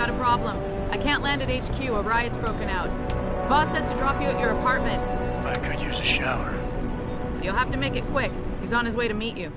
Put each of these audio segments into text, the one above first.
got a problem. I can't land at HQ. A riot's broken out. Boss says to drop you at your apartment. I could use a shower. You'll have to make it quick. He's on his way to meet you.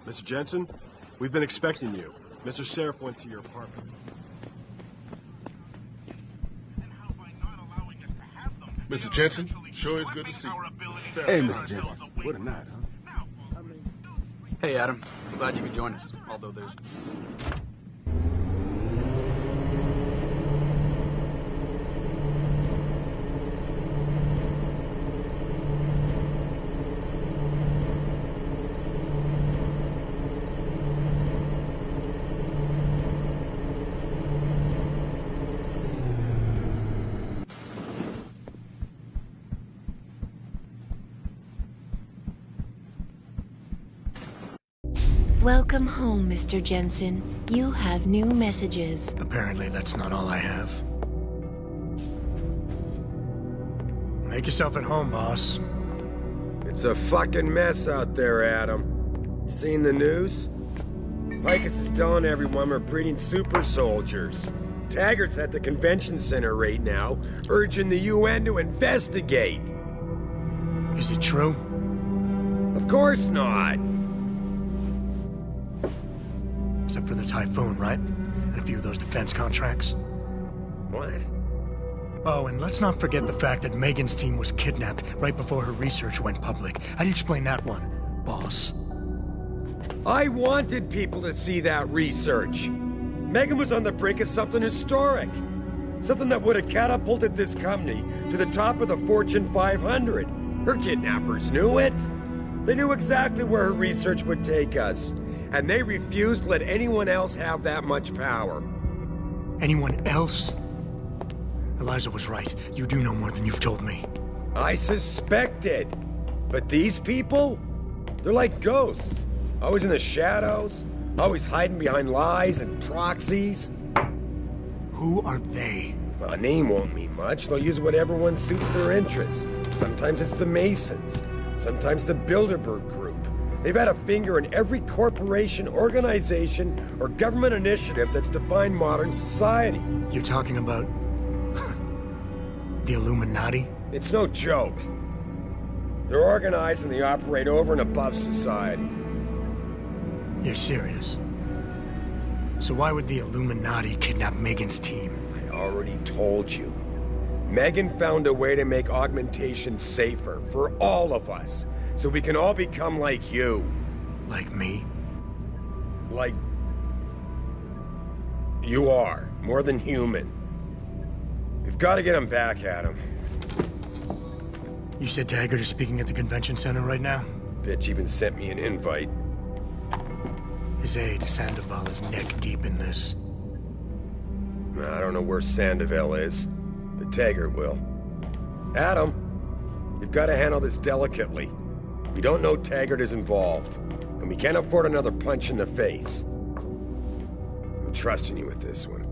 Mr. Jensen, we've been expecting you. Mr. Sarif went to your apartment. Mr. Jensen, sure is good to see you. Hey, Mr. Jensen. What a night, huh? Hey, Adam. I'm glad you could join us, although there's... Welcome home, Mr. Jensen. You have new messages. Apparently that's not all I have. Make yourself at home, boss. It's a fucking mess out there, Adam. You seen the news? Picus is telling everyone we're breeding super soldiers. Taggart's at the convention center right now, urging the UN to investigate. Is it true? Of course not. Except for the Typhoon, right? And a few of those defense contracts. What? Oh, and let's not forget the fact that Megan's team was kidnapped right before her research went public. How do you explain that one, boss? I wanted people to see that research. Megan was on the brink of something historic. Something that would have catapulted this company to the top of the Fortune 500. Her kidnappers knew it. They knew exactly where her research would take us. And they refused to let anyone else have that much power. Anyone else? Eliza was right. You do know more than you've told me. I suspected. But these people? They're like ghosts. Always in the shadows. Always hiding behind lies and proxies. Who are they? A name won't mean much. They'll use whatever one suits their interests. Sometimes it's the Masons. Sometimes the Bilderberg Group. They've had a finger in every corporation, organization, or government initiative that's defined modern society. You're talking about... the Illuminati? It's no joke. They're organized and they operate over and above society. You're serious? So why would the Illuminati kidnap Megan's team? I already told you. Megan found a way to make augmentation safer for all of us. So we can all become like you. Like me? Like... you are. More than human. We've got to get him back, Adam. You said Taggart is speaking at the convention center right now? Bitch even sent me an invite. His aide, Sandoval, is neck deep in this. I don't know where Sandoval is, but Taggart will. Adam, we've got to handle this delicately. We don't know Taggart is involved, and we can't afford another punch in the face. I'm trusting you with this one.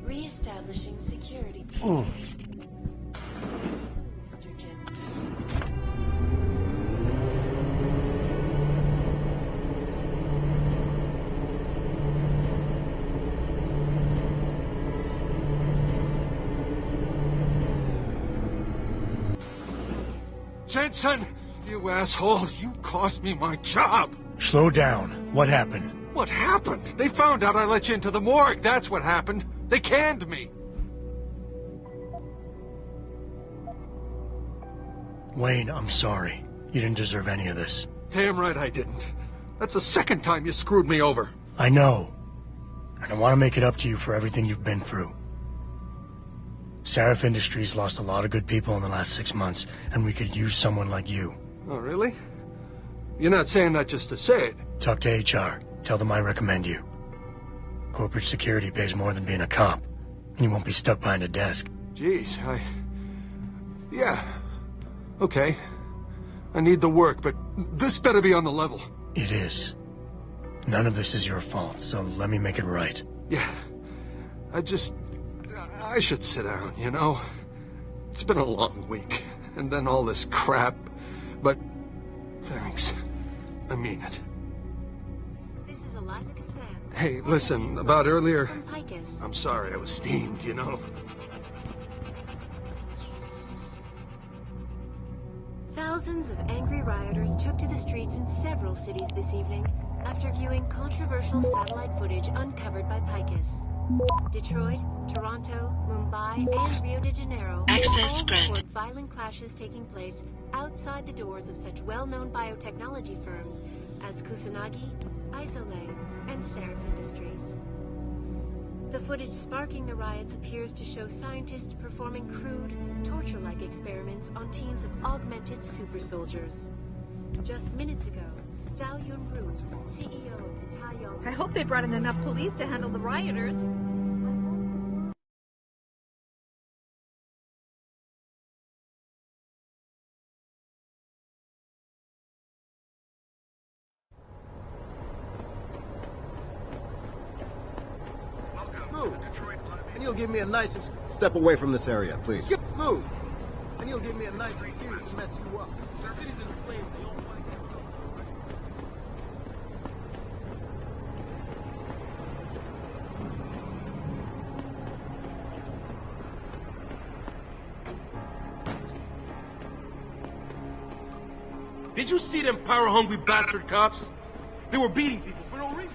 Reestablishing security. Ooh. Mr. Jensen. Jensen! You asshole! You cost me my job! Slow down. What happened? What happened? They found out I let you into the morgue. That's what happened. They canned me. Wayne, I'm sorry. You didn't deserve any of this. Damn right I didn't. That's the second time you screwed me over. I know. And I want to make it up to you for everything you've been through. Sarif Industries lost a lot of good people in the last 6 months, and we could use someone like you. Oh, really? You're not saying that just to say it. Talk to HR. Tell them I recommend you. Corporate security pays more than being a cop, and you won't be stuck behind a desk. Jeez, yeah. Okay. I need the work, but this better be on the level. It is. None of this is your fault, so let me make it right. Yeah. I should sit down, you know? It's been a long week, and then all this crap, but thanks. I mean it. This is Eliza Kassan. Hey, listen, about earlier... From Picus. I'm sorry, I was steamed, you know? Thousands of angry rioters took to the streets in several cities this evening after viewing controversial satellite footage uncovered by Picus. Detroit, Toronto, Mumbai, and Rio de Janeiro Access all granted. report violent clashes taking place outside the doors of such well-known biotechnology firms as Kusanagi, Isole, and Sarif Industries. The footage sparking the riots appears to show scientists performing crude, torture-like experiments on teams of augmented super soldiers. Just minutes ago, Zhao Yunru, CEO of the Taiyong... I hope they brought in enough police to handle the rioters. Move. And you'll give me a nice... Step away from this area, please. Move. And you'll give me a nice excuse to mess you up. The city's in flames. They all want to get... Did you see them power-hungry bastard cops? They were beating people for no reason.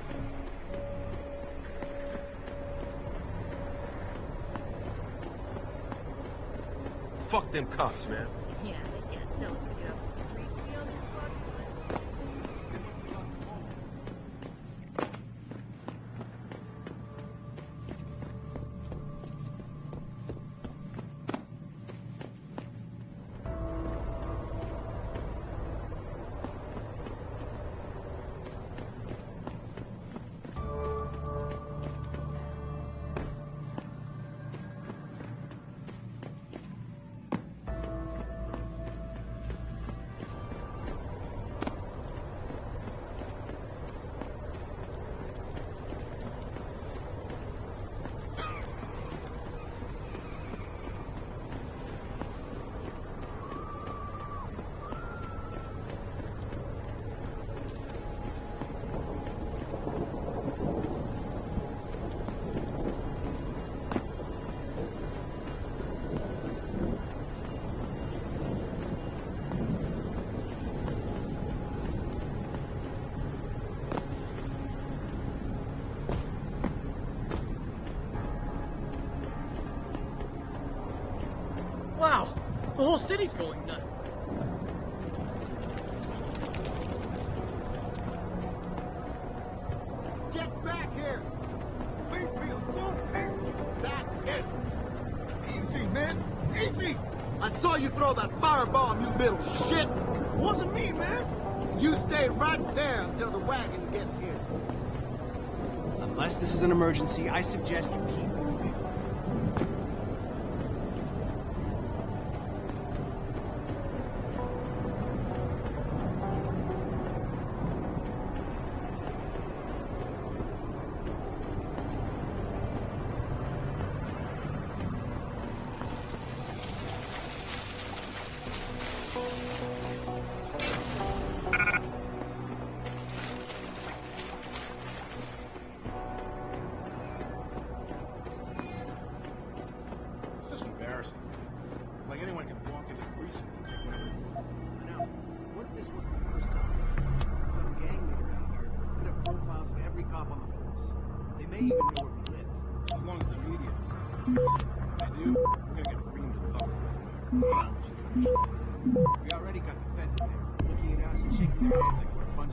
Fuck them cops, man. Yeah, they can't tell us to get off the streets beyond this block. Wow, the whole city's going nuts. Get back here! That's it! Easy, man! Easy! I saw you throw that firebomb, you little shit! It wasn't me, man! You stay right there until the wagon gets here. Unless this is an emergency, I suggest you keep moving.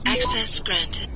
Access granted.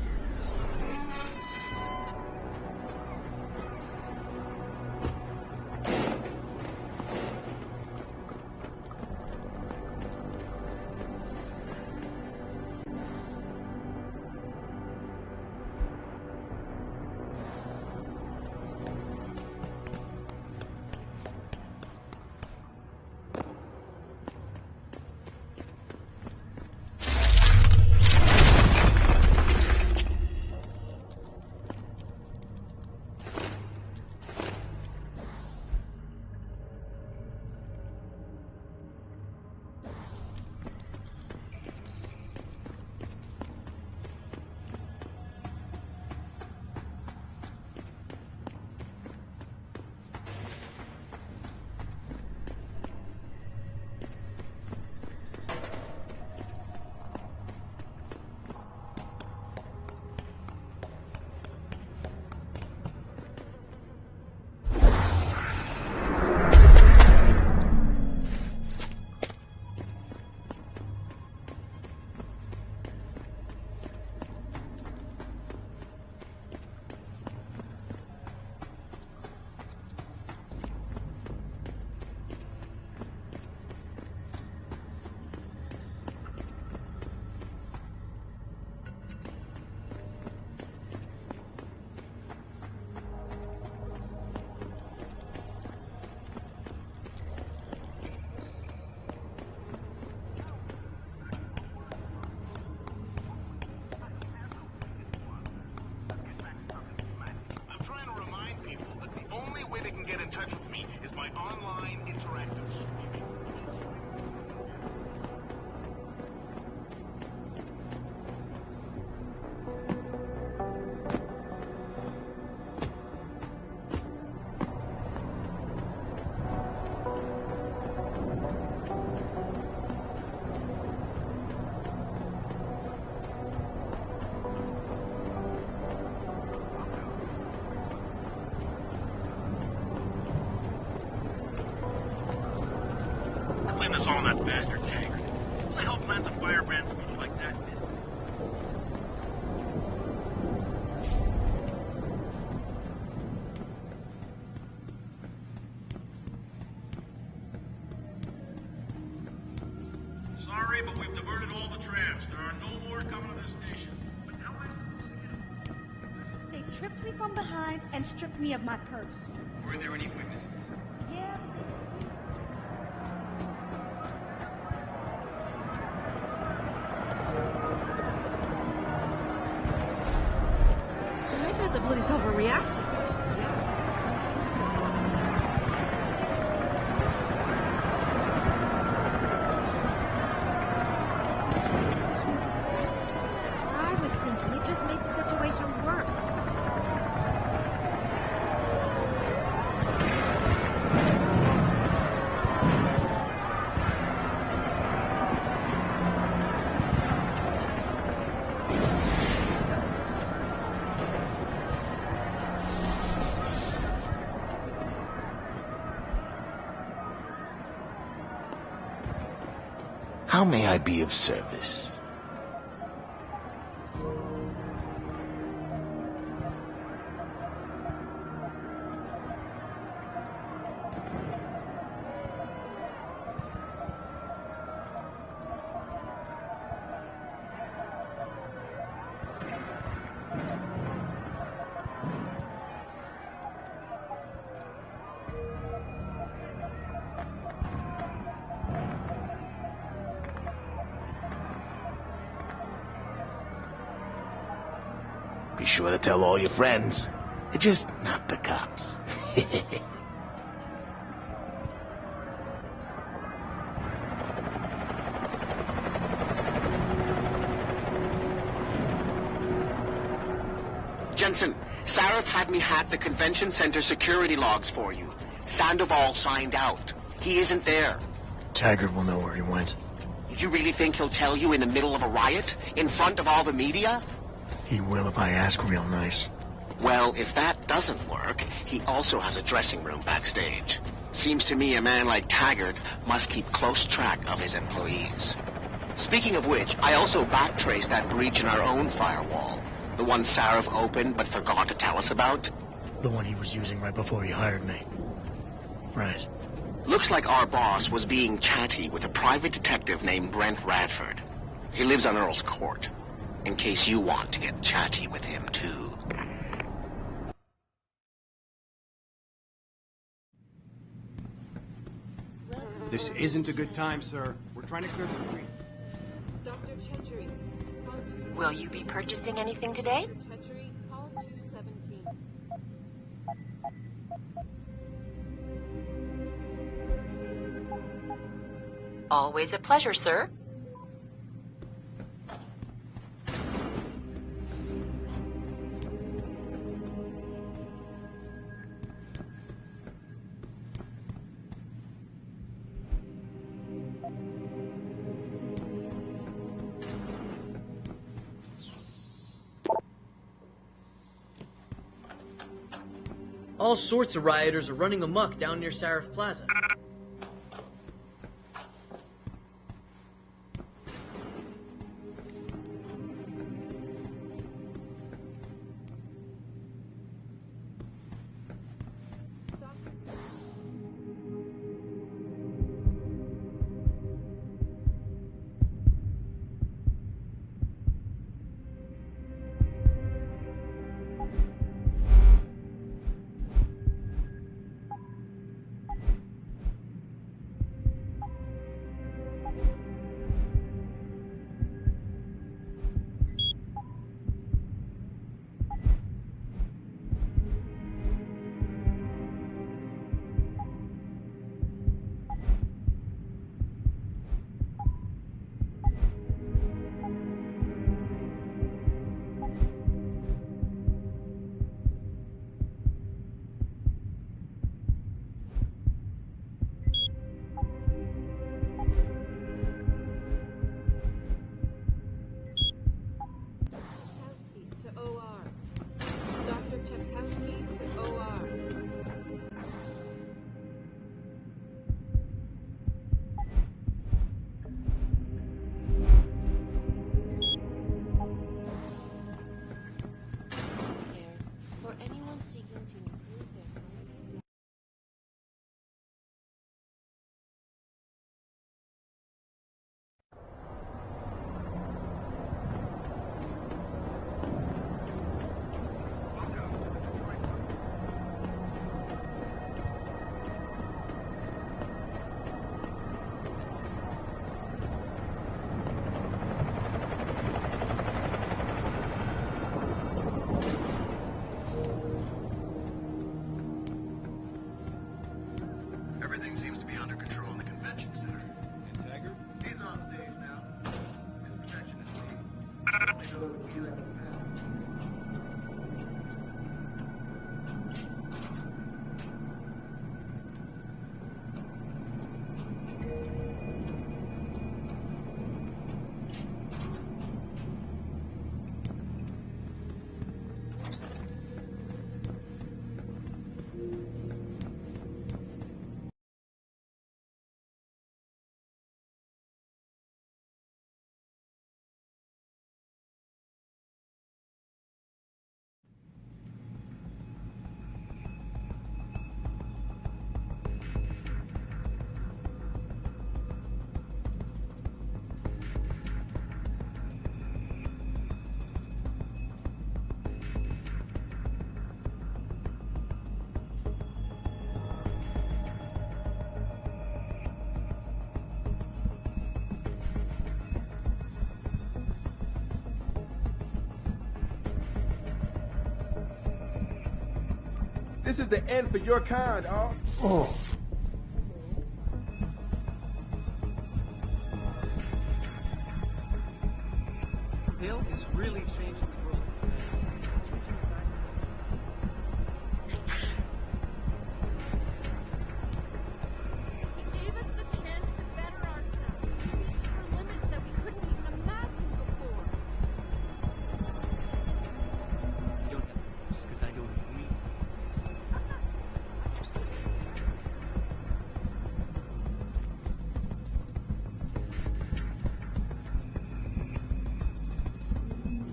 Blame this all on that bastard Taggart. Who the hell plans a firebrand speech like that? Sorry, but we've diverted all the trams. There are no more coming to this station. But how am I supposed to get them? They tripped me from behind and stripped me of my purse. Were there any witnesses? Yeah. I thought the police overreacted. That's what I was thinking. It just made the situation worse. How may I be of service? Be sure to tell all your friends. Just not the cops. Jensen, Sarif had me hack the convention center security logs for you. Sandoval signed out. He isn't there. Taggart will know where he went. You really think he'll tell you in the middle of a riot? In front of all the media? He will if I ask real nice. Well, if that doesn't work, he also has a dressing room backstage. Seems to me a man like Taggart must keep close track of his employees. Speaking of which, I also backtraced that breach in our own firewall. The one Sarif opened but forgot to tell us about. The one he was using right before he hired me. Right. Looks like our boss was being chatty with a private detective named Brent Radford. He lives on Earl's Court. In case you want to get chatty with him, too. This isn't a good time, sir. We're trying to clear the street. Will you be purchasing anything today? Always a pleasure, sir. All sorts of rioters are running amok down near Sarif Plaza. Everything seems to be under control in the convention center. And Taggart? He's on stage now. His protection is key. This is the end for your kind, dawg. Oh. Bill is really changing the world. He gave us the chance to better ourselves. There were limits that we couldn't even imagine before. You don't have to, just because I don't agree.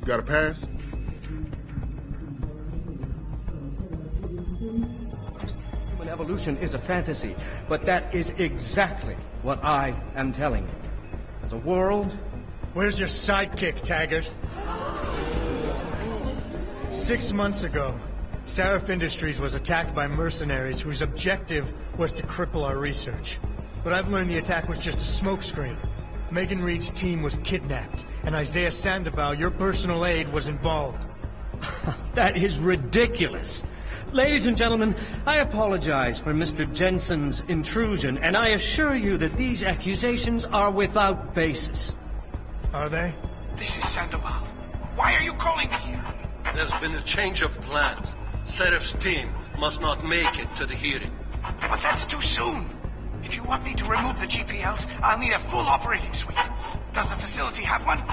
Got a pass? Human evolution is a fantasy, but that is exactly what I am telling you. As a world... Where's your sidekick, Taggart? 6 months ago, Sarif Industries was attacked by mercenaries whose objective was to cripple our research. But I've learned the attack was just a smokescreen. Megan Reed's team was kidnapped, and Isaias Sandoval, your personal aide, was involved. That is ridiculous. Ladies and gentlemen, I apologize for Mr. Jensen's intrusion, and I assure you that these accusations are without basis. Are they? This is Sandoval. Why are you calling me here? There's been a change of plans. Sarif's team must not make it to the hearing. But that's too soon. If you want me to remove the GPLs, I'll need a full operating suite. Does the facility have one?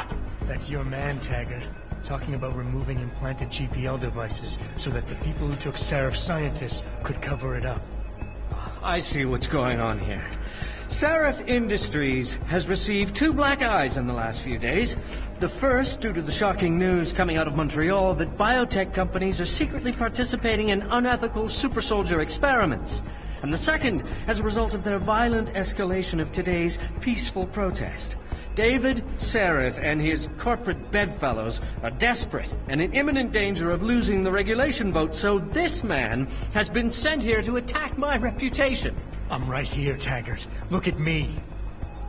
That's your man, Taggart. Talking about removing implanted GPL devices so that the people who took Sarif scientists could cover it up. I see what's going on here. Sarif Industries has received 2 black eyes in the last few days. The first, due to the shocking news coming out of Montreal that biotech companies are secretly participating in unethical super soldier experiments. And the second, as a result of their violent escalation of today's peaceful protest. David Sarif and his corporate bedfellows are desperate and in imminent danger of losing the regulation vote, so this man has been sent here to attack my reputation. I'm right here, Taggart. Look at me.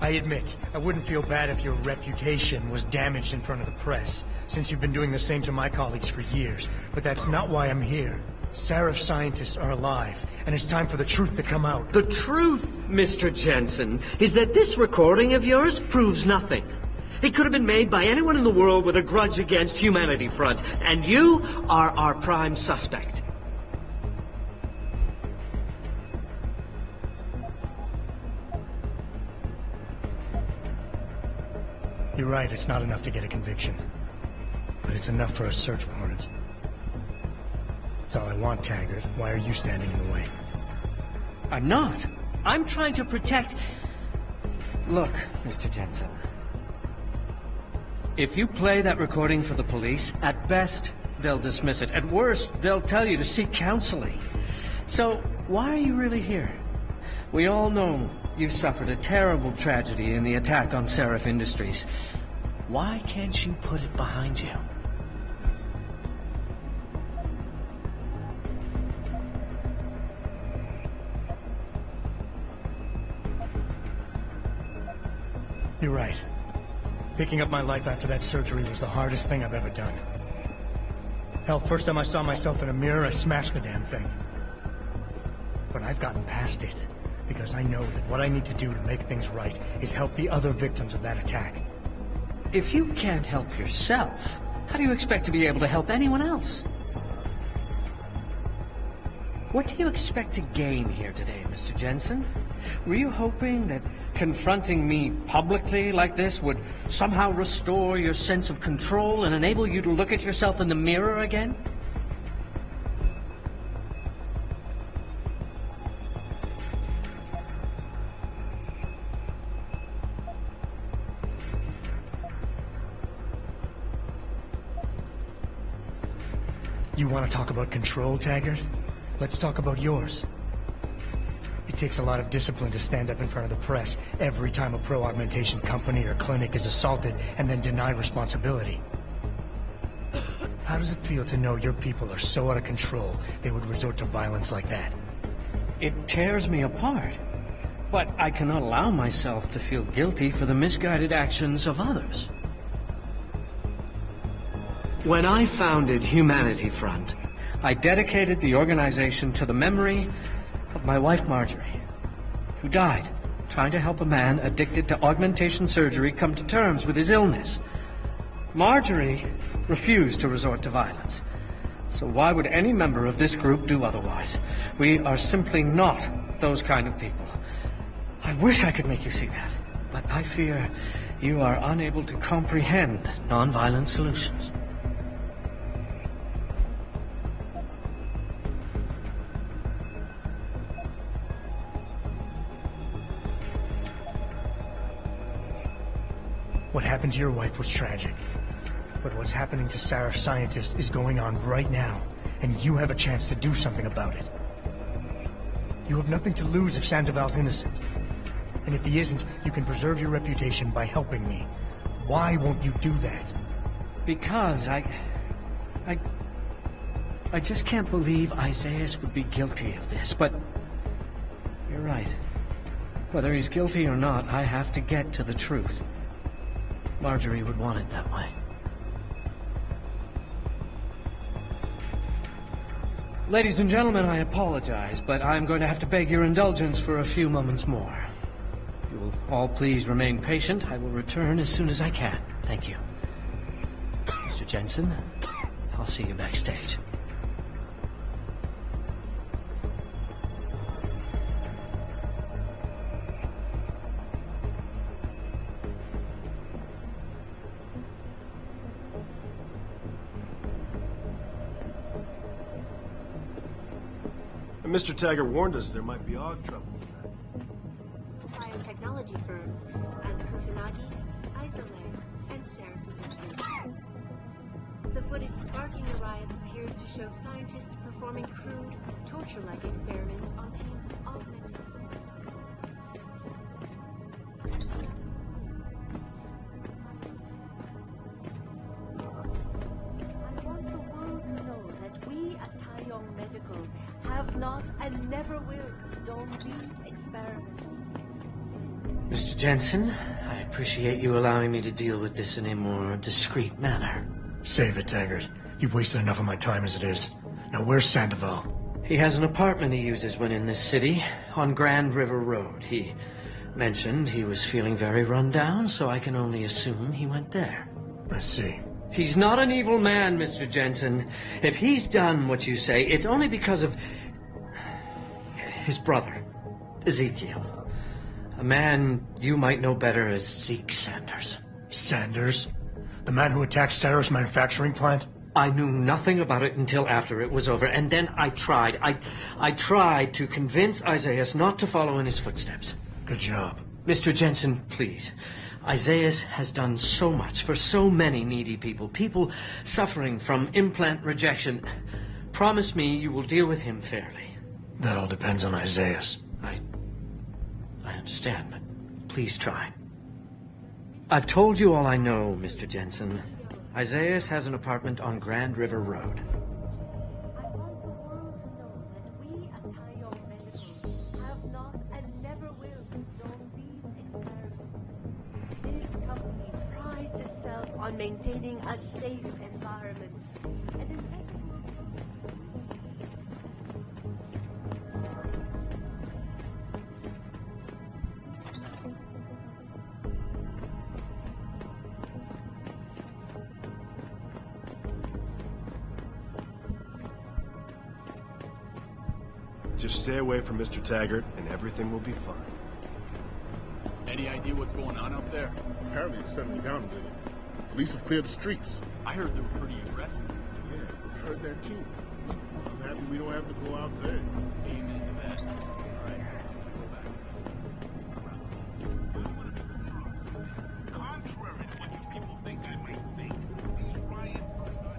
I admit, I wouldn't feel bad if your reputation was damaged in front of the press, since you've been doing the same to my colleagues for years, but that's not why I'm here. Sarif scientists are alive, and it's time for the truth to come out. The truth, Mr. Jensen, is that this recording of yours proves nothing. It could have been made by anyone in the world with a grudge against Humanity Front, and you are our prime suspect. You're right, it's not enough to get a conviction. But it's enough for a search warrant. That's all I want, Taggart. Why are you standing in the way? I'm not. I'm trying to protect... Look, Mr. Jensen. If you play that recording for the police, at best, they'll dismiss it. At worst, they'll tell you to seek counseling. So, why are you really here? We all know you suffered a terrible tragedy in the attack on Sarif Industries. Why can't you put it behind you? You're right. Picking up my life after that surgery was the hardest thing I've ever done. Hell, first time I saw myself in a mirror, I smashed the damn thing. But I've gotten past it, because I know that what I need to do to make things right is help the other victims of that attack. If you can't help yourself, how do you expect to be able to help anyone else? What do you expect to gain here today, Mr. Jensen? Were you hoping that confronting me publicly like this would somehow restore your sense of control and enable you to look at yourself in the mirror again? You want to talk about control, Taggart? Let's talk about yours. It takes a lot of discipline to stand up in front of the press every time a pro-augmentation company or clinic is assaulted and then deny responsibility. How does it feel to know your people are so out of control they would resort to violence like that? It tears me apart. But I cannot allow myself to feel guilty for the misguided actions of others. When I founded Humanity Front, I dedicated the organization to the memory of my wife Marjorie, who died trying to help a man addicted to augmentation surgery come to terms with his illness. Marjorie refused to resort to violence. So why would any member of this group do otherwise? We are simply not those kind of people. I wish I could make you see that, but I fear you are unable to comprehend nonviolent solutions. What happened to your wife was tragic. But what's happening to Sarif scientists is going on right now, and you have a chance to do something about it. You have nothing to lose if Sandoval's innocent. And if he isn't, you can preserve your reputation by helping me. Why won't you do that? Because I just can't believe Isaias would be guilty of this, but you're right. Whether he's guilty or not, I have to get to the truth. Marjorie would want it that way. Ladies and gentlemen, I apologize, but I'm going to have to beg your indulgence for a few moments more. If you will all please remain patient, I will return as soon as I can. Thank you. Mr. Jensen, I'll see you backstage. Mr. Taggart warned us there might be odd trouble with that. Biotechnology firms as Kusanagi, Isaias, and Sarif Ending. The footage sparking the riots appears to show scientists performing crude, torture-like experiments on teams of augmented cells. I want the world to know that we at Taiyong Medical have not and never will condone these experiments. Mr. Jensen, I appreciate you allowing me to deal with this in a more discreet manner. Save it, Taggart. You've wasted enough of my time as it is. Now where's Sandoval? He has an apartment he uses when in this city, on Grand River Road. He mentioned he was feeling very run down, so I can only assume he went there. I see. He's not an evil man, Mr. Jensen. If he's done what you say, it's only because of his brother, Ezekiel. A man you might know better as Zeke Sanders. Sanders? The man who attacked Sarif's manufacturing plant? I knew nothing about it until after it was over, and then I tried. I tried to convince Isaias not to follow in his footsteps. Good job. Mr. Jensen, please. Isaias has done so much for so many needy people. People suffering from implant rejection. Promise me you will deal with him fairly. That all depends on Isaias. I understand, but please try. I've told you all I know, Mr. Jensen. Isaias has an apartment on Grand River Road. I want the world to know that we at Taiyong Medical have not and never will condone these experiments. This company prides itself on maintaining a safe environment. And in Just stay away from Mr. Taggart, and everything will be fine. Any idea what's going on up there? Apparently it's settling down a bit. Police have cleared the streets. I heard they were pretty aggressive. Yeah, I heard that too. I'm happy we don't have to go out there. Amen to that. All right, go back. Contrary to what you people think I might think, these riots are not...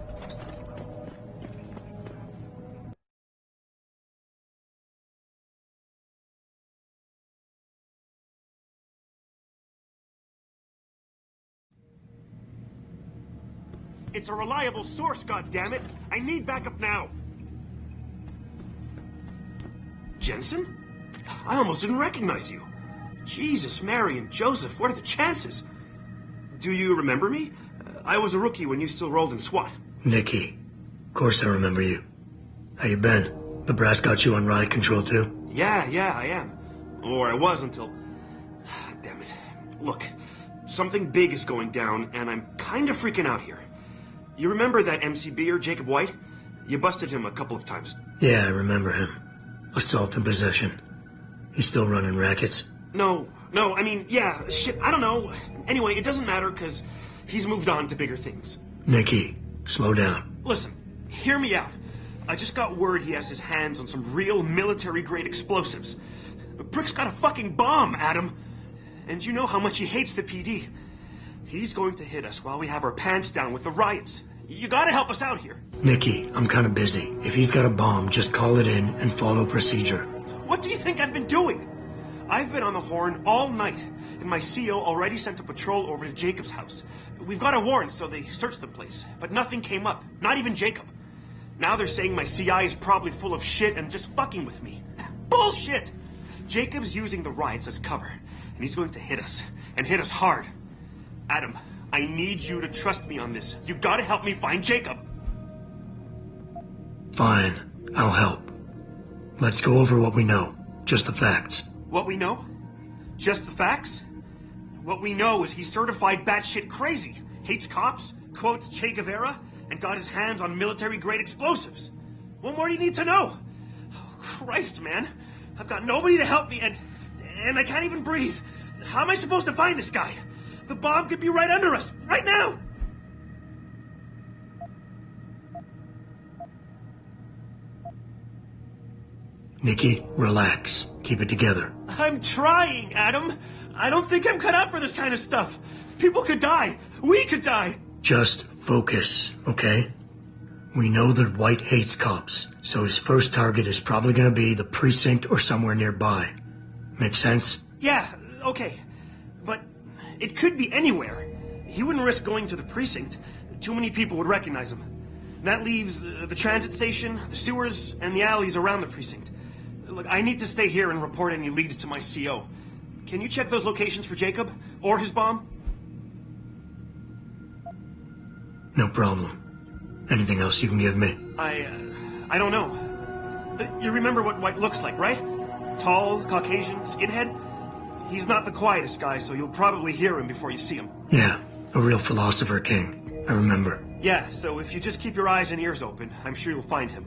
It's a reliable source, goddammit! I need backup now! Jensen? I almost didn't recognize you. Jesus, Mary, and Joseph, what are the chances? Do you remember me? I was a rookie when you still rolled in SWAT. Nikki. Of course I remember you. How you been? The brass got you on riot control too? Yeah, I am. Or I was until... Damn it. Look, something big is going down, and I'm kind of freaking out here. You remember that MCBer, Jacob White? You busted him a couple of times. Yeah, I remember him. Assault and possession. He's still running rackets? No, I mean, yeah, shit, I don't know. Anyway, it doesn't matter, because he's moved on to bigger things. Nikki, slow down. Listen, hear me out. I just got word he has his hands on some real military-grade explosives. Brick's got a fucking bomb, Adam. And you know how much he hates the PD. He's going to hit us while we have our pants down with the riots. You gotta help us out here. Nikki, I'm kind of busy. If he's got a bomb, just call it in and follow procedure. What do you think I've been doing? I've been on the horn all night, and my CO already sent a patrol over to Jacob's house. We've got a warrant, so they searched the place, but nothing came up, not even Jacob. Now they're saying my CI is probably full of shit and just fucking with me. Bullshit! Jacob's using the riots as cover, and he's going to hit us, and hit us hard. Adam, I need you to trust me on this. You gotta help me find Jacob. Fine, I'll help. Let's go over what we know. Just the facts. What we know? Just the facts? What we know is he's certified batshit crazy, hates cops, quotes Che Guevara, and got his hands on military-grade explosives. What more do you need to know? Oh, Christ, man. I've got nobody to help me, and I can't even breathe. How am I supposed to find this guy? The bomb could be right under us, right now! Nikki, relax. Keep it together. I'm trying, Adam. I don't think I'm cut out for this kind of stuff. People could die. We could die. Just focus, okay? We know that White hates cops, so his first target is probably gonna be the precinct or somewhere nearby. Make sense? Yeah, okay. But it could be anywhere. He wouldn't risk going to the precinct. Too many people would recognize him. That leaves the transit station, the sewers, and the alleys around the precinct. Look, I need to stay here and report any leads to my CO. Can you check those locations for Jacob? Or his bomb? No problem. Anything else you can give me? I don't know. You remember what White looks like, right? Tall, Caucasian, skinhead? He's not the quietest guy, so you'll probably hear him before you see him. Yeah, a real philosopher king. I remember. Yeah, so if you just keep your eyes and ears open, I'm sure you'll find him.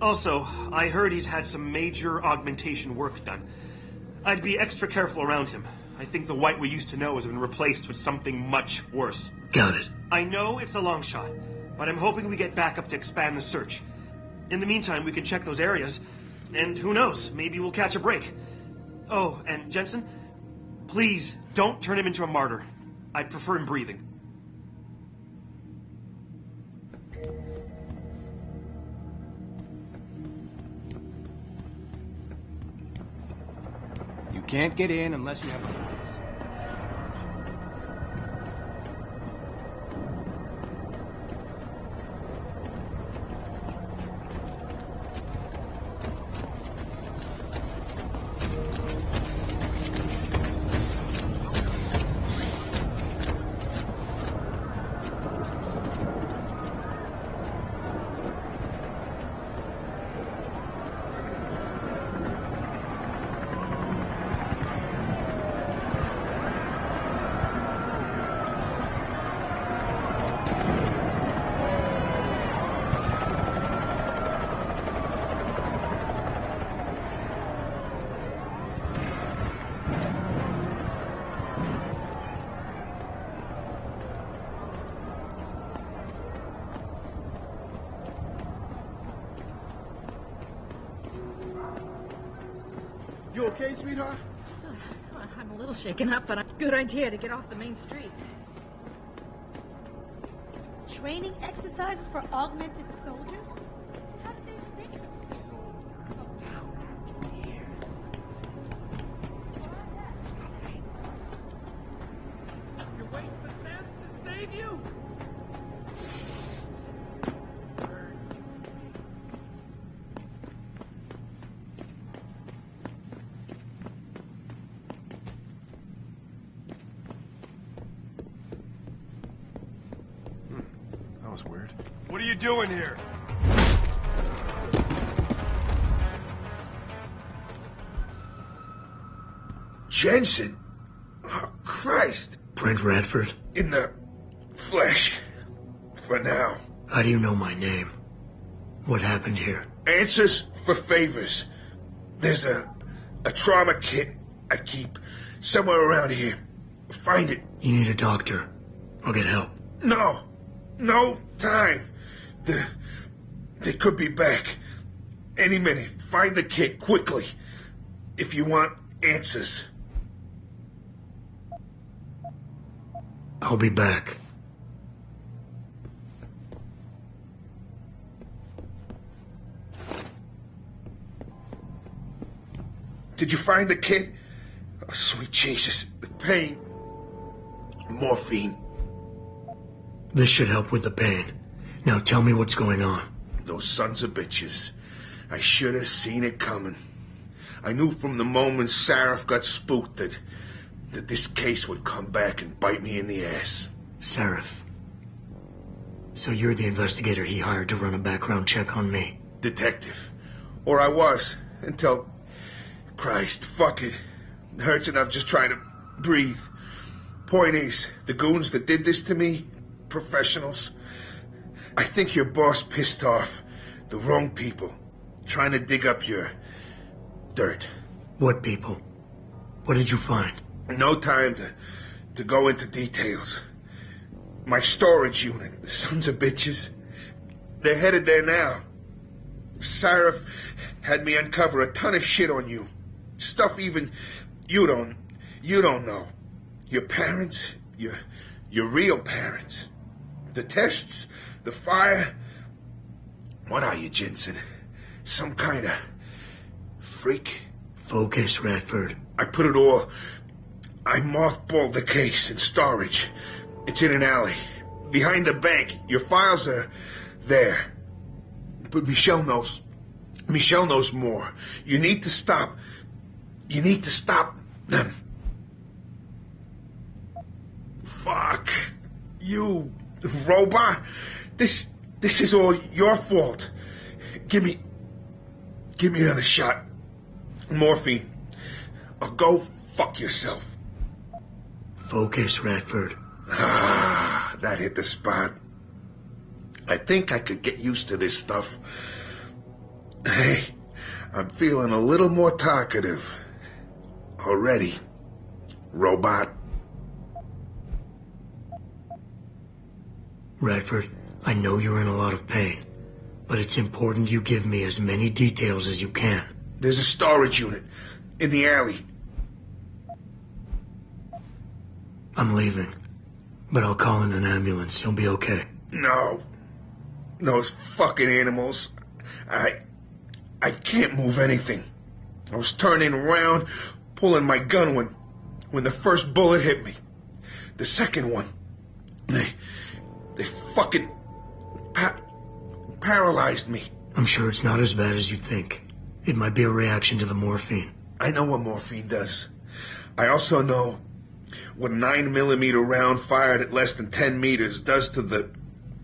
Also, I heard he's had some major augmentation work done. I'd be extra careful around him. I think the White we used to know has been replaced with something much worse. Got it. I know it's a long shot, but I'm hoping we get backup to expand the search. In the meantime, we can check those areas, and who knows, maybe we'll catch a break. Oh, and Jensen, please don't turn him into a martyr. I'd prefer him breathing. You can't get in unless you have a... You okay, sweetheart? I'm a little shaken up, but a good idea to get off the main streets. Training exercises for augmented soldiers? How did they think of this? You're waiting for them to save you? What are you doing here? Jensen? Oh, Christ. Brent Radford? In the flesh. For now. How do you know my name? What happened here? Answers for favors. There's a trauma kit I keep somewhere around here. Find it. You need a doctor. I'll get help. No. No time. They could be back. Any minute. Find the kit quickly. If you want answers. I'll be back. Did you find the kid? Oh, sweet Jesus. The pain. Morphine. This should help with the pain. Now tell me what's going on. Those sons of bitches. I should have seen it coming. I knew from the moment Sarif got spooked that this case would come back and bite me in the ass. Sarif. So you're the investigator he hired to run a background check on me? Detective. Or I was, until... Christ, fuck it. It hurts enough just trying to breathe. Point is, the goons that did this to me, professionals. I think your boss pissed off the wrong people, trying to dig up your dirt. What people? What did you find? No time to go into details. My storage unit, the sons of bitches. They're headed there now. Sarif had me uncover a ton of shit on you. Stuff even you don't know. Your parents, your real parents. The tests, the fire. What are you, Jensen? Some kind of freak? Focus, Radford. I put it all... I mothballed the case in storage. It's in an alley. Behind the bank. Your files are there. But Michelle knows. Michelle knows more. You need to stop... You need to stop them. Fuck. You robot. This is all your fault. Give me another shot. Morphine. Or go fuck yourself. Focus, Radford. Ah, that hit the spot. I think I could get used to this stuff. Hey, I'm feeling a little more talkative. Already. Robot. Radford, I know you're in a lot of pain, but it's important you give me as many details as you can. There's a storage unit in the alley. I'm leaving, but I'll call in an ambulance. You'll be okay. No. Those fucking animals. I can't move anything. I was turning around, pulling my gun when the first bullet hit me. The second one, they fucking paralyzed me. I'm sure it's not as bad as you think. It might be a reaction to the morphine. I know what morphine does. I also know what a 9mm round fired at less than 10 meters does to the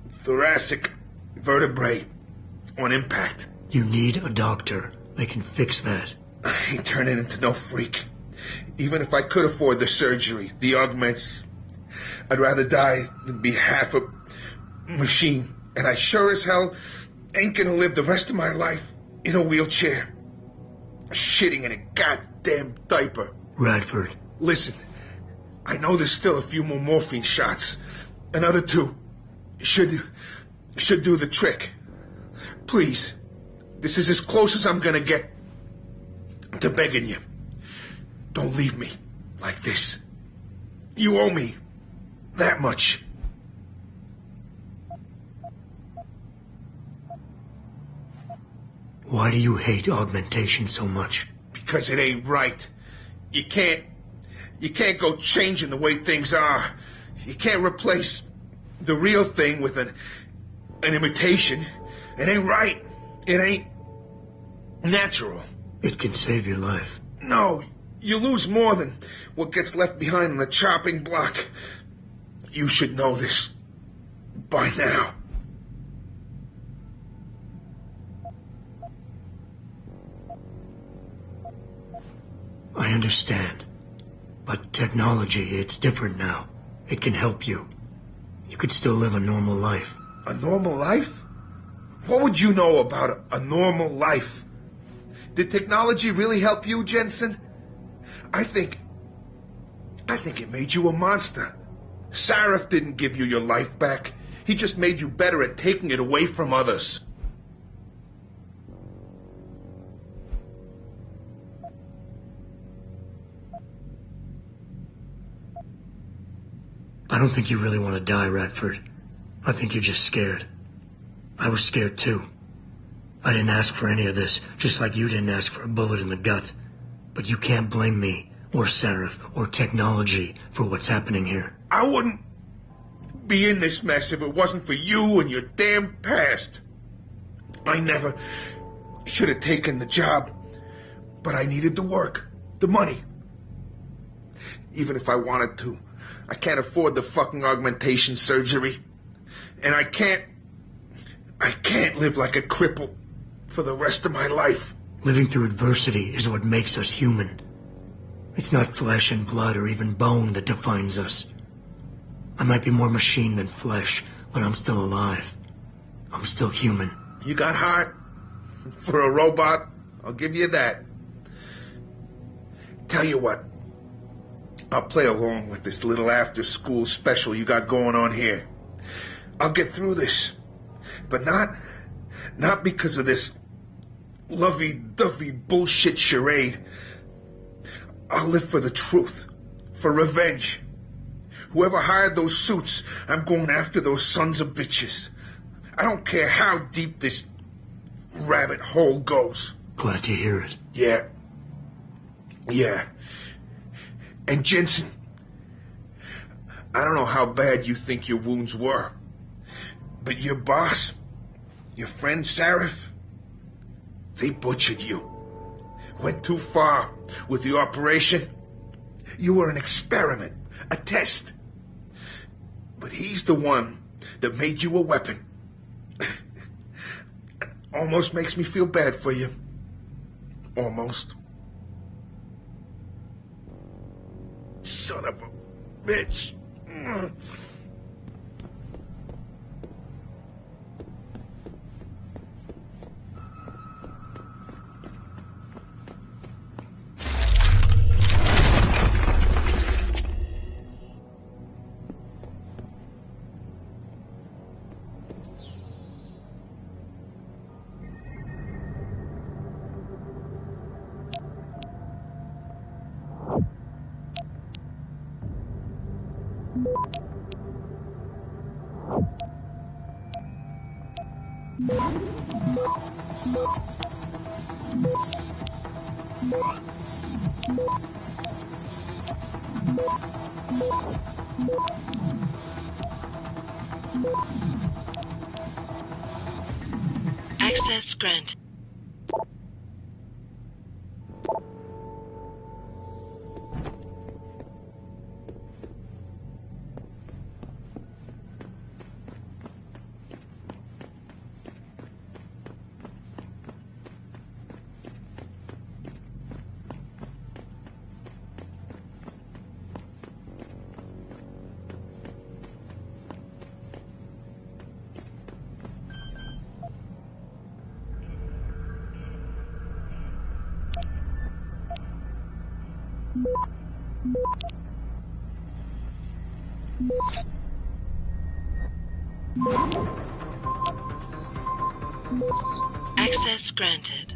thoracic vertebrae on impact. You need a doctor. They can fix that. I ain't turning into no freak. Even if I could afford the surgery, the augments, I'd rather die than be half a machine. And I sure as hell ain't gonna live the rest of my life in a wheelchair, shitting in a goddamn diaper. Radford. Listen, I know there's still a few more morphine shots. Another 2 should do the trick. Please, this is as close as I'm gonna get to begging you. Don't leave me like this. You owe me that much. Why do you hate augmentation so much? Because it ain't right. You can't go changing the way things are. You can't replace the real thing with an imitation. It ain't right. It ain't natural. It can save your life. No, you lose more than what gets left behind on the chopping block. You should know this by now. I understand. But technology, it's different now. It can help you. You could still live a normal life. A normal life? What would you know about a normal life? Did technology really help you, Jensen? I think it made you a monster. Sarif didn't give you your life back. He just made you better at taking it away from others. I don't think you really want to die, Radford. I think you're just scared. I was scared too. I didn't ask for any of this, just like you didn't ask for a bullet in the gut. But you can't blame me, or Sarif, or technology for what's happening here. I wouldn't be in this mess if it wasn't for you and your damn past. I never should have taken the job, but I needed the work, the money. Even if I wanted to, I can't afford the fucking augmentation surgery. And I can't live like a cripple for the rest of my life. Living through adversity is what makes us human. It's not flesh and blood or even bone that defines us. I might be more machine than flesh, but I'm still alive. I'm still human. You got heart. For a robot, I'll give you that. Tell you what, I'll play along with this little after-school special you got going on here. I'll get through this, but not because of this lovey-dovey bullshit charade. I'll live for the truth, for revenge. Whoever hired those suits, I'm going after those sons of bitches. I don't care how deep this rabbit hole goes. Glad to hear it. Yeah. And Jensen, I don't know how bad you think your wounds were, but your boss, your friend Sarif, they butchered you. Went too far with the operation. You were an experiment, a test. But he's the one that made you a weapon. Almost makes me feel bad for you. Almost. Son of a bitch. Access granted. Access granted.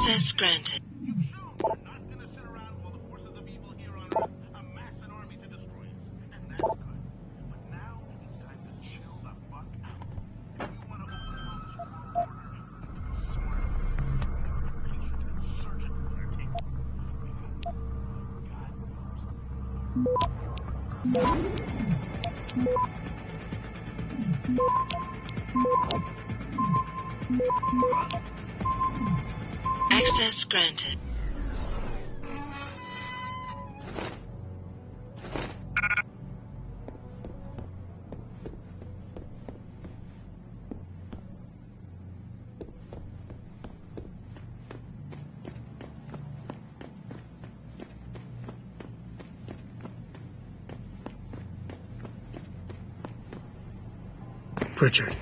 Access granted. Access granted. Pritchard,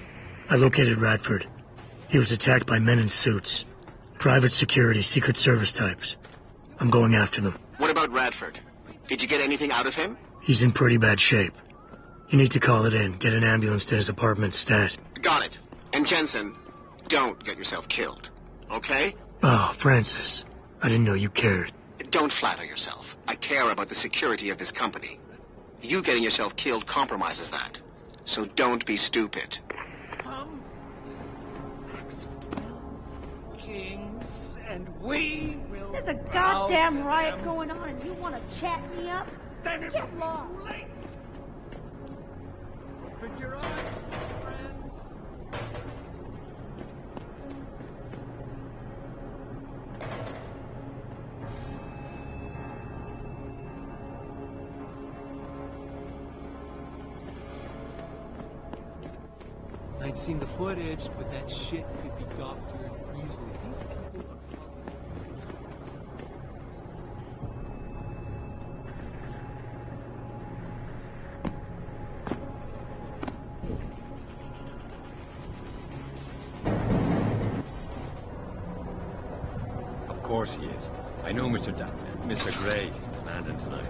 I located Radford. He was attacked by men in suits. Private security, Secret Service types. I'm going after them. What about Radford? Did you get anything out of him? He's in pretty bad shape. You need to call it in, get an ambulance to his apartment stat. Got it. And Jensen, don't get yourself killed, okay? Oh, Francis. I didn't know you cared. Don't flatter yourself. I care about the security of this company. You getting yourself killed compromises that. So don't be stupid. Kings, and we will... There's a goddamn riot going on and you want to chat me up? Get lost. Open your eyes, friends. I'd seen the footage, but that shit could be doctored easily. These people are... Of course he is. I know Mr. Mr. Gray is landing tonight.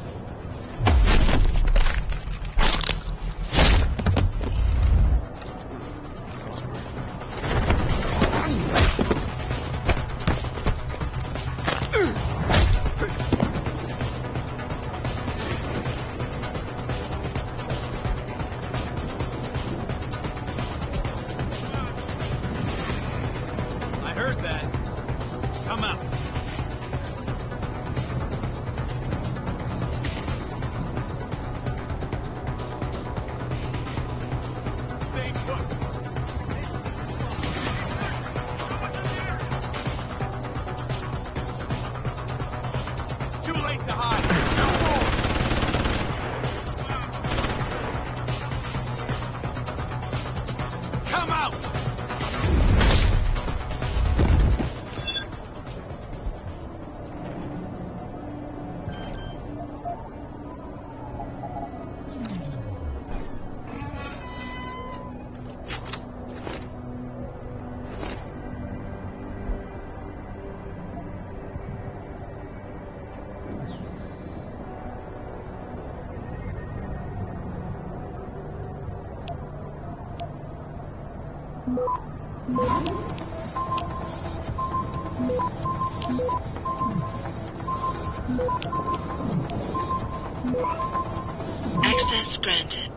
Access granted.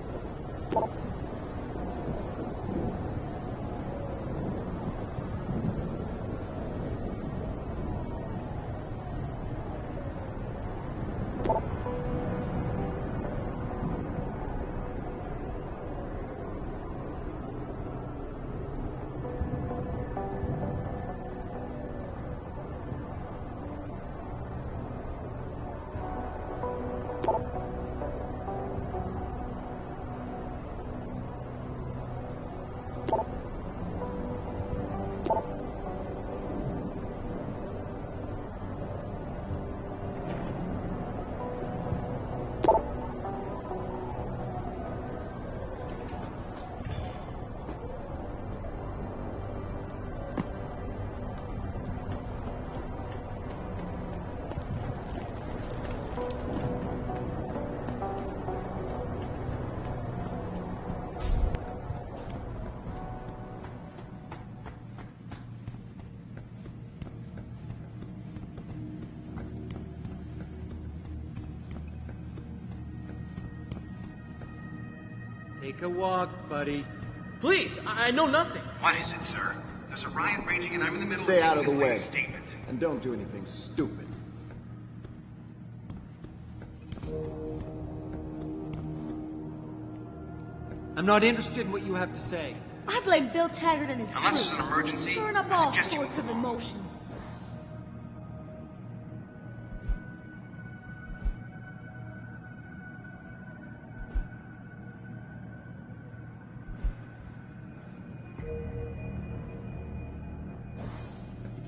Take a walk, buddy. Please, I know nothing. What is it, sir? There's a riot raging and I'm in the middle Stay of out of the making this way. lady's statement. And don't do anything stupid. I'm not interested in what you have to say. I blame Bill Taggart and his crew. Unless there's an emergency, Stirring up I all suggest you sorts of emotions.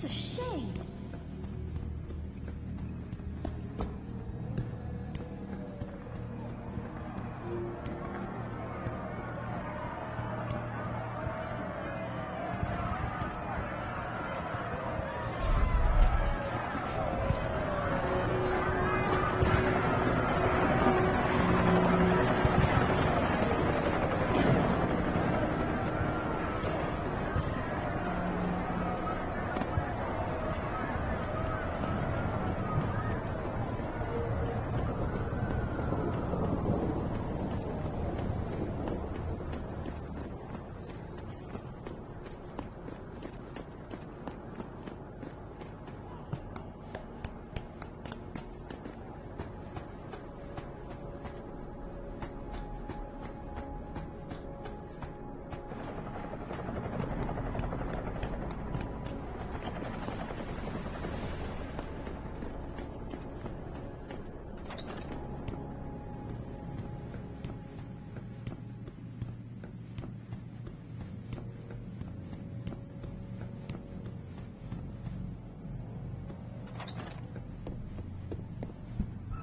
It's a shame.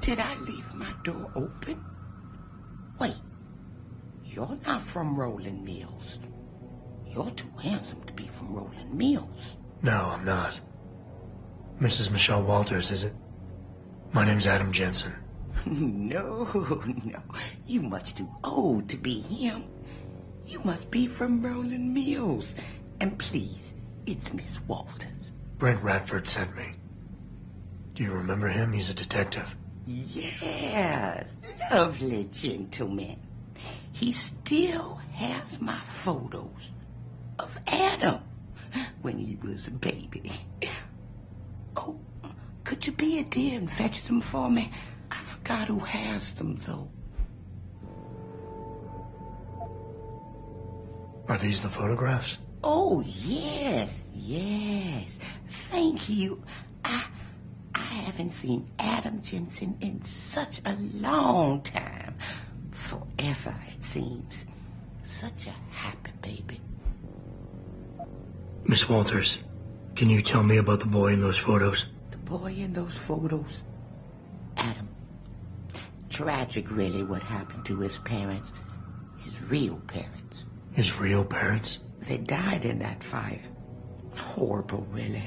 Did I leave my door open? Wait, you're not from Rolling Mills. You're too handsome to be from Rolling Mills. No, I'm not. Mrs. Michelle Walters, is it? My name's Adam Jensen. No. You much too old to be him. You must be from Rolling Mills. And please, it's Miss Walters. Brent Radford sent me. Do you remember him? He's a detective. Yes, lovely gentleman. He still has my photos of Adam when he was a baby. Oh, could you be a dear and fetch them for me? I forgot who has them, though. Are these the photographs? Oh, yes. Thank you. I haven't seen Adam Jensen in such a long time. Forever, it seems. Such a happy baby. Miss Walters, can you tell me about the boy in those photos? The boy in those photos? Adam. Tragic, really, what happened to his parents. His real parents. His real parents? They died in that fire. Horrible, really.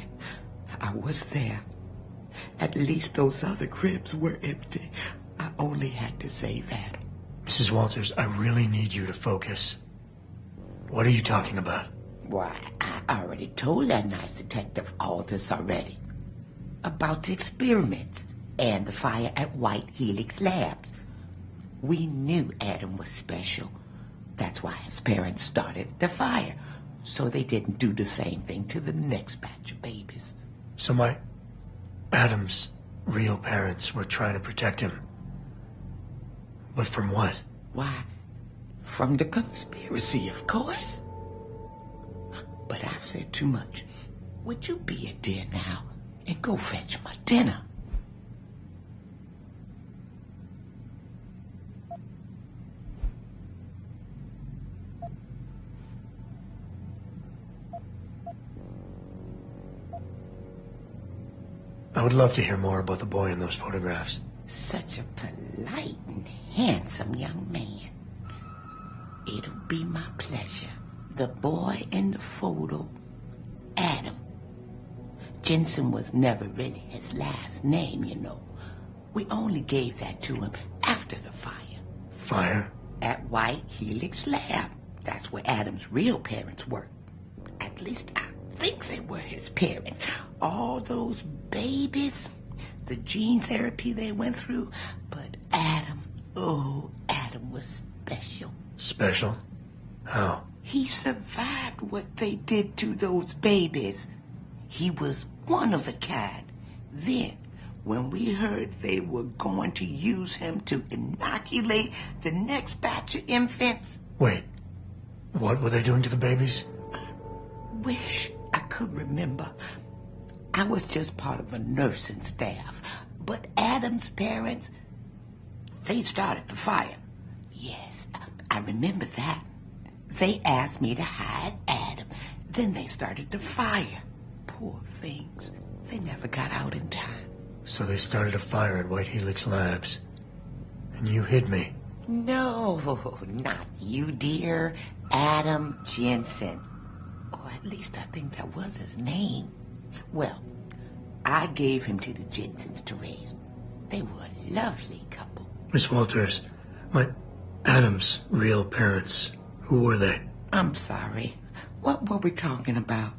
I was there. At least those other cribs were empty. I only had to save Adam. Mrs. Walters, I really need you to focus. What are you talking about? Why, I already told that nice detective all this already. About the experiments and the fire at White Helix Labs. We knew Adam was special. That's why his parents started the fire. So they didn't do the same thing to the next batch of babies. So Adam's real parents were trying to protect him. But from what? Why, from the conspiracy, of course. But I've said too much. Would you be a dear now and go fetch my dinner? I would love to hear more about the boy in those photographs. Such a polite and handsome young man. It'll be my pleasure. The boy in the photo, Adam. Jensen was never really his last name, you know. We only gave that to him after the fire. Fire? At White Helix Lab. That's where Adam's real parents worked. At least I think they were his parents. All those babies, the gene therapy they went through. But Adam, oh, Adam was special. Special? How? He survived what they did to those babies. He was one of a kind. Then, when we heard they were going to use him to inoculate the next batch of infants... Wait, what were they doing to the babies? Wish I could remember. I was just part of a nursing staff. But Adam's parents, they started the fire. Yes, I remember that. They asked me to hide Adam. Then they started the fire. Poor things. They never got out in time. So they started a fire at White Helix Labs. And you hid me. No, not you, dear. Adam Jensen. Or at least I think that was his name. Well, I gave him to the Jensens to raise. They were a lovely couple. Miss Walters, my Adam's real parents, who were they? I'm sorry. What were we talking about?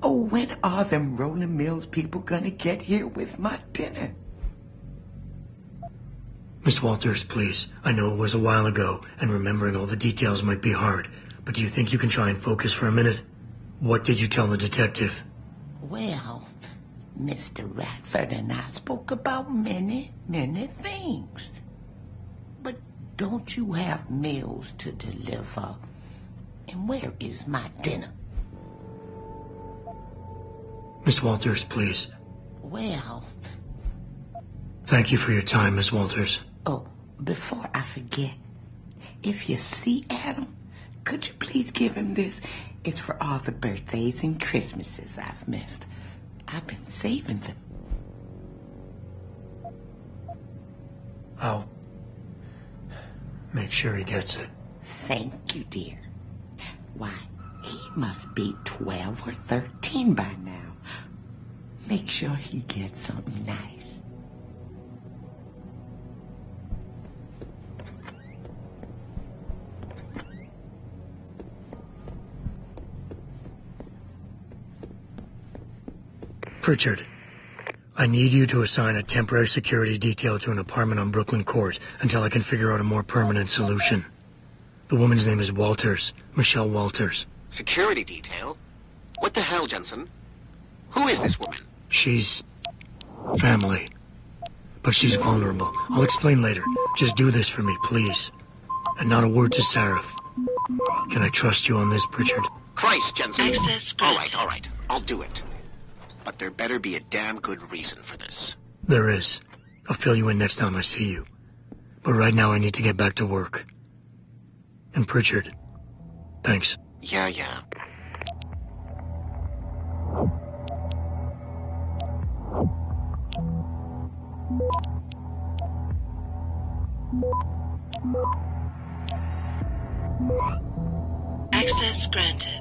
Oh, when are them Rolling Mills people gonna get here with my dinner? Miss Walters, please. I know it was a while ago, and remembering all the details might be hard, but do you think you can try and focus for a minute? What did you tell the detective? Well, Mr. Radford and I spoke about many, many things. But don't you have meals to deliver? And where is my dinner? Miss Walters, please. Well... Thank you for your time, Miss Walters. Oh, before I forget, if you see Adam, could you please give him this? It's for all the birthdays and Christmases I've missed. I've been saving them. I'll make sure he gets it. Thank you, dear. Why, he must be 12 or 13 by now. Make sure he gets something nice. Pritchard, I need you to assign a temporary security detail to an apartment on Brooklyn Court until I can figure out a more permanent solution. The woman's name is Walters, Michelle Walters. Security detail? What the hell, Jensen? Who is this woman? She's... family. But she's vulnerable. I'll explain later. Just do this for me, please. And not a word to Sarif. Can I trust you on this, Pritchard? Christ, Jensen. Access granted. All right. I'll do it. But there better be a damn good reason for this. There is. I'll fill you in next time I see you. But right now I need to get back to work. And Pritchard, thanks. Yeah. Access granted.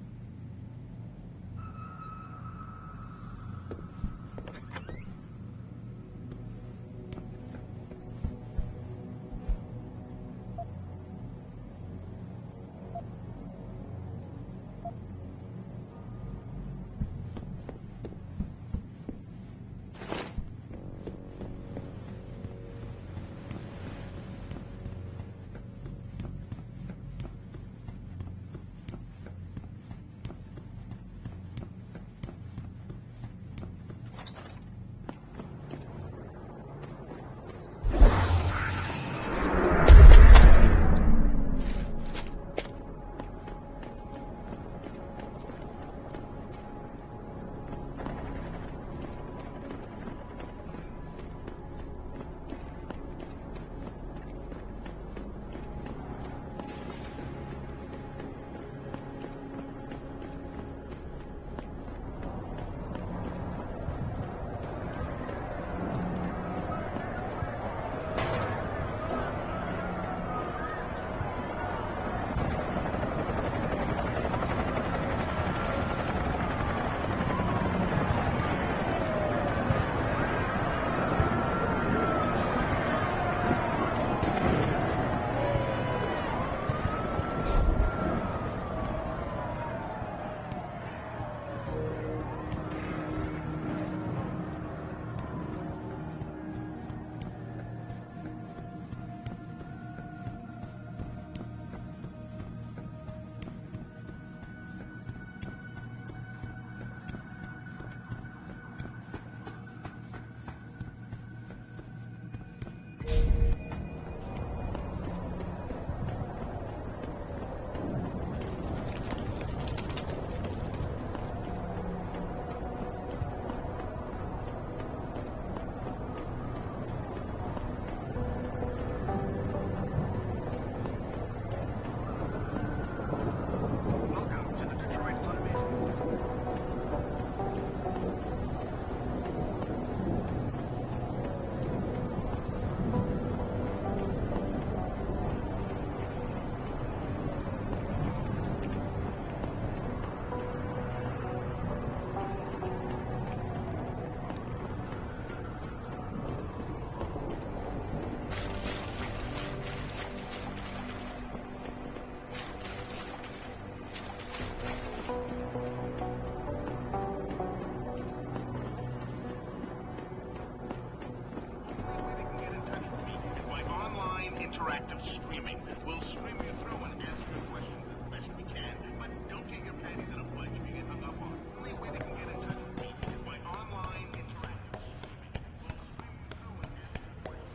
interactive streaming. We'll stream you through and answer your questions as best we can. But don't get your panties in a bunch if you get hung up on. The only way they can get in touch with me is by online interactive streaming. We'll stream you through and answer your questions.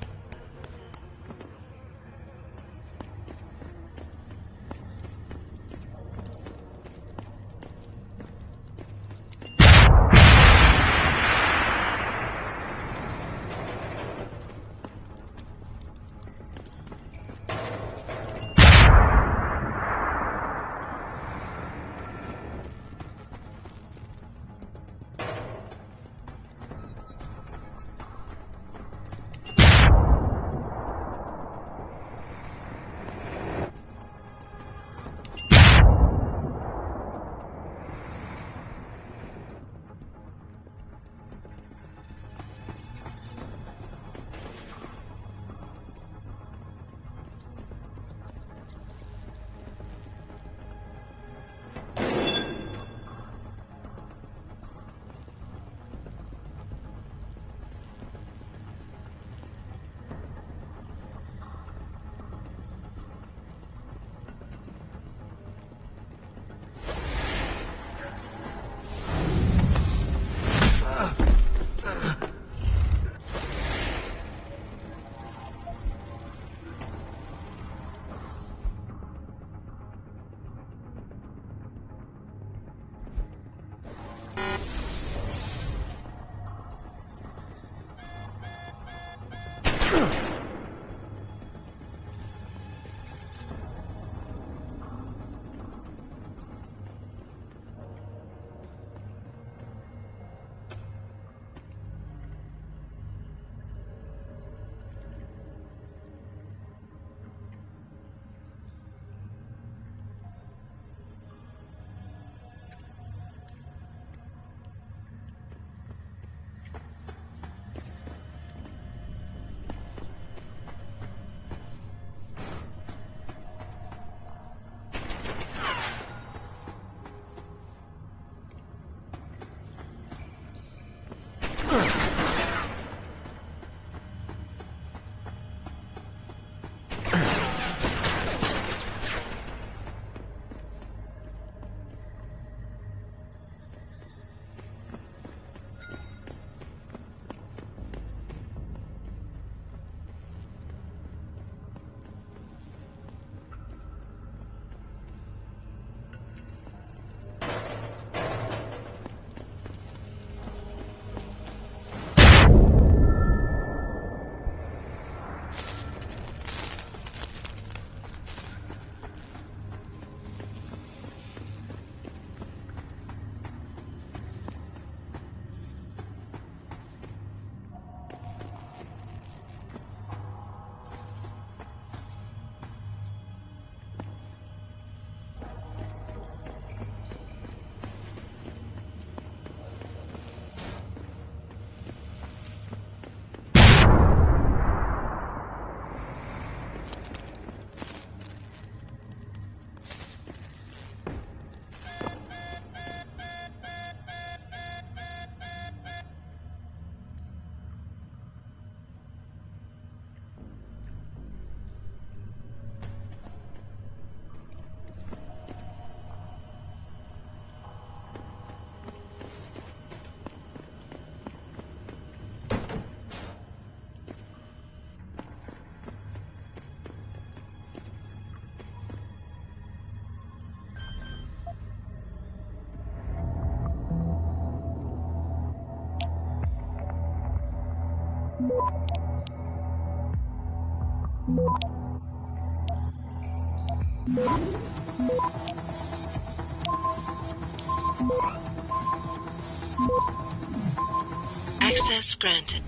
Access granted.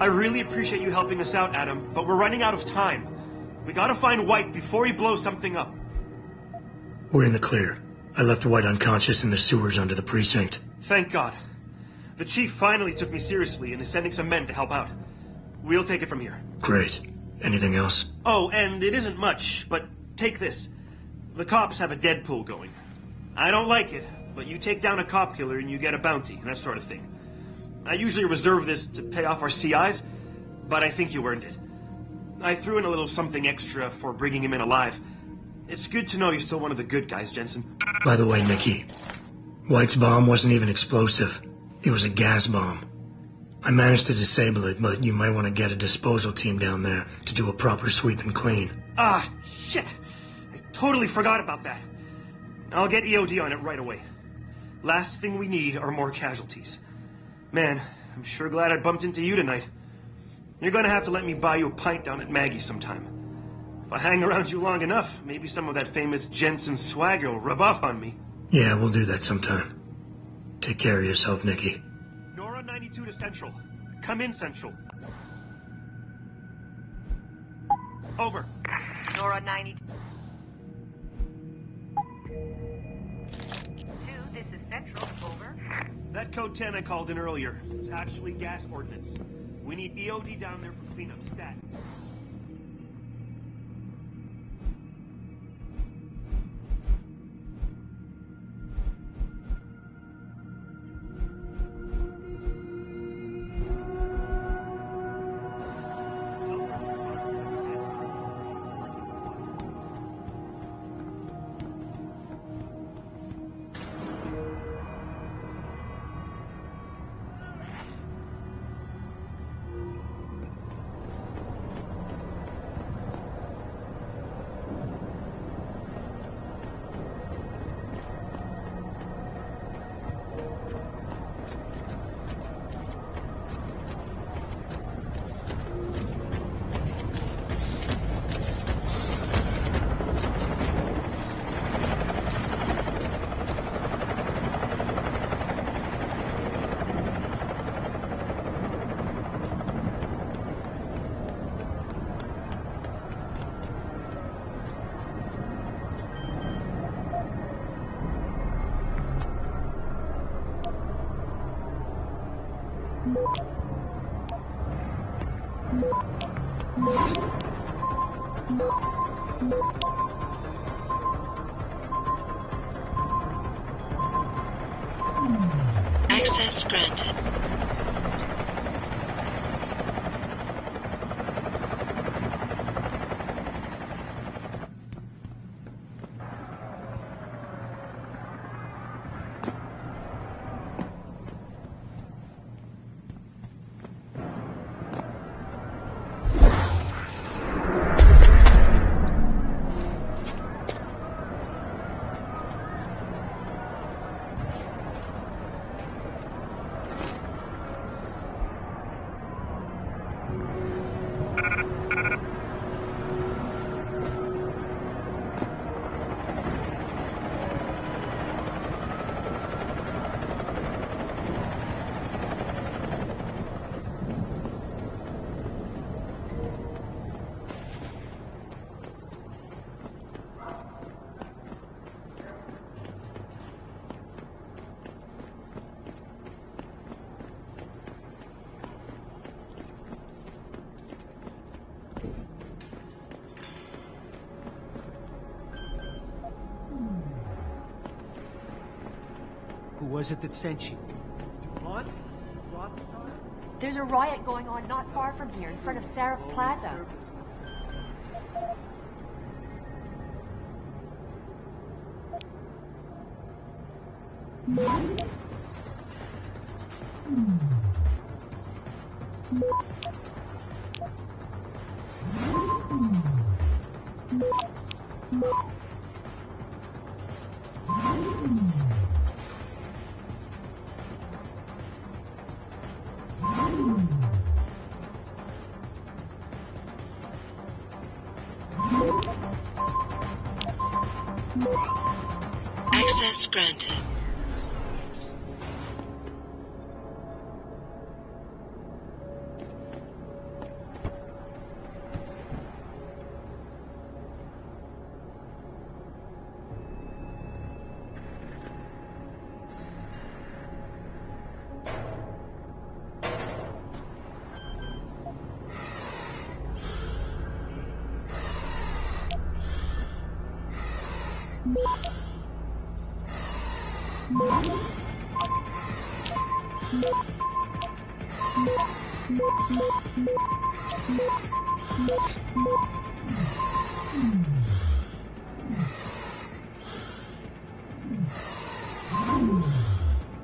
I really appreciate you helping us out, Adam, but we're running out of time. We gotta find White before he blows something up. We're in the clear. I left White unconscious in the sewers under the precinct. Thank God. The chief finally took me seriously and is sending some men to help out. We'll take it from here. Great. Anything else? Oh, and it isn't much, but take this. The cops have a Deadpool going. I don't like it, but you take down a cop killer and you get a bounty, and that sort of thing. I usually reserve this to pay off our CIs, but I think you earned it. I threw in a little something extra for bringing him in alive. It's good to know you're still one of the good guys, Jensen. By the way, Nikki, White's bomb wasn't even explosive. It was a gas bomb. I managed to disable it, but you might want to get a disposal team down there to do a proper sweep and clean. Ah, shit! I totally forgot about that. I'll get EOD on it right away. Last thing we need are more casualties. Man, I'm sure glad I bumped into you tonight. You're gonna have to let me buy you a pint down at Maggie's sometime. If I hang around you long enough, maybe some of that famous Jensen swagger will rub off on me. Yeah, we'll do that sometime. Take care of yourself, Nikki. Nora 92 to Central. Come in, Central. Over. Nora 92. This is Central. Over. That code 10 I called in earlier. It's actually gas ordnance. We need EOD down there for cleanup stat. Access granted. Who was it that sent you? What? There's a riot going on not far from here, in front of Sarif Plaza. Access granted.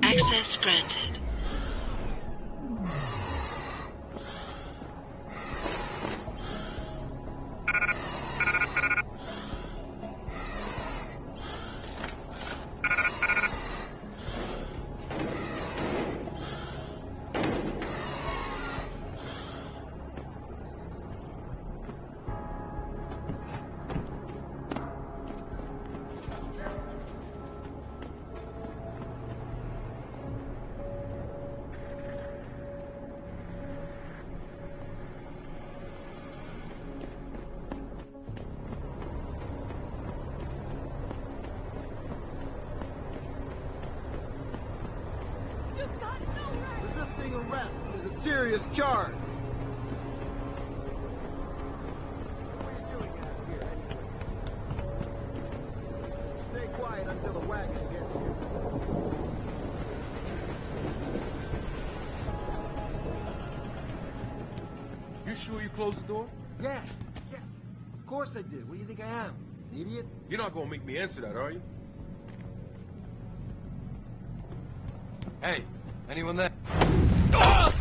Access granted. Resisting arrest is a serious charge. What are you doing out here anyway? Stay quiet until the wagon gets here. You sure you closed the door? Yeah. Of course I did. What do you think I am? An idiot? You're not gonna make me answer that, are you? Hey, anyone there? Ah!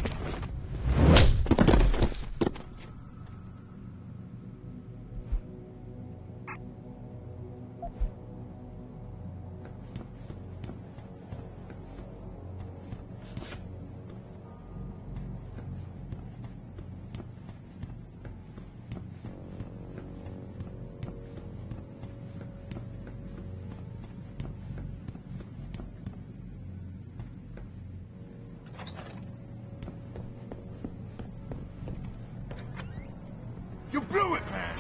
You blew it, man!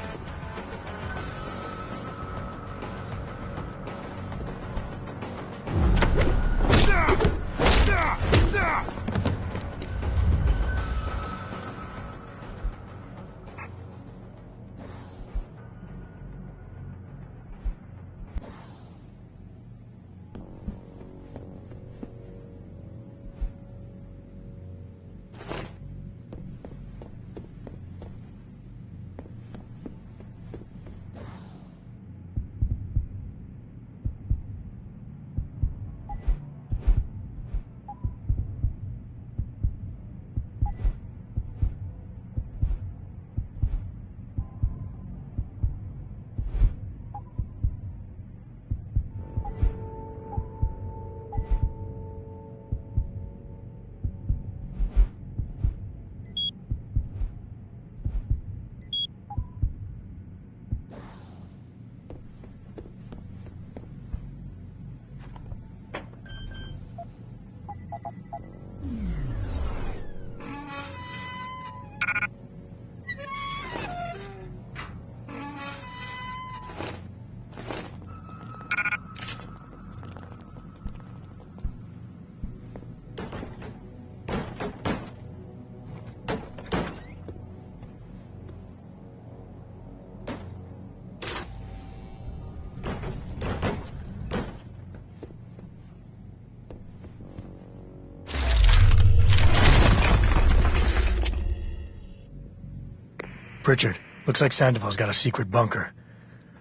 Pritchard, looks like Sandoval's got a secret bunker.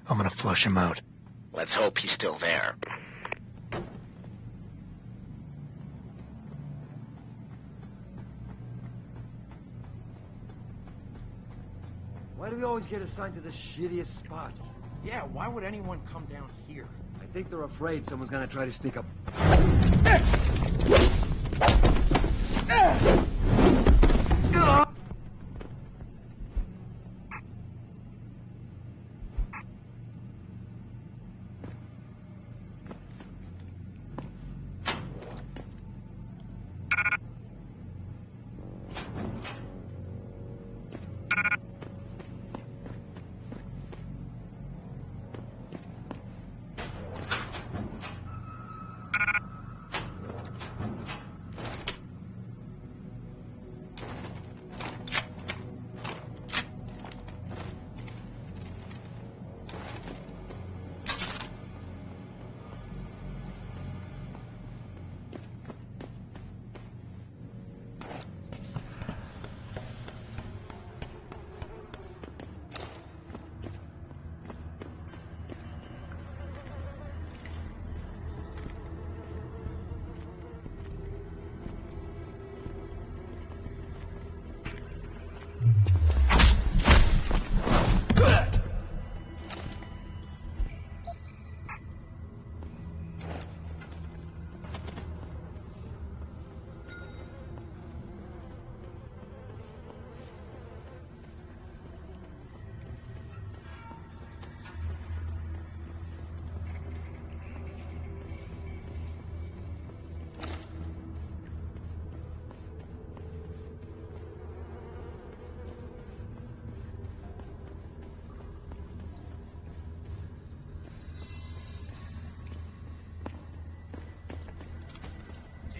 I'm gonna flush him out. Let's hope he's still there. Why do we always get assigned to the shittiest spots? Yeah, why would anyone come down here? I think they're afraid someone's gonna try to sneak up.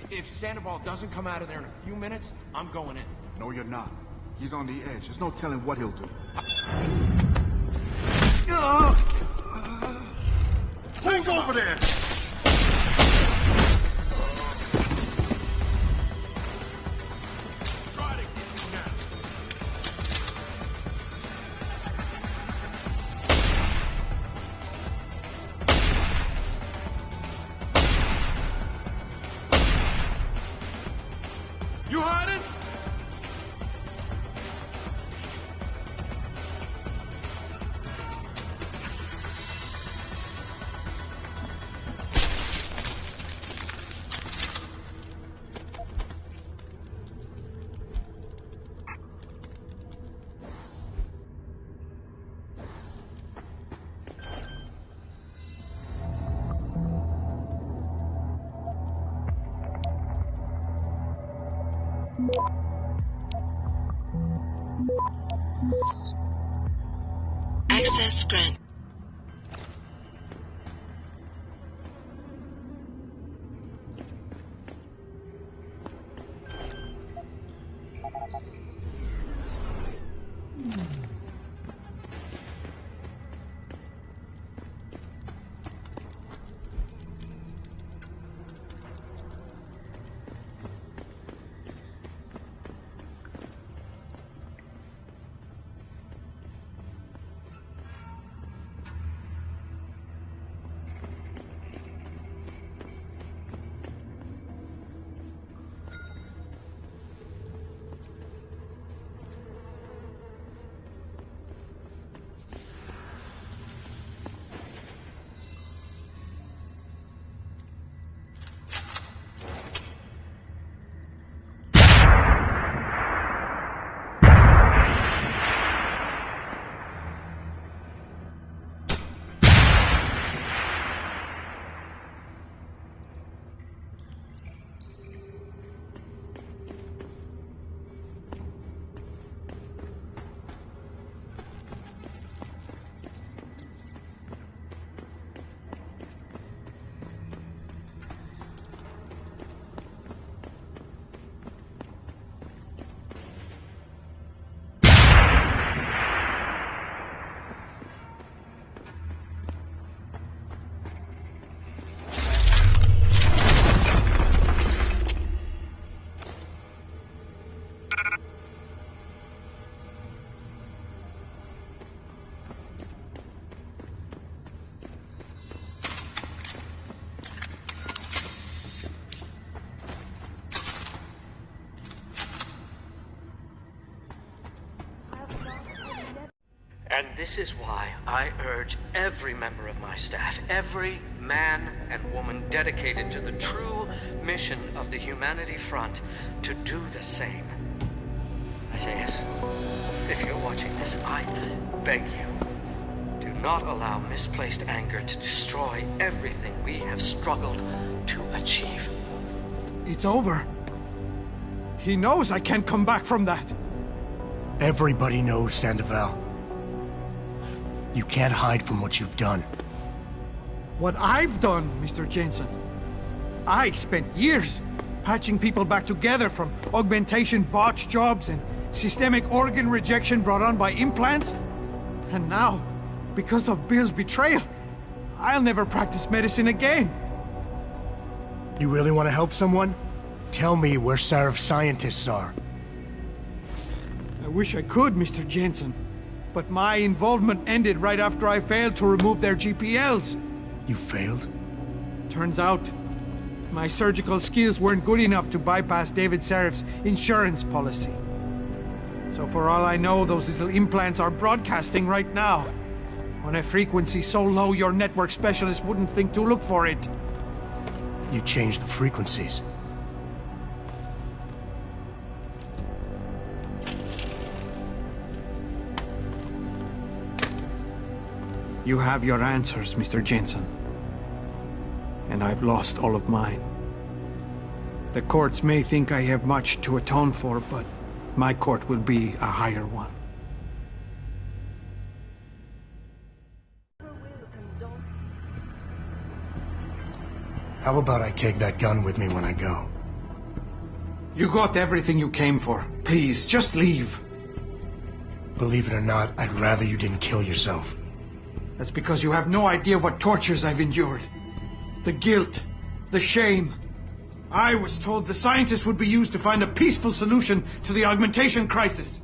If Sandoval doesn't come out of there in a few minutes, I'm going in. No, you're not. He's on the edge. There's no telling what he'll do. Who's over there? You hiding? Access granted. And this is why I urge every member of my staff, every man and woman dedicated to the true mission of the Humanity Front, to do the same. Isaias, if you're watching this, I beg you, do not allow misplaced anger to destroy everything we have struggled to achieve. It's over. He knows I can't come back from that. Everybody knows, Sandoval. You can't hide from what you've done. What I've done, Mr. Jensen. I spent years patching people back together from augmentation botch jobs and systemic organ rejection brought on by implants. And now, because of Bill's betrayal, I'll never practice medicine again. You really want to help someone? Tell me where Sarif scientists are. I wish I could, Mr. Jensen. But my involvement ended right after I failed to remove their GPLs. You failed? Turns out, my surgical skills weren't good enough to bypass David Sarif's insurance policy. So for all I know, those little implants are broadcasting right now, on a frequency so low your network specialist wouldn't think to look for it. You changed the frequencies. You have your answers, Mr. Jensen. And I've lost all of mine. The courts may think I have much to atone for, but my court will be a higher one. How about I take that gun with me when I go? You got everything you came for. Please, just leave. Believe it or not, I'd rather you didn't kill yourself. That's because you have no idea what tortures I've endured. The guilt, the shame. I was told the scientists would be used to find a peaceful solution to the augmentation crisis.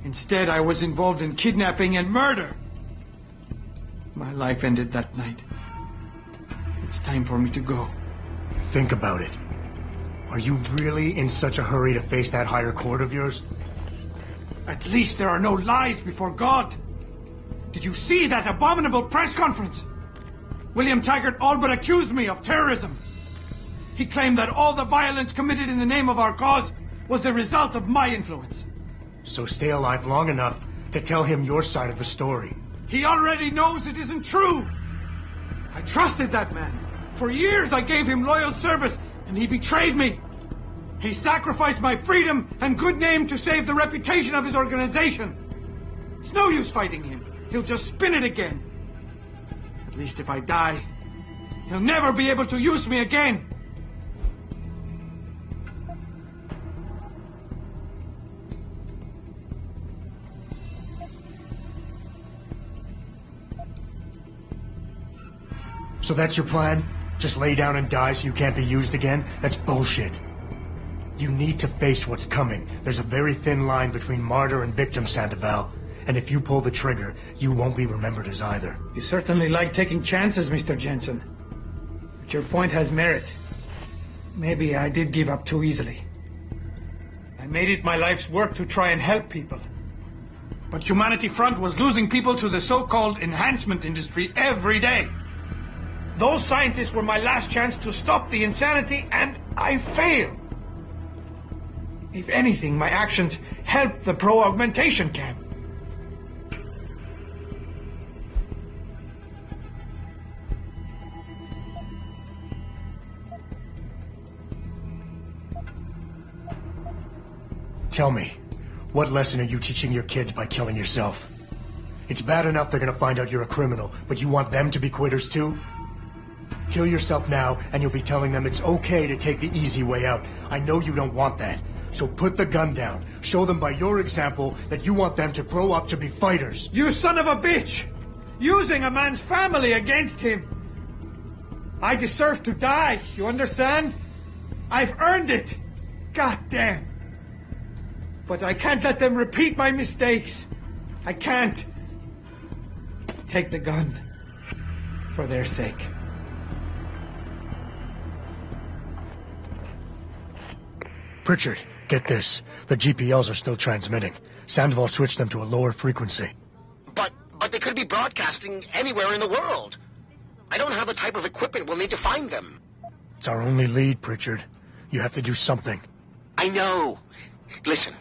Instead, I was involved in kidnapping and murder. My life ended that night. It's time for me to go. Think about it. Are you really in such a hurry to face that higher court of yours? At least there are no lies before God. Did you see that abominable press conference? William Taggart all but accused me of terrorism. He claimed that all the violence committed in the name of our cause was the result of my influence. So stay alive long enough to tell him your side of the story. He already knows it isn't true. I trusted that man. For years I gave him loyal service, and he betrayed me. He sacrificed my freedom and good name to save the reputation of his organization. It's no use fighting him. He'll just spin it again. At least if I die, he'll never be able to use me again. So that's your plan? Just lay down and die so you can't be used again? That's bullshit. You need to face what's coming. There's a very thin line between martyr and victim, Sandoval. And if you pull the trigger, you won't be remembered as either. You certainly like taking chances, Mr. Jensen. But your point has merit. Maybe I did give up too easily. I made it my life's work to try and help people. But Humanity Front was losing people to the so-called enhancement industry every day. Those scientists were my last chance to stop the insanity, and I failed. If anything, my actions helped the pro-augmentation camp. Tell me, what lesson are you teaching your kids by killing yourself? It's bad enough they're gonna find out you're a criminal, but you want them to be quitters too? Kill yourself now, and you'll be telling them it's okay to take the easy way out. I know you don't want that. So put the gun down. Show them by your example that you want them to grow up to be fighters. You son of a bitch! Using a man's family against him! I deserve to die, you understand? I've earned it! God damn! But I can't let them repeat my mistakes. I can't. Take the gun. For their sake. Pritchard, get this. The GPLs are still transmitting. Sandoval switched them to a lower frequency. But they could be broadcasting anywhere in the world. I don't have the type of equipment we'll need to find them. It's our only lead, Pritchard. You have to do something. I know. Listen,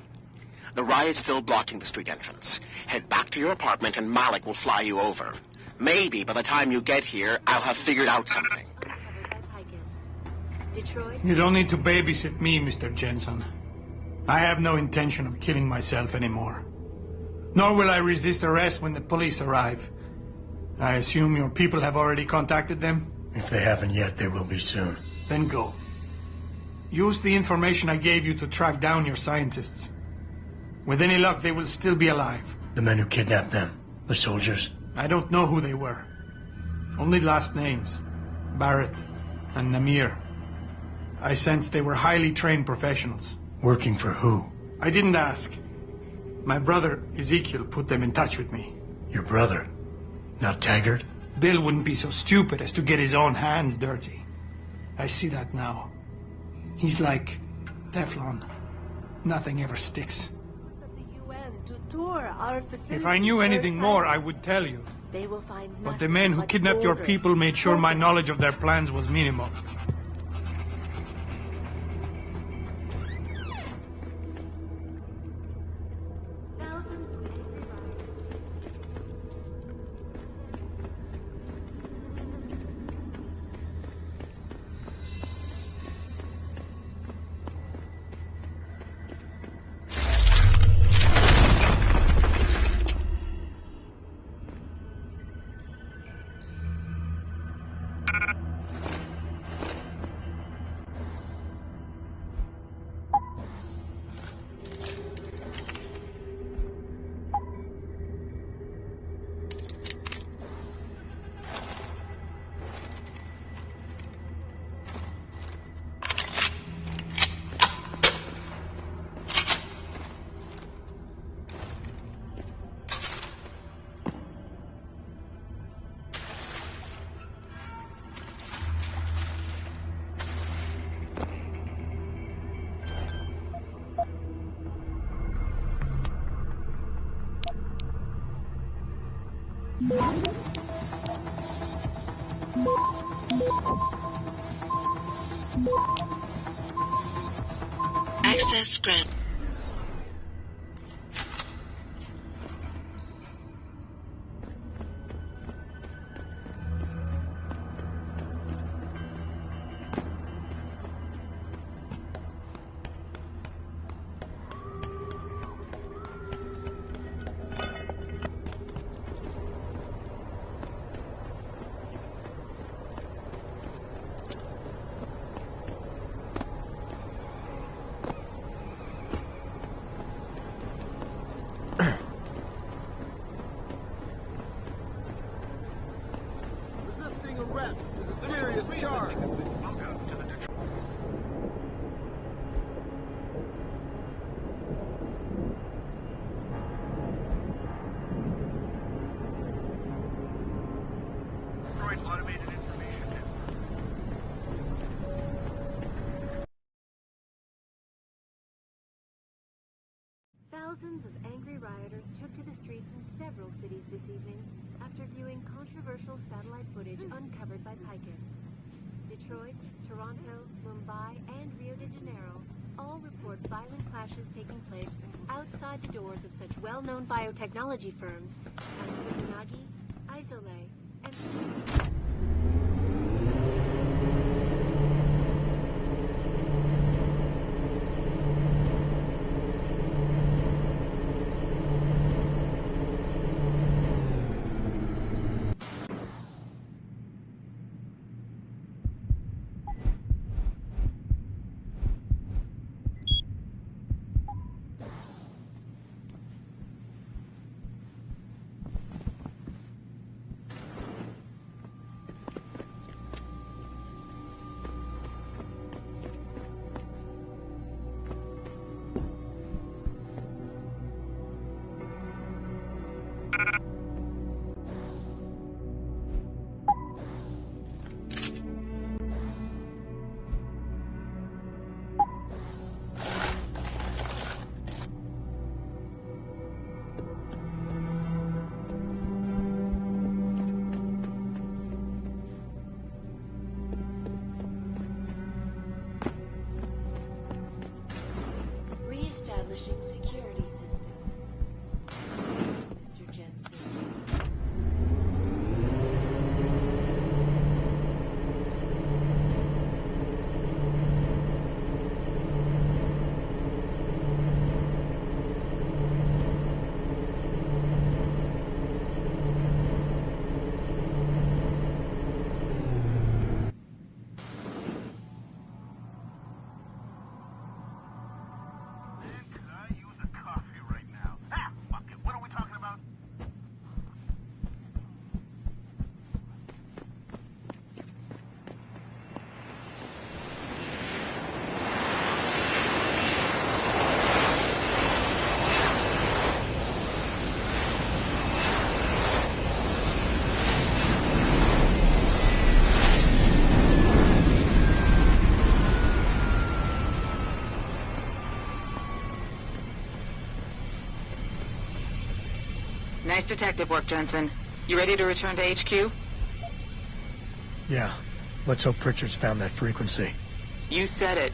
the riot's still blocking the street entrance. Head back to your apartment and Malik will fly you over. Maybe by the time you get here, I'll have figured out something. Detroit? You don't need to babysit me, Mr. Jensen. I have no intention of killing myself anymore. Nor will I resist arrest when the police arrive. I assume your people have already contacted them? If they haven't yet, they will be soon. Then go. Use the information I gave you to track down your scientists. With any luck, they will still be alive. The men who kidnapped them? The soldiers? I don't know who they were. Only last names. Barrett and Namir. I sensed they were highly trained professionals. Working for who? I didn't ask. My brother, Ezekiel, put them in touch with me. Your brother? Not Taggart? Bill wouldn't be so stupid as to get his own hands dirty. I see that now. He's like Teflon. Nothing ever sticks. If I knew anything more, I would tell you. They will find But the men who kidnapped your people made sure my knowledge of their plans was minimal. Access granted. Resisting arrest is a serious charge. Automated information network. Thousands of angry rioters took to the streets in several cities this evening after viewing controversial satellite footage uncovered by pacifists. Detroit, Toronto, Mumbai, and Rio de Janeiro all report violent clashes taking place outside the doors of such well-known biotechnology firms as Kusanagi, Isole, and establishing security system. Mr. Jensen. Nice detective work, Jensen. You ready to return to HQ? Yeah. Let's hope Pritchard's found that frequency. You said it.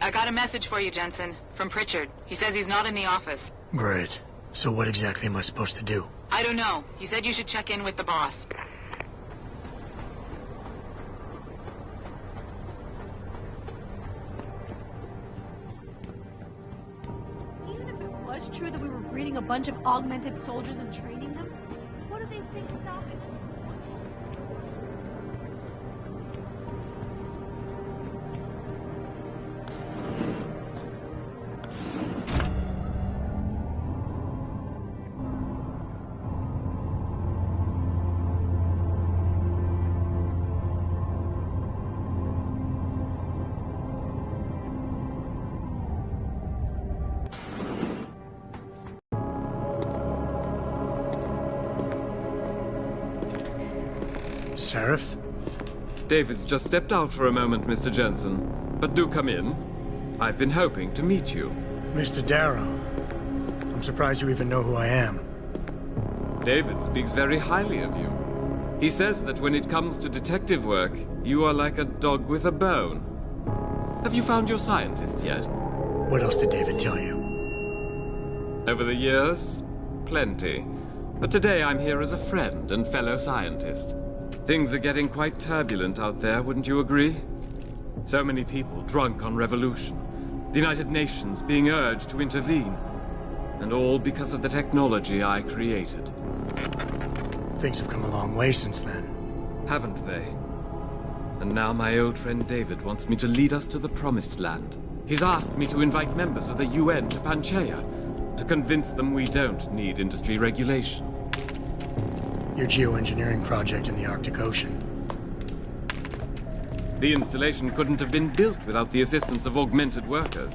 I got a message for you, Jensen, from Pritchard. He says he's not in the office. Great. So what exactly am I supposed to do? I don't know. He said you should check in with the boss. it's true that we were breeding a bunch of augmented soldiers and training them, what do they think stopping us from? Sarif? David's just stepped out for a moment, Mr. Jensen. But do come in. I've been hoping to meet you. Mr. Darrow. I'm surprised you even know who I am. David speaks very highly of you. He says that when it comes to detective work, you are like a dog with a bone. Have you found your scientist yet? What else did David tell you? Over the years, plenty. But today I'm here as a friend and fellow scientist. Things are getting quite turbulent out there, wouldn't you agree? So many people drunk on revolution. The United Nations being urged to intervene. And all because of the technology I created. Things have come a long way since then. Haven't they? And now my old friend David wants me to lead us to the Promised Land. He's asked me to invite members of the UN to Panchea, to convince them we don't need industry regulation. Your geoengineering project in the Arctic Ocean. The installation couldn't have been built without the assistance of augmented workers.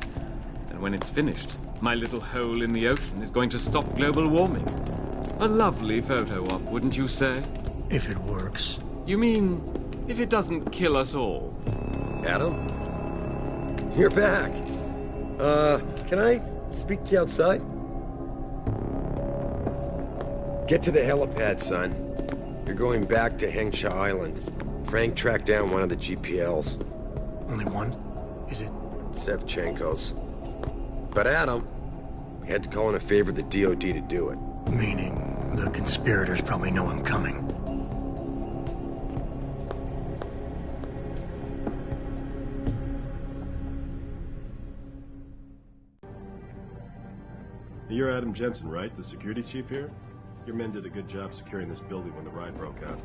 And when it's finished, my little hole in the ocean is going to stop global warming. A lovely photo op, wouldn't you say? If it works. You mean, if it doesn't kill us all? Adam? You're back. Can I speak to you outside? Get to the helipad, son. You're going back to Hengsha Island. Frank tracked down one of the GPLs. Only one? Is it? Sevchenko's. But Adam, we had to call in a favor of the DOD to do it. Meaning, the conspirators probably know I'm coming. You're Adam Jensen, right? The security chief here? Your men did a good job securing this building when the riot broke out.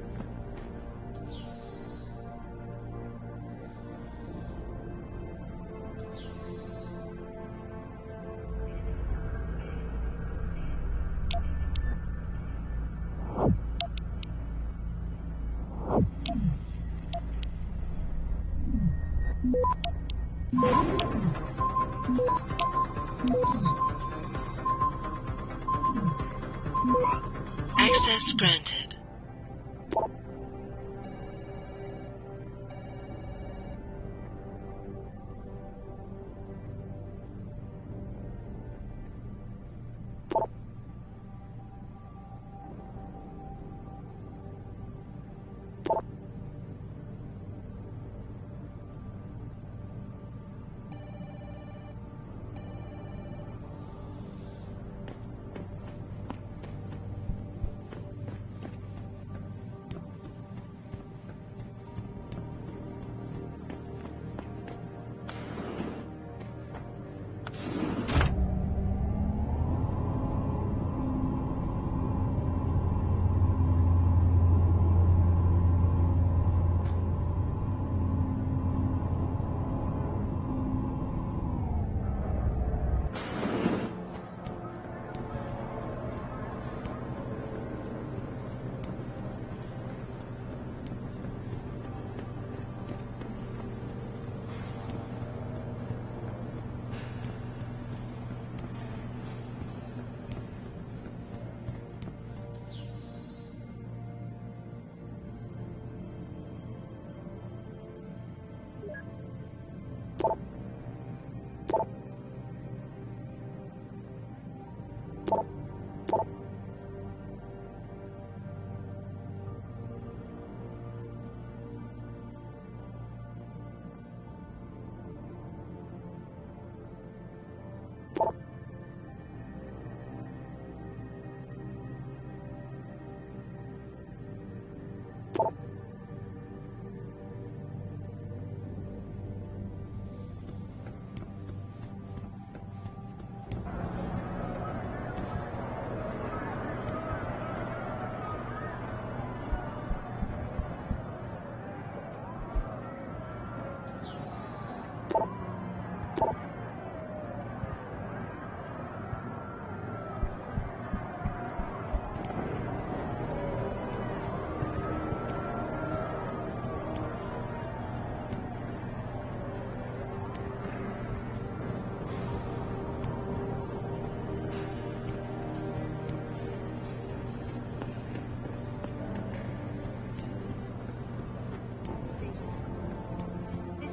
Access granted.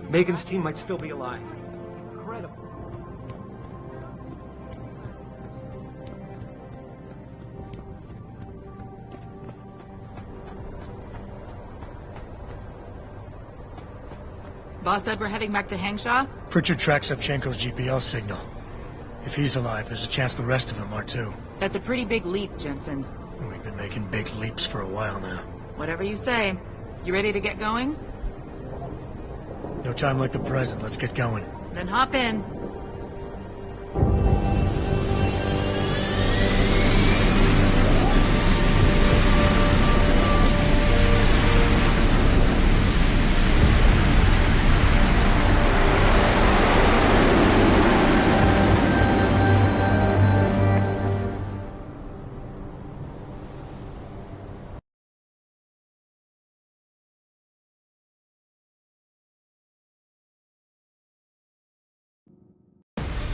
Megan's team might still be alive. Incredible. Boss said we're heading back to Hengsha? Pritchard tracks Sevchenko's GPL signal. If he's alive, there's a chance the rest of them are too. That's a pretty big leap, Jensen. We've been making big leaps for a while now. Whatever you say. You ready to get going? No time like the present. Let's get going. Then hop in.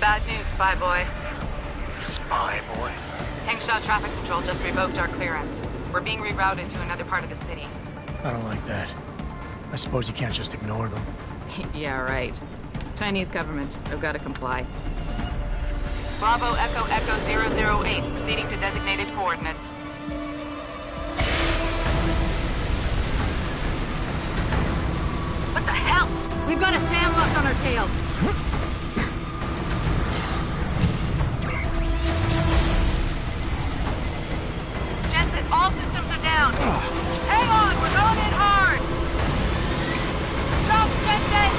Bad news, Spy Boy. Spy Boy? Hengsha Traffic Control just revoked our clearance. We're being rerouted to another part of the city. I don't like that. I suppose you can't just ignore them. Yeah, right. Chinese government. I've got to comply. Bravo Echo Echo 008, proceeding to designated coordinates. What the hell? We've got a sandbox on our tail. Jensen, all systems are down. Hang on, we're going in hard. Stop, Jensen!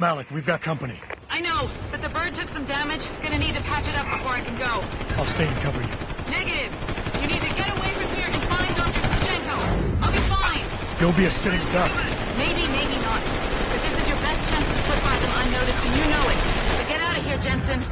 Malik, we've got company. I know, but the bird took some damage. Gonna need to patch it up before I can go. I'll stay and cover you. Negative. You need to get away from here and find Dr. Sevchenko. I'll be fine. You'll be a sitting duck. Maybe, maybe not. But this is your best chance to slip by them unnoticed, and you know it. So get out of here, Jensen.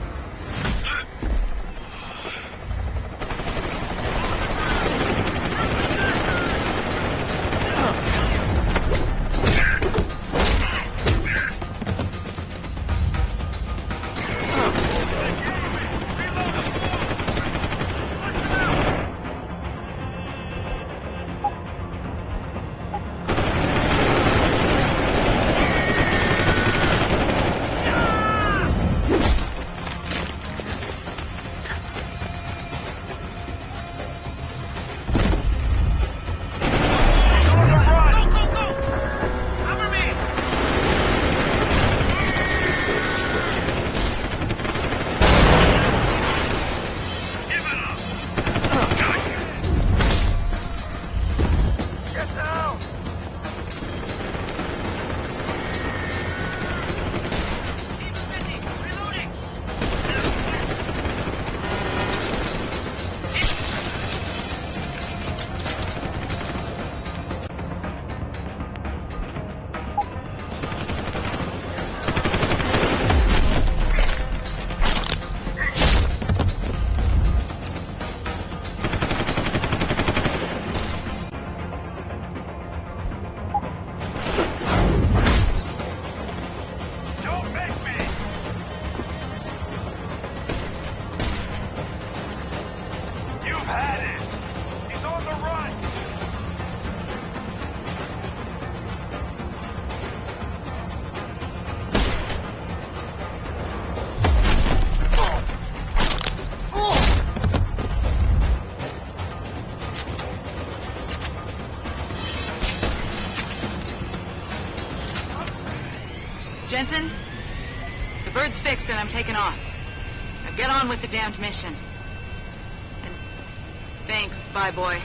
Jensen, the bird's fixed and I'm taking off. Now get on with the damned mission. And thanks, Spy Boy.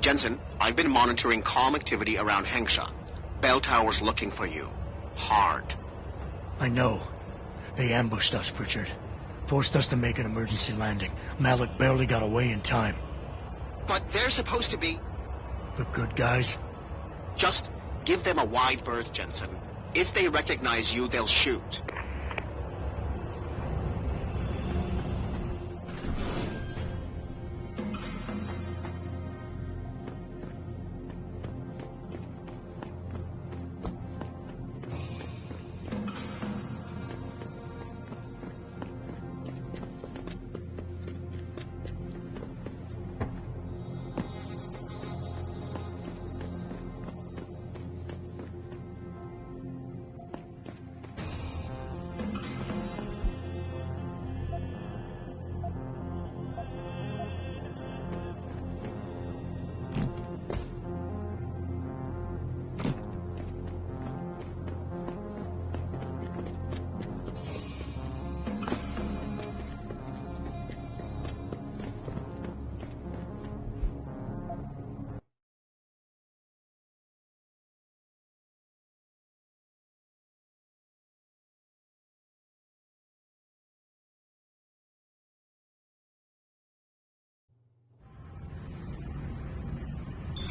Jensen, I've been monitoring comm activity around Hengsha. Bell Tower's looking for you. Hard. I know. They ambushed us, Pritchard. Forced us to make an emergency landing. Malik barely got away in time. But they're supposed to be... The good guys? Just give them a wide berth, Jensen. If they recognize you, they'll shoot.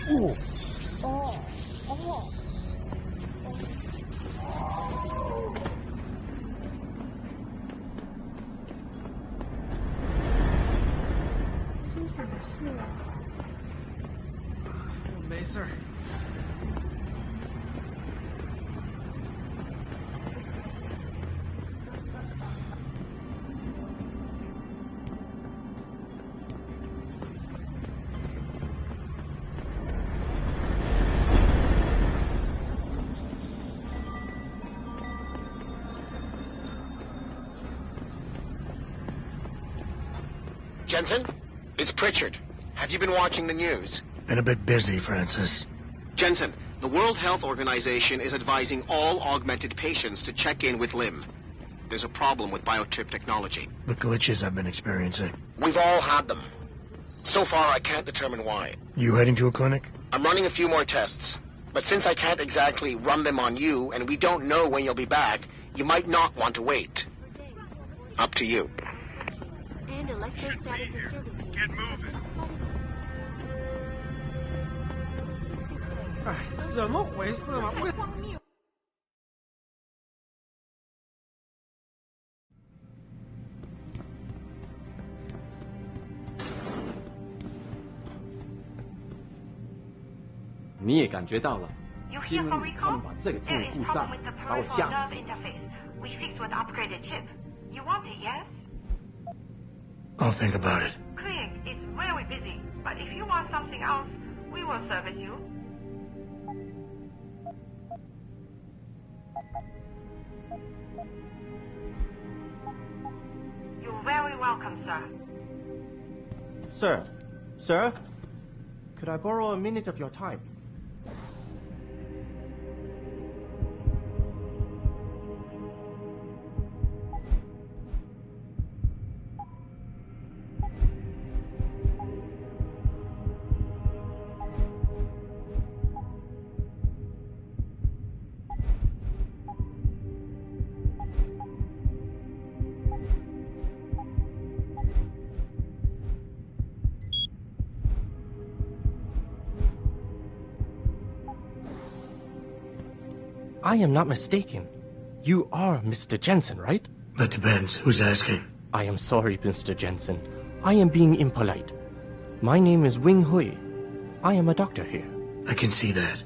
Ooh. Oh. Oh. 真什么事啊？没事。Jensen, it's Pritchard. Have you been watching the news? Been a bit busy, Francis. Jensen, the World Health Organization is advising all augmented patients to check in with Lim. There's a problem with biochip technology. The glitches I've been experiencing. We've all had them. So far, I can't determine why. You heading to a clinic? I'm running a few more tests. But since I can't exactly run them on you, and we don't know when you'll be back, you might not want to wait. Up to you. And electrostatic disturbances. Get moving. 哎，怎么回事嘛？为荒谬！你也感觉到了， You 是 hear 因为 from 他们 recall? 把这个仓 There 库 is 故障 problem with the 把我 peripheral 吓 nerve 死。 interface. We fix with upgraded chip. You want it, yes? I'll think about it. Clinic is very busy, but if you want something else, we will service you. You're very welcome, sir. Sir, sir, could I borrow a minute of your time? I am not mistaken. You are Mr. Jensen, right? That depends. Who's asking? I am sorry, Mr. Jensen. I am being impolite. My name is Wing Hui. I am a doctor here. I can see that.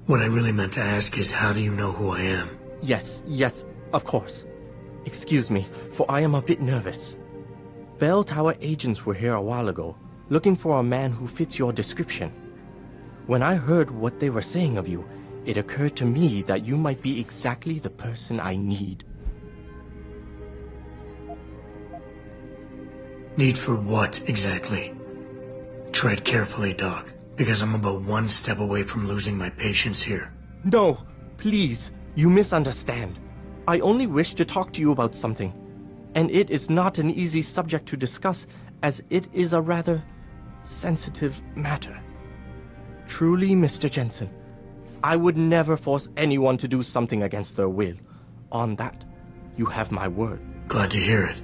What I really meant to ask is, how do you know who I am? Yes, of course. Excuse me, for I am a bit nervous. Bell Tower agents were here a while ago, looking for a man who fits your description. When I heard what they were saying of you, it occurred to me that you might be exactly the person I need. Need for what, exactly? Tread carefully, Doc, because I'm about one step away from losing my patience here. No, please, you misunderstand. I only wish to talk to you about something. And it is not an easy subject to discuss, as it is a rather sensitive matter. Truly, Mr. Jensen, I would never force anyone to do something against their will. On that, you have my word. Glad to hear it.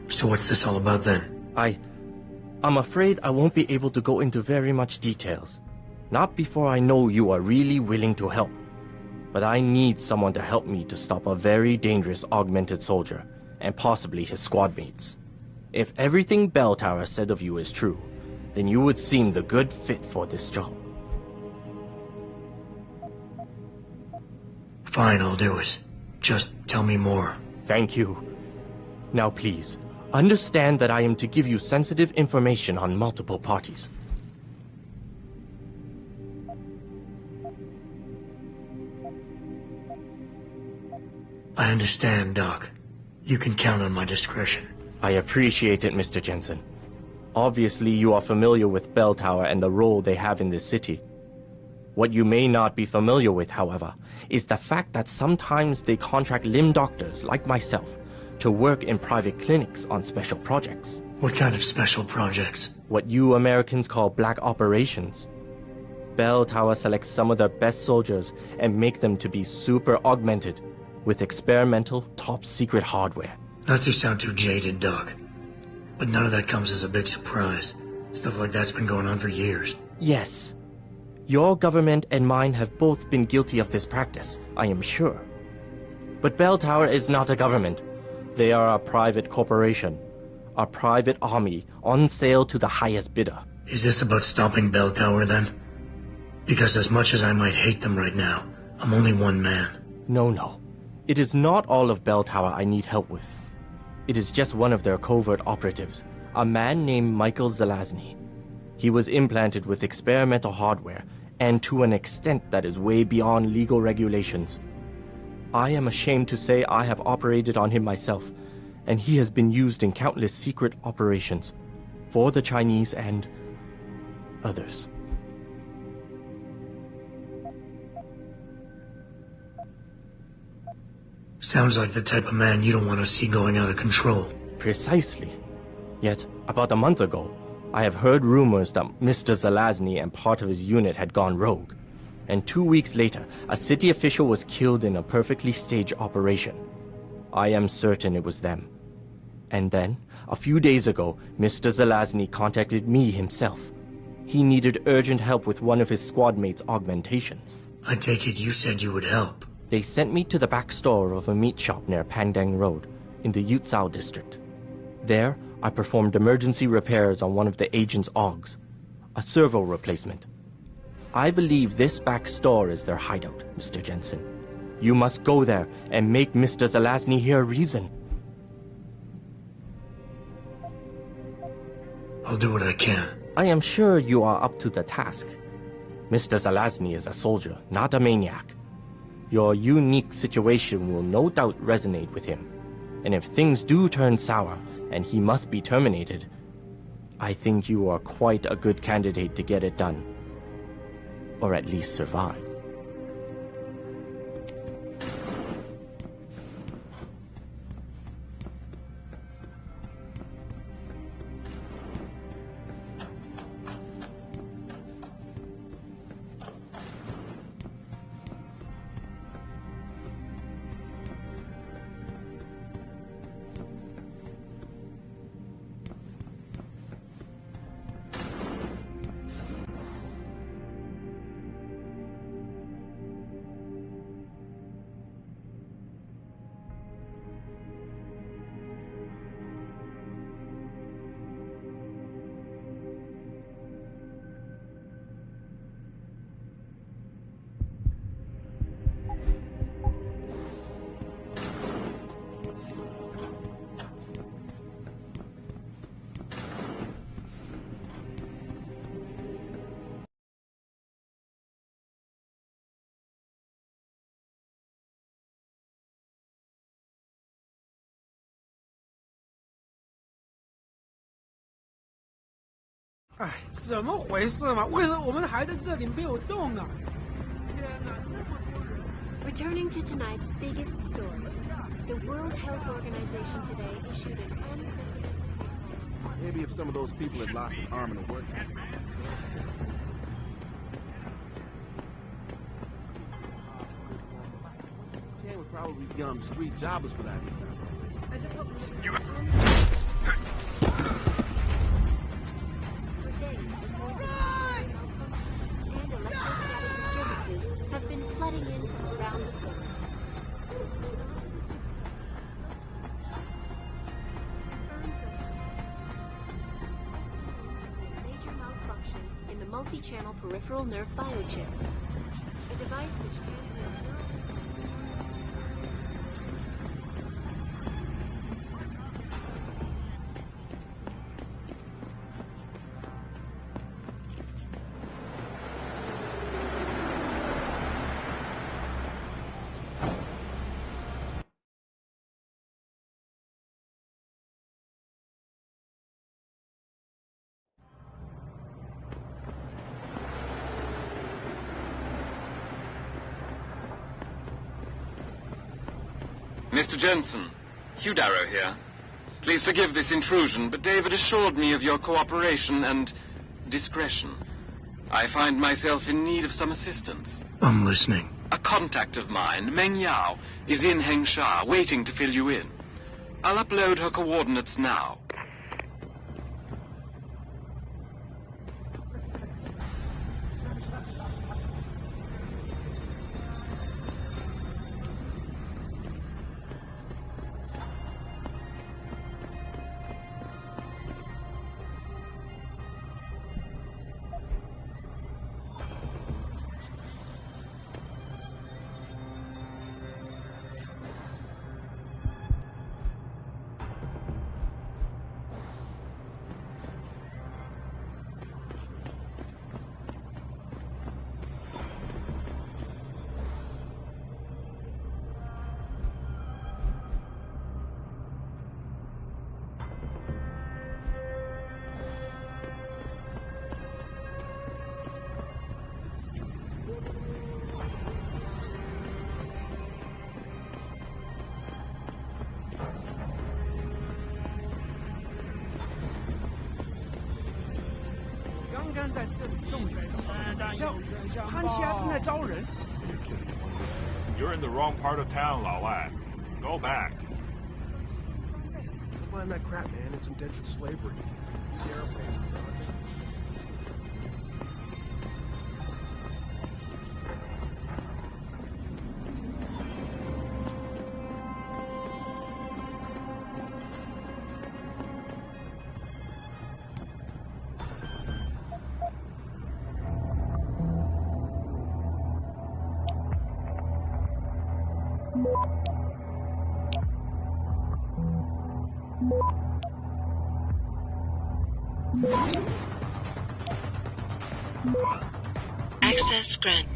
So what's this all about then? I'm afraid I won't be able to go into very much details. Not before I know you are really willing to help. But I need someone to help me to stop a very dangerous augmented soldier, and possibly his squad mates. If everything Bell Tower said of you is true, then you would seem the good fit for this job. Fine, I'll do it. Just tell me more. Thank you. Now please, understand that I am to give you sensitive information on multiple parties. I understand, Doc. You can count on my discretion. I appreciate it, Mr. Jensen. Obviously, you are familiar with Bell Tower and the role they have in this city. What you may not be familiar with, however, is the fact that sometimes they contract limb doctors like myself to work in private clinics on special projects. What kind of special projects? What you Americans call black operations. Bell Tower selects some of their best soldiers and make them to be super augmented with experimental, top-secret hardware. Not to sound too jaded, Doc, but none of that comes as a big surprise. Stuff like that's been going on for years. Yes. Your government and mine have both been guilty of this practice, I am sure. But Bell Tower is not a government. They are a private corporation. A private army on sale to the highest bidder. Is this about stopping Bell Tower, then? Because as much as I might hate them right now, I'm only one man. No. It is not all of Bell Tower I need help with. It is just one of their covert operatives, a man named Michael Zelazny. He was implanted with experimental hardware, and to an extent that is way beyond legal regulations. I am ashamed to say I have operated on him myself, and he has been used in countless secret operations for the Chinese and others. Sounds like the type of man you don't want to see going out of control. Precisely. Yet, about a month ago, I have heard rumors that Mr. Zelazny and part of his unit had gone rogue. And 2 weeks later, a city official was killed in a perfectly staged operation. I am certain it was them. And then, a few days ago, Mr. Zelazny contacted me himself. He needed urgent help with one of his squad mates' augmentations. I take it you said you would help. They sent me to the back store of a meat shop near Pandang Road, in the Zhao district. There, I performed emergency repairs on one of the agent's augs, a servo replacement. I believe this back store is their hideout, Mr. Jensen. You must go there and make Mr. Zelazny hear reason. I'll do what I can. I am sure you are up to the task. Mr. Zelazny is a soldier, not a maniac. Your unique situation will no doubt resonate with him. And if things do turn sour, and he must be terminated, I think you are quite a good candidate to get it done. Or at least survive.哎，怎么回事嘛？为什么我们还在这里没有动啊？天哪，那么多人！ Returning to tonight's biggest story, the World Health Organization today issued an unprecedented recall. Maybe if some of those people had lost an arm in a work. How would we be on the street jobless without these out? I just hope you... And electrostatic disturbances have been flooding in from around the corner. Major malfunction in the multi-channel peripheral nerve biochip. A device which transmits neural... Mr. Jensen, Hugh Darrow here. Please forgive this intrusion, but David assured me of your cooperation and discretion. I find myself in need of some assistance. I'm listening. A contact of mine, Meng Yao, is in Hengsha, waiting to fill you in. I'll upload her coordinates now. You're in the wrong part of town, Lao Lai. Go back. Don't mind that crap, man. It's indentured slavery. Access granted.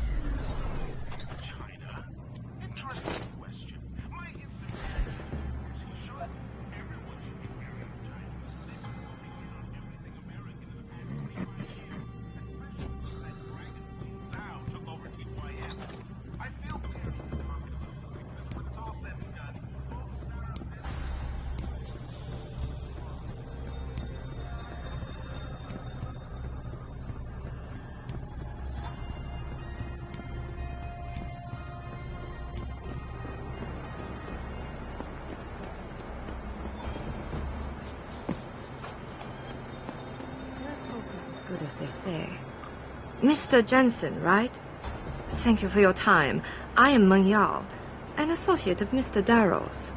Good as they say. Mr. Jensen, right? Thank you for your time. I am Meng Yao, an associate of Mr. Darrow's.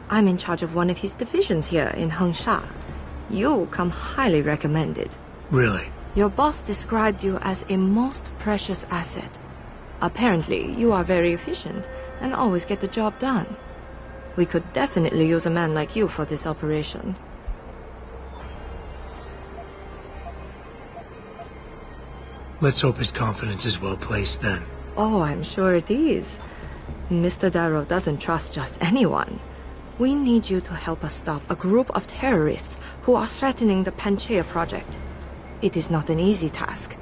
I'm in charge of one of his divisions here in Hengsha. You come highly recommended. Really? Your boss described you as a most precious asset. Apparently, you are very efficient and always get the job done. We could definitely use a man like you for this operation. Let's hope his confidence is well placed then. Oh, I'm sure it is. Mr. Darrow doesn't trust just anyone. We need you to help us stop a group of terrorists who are threatening the Panchea project. It is not an easy task.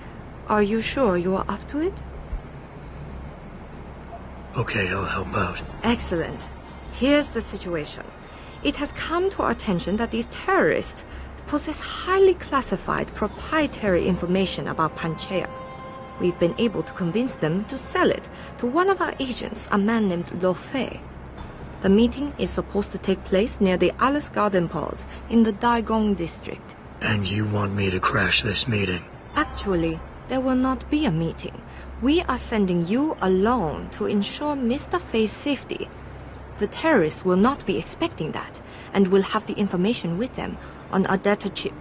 Are you sure you are up to it? Okay, I'll help out. Excellent. Here's the situation. It has come to our attention that these terrorists possess highly classified proprietary information about Panchea. We've been able to convince them to sell it to one of our agents, a man named Lo Fei. The meeting is supposed to take place near the Alice Garden pods in the Daigong district. And you want me to crash this meeting? Actually, there will not be a meeting. We are sending you alone to ensure Mr. Fei's safety. The terrorists will not be expecting that, and will have the information with them on a data chip.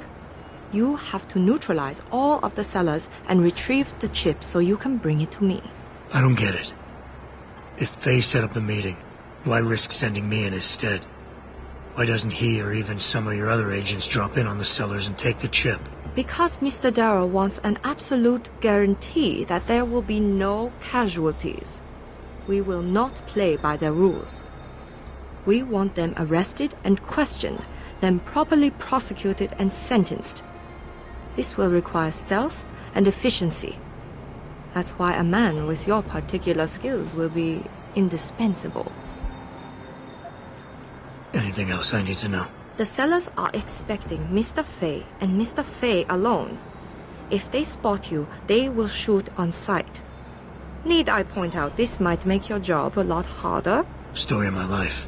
You have to neutralize all of the sellers and retrieve the chip so you can bring it to me. I don't get it. If Fei set up the meeting, why risk sending me in his stead? Why doesn't he or even some of your other agents drop in on the sellers and take the chip? Because Mr. Darrow wants an absolute guarantee that there will be no casualties. We will not play by their rules. We want them arrested and questioned, then properly prosecuted and sentenced. This will require stealth and efficiency. That's why a man with your particular skills will be indispensable. Anything else I need to know? The sellers are expecting Mr. Fei and Mr. Fei alone. If they spot you, they will shoot on sight. Need I point out this might make your job a lot harder? Story of my life.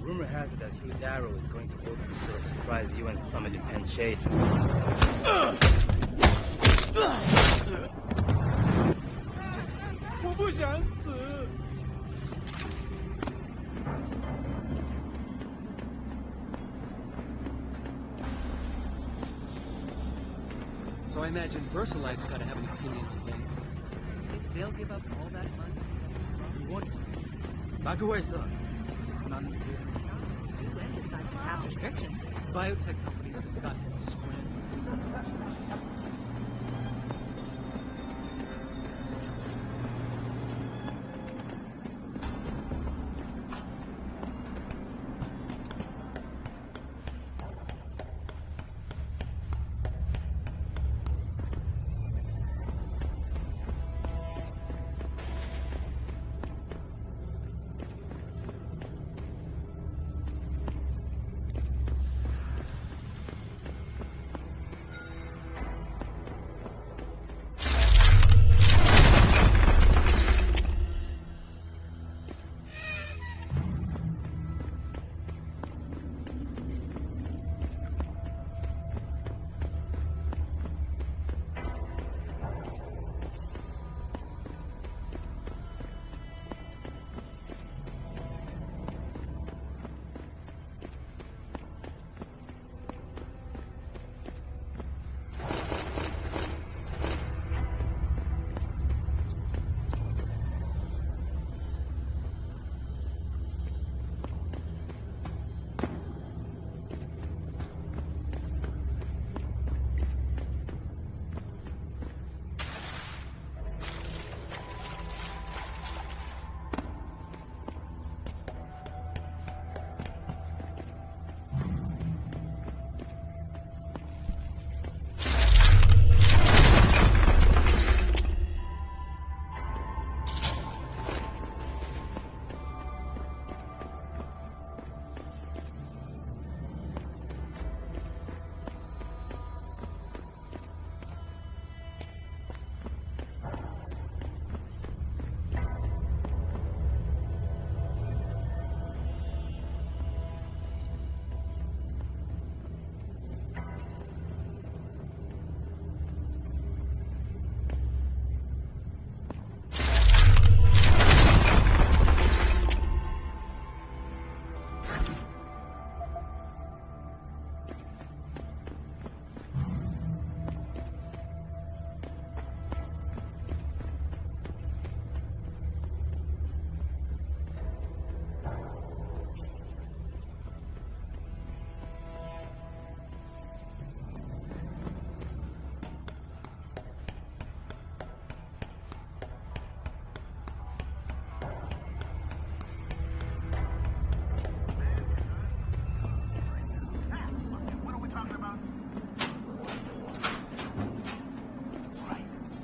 Rumor has it that Hugh Darrow is going to hold some sort of surprise UN summit in Panchea. So I imagine Versalite's got to have an opinion on things. Think they'll give up all that money? You won't. Back away, son. This is none of your business. UN decides to pass restrictions. Biotech companies have got to scramble.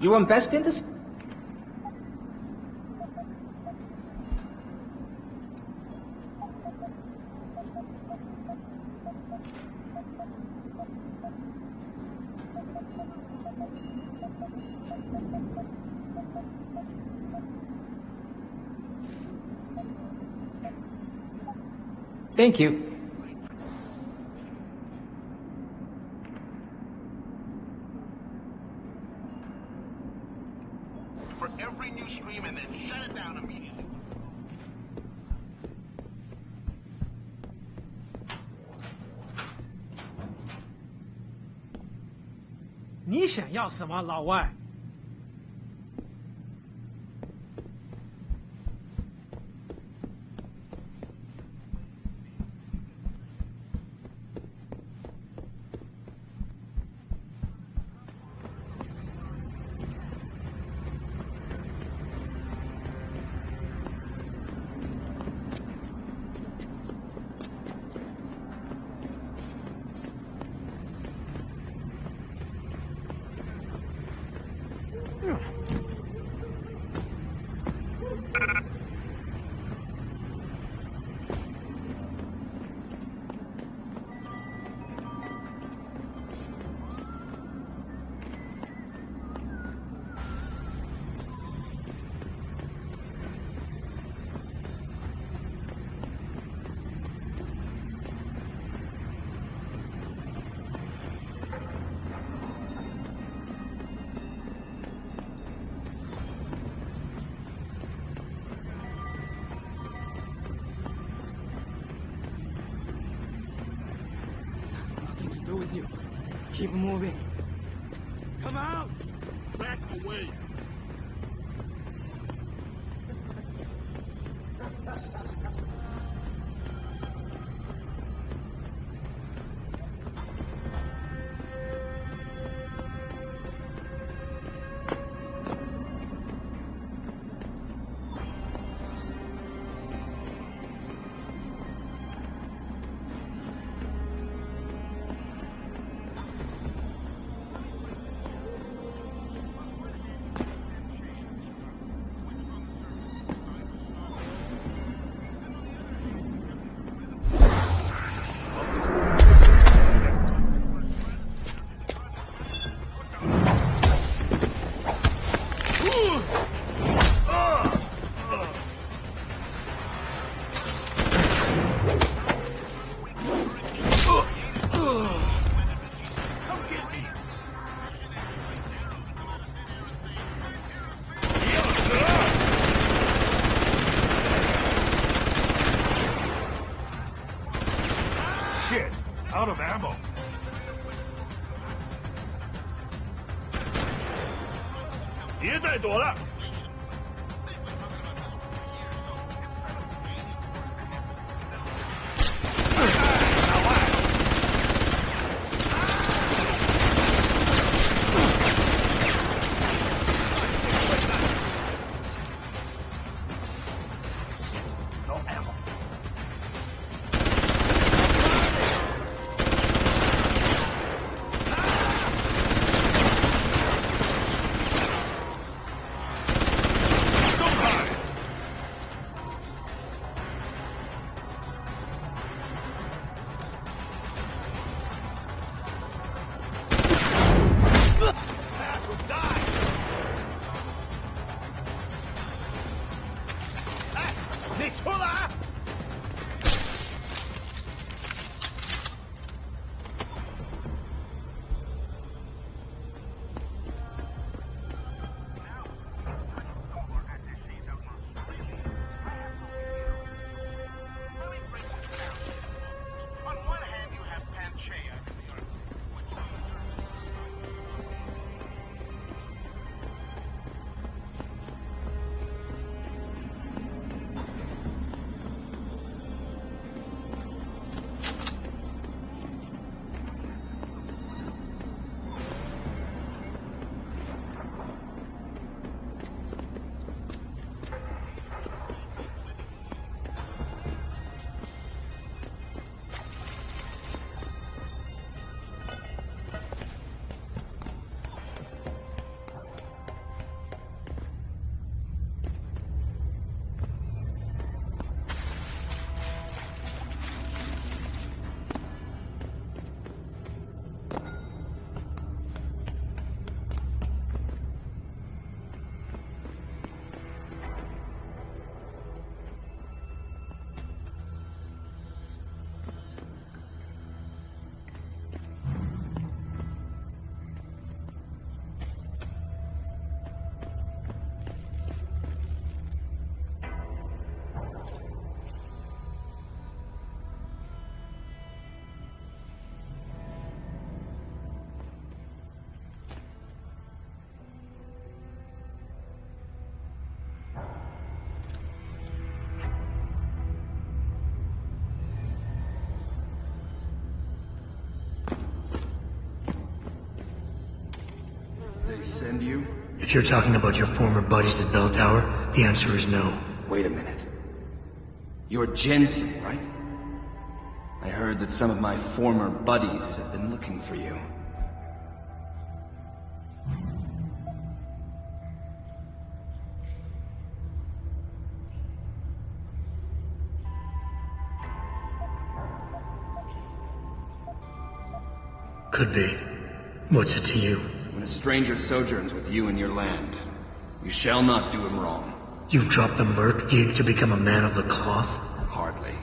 You want best in this? Thank you. For every new stream and then shut it down immediately.你想要什么，老外？With you. Keep moving. Come out! Back away. Out of ammo.别再躲了。If you're talking about your former buddies at Bell Tower, the answer is no. Wait a minute. You're Jensen, right? I heard that some of my former buddies have been looking for you. Could be. What's it to you? When a stranger sojourns with you in your land, you shall not do him wrong. You've dropped the Merc gig to become a man of the cloth? Hardly.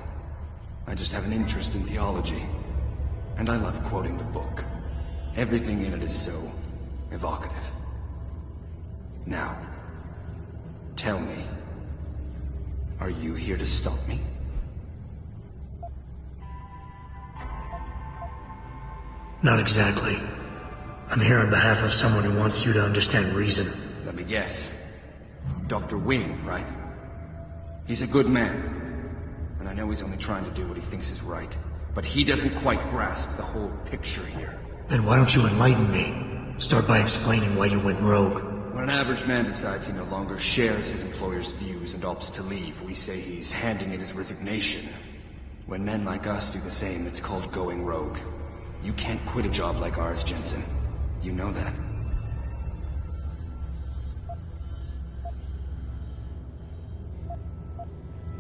I just have an interest in theology. And I love quoting the book. Everything in it is so evocative. Now, tell me, are you here to stop me? Not exactly. I'm here on behalf of someone who wants you to understand reason. Let me guess. Dr. Wing, right? He's a good man. And I know he's only trying to do what he thinks is right. But he doesn't quite grasp the whole picture here. Then why don't you enlighten me? Start by explaining why you went rogue. When an average man decides he no longer shares his employer's views and opts to leave, we say he's handing in his resignation. When men like us do the same, it's called going rogue. You can't quit a job like ours, Jensen. You know that.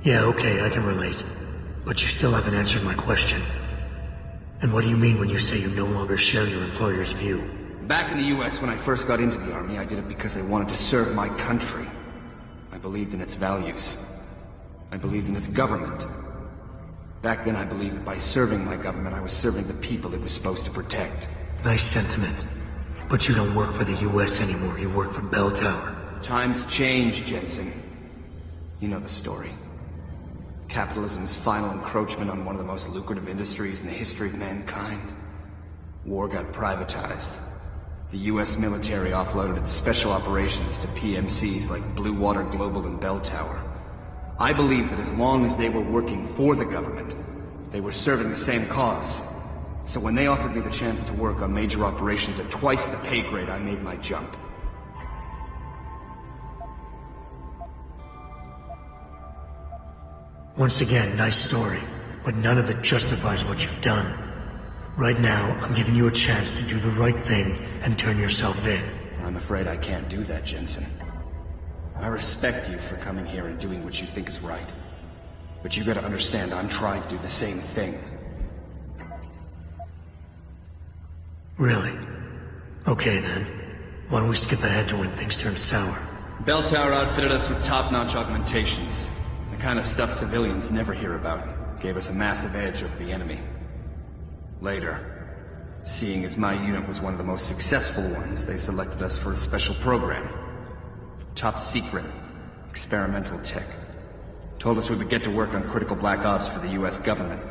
Yeah, okay, I can relate. But you still haven't answered my question. And what do you mean when you say you no longer share your employer's view? Back in the US, when I first got into the Army, I did it because I wanted to serve my country. I believed in its values. I believed in its government. Back then, I believed that by serving my government, I was serving the people it was supposed to protect. Nice sentiment. But you don't work for the US anymore, you work for Bell Tower. Times change, Jensen. You know the story. Capitalism's final encroachment on one of the most lucrative industries in the history of mankind. War got privatized. The US military offloaded its special operations to PMCs like Blue Water Global and Bell Tower. I believed that as long as they were working for the government, they were serving the same cause. So when they offered me the chance to work on major operations at twice the pay grade, I made my jump. Once again, nice story, but none of it justifies what you've done. Right now, I'm giving you a chance to do the right thing and turn yourself in. I'm afraid I can't do that, Jensen. I respect you for coming here and doing what you think is right. But you gotta understand, I'm trying to do the same thing. Really? Okay then. Why don't we skip ahead to when things turn sour? Bell Tower outfitted us with top-notch augmentations. The kind of stuff civilians never hear about. Gave us a massive edge over the enemy. Later, seeing as my unit was one of the most successful ones, they selected us for a special program. Top secret, experimental tech. Told us we would get to work on critical black ops for the US government.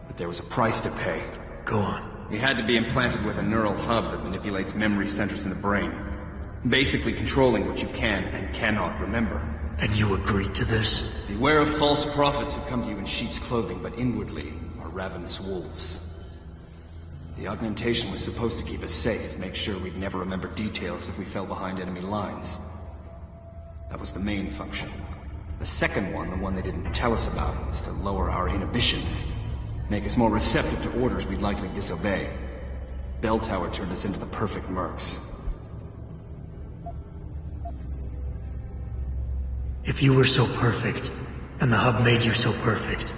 But there was a price to pay. Go on. We had to be implanted with a neural hub that manipulates memory centers in the brain. Basically controlling what you can and cannot remember. And you agreed to this? Beware of false prophets who come to you in sheep's clothing, but inwardly are ravenous wolves. The augmentation was supposed to keep us safe, make sure we'd never remember details if we fell behind enemy lines. That was the main function. The second one, the one they didn't tell us about, was to lower our inhibitions. Make us more receptive to orders we'd likely disobey. Bell Tower turned us into the perfect mercs. If you were so perfect, and the hub made you so perfect,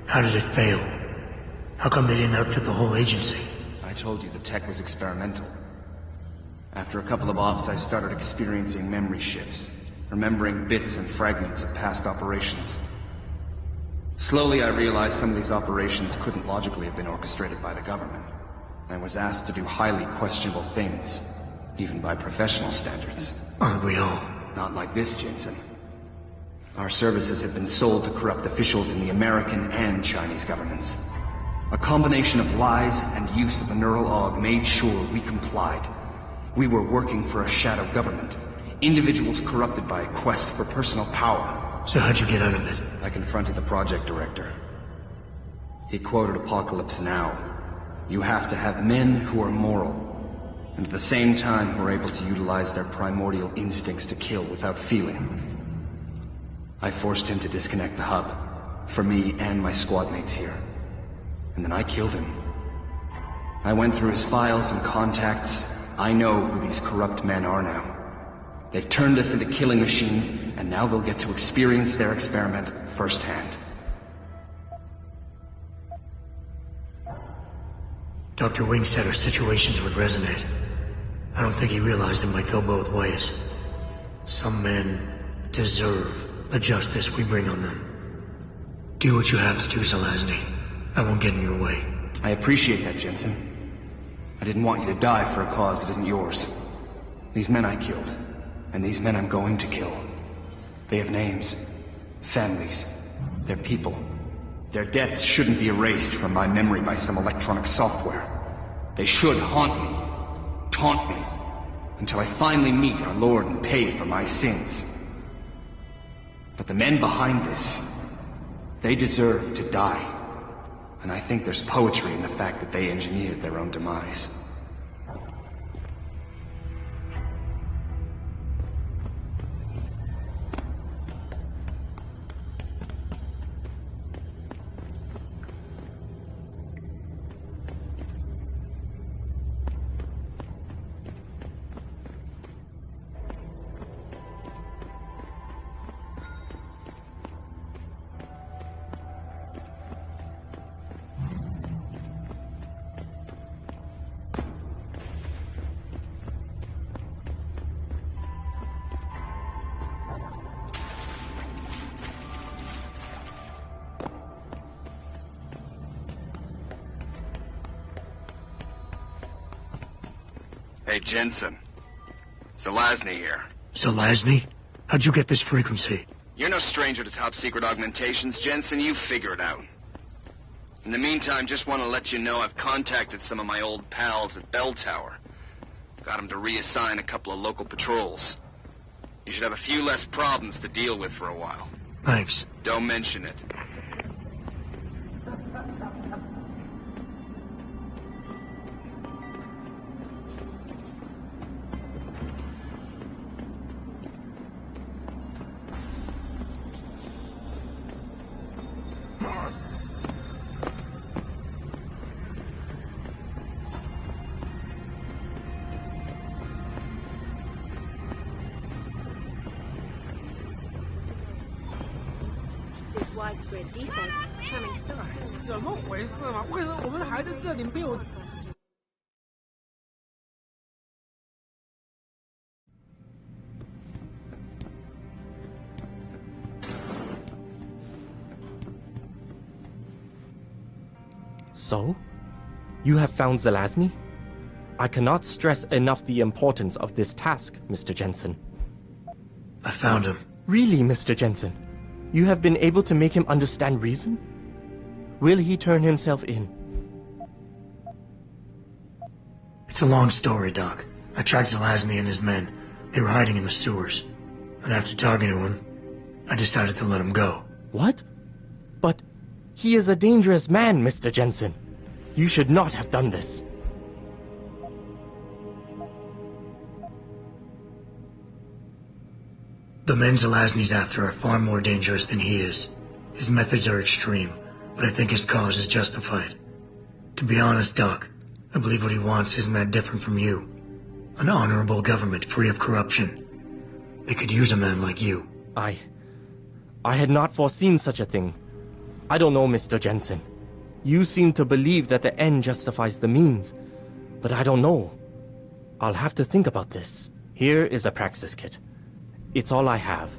how did it fail? How come they didn't outfit the whole agency? I told you the tech was experimental. After a couple of ops, I started experiencing memory shifts, remembering bits and fragments of past operations. Slowly, I realized some of these operations couldn't logically have been orchestrated by the government, and was asked to do highly questionable things, even by professional standards. Aren't we all? Not like this, Jensen. Our services have been sold to corrupt officials in the American and Chinese governments. A combination of lies and use of a neural aug made sure we complied. We were working for a shadow government. Individuals corrupted by a quest for personal power. So how'd you get out of it? I confronted the project director. He quoted Apocalypse Now. You have to have men who are moral. and at the same time who are able to utilize their primordial instincts to kill without feeling. I forced him to disconnect the hub, for me and my squad mates here. And then I killed him. I went through his files and contacts. I know who these corrupt men are now. They've turned us into killing machines, and now they'll get to experience their experiment firsthand. Dr. Wing said our situations would resonate. I don't think he realized it might go both ways. Some men deserve the justice we bring on them. Do what you have to do, Zelazny. I won't get in your way. I appreciate that, Jensen. I didn't want you to die for a cause that isn't yours. These men I killed, and these men I'm going to kill. They have names, families, they're people. Their deaths shouldn't be erased from my memory by some electronic software. They should haunt me, taunt me, until I finally meet our Lord and pay for my sins. But the men behind this, they deserve to die. And I think there's poetry in the fact that they engineered their own demise. Hey, Jensen. Zelazny here. Zelazny? How'd you get this frequency? You're no stranger to top-secret augmentations, Jensen. You figure it out. In the meantime, just want to let you know I've contacted some of my old pals at Bell Tower. Got them to reassign a couple of local patrols. You should have a few less problems to deal with for a while. Thanks. Don't mention it. Widespread defense coming so soon. 怎么回事嘛？为什么我们还在这里没有？ So? You have found Zelazny? I cannot stress enough the importance of this task, Mr. Jensen. I found him. Really, Mr. Jensen? You have been able to make him understand reason? Will he turn himself in? It's a long story, Doc. I tracked Zelazny and his men. They were hiding in the sewers. And after talking to him, I decided to let him go. What? But he is a dangerous man, Mr. Jensen. You should not have done this. The men Zelazny's after are far more dangerous than he is. His methods are extreme, but I think his cause is justified. To be honest, Doc, I believe what he wants isn't that different from you. An honorable government free of corruption. They could use a man like you. I had not foreseen such a thing. I don't know, Mr. Jensen. You seem to believe that the end justifies the means, but I don't know. I'll have to think about this. Here is a praxis kit. It's all I have.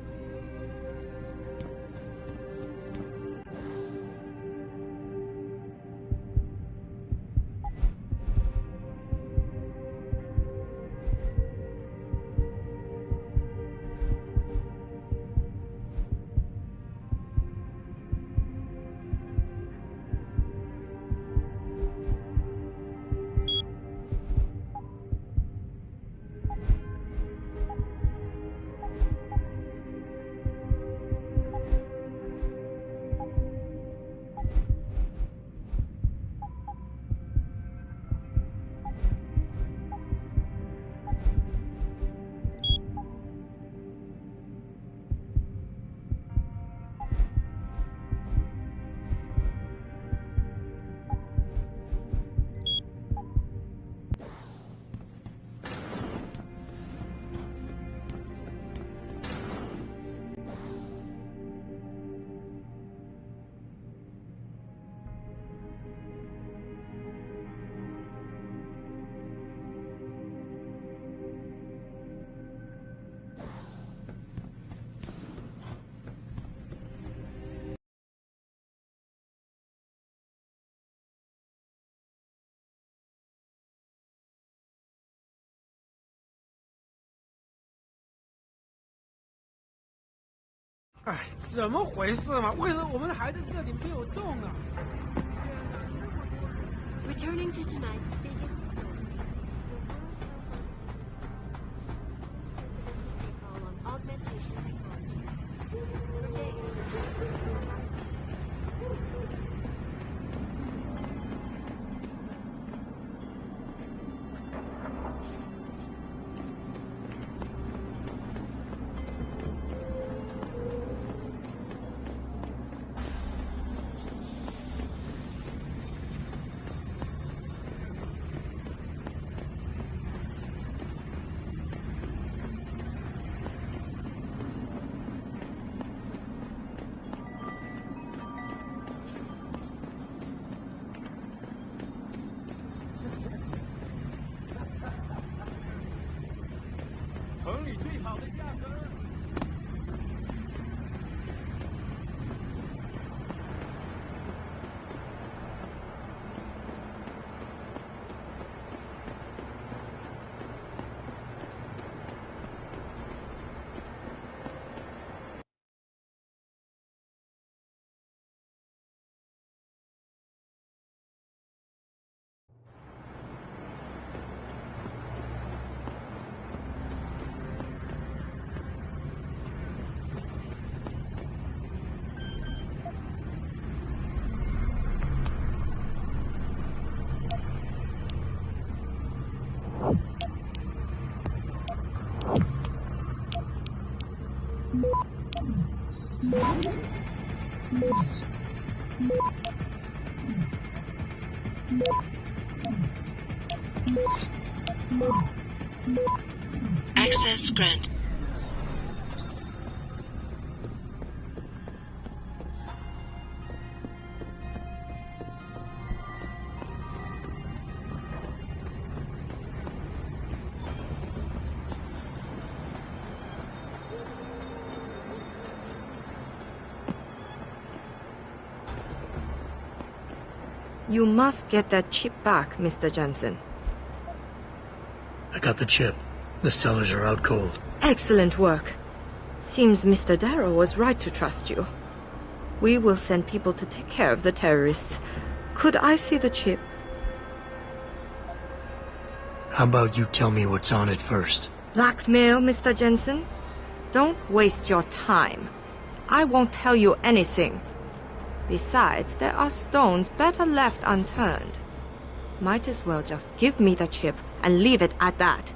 哎，怎么回事嘛？为什么我们还在这里没有动啊？ Returning to tonight's biggest story. Protocol on augmentation technology. For days. Access granted. You must get that chip back, Mr. Jensen. I got the chip. The sellers are out cold. Excellent work. Seems Mr. Darrow was right to trust you. We will send people to take care of the terrorists. Could I see the chip? How about you tell me what's on it first? Blackmail, Mr. Jensen? Don't waste your time. I won't tell you anything. Besides, there are stones better left unturned. Might as well just give me the chip and leave it at that.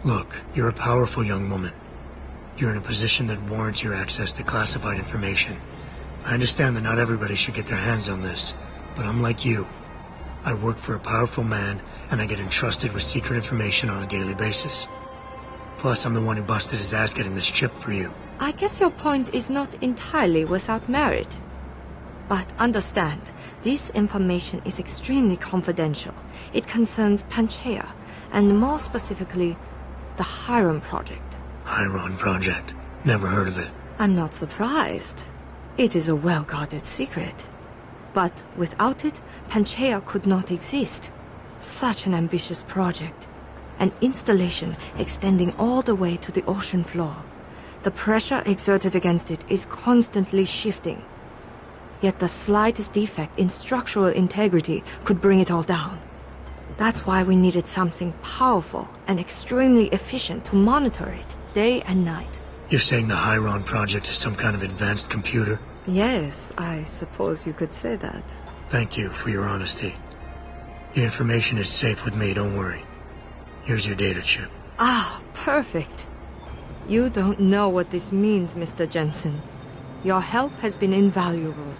Look, you're a powerful young woman. You're in a position that warrants your access to classified information. I understand that not everybody should get their hands on this, but I'm like you. I work for a powerful man, and I get entrusted with secret information on a daily basis. Plus, I'm the one who busted his ass getting this chip for you. I guess your point is not entirely without merit. But understand, this information is extremely confidential. It concerns Panchea, and more specifically, the Hyron project. Hyron project? Never heard of it. I'm not surprised. It is a well-guarded secret. But without it, Panchea could not exist. Such an ambitious project. An installation extending all the way to the ocean floor. The pressure exerted against it is constantly shifting. Yet the slightest defect in structural integrity could bring it all down. That's why we needed something powerful and extremely efficient to monitor it, day and night. You're saying the Hyron project is some kind of advanced computer? Yes, I suppose you could say that. Thank you for your honesty. The information is safe with me, don't worry. Here's your data chip. Ah, perfect. You don't know what this means, Mr. Jensen. Your help has been invaluable.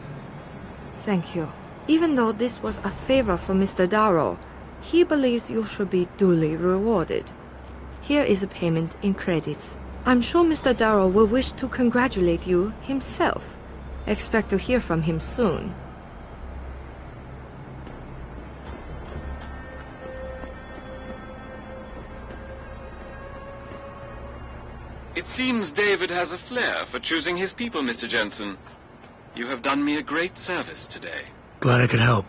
Thank you. Even though this was a favor for Mr. Darrow, he believes you should be duly rewarded. Here is a payment in credits. I'm sure Mr. Darrow will wish to congratulate you himself. Expect to hear from him soon. It seems David has a flair for choosing his people, Mr. Jensen. You have done me a great service today. Glad I could help.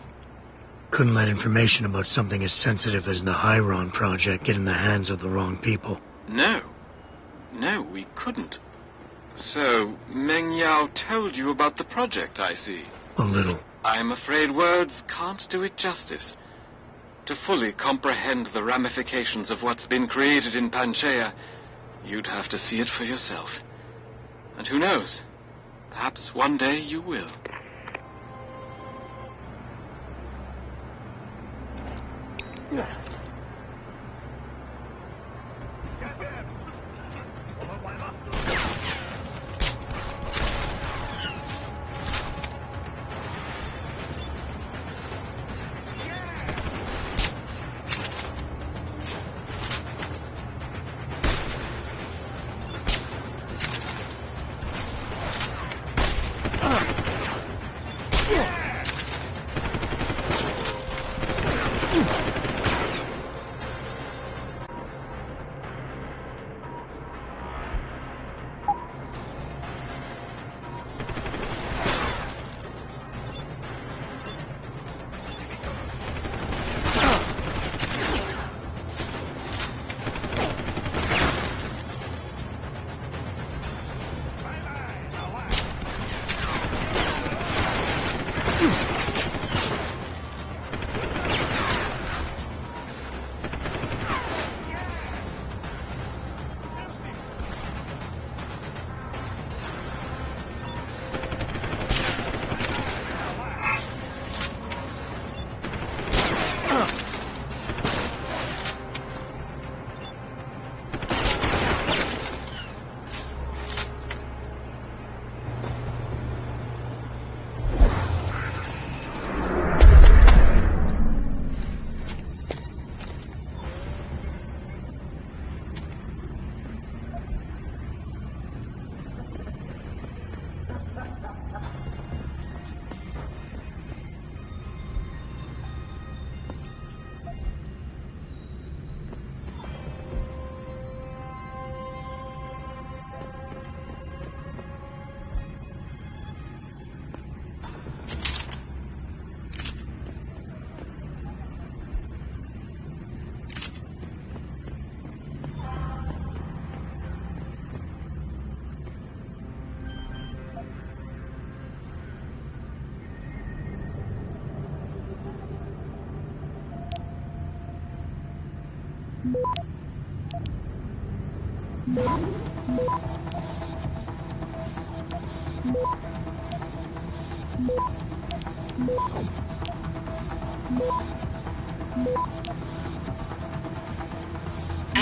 Couldn't let information about something as sensitive as the Hyron project get in the hands of the wrong people. No. No, we couldn't. So, Meng Yao told you about the project, I see. A little. I'm afraid words can't do it justice. To fully comprehend the ramifications of what's been created in Panchea, you'd have to see it for yourself. And who knows? Perhaps one day you will.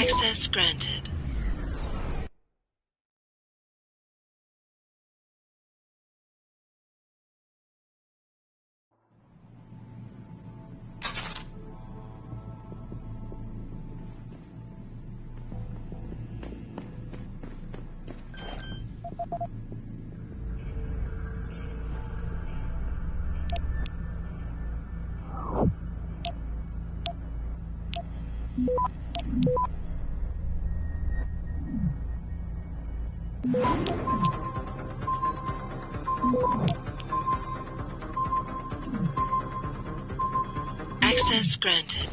Access granted. Access granted.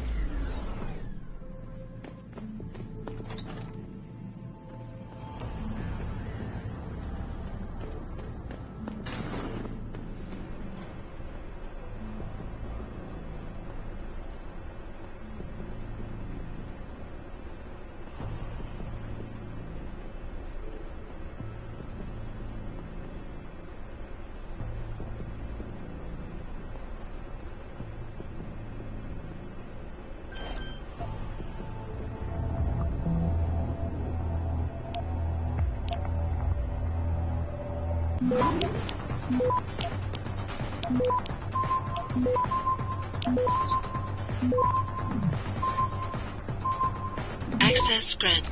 Access granted.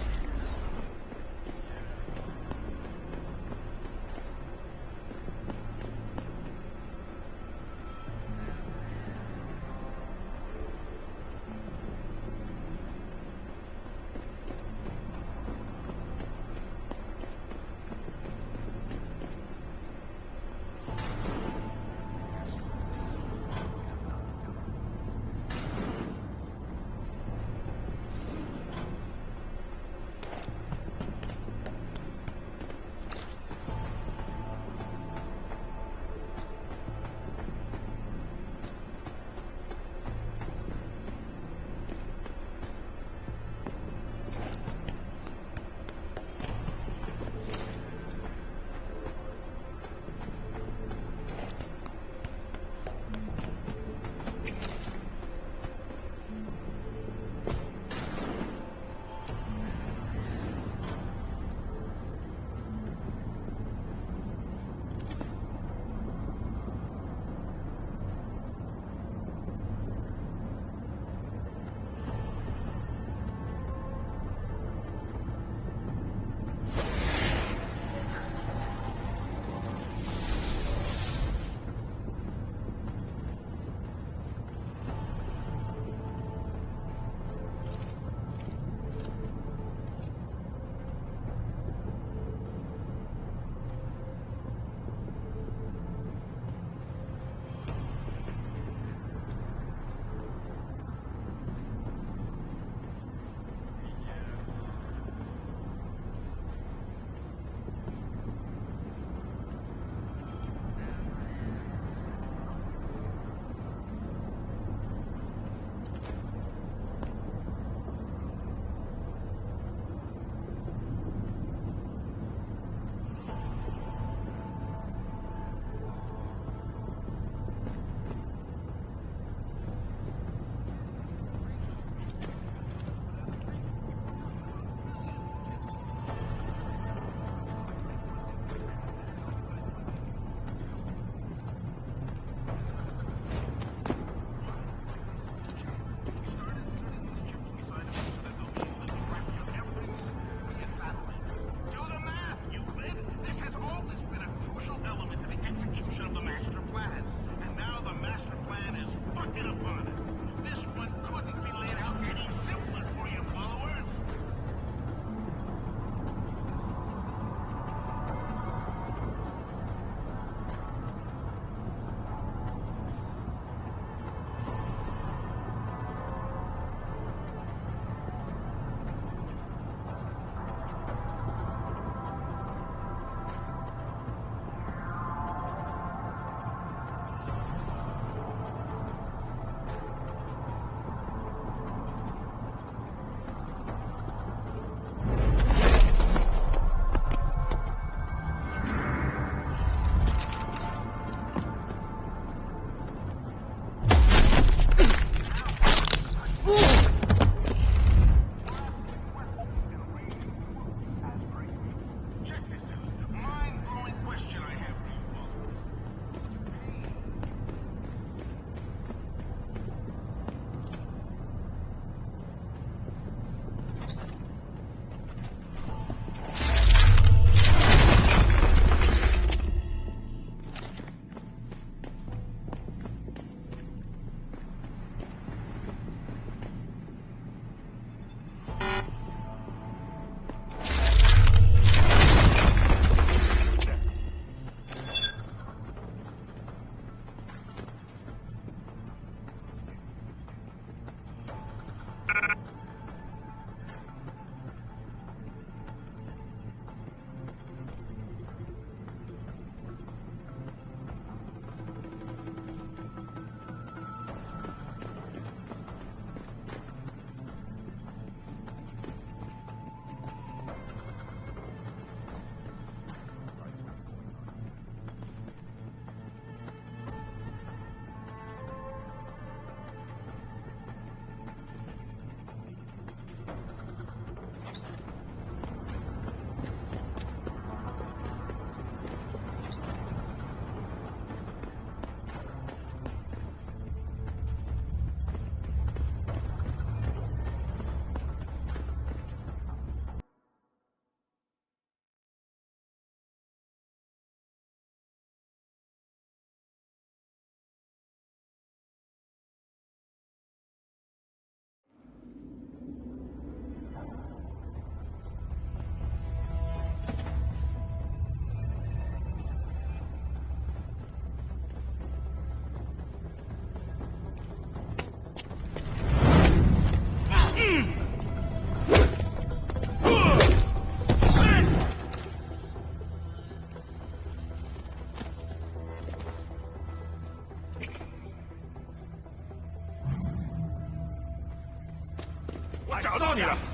到你了。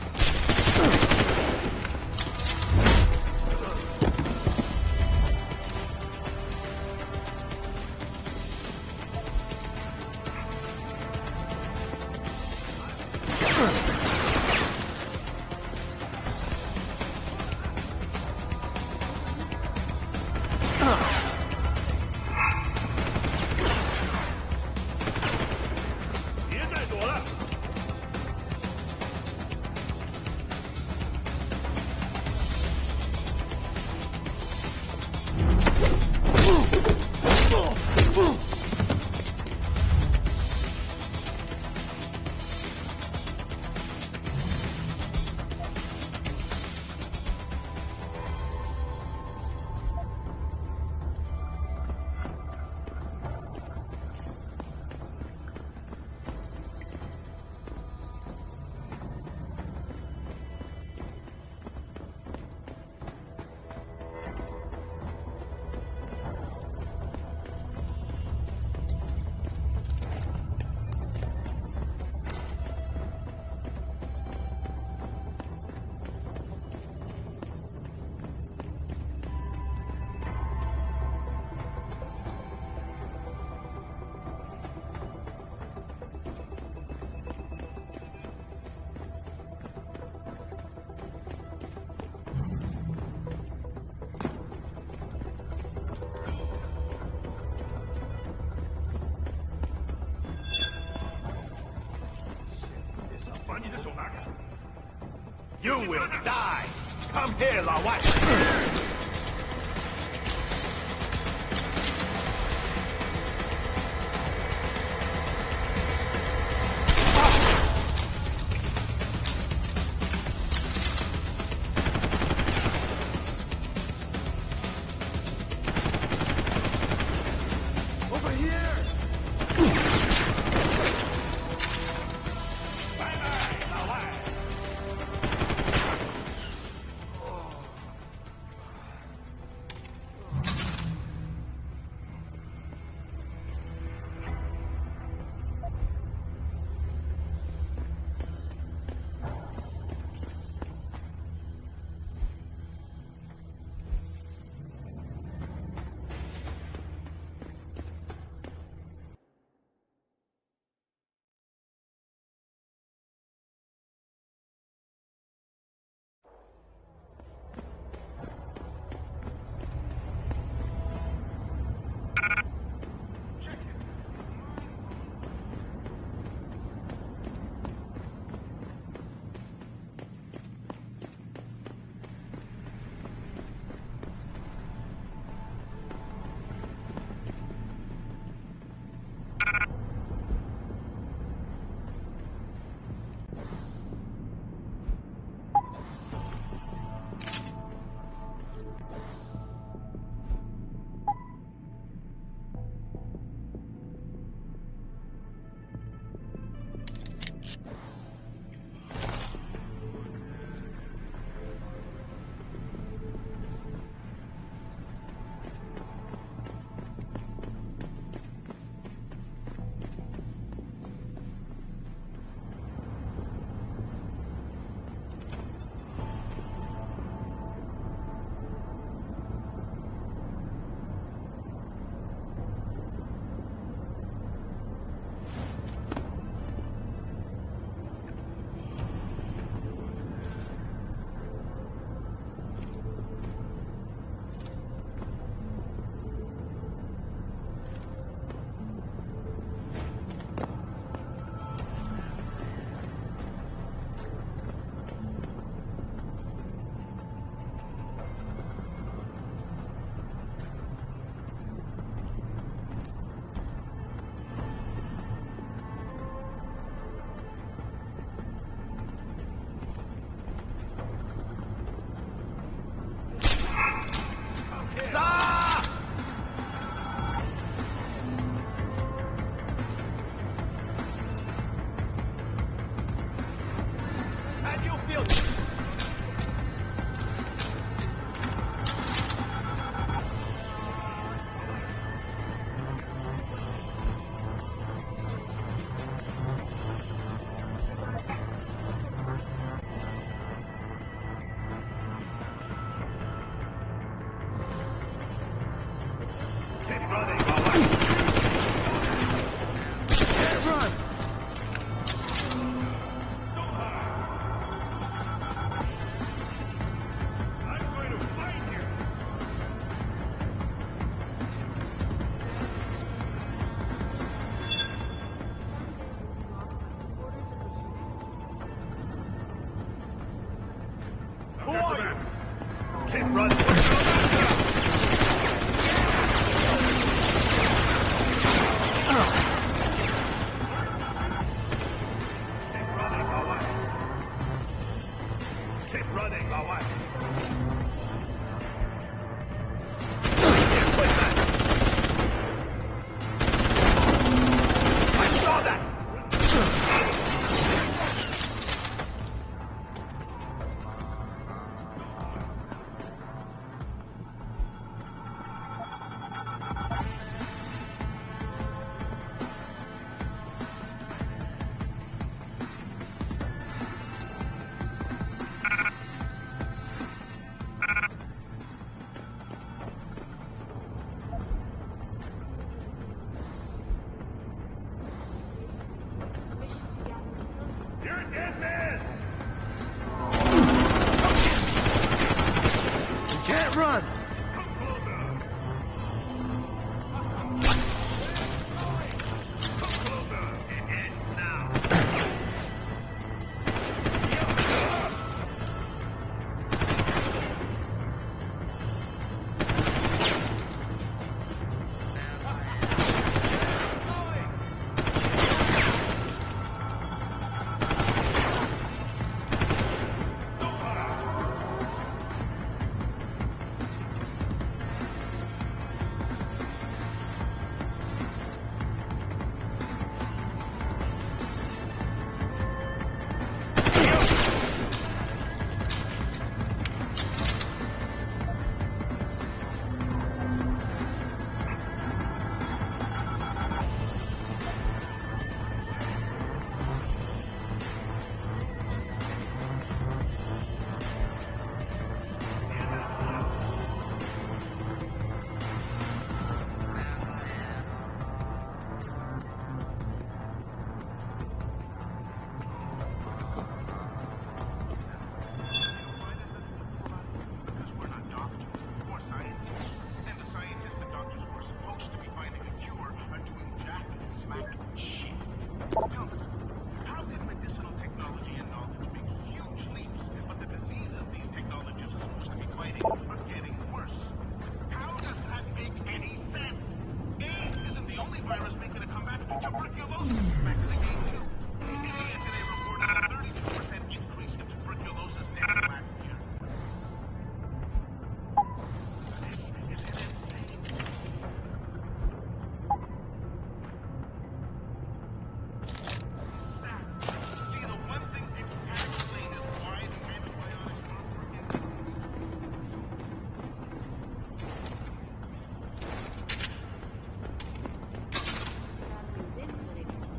You will die. Come here, 老外。Keep running.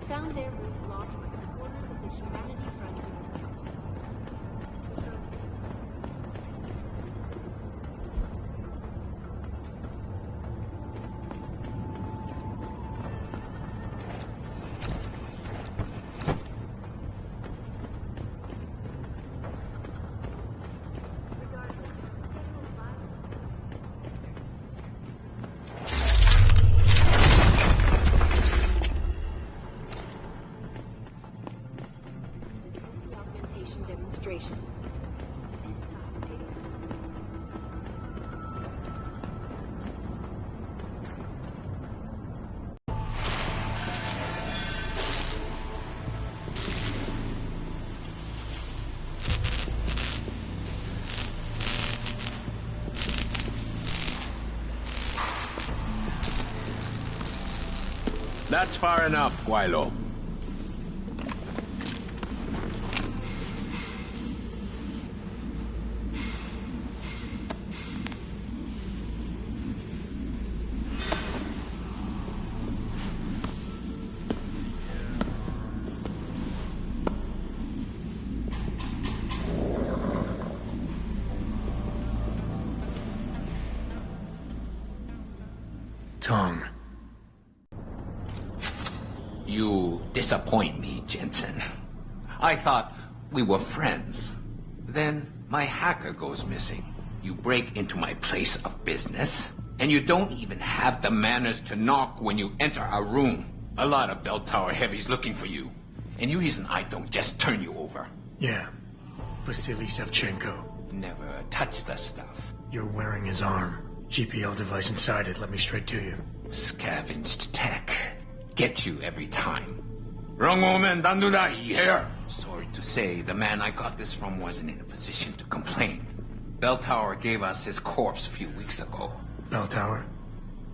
Found their route blocked by supporters of the Humanity Front movement. Demonstration. That's far enough, Guaylo. Tong. You disappoint me, Jensen. I thought we were friends. Then my hacker goes missing. You break into my place of business, and you don't even have the manners to knock when you enter a room. A lot of bell tower heavies looking for you, and you reason I don't just turn you over. Yeah, Vasili Sevchenko. Never touch the stuff. You're wearing his arm. GPL device inside it. Let me straight to you. Scavenged tech. Get you every time. Wrong woman, don't do that, you hear? Sorry to say, the man I got this from wasn't in a position to complain. Bell Tower gave us his corpse a few weeks ago. Bell Tower?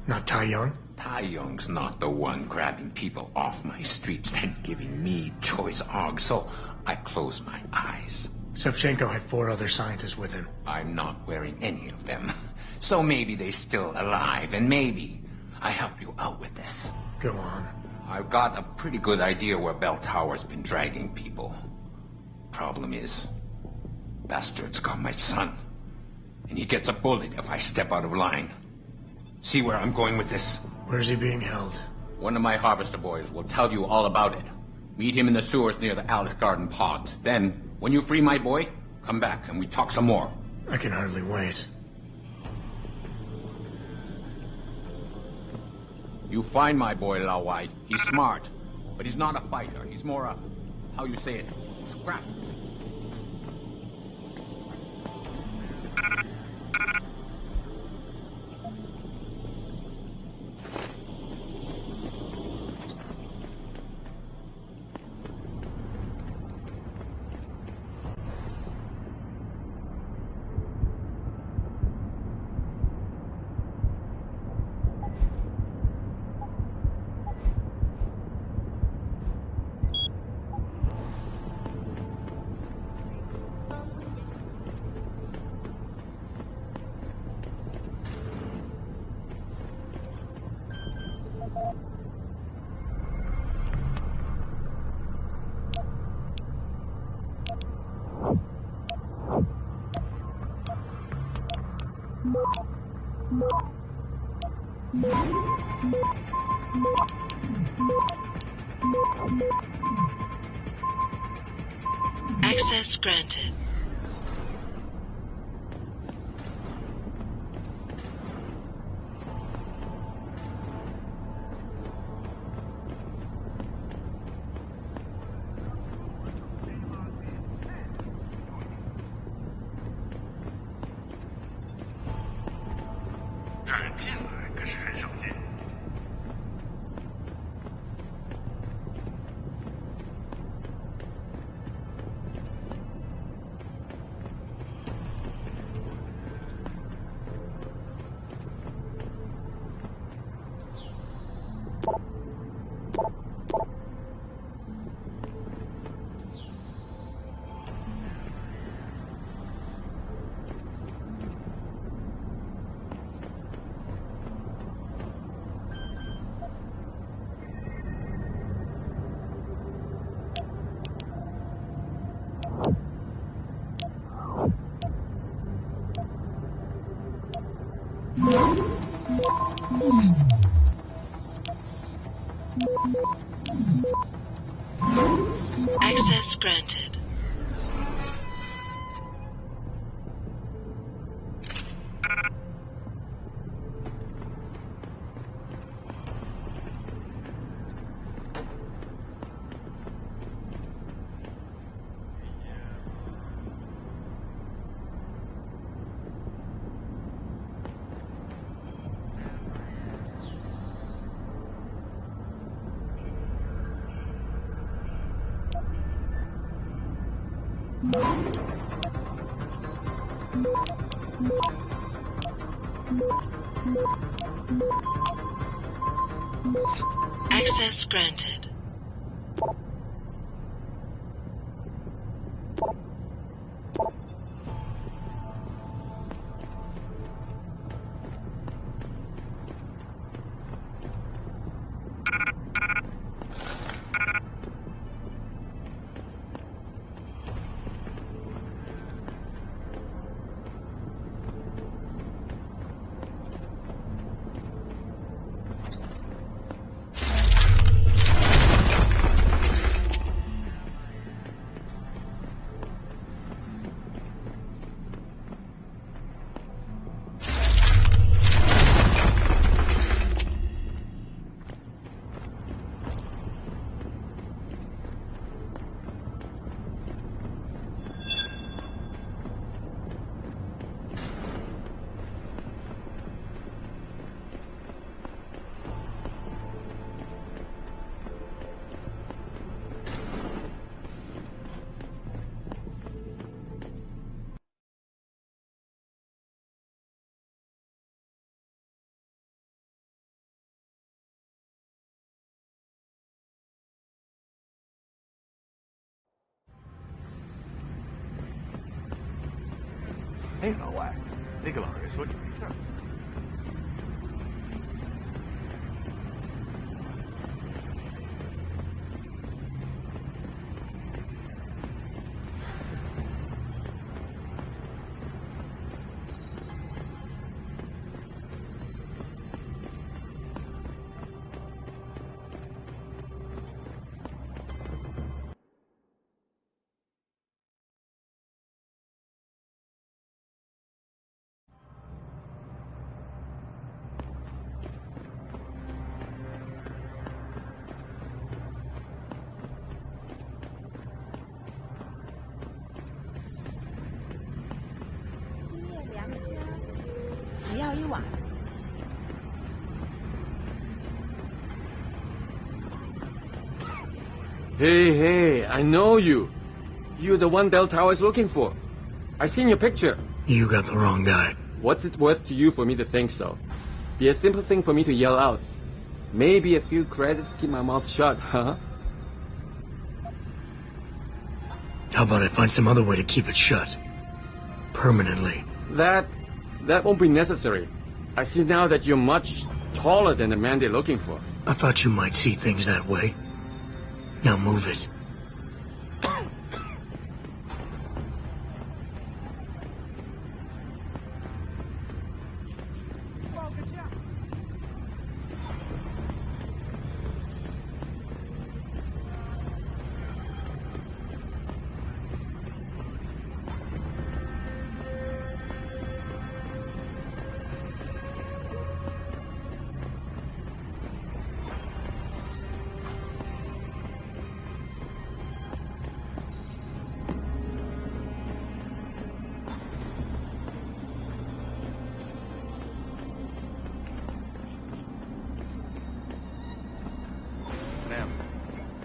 Not Tai Young? Tai Young's not the one grabbing people off my streets and giving me choice og, so I closed my eyes. Sevchenko had 4 other scientists with him. I'm not wearing any of them. So maybe they're still alive, and maybe I help you out with this. Go on. I've got a pretty good idea where Bell Tower's been dragging people. Problem is, bastard's got my son. And he gets a bullet if I step out of line. See where I'm going with this? Where's he being held? One of my harvester boys will tell you all about it. Meet him in the sewers near the Alice Garden pods. Then, when you free my boy, come back and we talk some more. I can hardly wait. You find my boy, Lao Wai. He's smart, but he's not a fighter. He's more a, how you say it, scrap. Access granted. Access granted. Access granted. 嘿，老外，那个老人说有一事儿。只要一碗。Hey, I know you. You're the one Bell Tower is looking for. I seen your picture. You got the wrong guy. What's it worth to you for me to think so? Be a simple thing for me to yell out. Maybe a few credits keep my mouth shut, huh? How about I find some other way to keep it shut? Permanently. That won't be necessary. I see now that you're much taller than the man they're looking for. I thought you might see things that way. Now move it.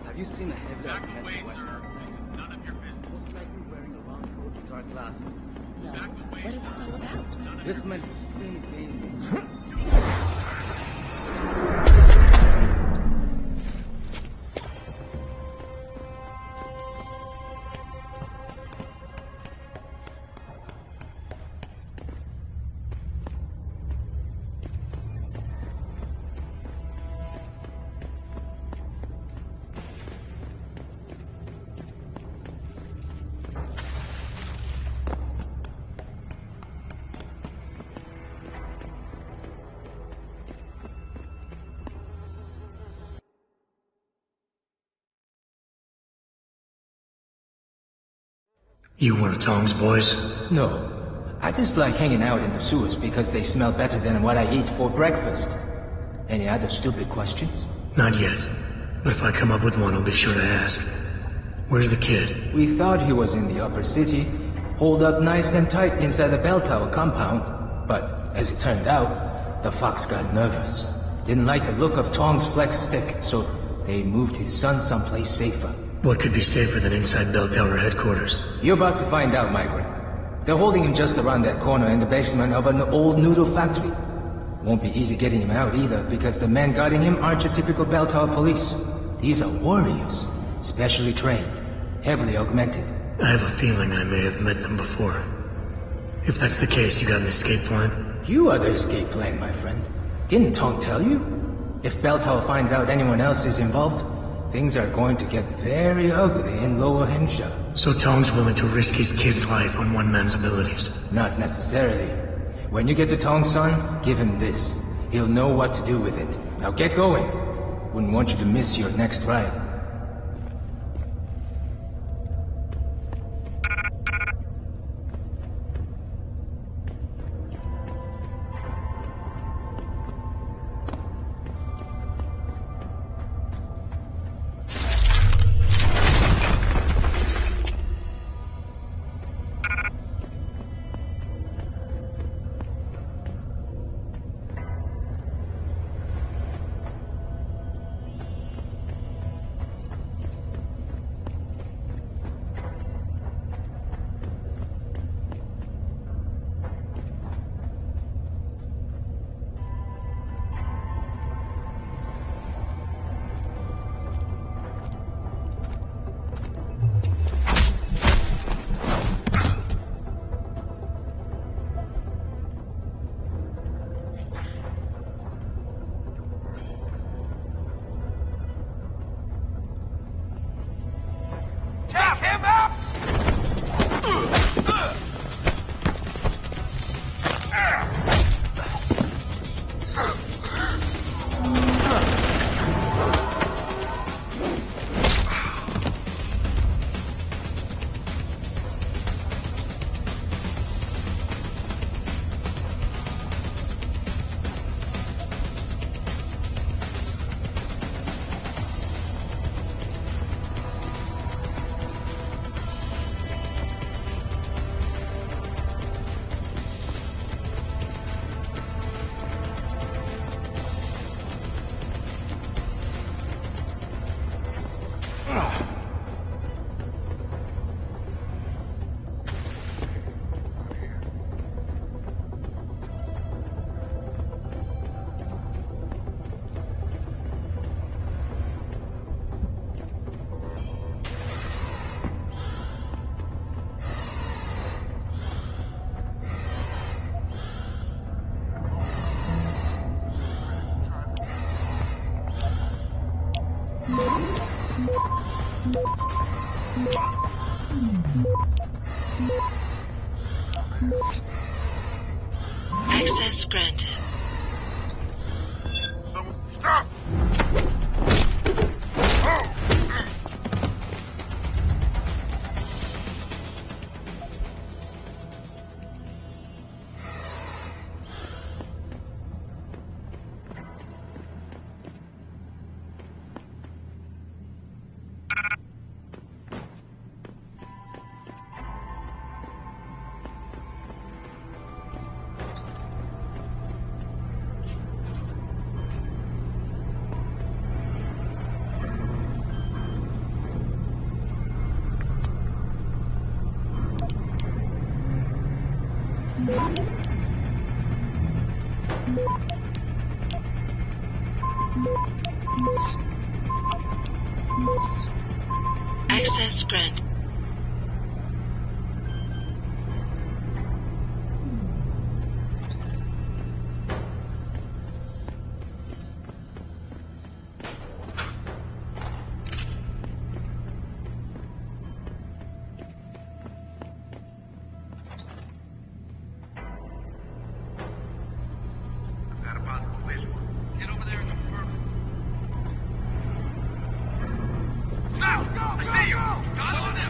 Have you seen a heavy back away, sir. This is none of your business. Looks like you're wearing a long coat and dark glasses. No. What is this all about? This man is extremely dangerous. You one of Tong's boys? No. I just like hanging out in the sewers because they smell better than what I eat for breakfast. Any other stupid questions? Not yet. But if I come up with one, I'll be sure to ask. Where's the kid? We thought he was in the upper city, holed up nice and tight inside the bell tower compound. But, as it turned out, the fox got nervous. Didn't like the look of Tong's flex stick, so they moved his son someplace safer. What could be safer than inside bell tower headquarters? You're about to find out, migrant. They're holding him just around that corner in the basement of an old noodle factory. Won't be easy getting him out either, because the men guarding him aren't your typical bell tower police. These are warriors, specially trained, heavily augmented. I have a feeling I may have met them before. If that's the case, you got an escape plan? You are the escape plan, my friend. Didn't Tong tell you? If bell tower finds out anyone else is involved, things are going to get very ugly in Lower Hengsha. So Tong's willing to risk his kid's life on one man's abilities? Not necessarily. When you get to Tong's son, give him this. He'll know what to do with it. Now get going. Wouldn't want you to miss your next ride. Access granted. Stop! Access granted. Got a possible visual. Get over there and confirm it. Stop! I see you! Got on it!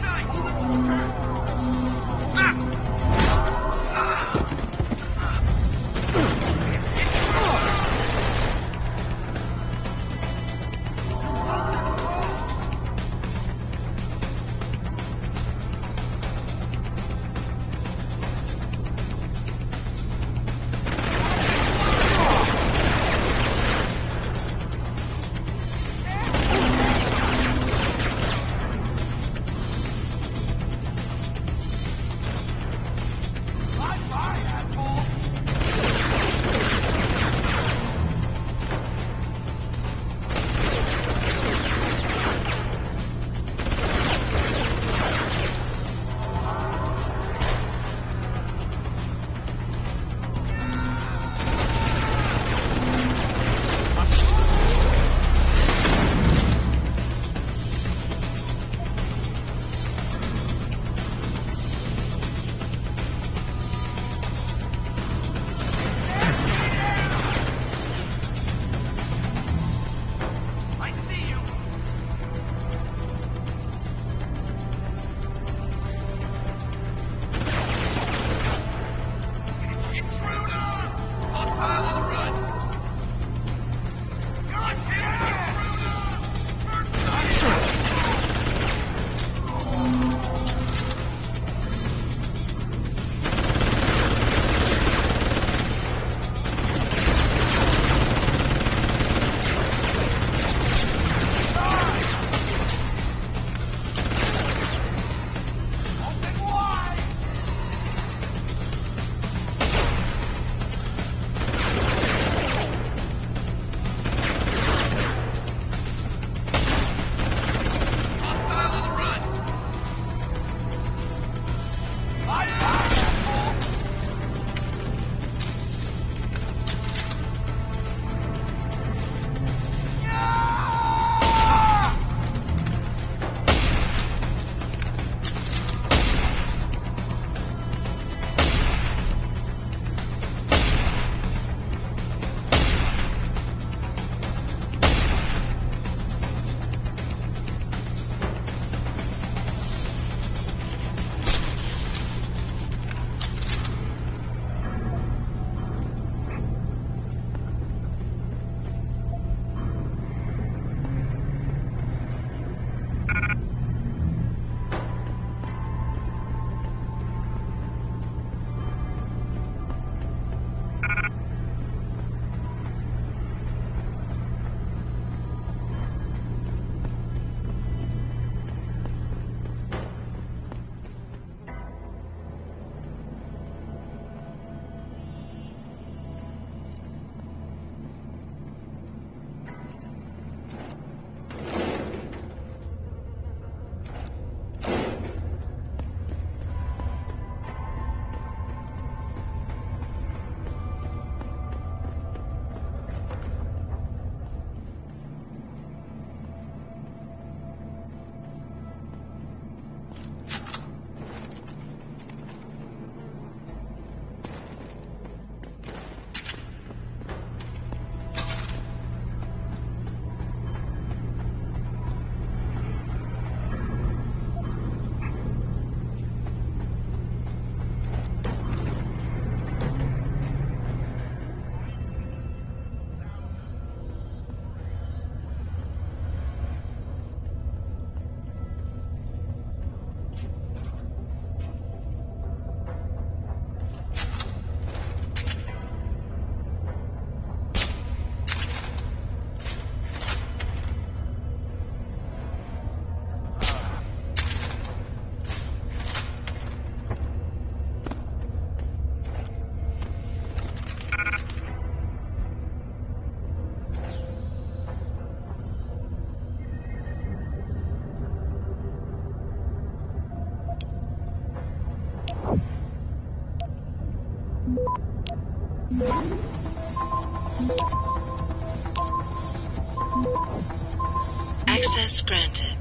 Access granted.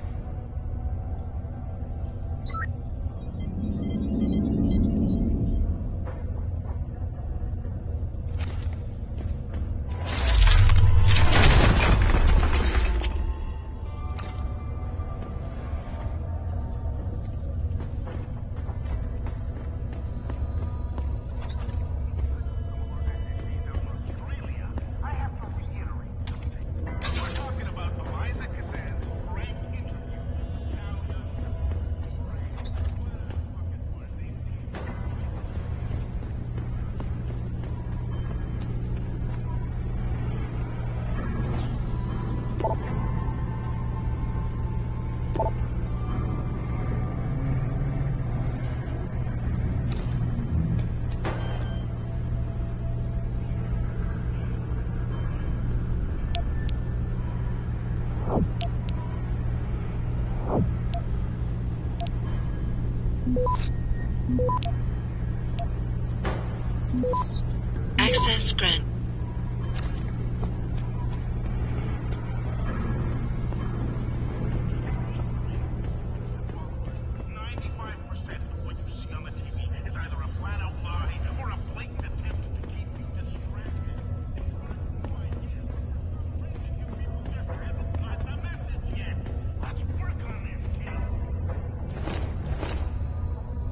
Access granted.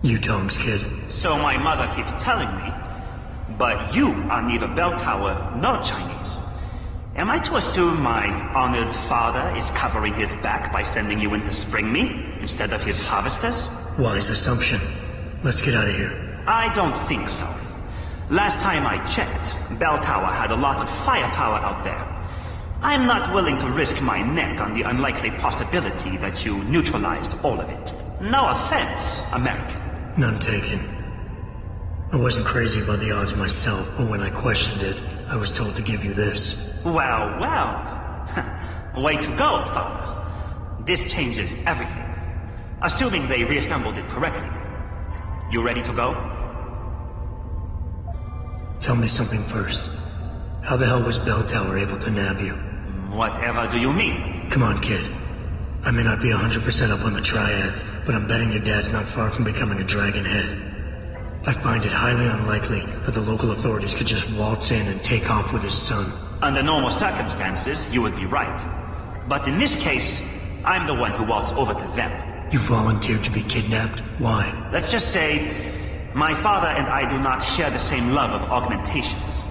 You Tong's kid. So my mother keeps telling me. But you are neither bell tower nor Chinese. Am I to assume my honored father is covering his back by sending you in to spring me instead of his harvesters? Wise assumption. Let's get out of here. I don't think so. Last time I checked, Bell Tower had a lot of firepower out there. I'm not willing to risk my neck on the unlikely possibility that you neutralized all of it. No offense, American. None taken. I wasn't crazy about the odds myself, but when I questioned it, I was told to give you this. Well, well. Way to go, father. This changes everything. Assuming they reassembled it correctly. You ready to go? Tell me something first. How the hell was Bell Tower able to nab you? Whatever do you mean? Come on, kid. I may not be 100% up on the triads, but I'm betting your dad's not far from becoming a dragon head. I find it highly unlikely that the local authorities could just waltz in and take off with his son. Under normal circumstances, you would be right. But in this case, I'm the one who waltzed over to them. You volunteered to be kidnapped? Why? Let's just say, my father and I do not share the same love of augmentations.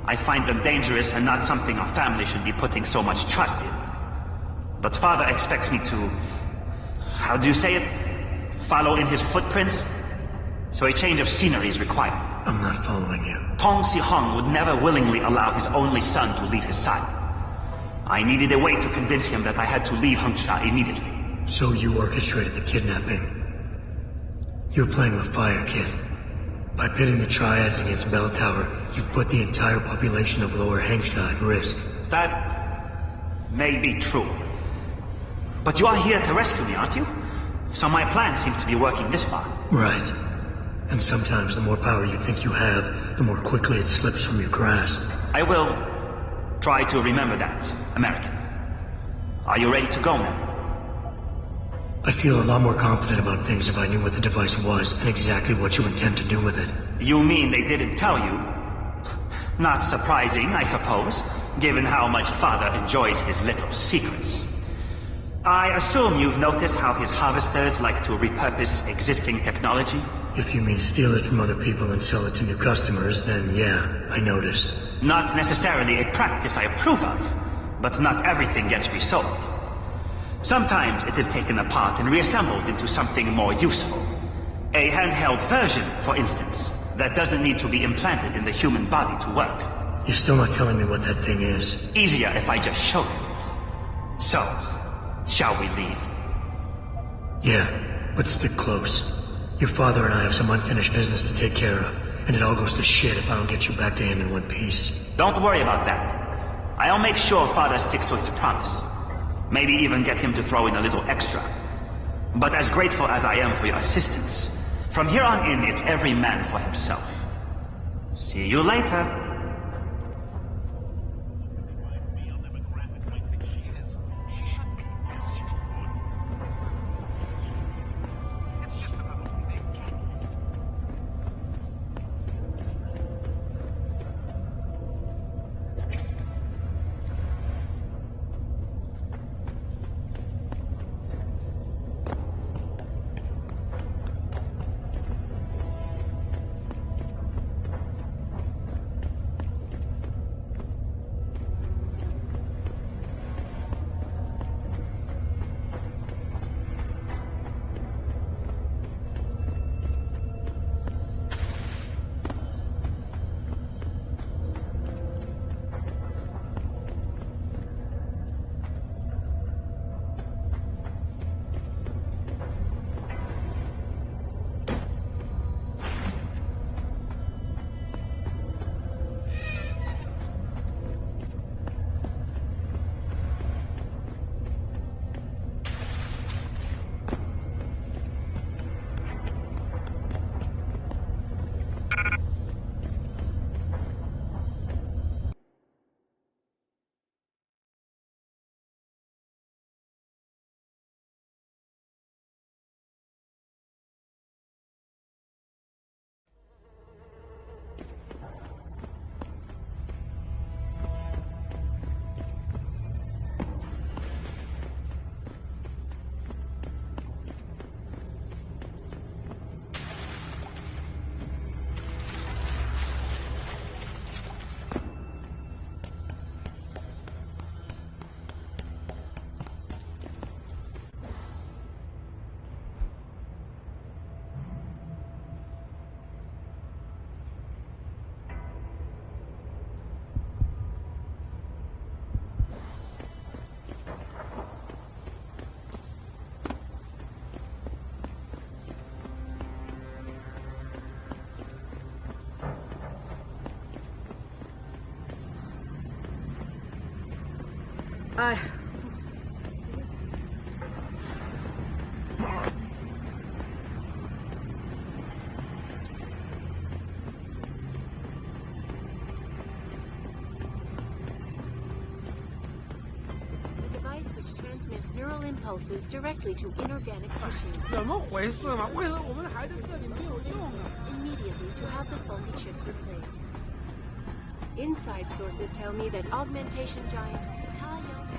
I find them dangerous and not something our family should be putting so much trust in. But father expects me to... how do you say it? Follow in his footprints? So a change of scenery is required. I'm not following you. Tong Si Hung would never willingly allow his only son to leave his side. I needed a way to convince him that I had to leave Hengsha immediately. So you orchestrated the kidnapping. You're playing with fire, kid. By pitting the triads against Bell Tower, you've put the entire population of Lower Hengsha at risk. That may be true. But you are here to rescue me, aren't you? So my plan seems to be working this far. Right. And sometimes the more power you think you have, the more quickly it slips from your grasp. I will try to remember that, American. Are you ready to go now? I feel a lot more confident about things if I knew what the device was and exactly what you intend to do with it. You mean they didn't tell you? Not surprising, I suppose, given how much Father enjoys his little secrets. I assume you've noticed how his harvesters like to repurpose existing technology? If you mean steal it from other people and sell it to new customers, then yeah, I noticed. Not necessarily a practice I approve of, but not everything gets resold. Sometimes it is taken apart and reassembled into something more useful. A handheld version, for instance, that doesn't need to be implanted in the human body to work. You're still not telling me what that thing is. Easier if I just show you. So, shall we leave? Yeah, but stick close. Your father and I have some unfinished business to take care of, and it all goes to shit if I don't get you back to him in one piece. Don't worry about that. I'll make sure Father sticks to his promise. Maybe even get him to throw in a little extra. But as grateful as I am for your assistance, from here on in, it's every man for himself. See you later. Neural impulses directly to inorganic tissues. 怎么回事嘛？为什么我们还在这里没有用啊 Immediately to have the faulty chips replaced. Inside sources tell me that augmentation giant Taggart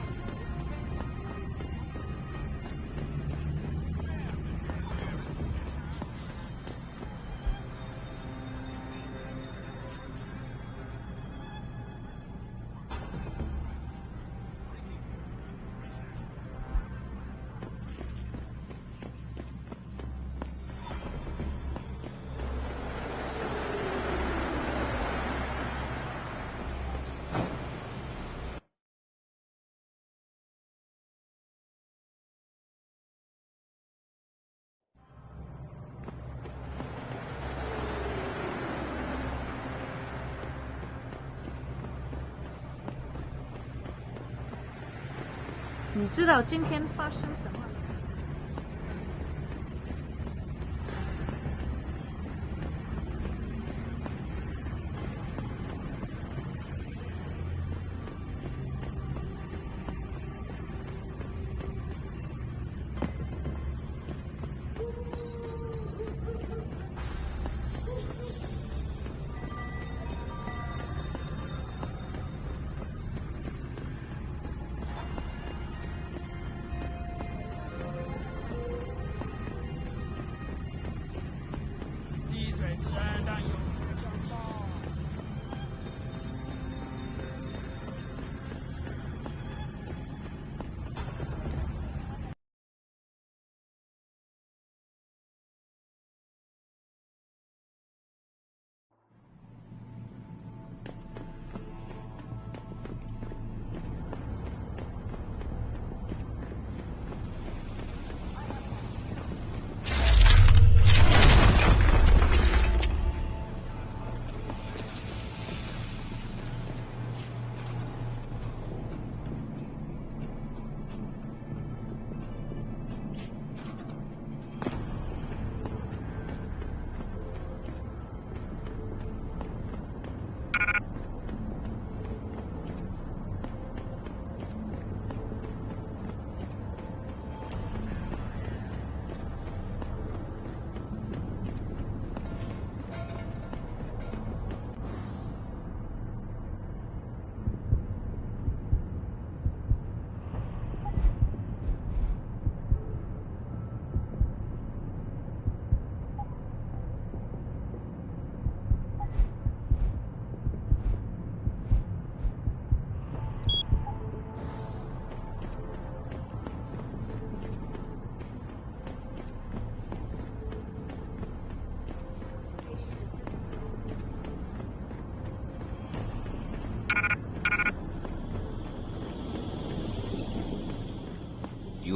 你知道今天发生什么？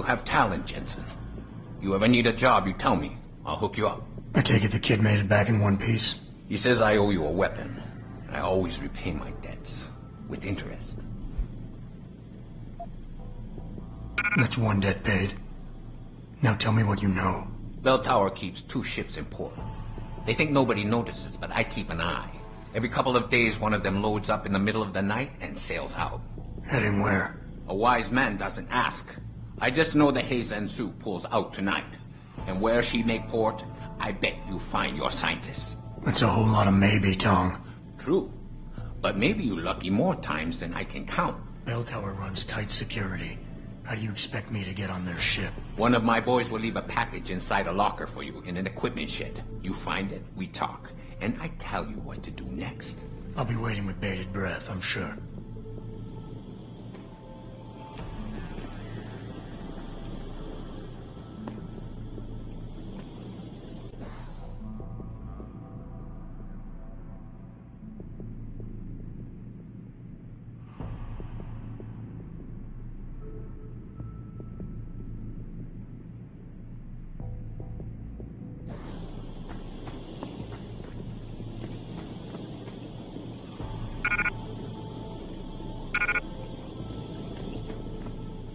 have talent, Jensen. You ever need a job, you tell me. I'll hook you up. I take it the kid made it back in one piece? He says I owe you a weapon. I always repay my debts. With interest. That's one debt paid. Now tell me what you know. Bell Tower keeps 2 ships in port. They think nobody notices, but I keep an eye. Every couple of days, one of them loads up in the middle of the night and sails out. Heading where? A wise man doesn't ask. I just know the Heisensu pulls out tonight. And where she make port, I bet you find your scientists. That's a whole lot of maybe, Tong. True. But maybe you lucky more times than I can count. Bell Tower runs tight security. How do you expect me to get on their ship? One of my boys will leave a package inside a locker for you in an equipment shed. You find it, we talk, and I tell you what to do next. I'll be waiting with bated breath, I'm sure.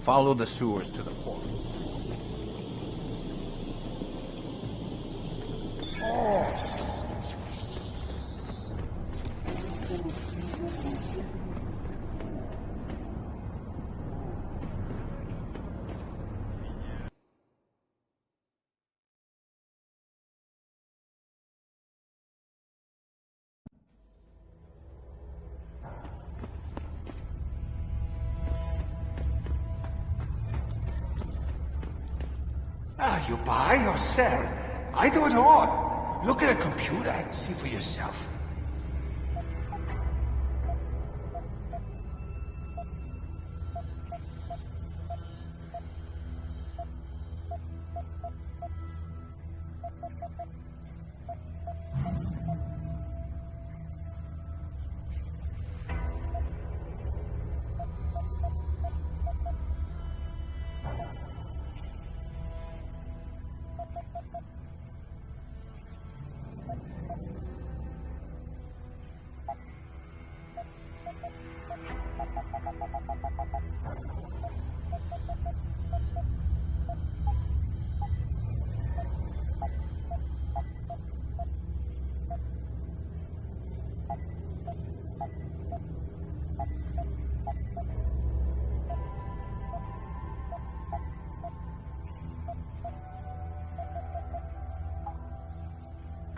Follow the sewers to the port. You buy or sell. I do it all. Look at a computer and see for yourself.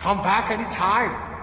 Come back anytime.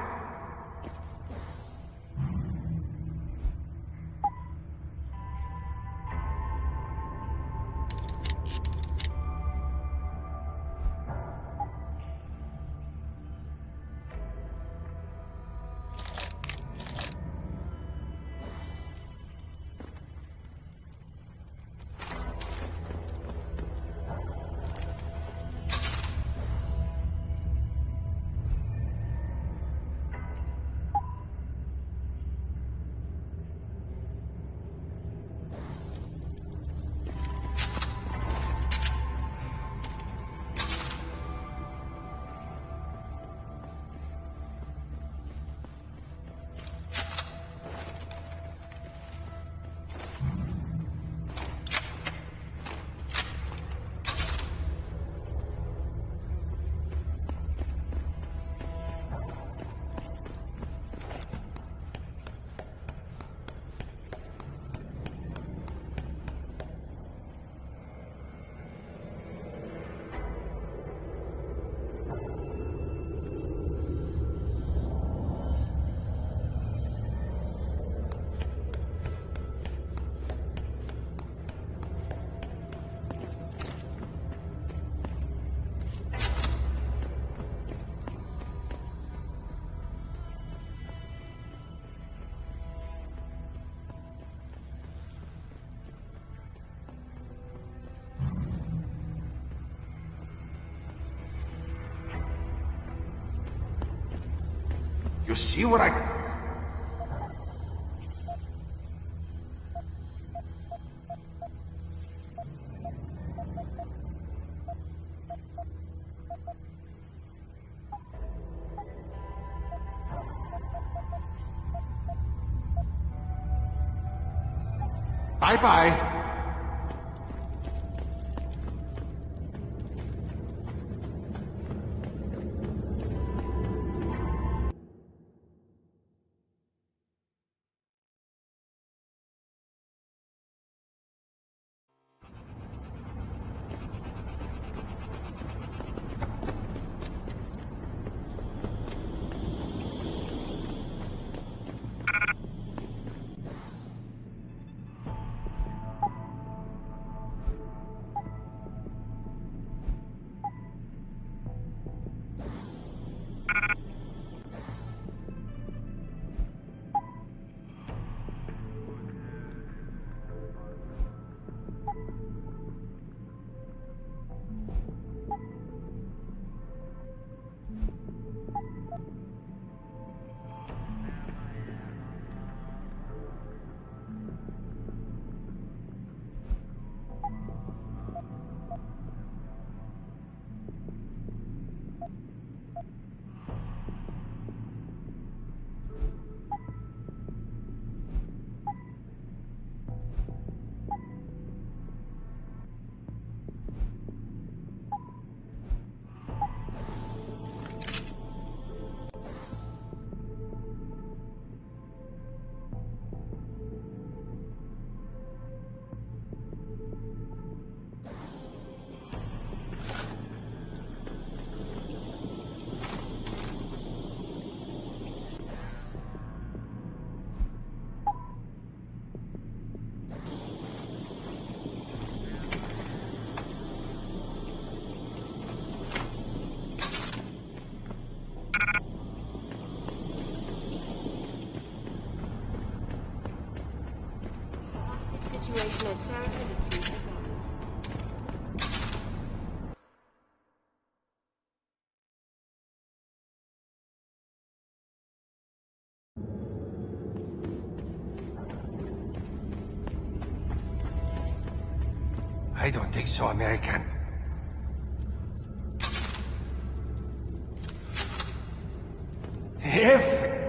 You see what I... Bye-bye. Situation at Sarif Industries is over. I don't think so, American. If...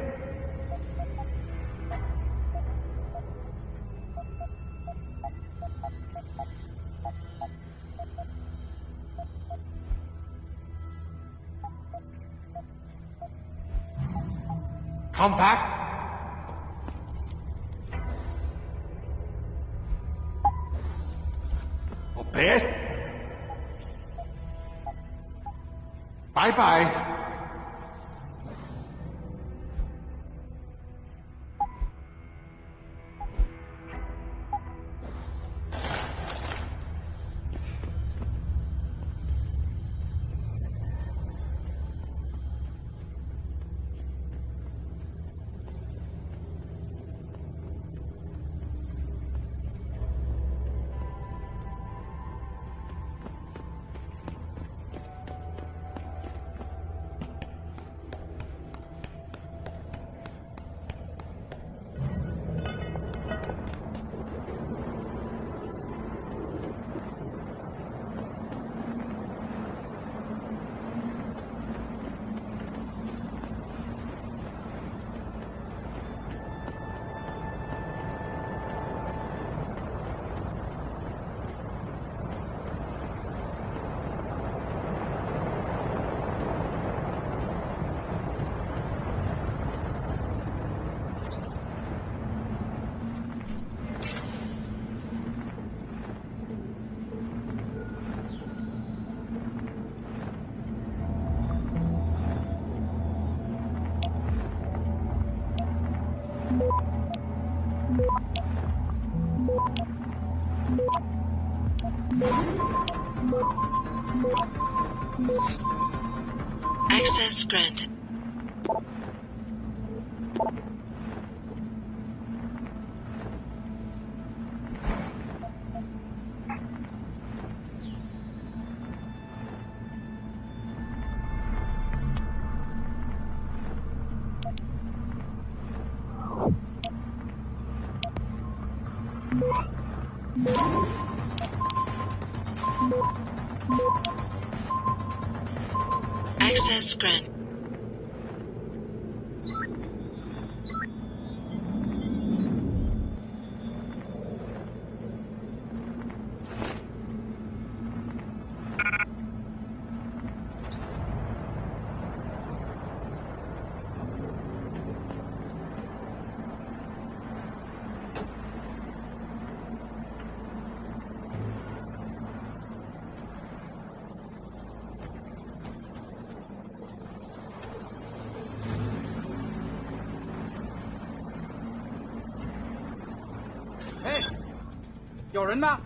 Come back. Obey. Bye-bye. Access granted. Access granted. 有人吗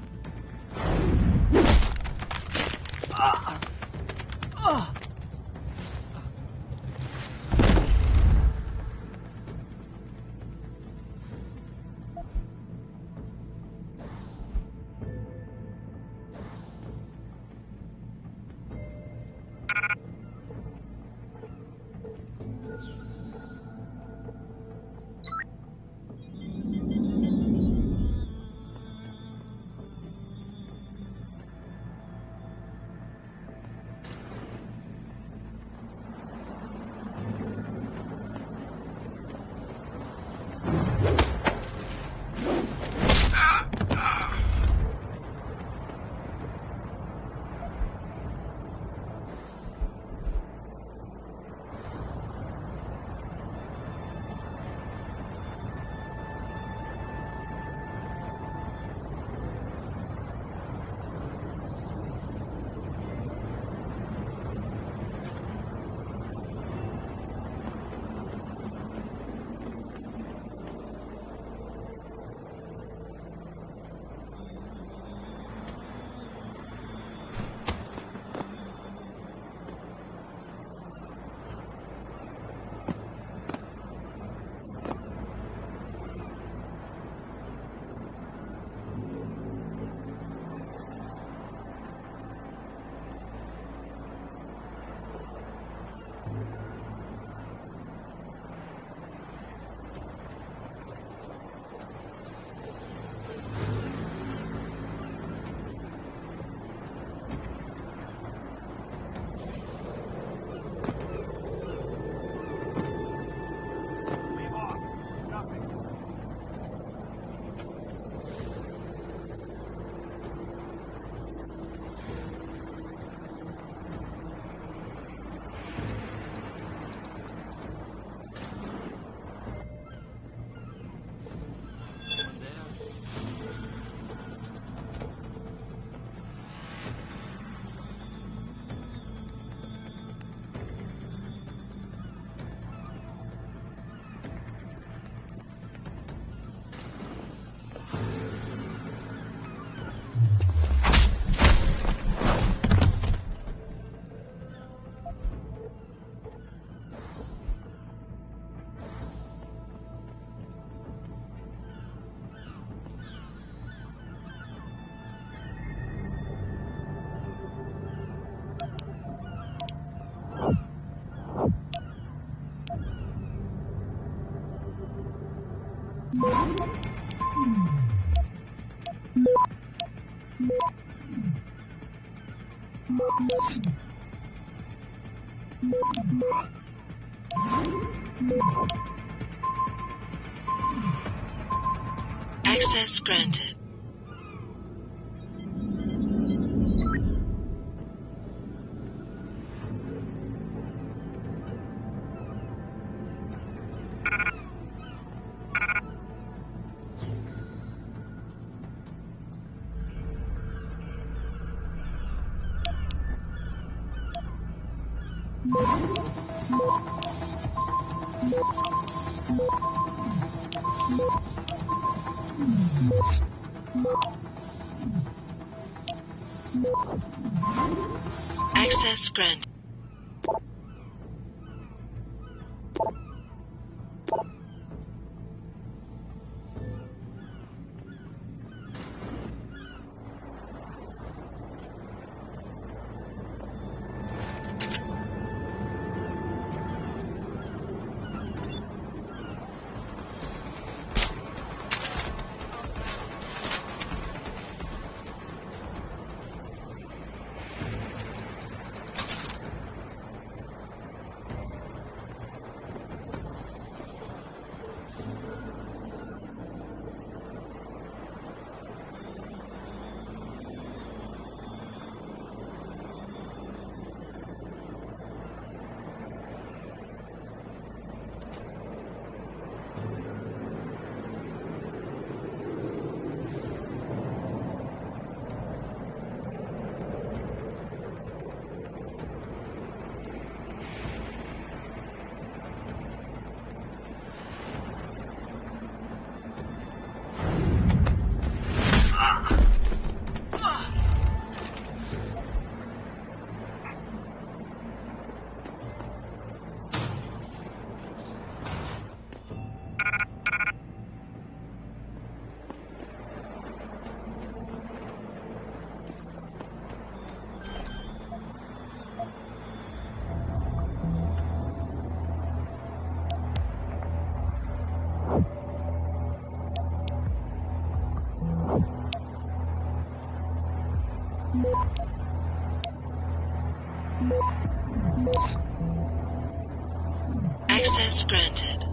？Access granted. Access granted. Access granted.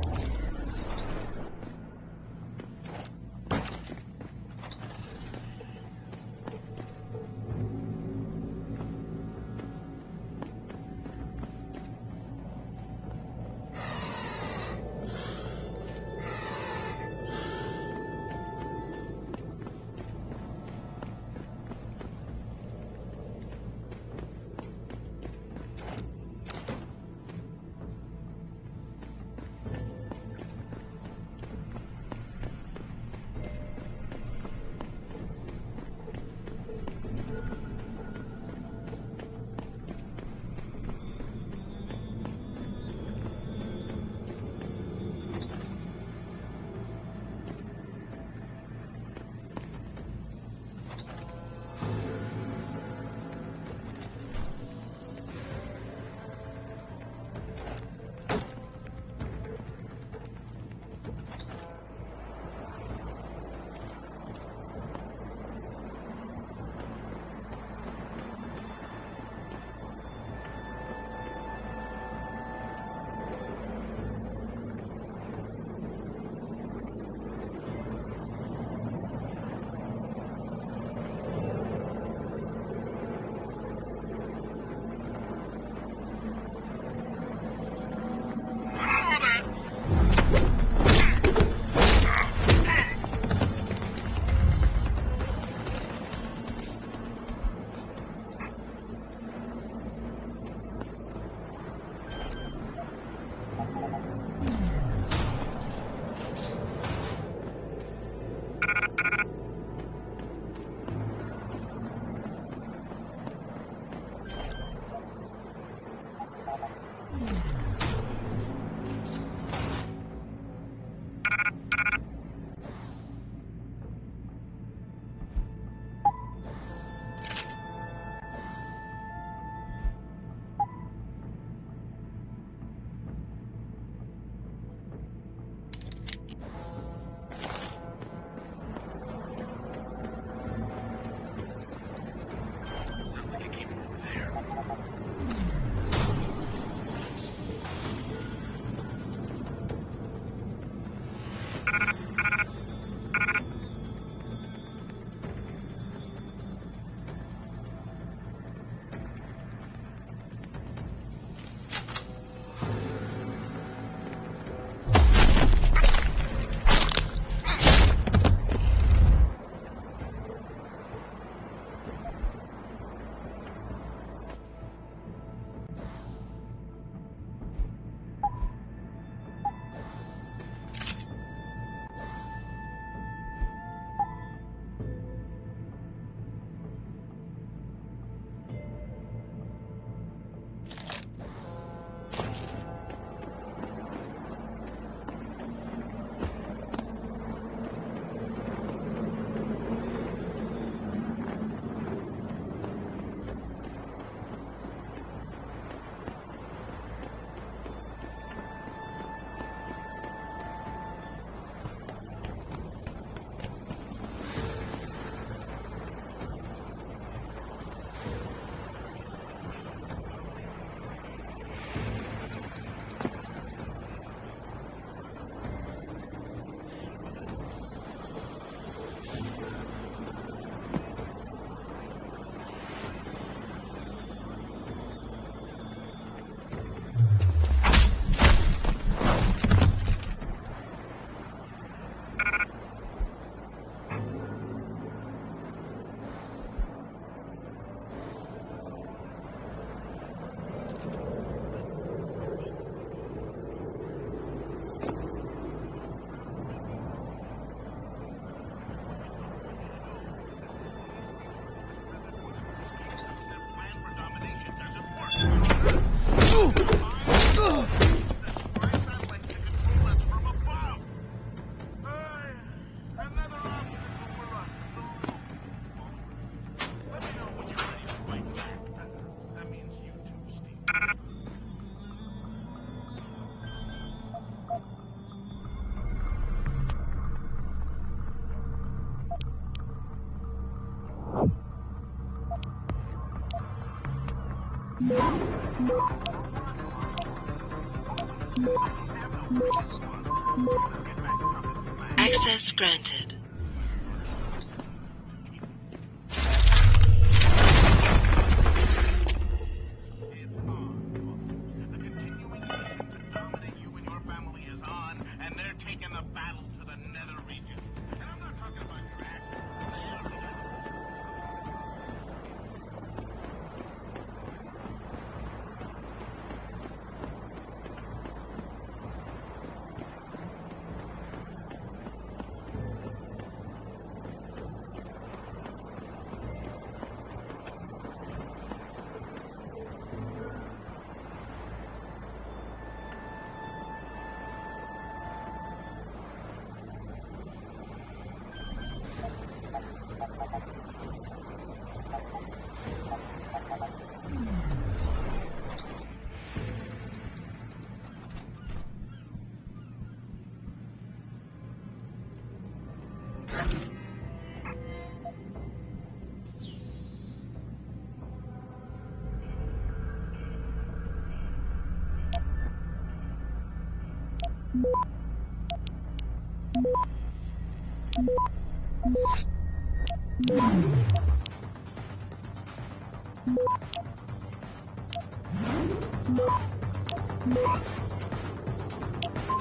Access granted.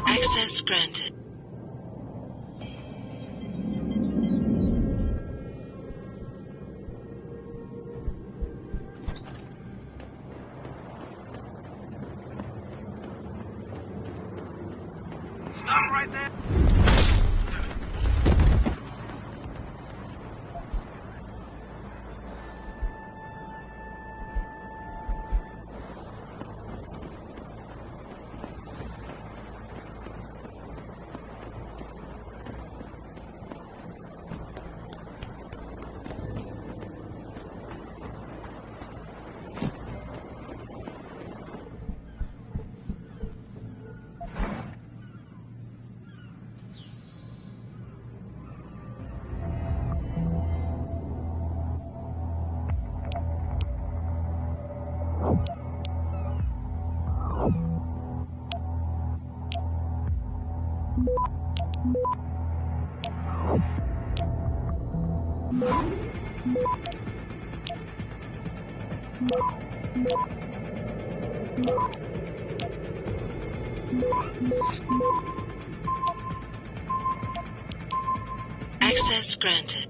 Access granted. Stop right there! Access granted.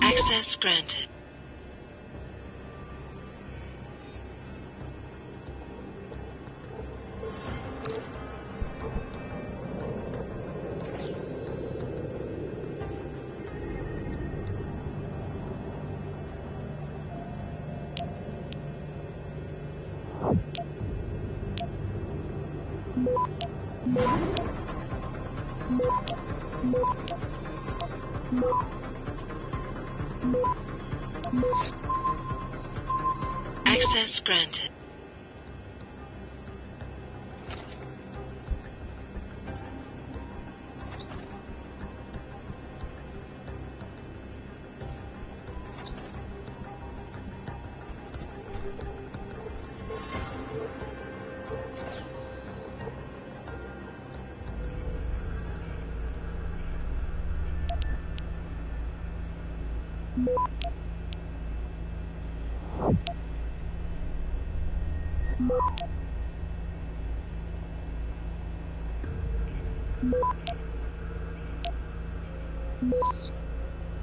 Access granted. Access granted.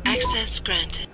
Access granted.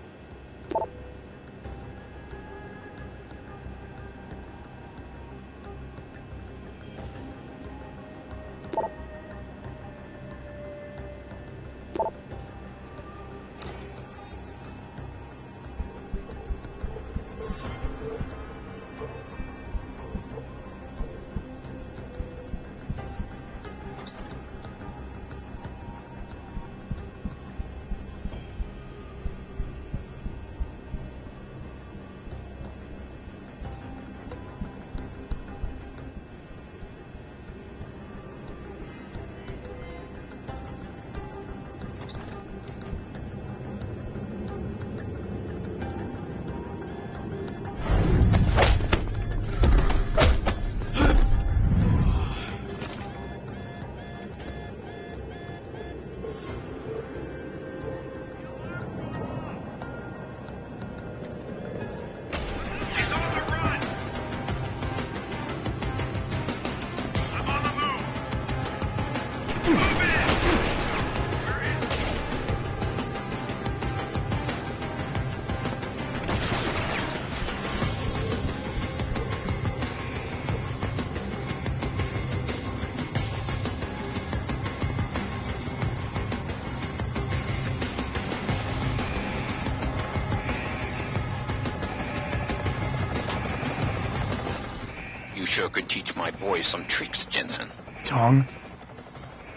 Sure could teach my boys some tricks, Jensen. Tong?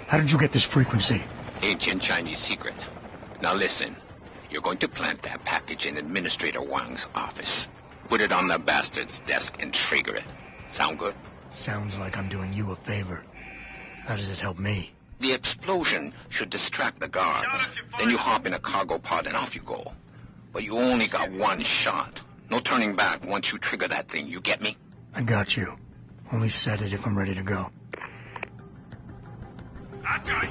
How did you get this frequency? Ancient Chinese secret. Now listen. You're going to plant that package in Administrator Wang's office. Put it on the bastard's desk and trigger it. Sound good? Sounds like I'm doing you a favor. How does it help me? The explosion should distract the guards. Then you hop in a cargo pod and off you go. But you only got one shot. No turning back once you trigger that thing, you get me? I got you. Only set it if I'm ready to go. I've got you.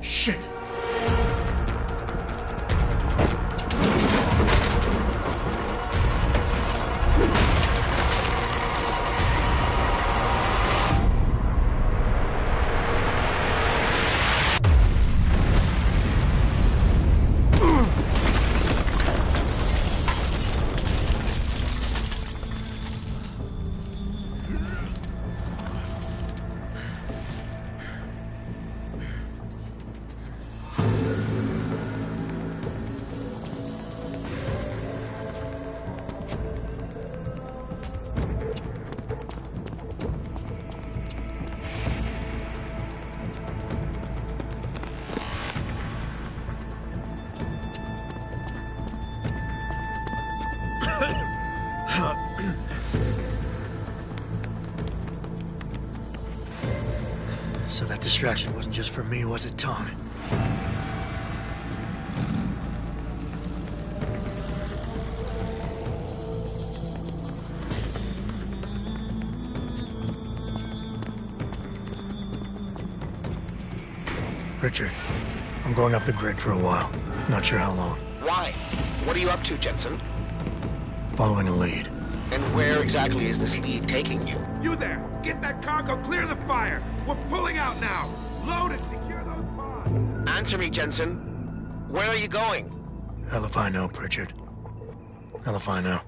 Shit! So that distraction wasn't just for me, was it, Tong? Richard, I'm going off the grid for a while. Not sure how long. Why? What are you up to, Jensen? Following a lead. And where exactly is this lead taking you? You there! Get that cargo, clear the fire! We're pulling out now! Load and secure those pods! Answer me, Jensen. Where are you going? Hell if I know, Pritchard. Hell if I know.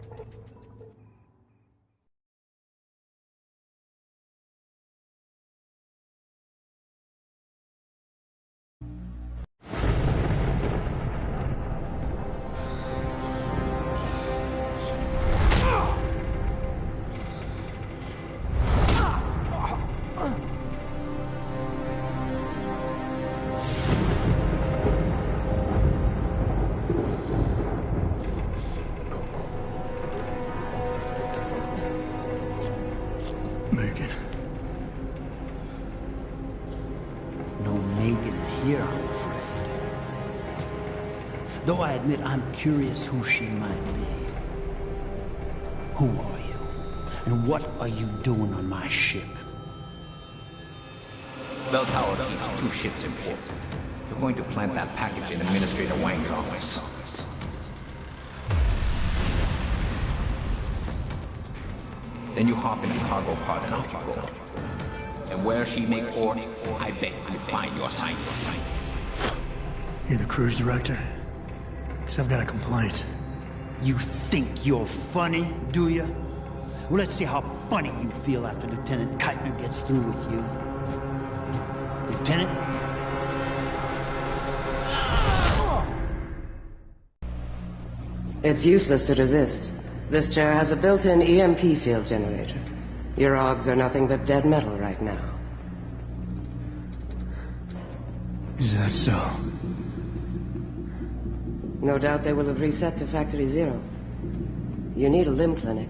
Though I admit I'm curious who she might be. Who are you? And what are you doing on my ship? Bell Tower keeps 2 ships in port. You're going to plant that package in Administrator Wang's office. Then you hop in a cargo pod and off you roll. And where she may port, I bet you find your scientists. You're the cruise director? Because I've got a complaint. You think you're funny, do you? Well, let's see how funny you feel after Lieutenant Keitner gets through with you. Lieutenant? It's useless to resist. This chair has a built-in EMP field generator. Your augs are nothing but dead metal right now. Is that so? No doubt they will have reset to Factory 0. You need a limb clinic.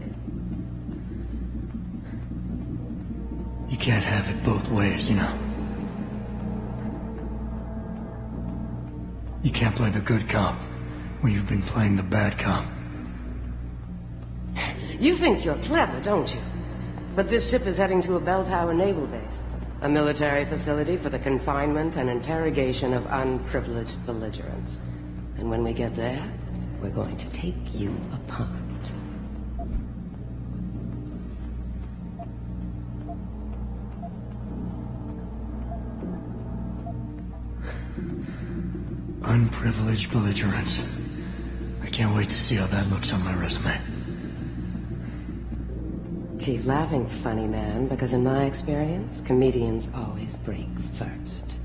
You can't have it both ways, you know. You can't play the good cop when you've been playing the bad cop. You think you're clever, don't you? But this ship is heading to a bell tower naval base. A military facility for the confinement and interrogation of unprivileged belligerents. And when we get there, we're going to take you apart. Unprivileged belligerents. I can't wait to see how that looks on my resume. Keep laughing, funny man, because in my experience, comedians always break first.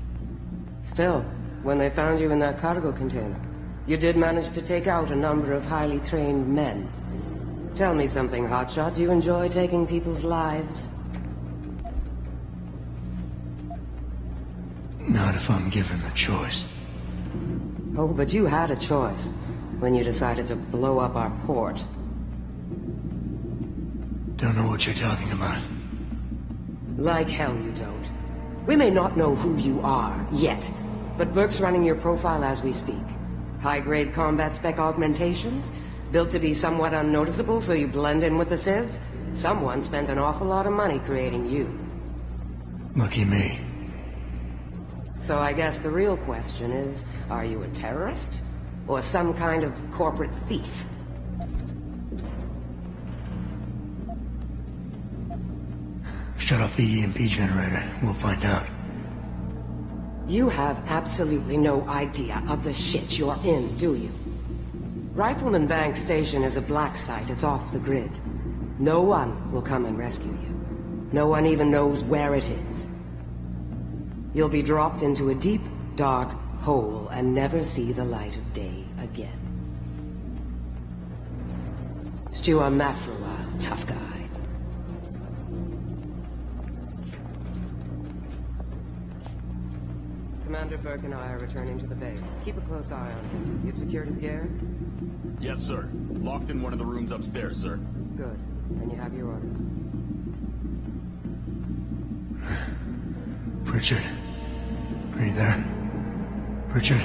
Still, when they found you in that cargo container, you did manage to take out a number of highly trained men. Tell me something, Hotshot. Do you enjoy taking people's lives? Not if I'm given the choice. Oh, but you had a choice when you decided to blow up our port. Don't know what you're talking about. Like hell you don't. We may not know who you are, yet, but Burke's running your profile as we speak. High-grade combat spec augmentations, built to be somewhat unnoticeable so you blend in with the civs. Someone spent an awful lot of money creating you. Lucky me. So I guess the real question is, are you a terrorist? Or some kind of corporate thief? Shut off the EMP generator. We'll find out. You have absolutely no idea of the shit you're in, do you? Rifleman Bank Station is a black site. It's off the grid. No one will come and rescue you. No one even knows where it is. You'll be dropped into a deep, dark hole and never see the light of day again. Stew on that for a while, tough guy. Commander Burke and I are returning to the base. Keep a close eye on him. You've secured his gear? Yes, sir. Locked in one of the rooms upstairs, sir. Good. And you have your orders. Richard? Are you there? Richard?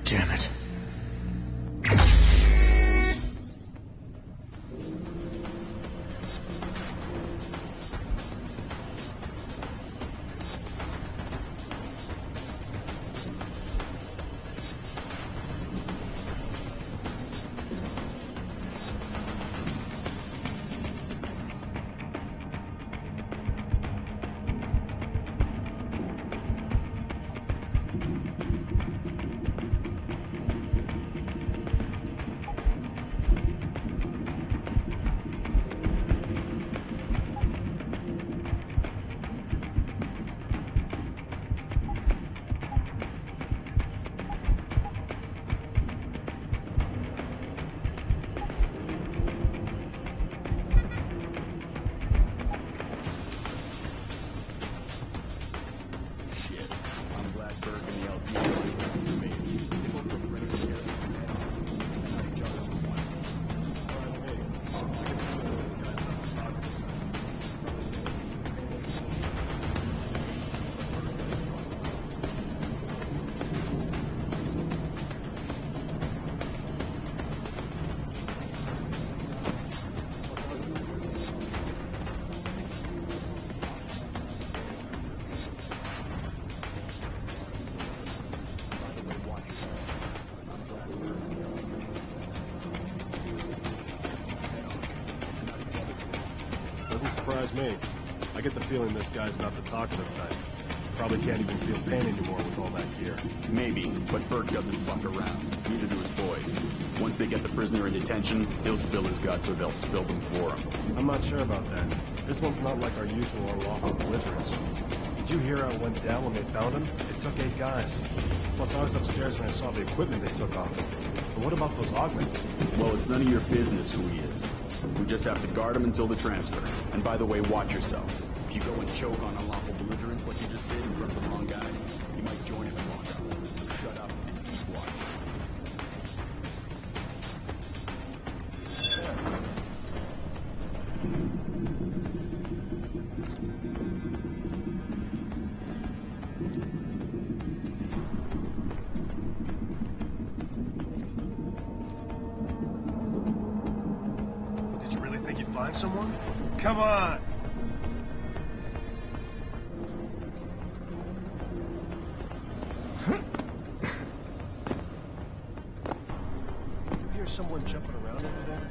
Damn it. Doesn't surprise me. I get the feeling this guy's not the talkative type. Probably can't even feel pain anymore with all that gear. Maybe, but Burke doesn't fuck around. Neither do his boys. Once they get the prisoner in detention, he'll spill his guts or they'll spill them for him. I'm not sure about that. This one's not like our usual unlawful belligerents. Did you hear how it went down when they found him? It took 8 guys. Plus, I was upstairs and I saw the equipment they took off him. But what about those augments? Well, it's none of your business who he is. We just have to guard him until the transfer. And by the way, watch yourself. If you go and choke on unlawful belligerents like you just did in front of the wrong guy, you might join him in lockup. So shut up and keep watching. Did you really think you'd find someone? Come on! Someone jumping around over there?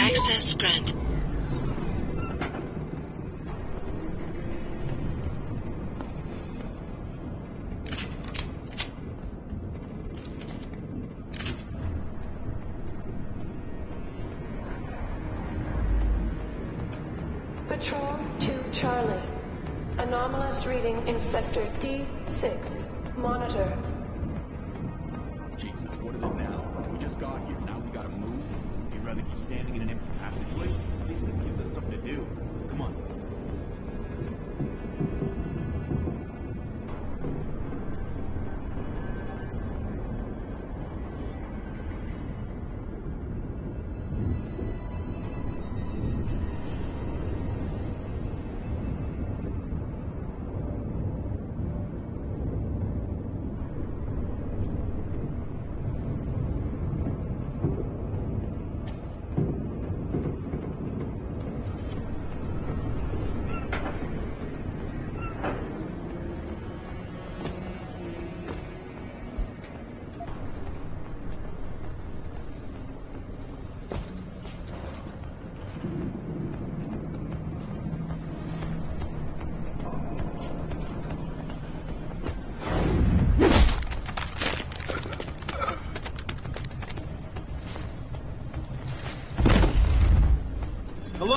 Access granted. Patrol to Charlie. Anomalous reading in sector D6. Monitor. Jesus, what is it now? We just got here. Now we gotta move? You'd rather keep standing in an empty passageway? At least this gives us something to do. Come on. Hello?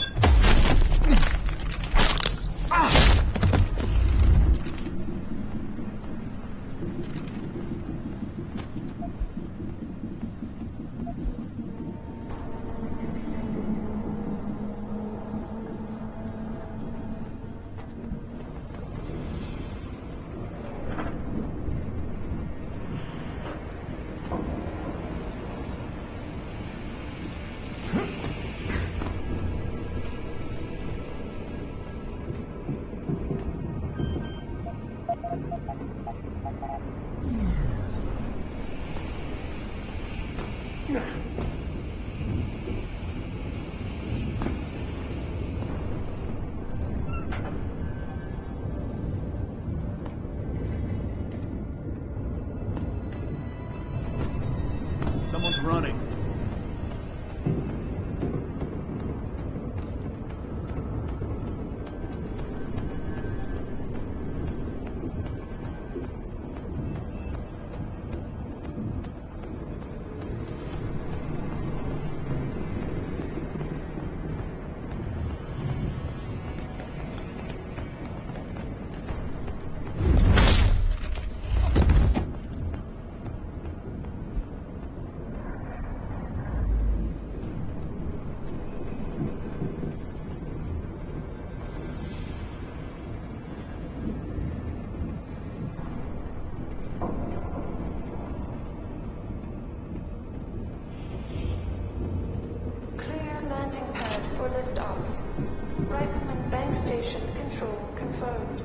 Someone's running. Rifleman bank station control confirmed.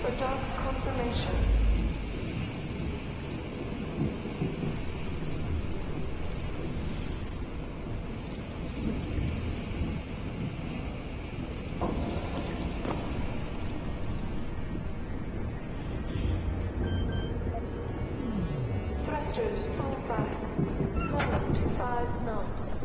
For dark confirmation. Thrusters fall back. Slow to 5 knots.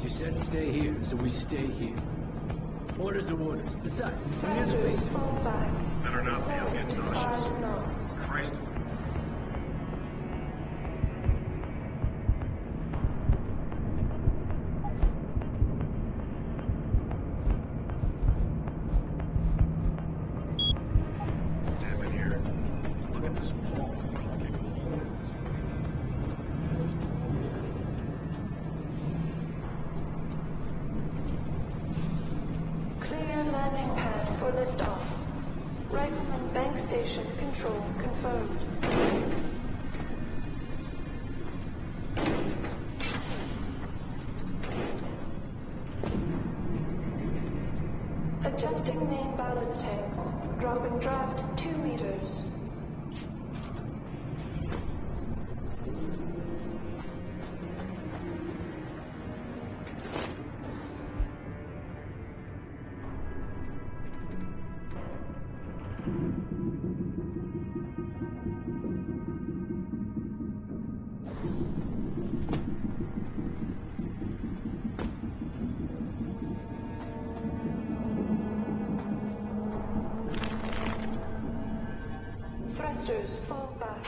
You said stay here, so we stay here. Orders are orders. Besides, Thrusters fall back. Better not be. Slow I'll get to 5 knots. Christ, it's damn in here. Look at this wall. Clear landing pad for liftoff. Rifleman bank station control confirmed. Adjusting main ballast tanks. Dropping draft 2 meters. Thrusters fall back.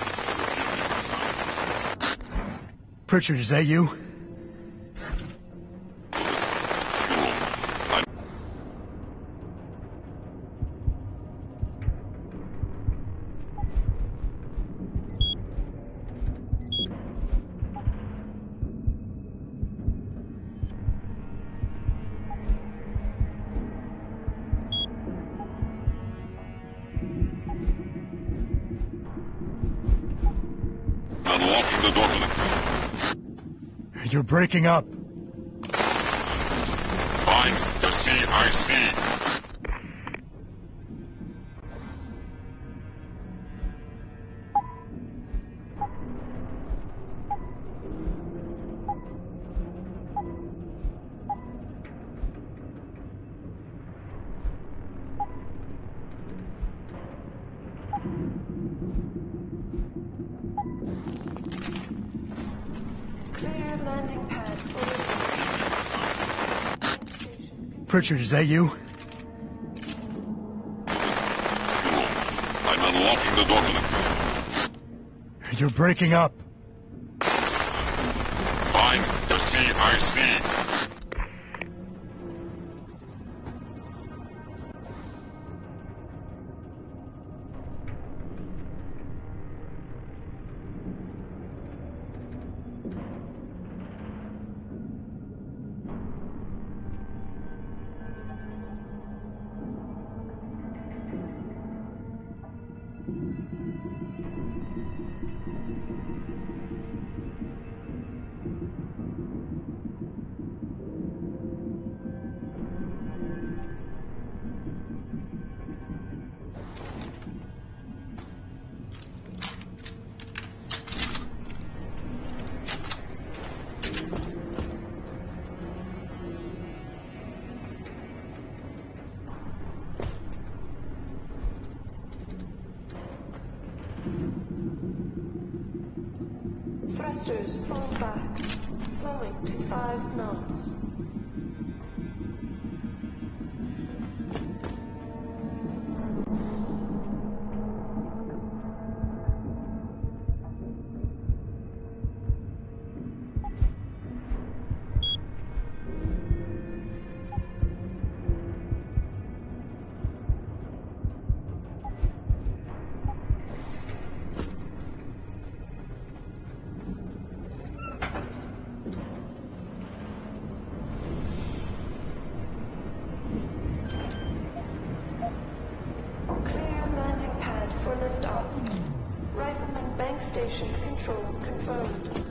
Pritchard, is that you? the door click. You're breaking up. Find the CIC. Pritchard, is that you? I'm unlocking the door click. You're breaking up. Find the CIC. Thrusters fall back, slowing to 5 knots. Station control confirmed.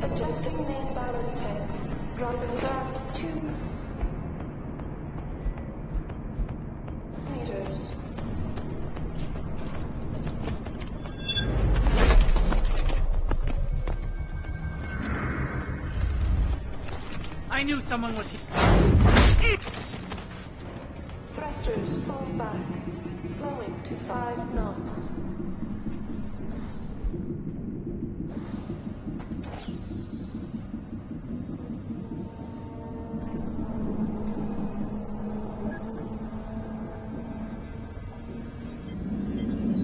Adjusting main ballast tanks. Dropping draft 2 meters. I knew someone was here. Thrusters fall back, slowing to 5 knots.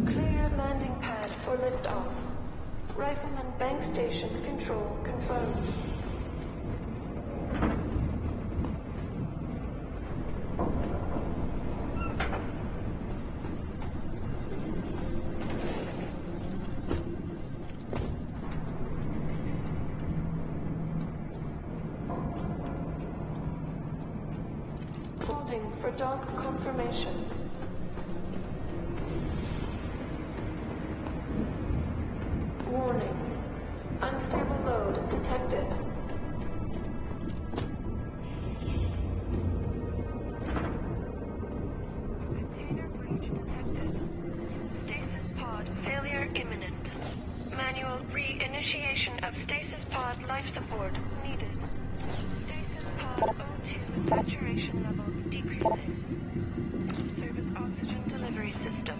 Clear landing pad for liftoff. Rifleman bank station control confirmed. Holding for dog confirmation. Warning. Unstable load detected. Container breach detected. Stasis pod failure imminent. Manual re-initiation of stasis pod life support needed. Stasis pod O2 saturation levels decreasing. Service oxygen delivery system.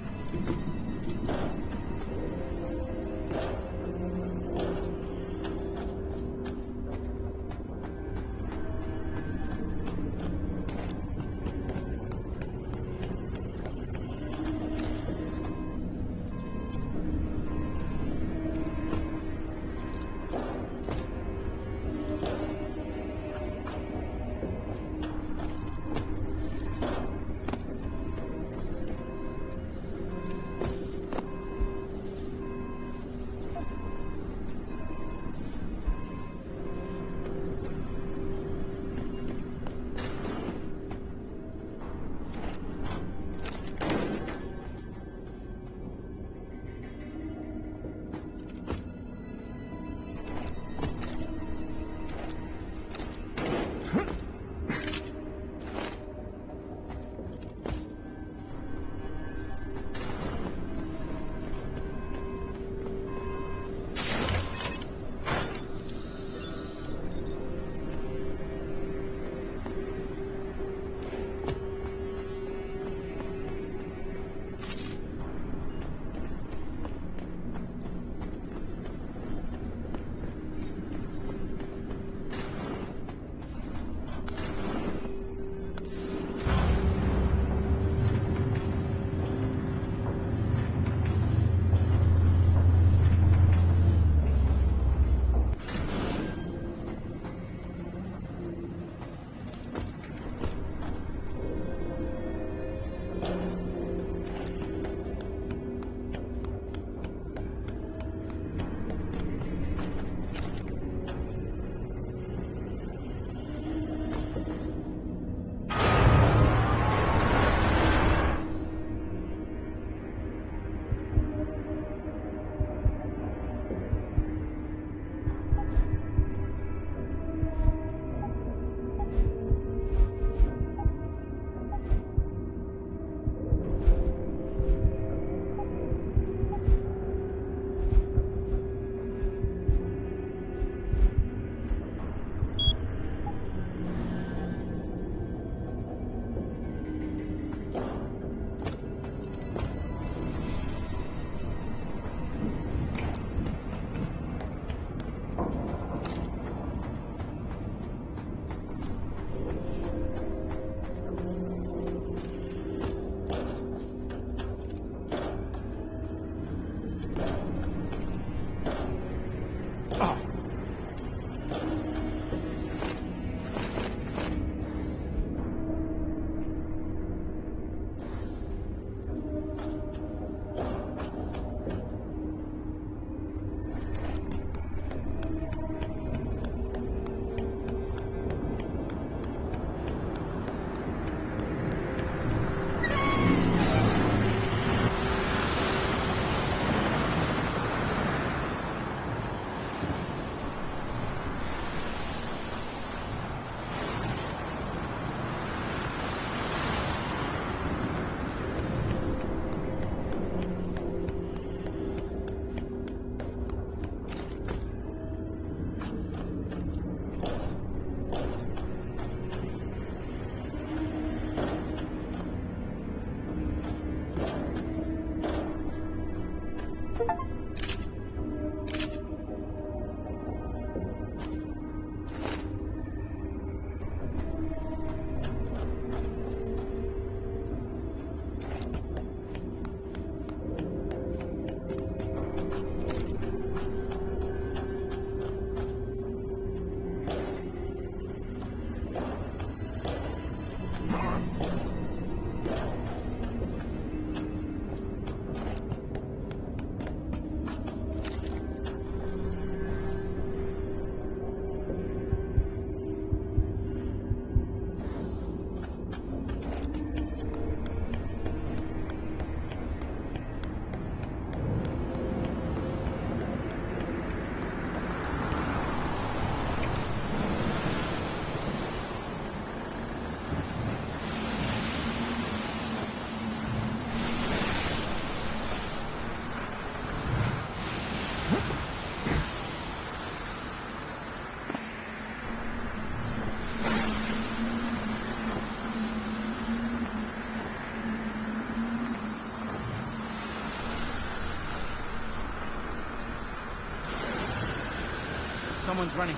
Someone's running.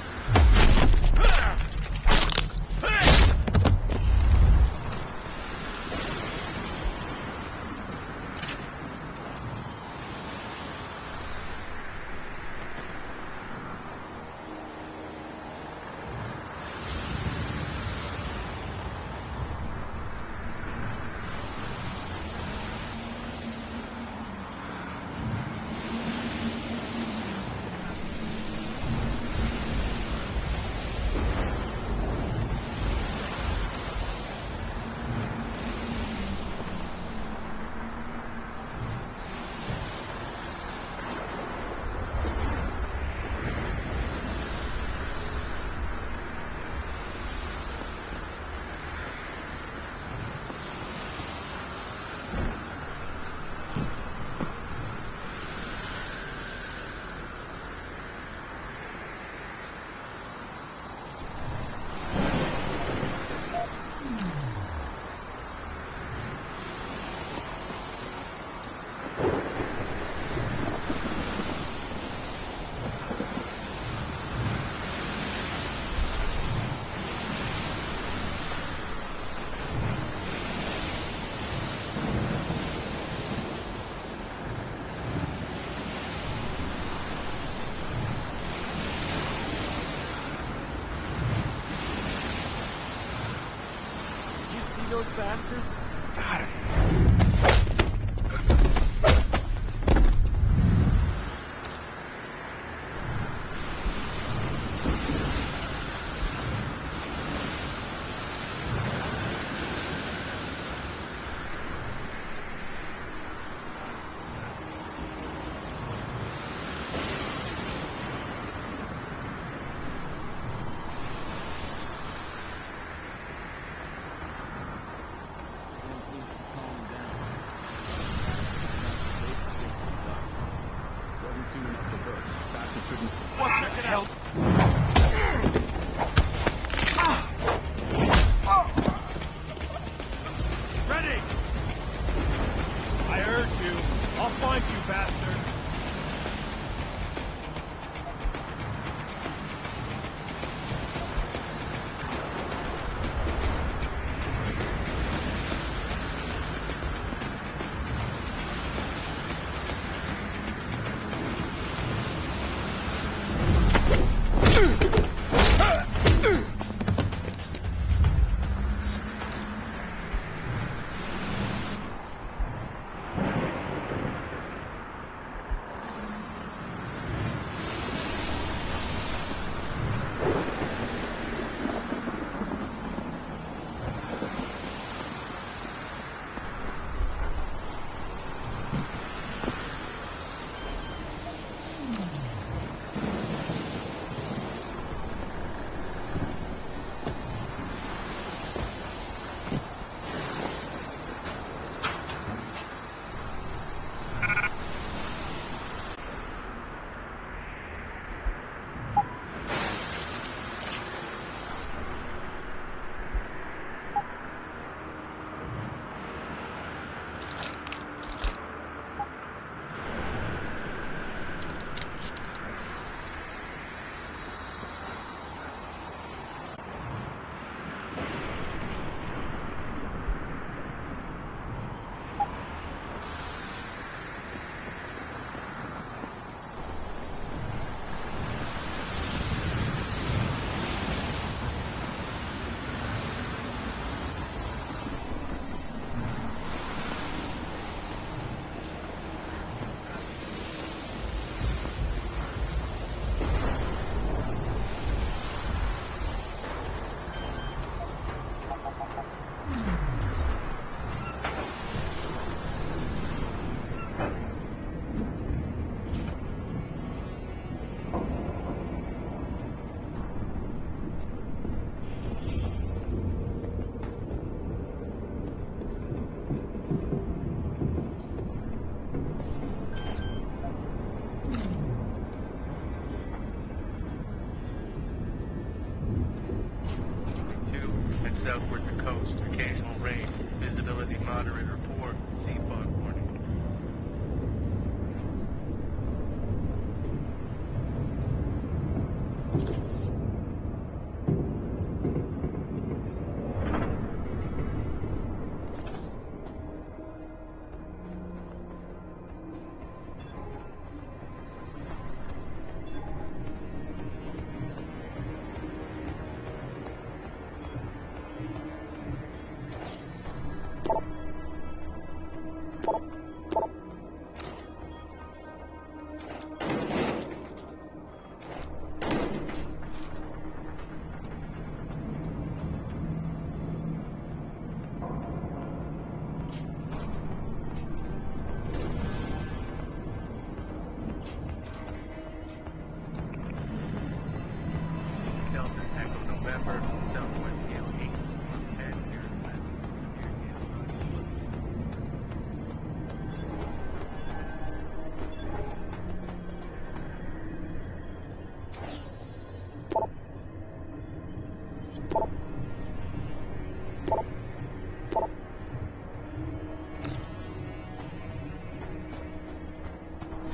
Those bastards? Got it.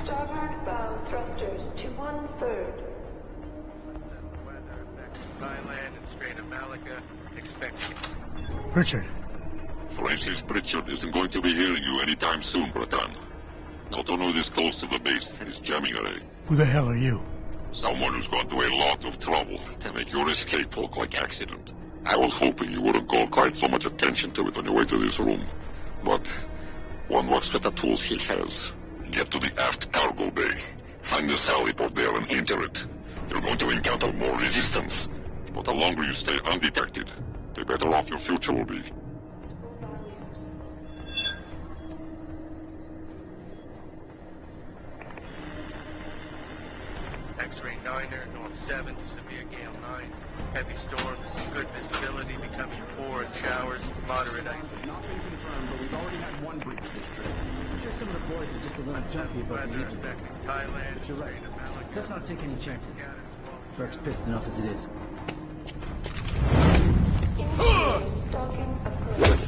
Starboard bow thrusters to 1/3. Thailand and Strait of Malacca. Expect. Richard. Francis Pritchard isn't going to be hearing you anytime soon, Bratan. Not one of this close to the base is jamming away. Who the hell are you? Someone who's gone to a lot of trouble to make your escape look like accident. I was hoping you wouldn't call quite so much attention to it on your way to this room. But one works with the tools he has. Get to the aft cargo bay. Find the sally port there and enter it. You're going to encounter more resistance. But the longer you stay undetected, the better off your future will be. X-ray 9er, North 7 to severe gale 9. Heavy storms, good visibility, becoming poor and showers, moderate ice. Not been confirmed, but we've already had one breach this trip. I'm sure some of the boys are just a little jumpy about the agent. Thailand, But you're right. Let's not take any chances. Burke's pissed enough as it is. Docking approach.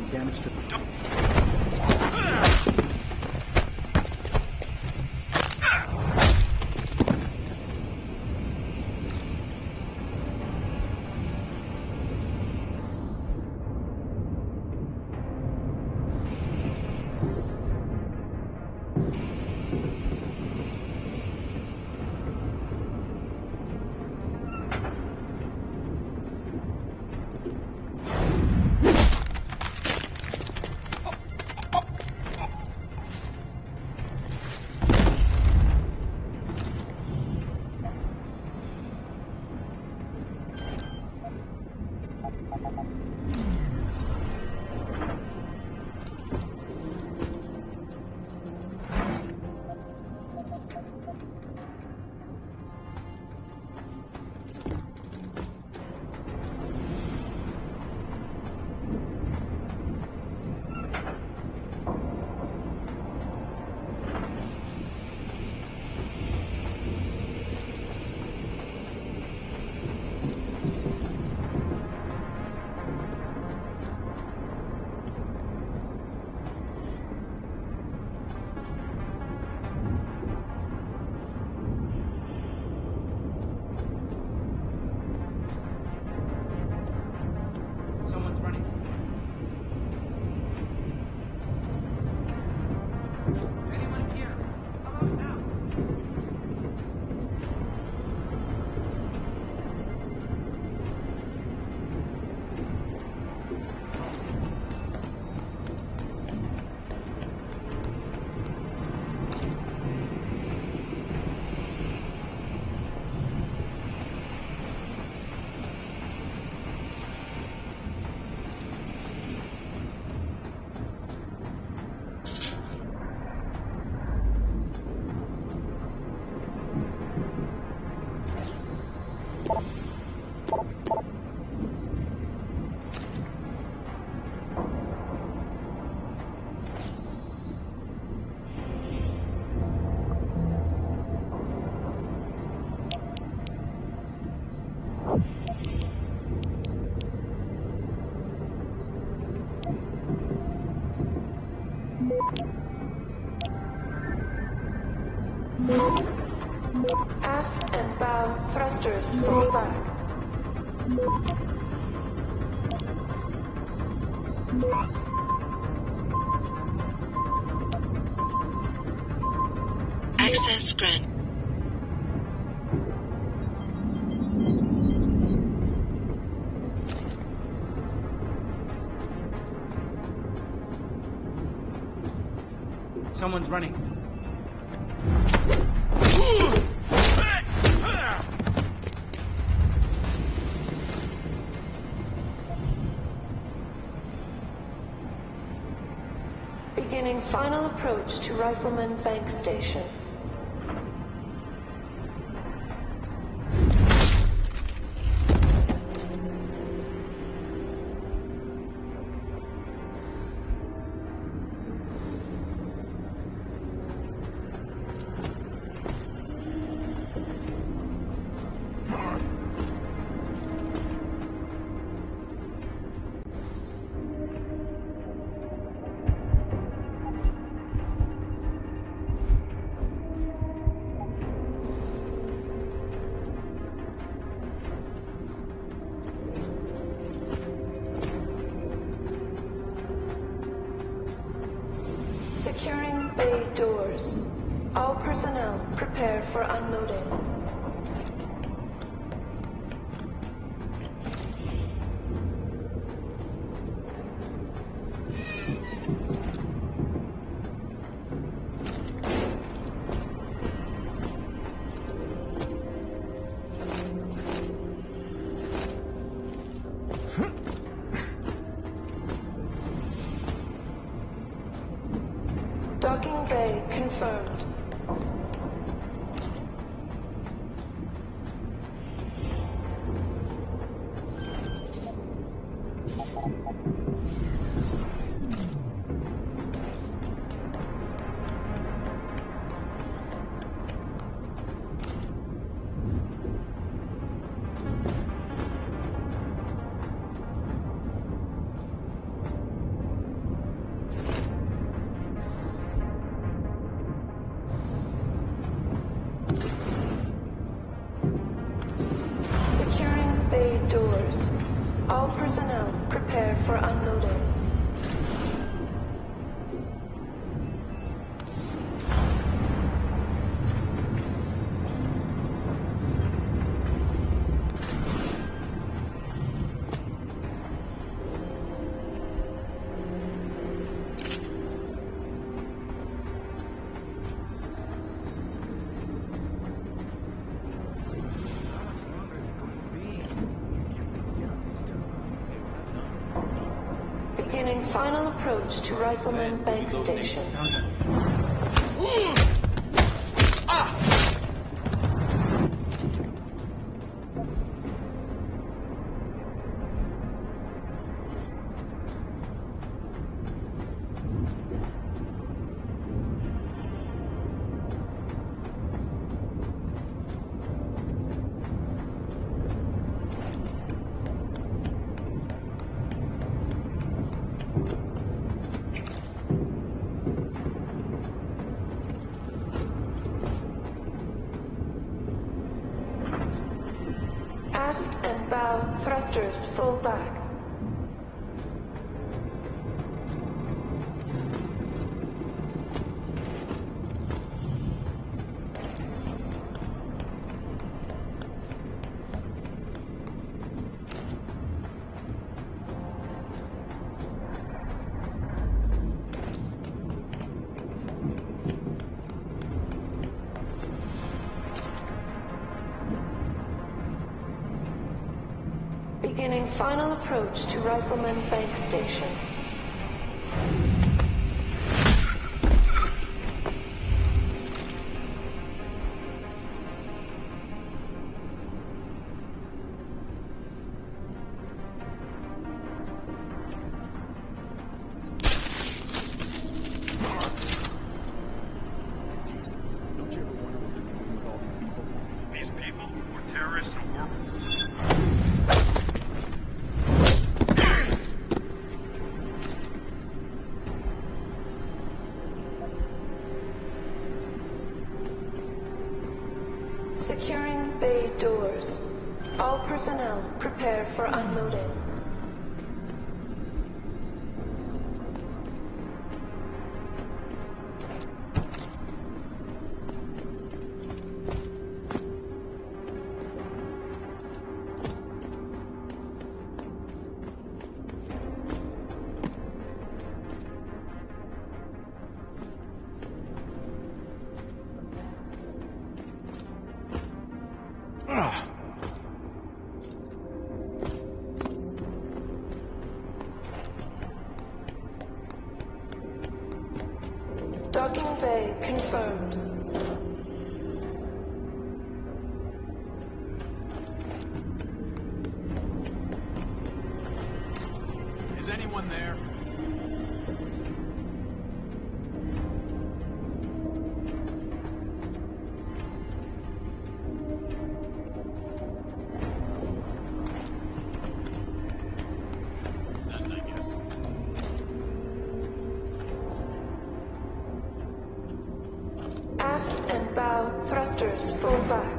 Damage to... Aft and bow thrusters fall back. Access granted. Someone's running. Beginning final approach to Rifleman Bank Station. Securing bay doors. All personnel prepare for unloading. Docking bay confirmed. Securing bay doors. All personnel prepare for unloading. Beginning final approach to Rifleman Bank Station. Aft and bow thrusters full back. Beginning final approach to Rifleman Bank Station. These people were terrorists and workers. Securing bay doors. All personnel prepare for unloading. Docking bay confirmed. Is anyone there? None, I guess. Aft and bow thrusters full back.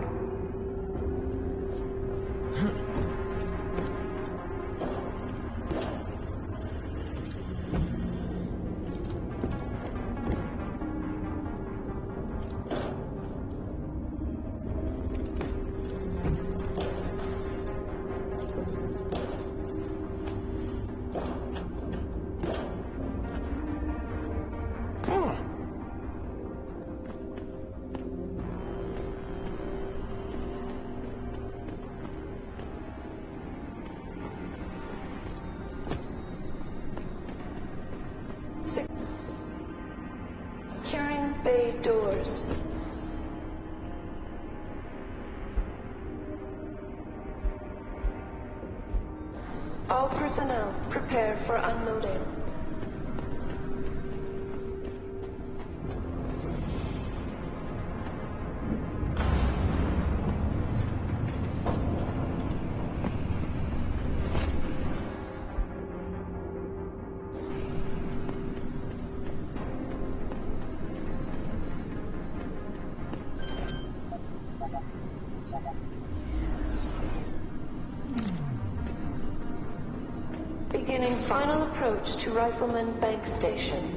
Securing bay doors. All personnel prepare for unloading. Beginning final approach to Rifleman Bank Station.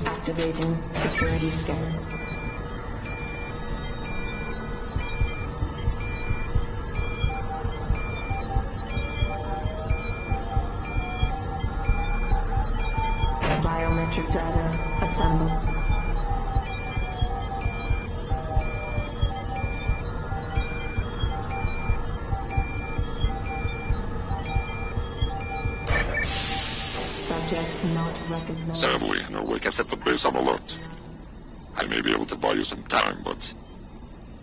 Activating security scan. Biometric data assembled. Subject not recognized. Sadly, no way can set the base on alert. I may be able to buy you some time, but...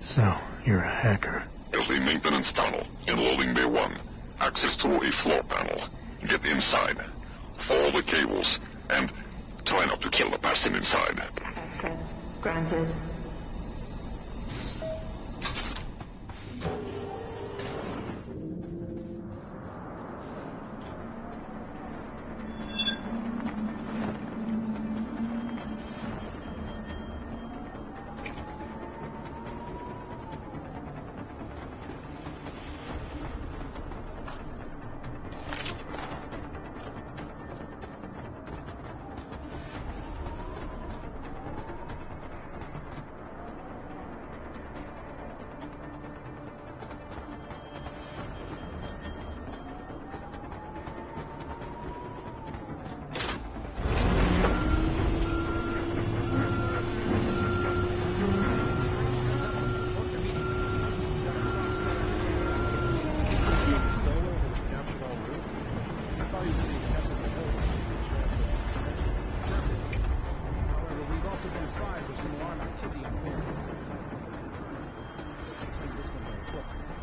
So, you're a hacker. There's a maintenance tunnel in loading bay 1. Access through a floor panel. Get inside. Follow the cables, and Try not to kill the person inside. Access granted.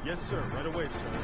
Yes, sir. Right away, sir.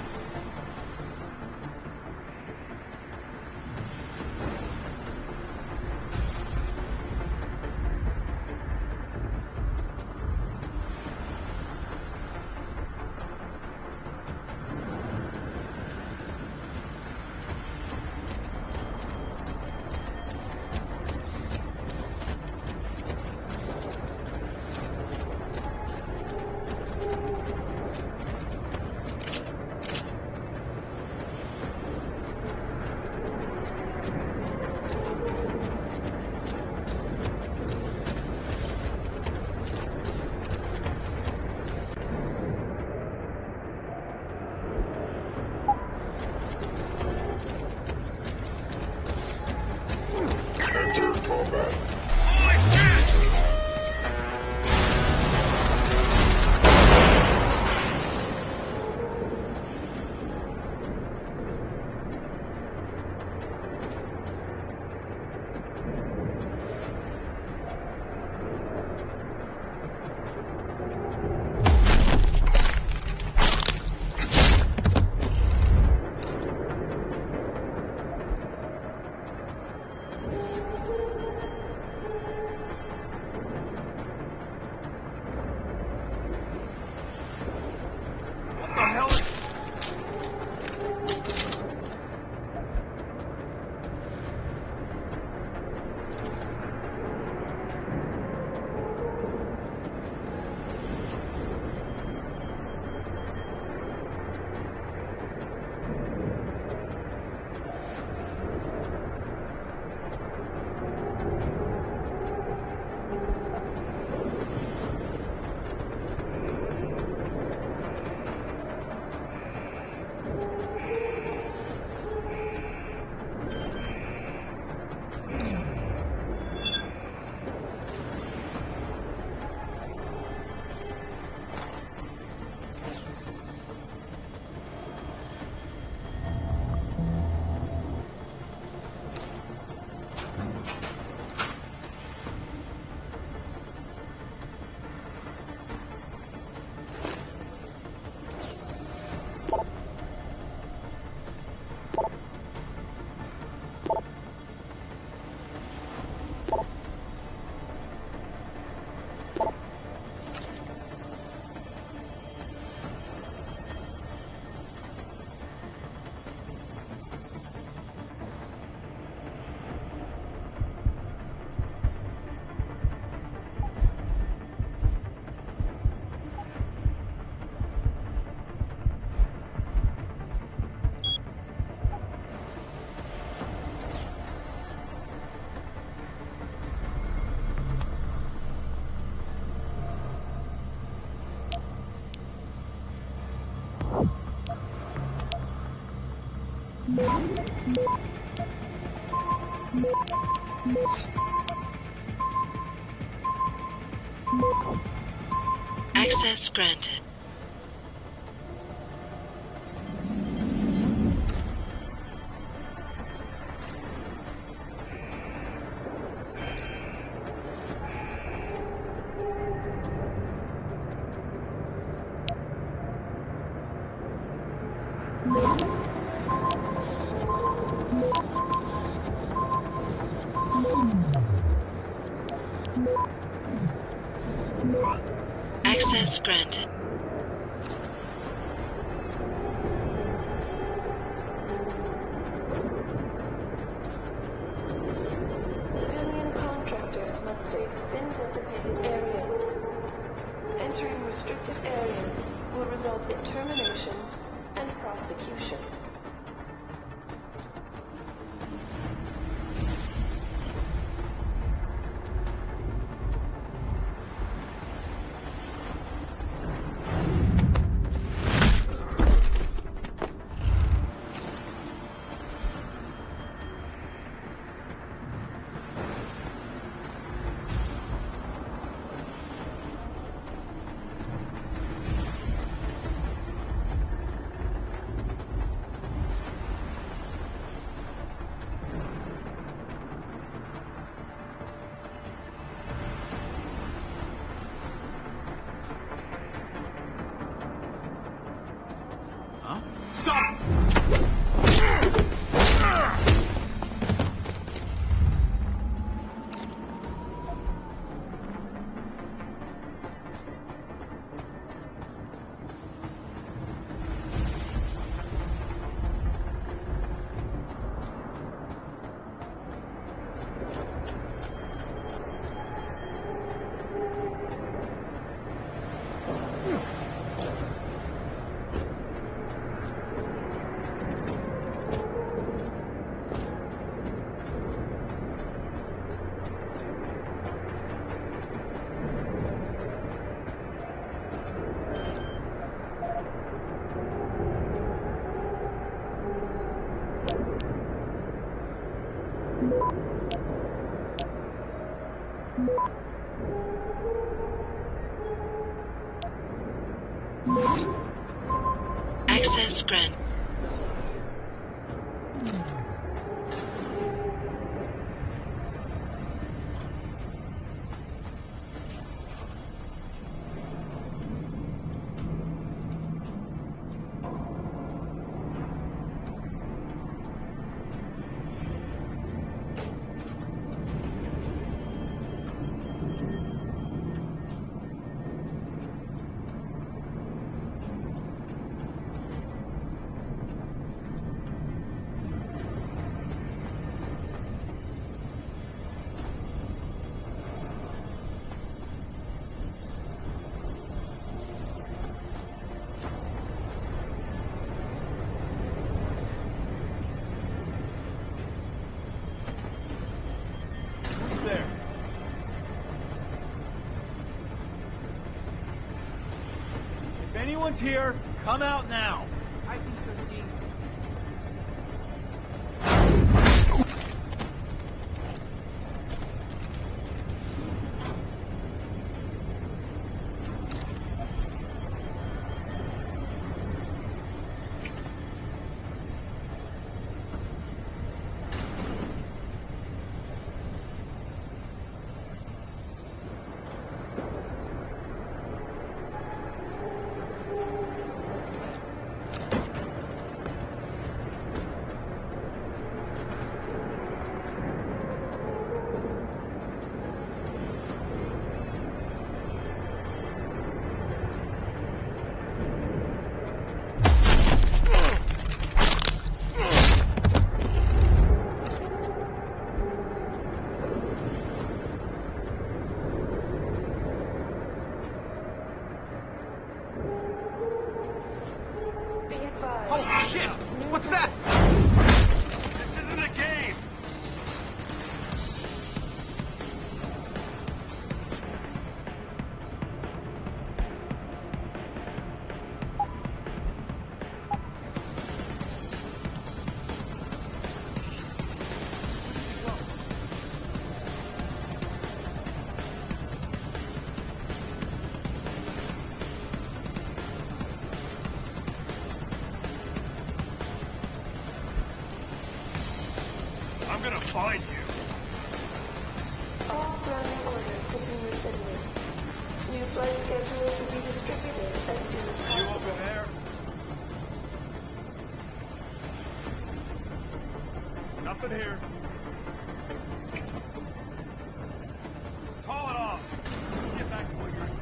Access granted. Access granted. Civilian contractors must stay within designated areas. Entering restricted areas will result in termination and prosecution. Stop! Access granted. Anyone's here, come out now. I think Christine. Oh shit! What's that? This isn't a game! Find you. All ground orders have been rescinded. New flight schedules will be distributed as soon as possible. You over there? Nothing here. Call it off. Get back to what you're doing.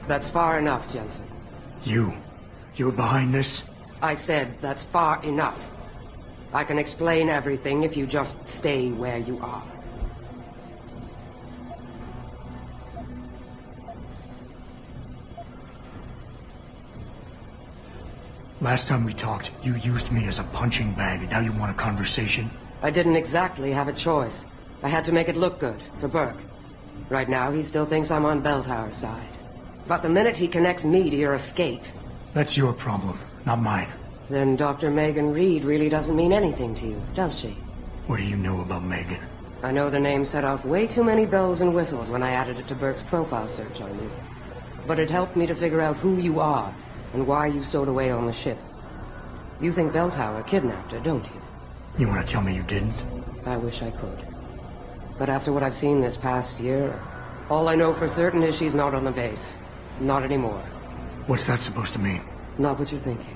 That's far enough, Jensen. You're behind this? I said that's far enough. I can explain everything if you just stay where you are. Last time we talked, you used me as a punching bag, and now you want a conversation? I didn't exactly have a choice. I had to make it look good, for Burke. Right now, he still thinks I'm on Belltower's side. But the minute he connects me to your escape... That's your problem, not mine. Then Dr. Megan Reed really doesn't mean anything to you, does she? What do you know about Megan? I know the name set off way too many bells and whistles when I added it to Burke's profile search on you. But it helped me to figure out who you are, and why you stowed away on the ship. You think Belltower kidnapped her, don't you? You want to tell me you didn't? I wish I could. But after what I've seen this past year, all I know for certain is she's not on the base. Not anymore. What's that supposed to mean? Not what you're thinking.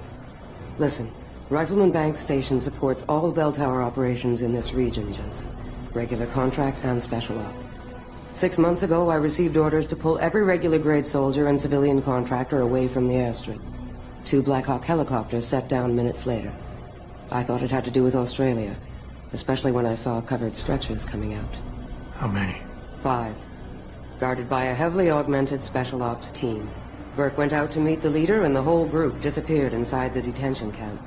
Listen, Rifleman Bank Station supports all Belltower operations in this region, Jensen. Regular contract and special op. 6 months ago, I received orders to pull every regular grade soldier and civilian contractor away from the airstrip. 2 Black Hawk helicopters set down minutes later. I thought it had to do with Australia, especially when I saw covered stretchers coming out. How many? 5. Guarded by a heavily augmented special ops team. Burke went out to meet the leader, and the whole group disappeared inside the detention camp.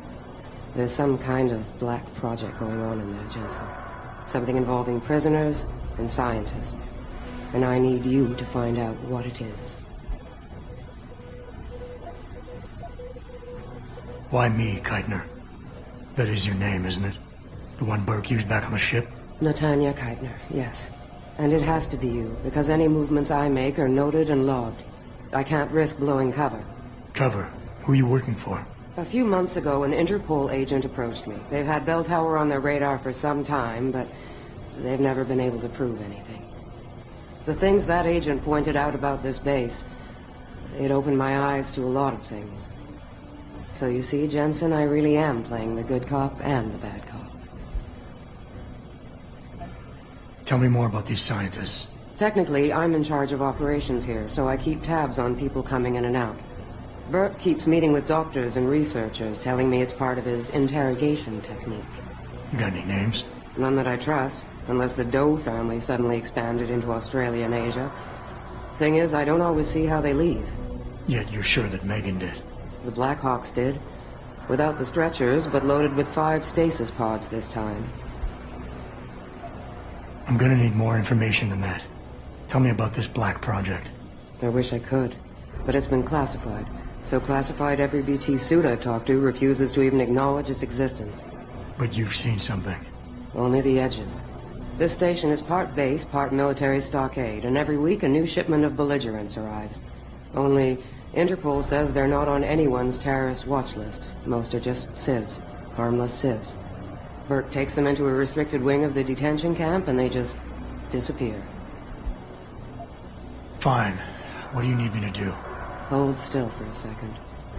There's some kind of black project going on in there, Jensen. Something involving prisoners and scientists. And I need you to find out what it is. Why me, Keitner? That is your name, isn't it? The one Burke used back on the ship? Natanya Keitner, yes. And it has to be you, because any movements I make are noted and logged. I can't risk blowing cover. Cover? Who are you working for? A few months ago, an Interpol agent approached me. They've had Belltower on their radar for some time, but they've never been able to prove anything. The things that agent pointed out about this base, it opened my eyes to a lot of things. So you see, Jensen, I really am playing the good cop and the bad cop. Tell me more about these scientists. Technically, I'm in charge of operations here, so I keep tabs on people coming in and out. Burke keeps meeting with doctors and researchers, telling me it's part of his interrogation technique. You got any names? None that I trust, unless the Doe family suddenly expanded into Australia and Asia. Thing is, I don't always see how they leave. Yet you're sure that Megan did? The Blackhawks did. Without the stretchers, but loaded with 5 stasis pods this time. I'm gonna need more information than that. Tell me about this black project. I wish I could, but it's been classified. So classified every BT suit I've talked to refuses to even acknowledge its existence. But you've seen something. Only the edges. This station is part base, part military stockade, and every week a new shipment of belligerents arrives. Only, Interpol says they're not on anyone's terrorist watch list. Most are just civs. Harmless civs. Burke takes them into a restricted wing of the detention camp, and they just disappear. Fine. What do you need me to do? Hold still for a second.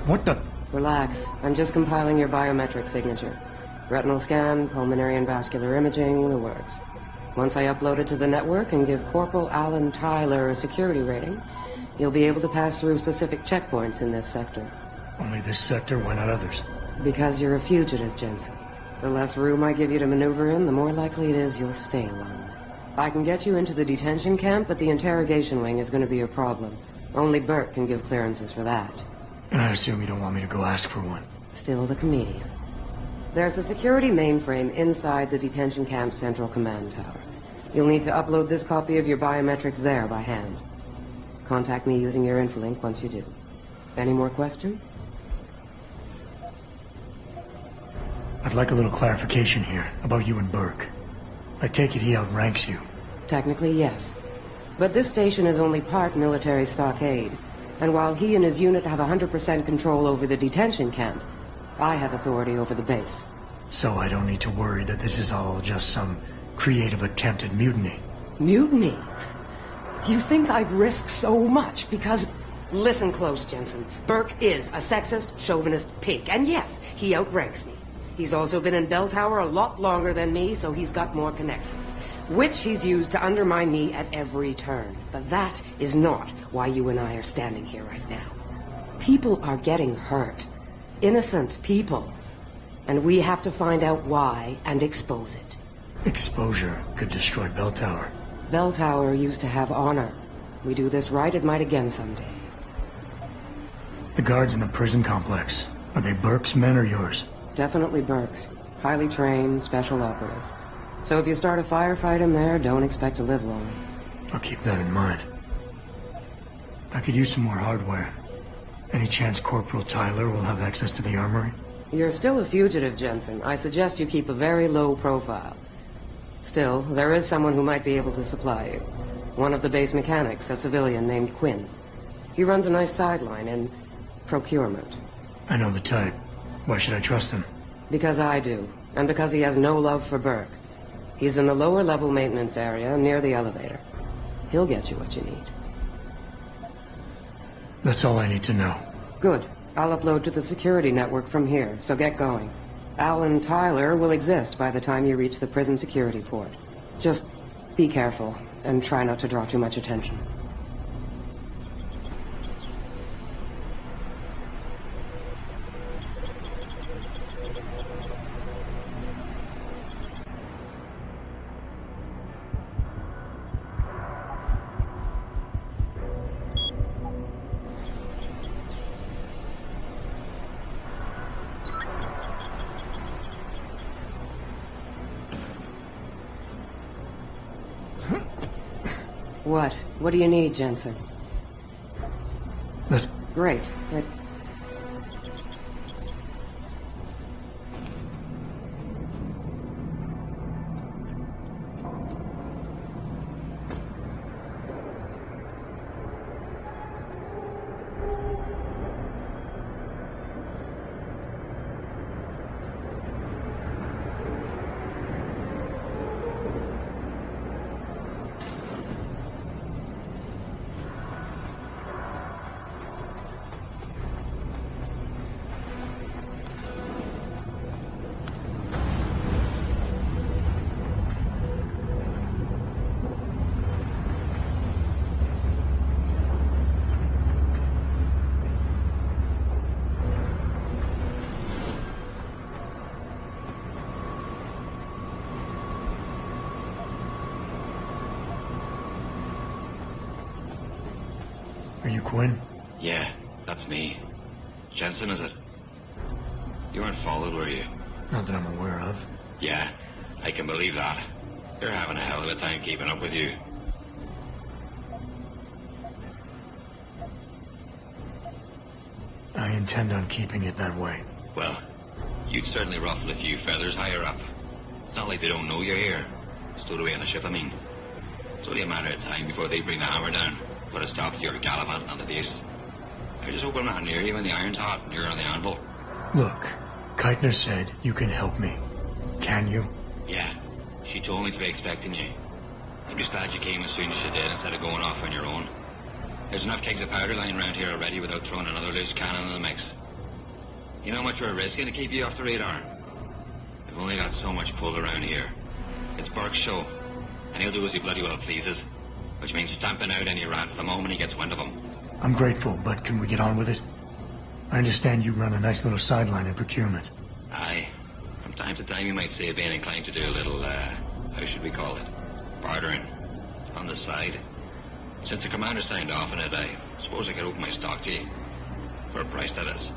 What the? Relax. I'm just compiling your biometric signature. Retinal scan, pulmonary and vascular imaging, the works. Once I upload it to the network and give Corporal Alan Tyler a security rating, you'll be able to pass through specific checkpoints in this sector. Only this sector? Why not others? Because you're a fugitive, Jensen. The less room I give you to maneuver in, the more likely it is you'll stay alone. I can get you into the detention camp, but the interrogation wing is going to be a problem. Only Burke can give clearances for that. And I assume you don't want me to go ask for one. Still the comedian. There's a security mainframe inside the detention camp's central command tower. You'll need to upload this copy of your biometrics there by hand. Contact me using your infolink once you do. Any more questions? I'd like a little clarification here about you and Burke. I take it he outranks you. Technically, yes. But this station is only part military stockade. And while he and his unit have 100% control over the detention camp, I have authority over the base. So I don't need to worry that this is all just some creative attempt at mutiny. Mutiny? You think I'd risk so much because... Listen close, Jensen. Burke is a sexist, chauvinist pig. And yes, he outranks me. He's also been in Belltower a lot longer than me, so he's got more connections. which he's used to undermine me at every turn. But that is not why you and I are standing here right now. People are getting hurt. Innocent people. And we have to find out why and expose it. Exposure could destroy Bell Tower. Bell Tower used to have honor. We do this right, it might again someday. The guards in the prison complex. Are they Burke's men or yours? Definitely Burke's. Highly trained, special operatives. So if you start a firefight in there, don't expect to live long. I'll keep that in mind. I could use some more hardware. Any chance Corporal Tyler will have access to the armory? You're still a fugitive, Jensen. I suggest you keep a very low profile. Still, there is someone who might be able to supply you. One of the base mechanics, a civilian named Quinn. He runs a nice sideline in procurement. I know the type. Why should I trust him? Because I do, and because he has no love for Burke. He's in the lower level maintenance area near the elevator. He'll get you what you need. That's all I need to know. Good. I'll upload to the security network from here, so get going. Al and Tyler will exist by the time you reach the prison security port. Just be careful, and try not to draw too much attention. What? What do you need, Jensen? That's... Great. Are you Quinn? Yeah, that's me. Jensen, is it? You weren't followed, were you? Not that I'm aware of. Yeah, I can believe that. You're having a hell of a time keeping up with you. I intend on keeping it that way. Well, you'd certainly ruffle a few feathers higher up. It's not like they don't know you're here. Stowed away on the ship, I mean. It's only a matter of time before they bring the hammer down. Put a stop to your gallivanting on the base. I just hope I'm not near you when the iron's hot and you're on the anvil. Look, Keitner said you can help me. Can you? Yeah, she told me to be expecting you. I'm just glad you came as soon as you did instead of going off on your own. There's enough kegs of powder lying around here already without throwing another loose cannon in the mix. You know how much we're risking to keep you off the radar? We've only got so much pull around here. It's Burke's show, and he'll do as he bloody well pleases. Which means stamping out any rats the moment he gets wind of them. I'm grateful, but can we get on with it? I understand you run a nice little sideline in procurement. Aye. From time to time you might see it being inclined to do a little, how should we call it? Bartering. On the side. Since the commander signed off on it, I suppose I could open my stock to you. For a price, that is.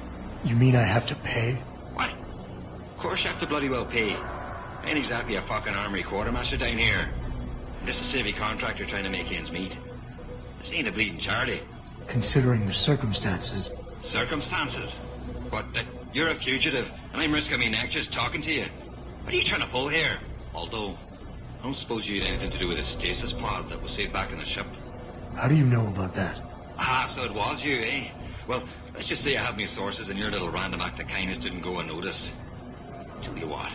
You mean I have to pay? Why? Of course you have to bloody well pay. I ain't exactly a fucking armory quartermaster down here. I'm just a civvy contractor trying to make ends meet. This ain't a bleeding charity. Considering the circumstances... Circumstances? What, that you're a fugitive, and I'm risking my neck just talking to you? What are you trying to pull here? Although, I don't suppose you had anything to do with the stasis pod that was saved back in the ship. How do you know about that? Ah, so it was you, eh? Well, let's just say I have my sources and your little random act of kindness didn't go unnoticed. Tell you what,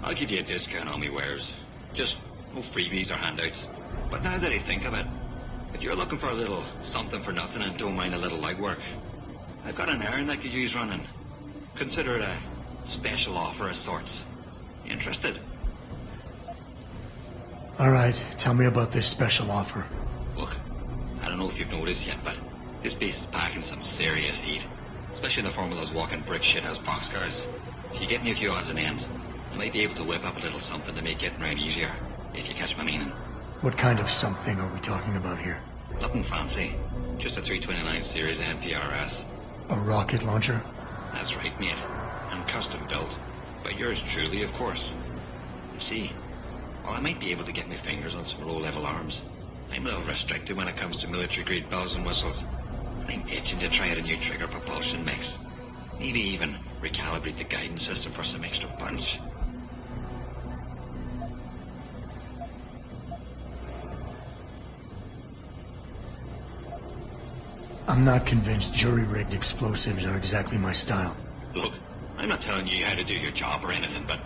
I'll give you a discount on me wares. Just no freebies or handouts. But now that I think of it, if you're looking for a little something for nothing and don't mind a little legwork, I've got an errand I could use running. Consider it a special offer of sorts. Interested? Alright, tell me about this special offer. Look, I don't know if you've noticed yet, but this base is packing some serious heat. Especially in the form of those walking brick shithouse boxcars. If you get me a few odds and ends, I might be able to whip up a little something to make getting around easier, if you catch my meaning. What kind of something are we talking about here? Nothing fancy. Just a 329 series NPRS. A rocket launcher? That's right, mate. And custom built. By yours truly, of course. You see, while I might be able to get my fingers on some low-level arms, I'm a little restricted when it comes to military-grade bells and whistles. I'm itching to try out a new trigger propulsion mix. Maybe even recalibrate the guidance system for some extra punch. I'm not convinced jury-rigged explosives are exactly my style. Look, I'm not telling you how to do your job or anything, but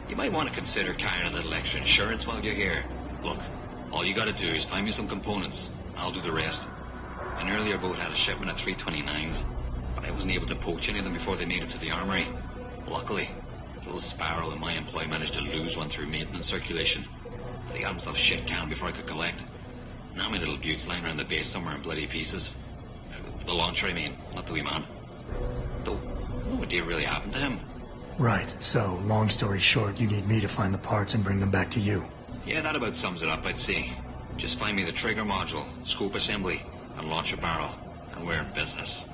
you might want to consider carrying a little extra insurance while you're here. Look, all you gotta do is find me some components. I'll do the rest. An earlier boat had a shipment of 329s, but I wasn't able to poach any of them before they made it to the armory. Luckily, a little sparrow in my employ managed to lose one through maintenance circulation. But he got himself shit canned before I could collect. Now my little bute's lying around the base somewhere in bloody pieces. The launcher, I mean, not the wee man. Though, no idea really happened to him. Right, so, long story short, you need me to find the parts and bring them back to you. Yeah, that about sums it up, I'd say. Just find me the trigger module, scope assembly, and launcher barrel, and we're in business.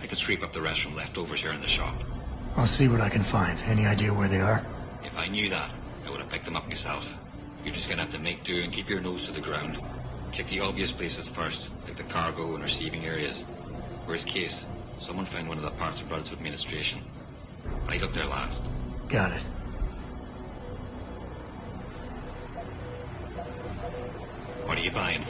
I could sweep up the rest from leftovers here in the shop. I'll see what I can find. Any idea where they are? If I knew that, I would have picked them up myself. You're just gonna have to make do and keep your nose to the ground. Check the obvious places first, like the cargo and receiving areas. Worst case, someone found one of the parts and brought it to administration. I looked there last. Got it. What are you buying?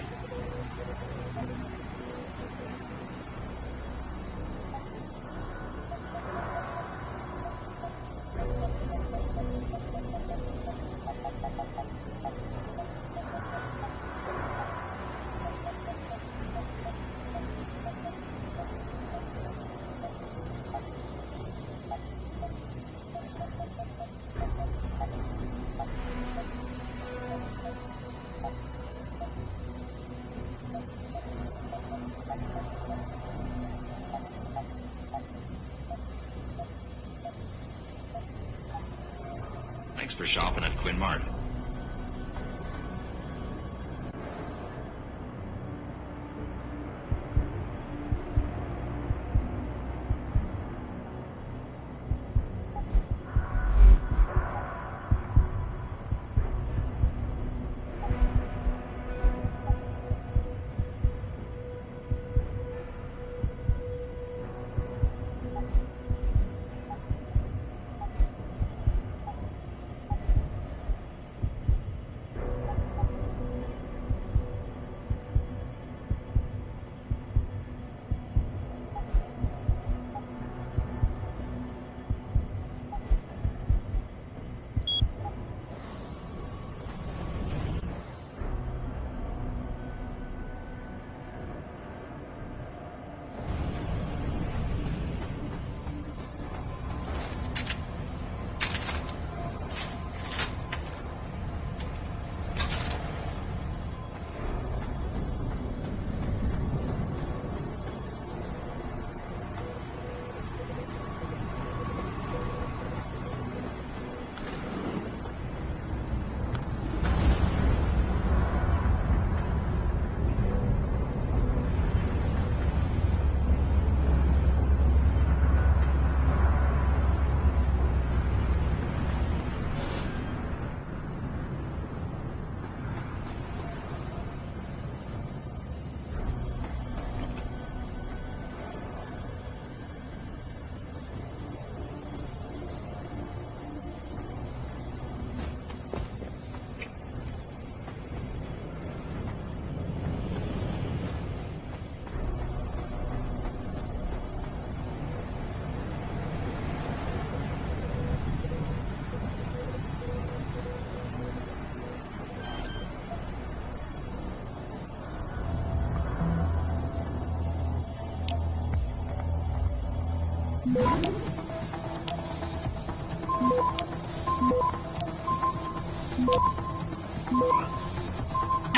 Thanks for shopping at Quinn Mart.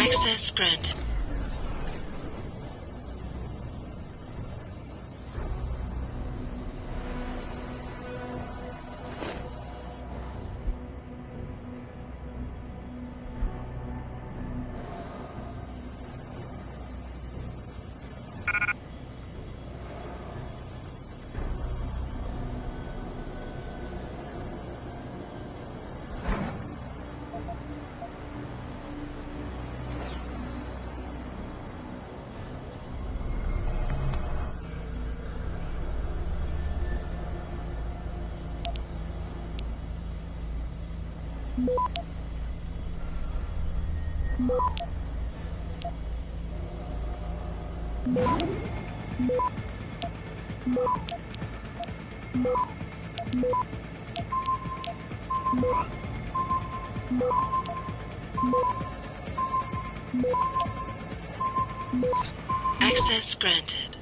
Access granted. Access granted.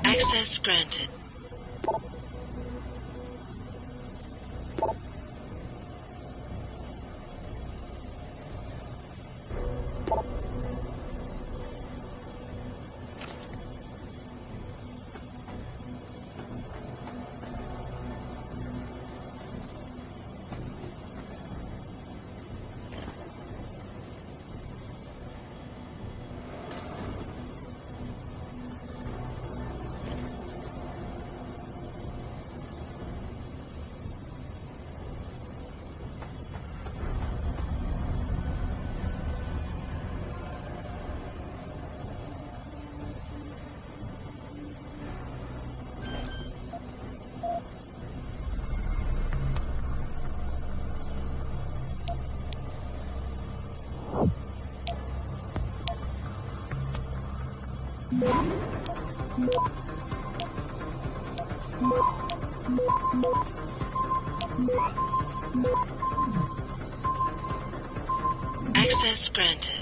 Access granted. Access granted.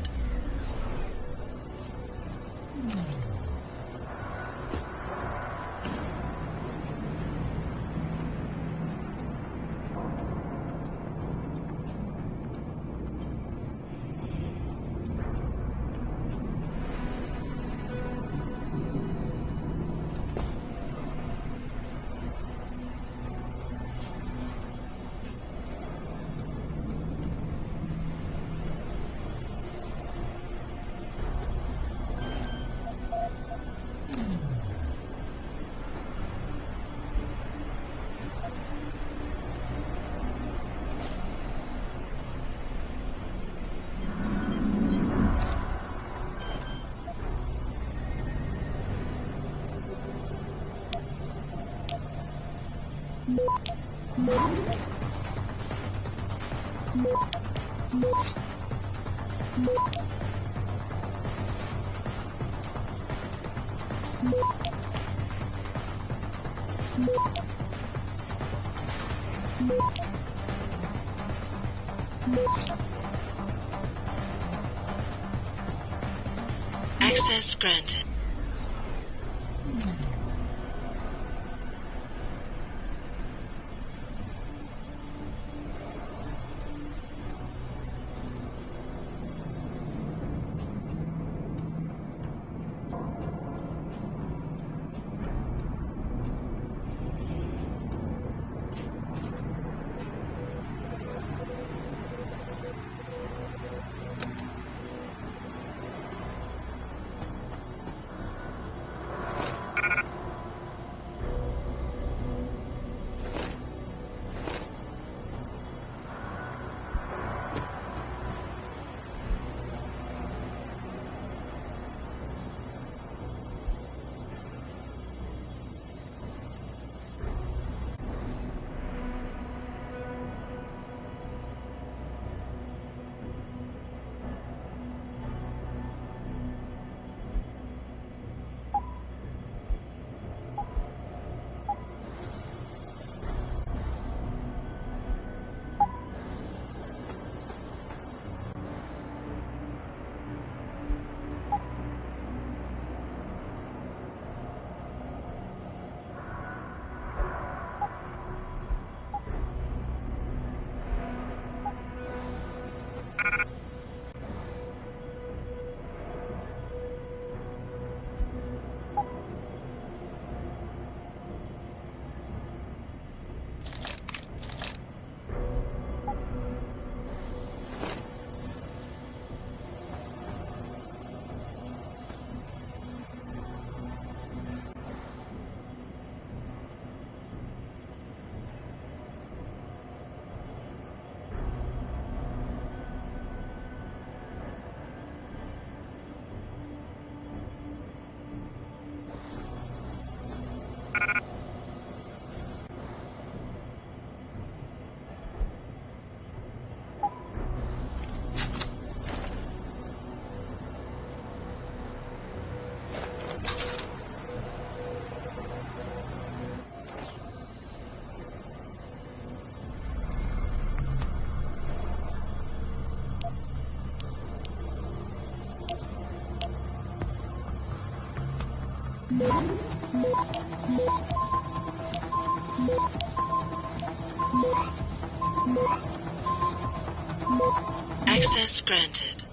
Access granted. Access granted.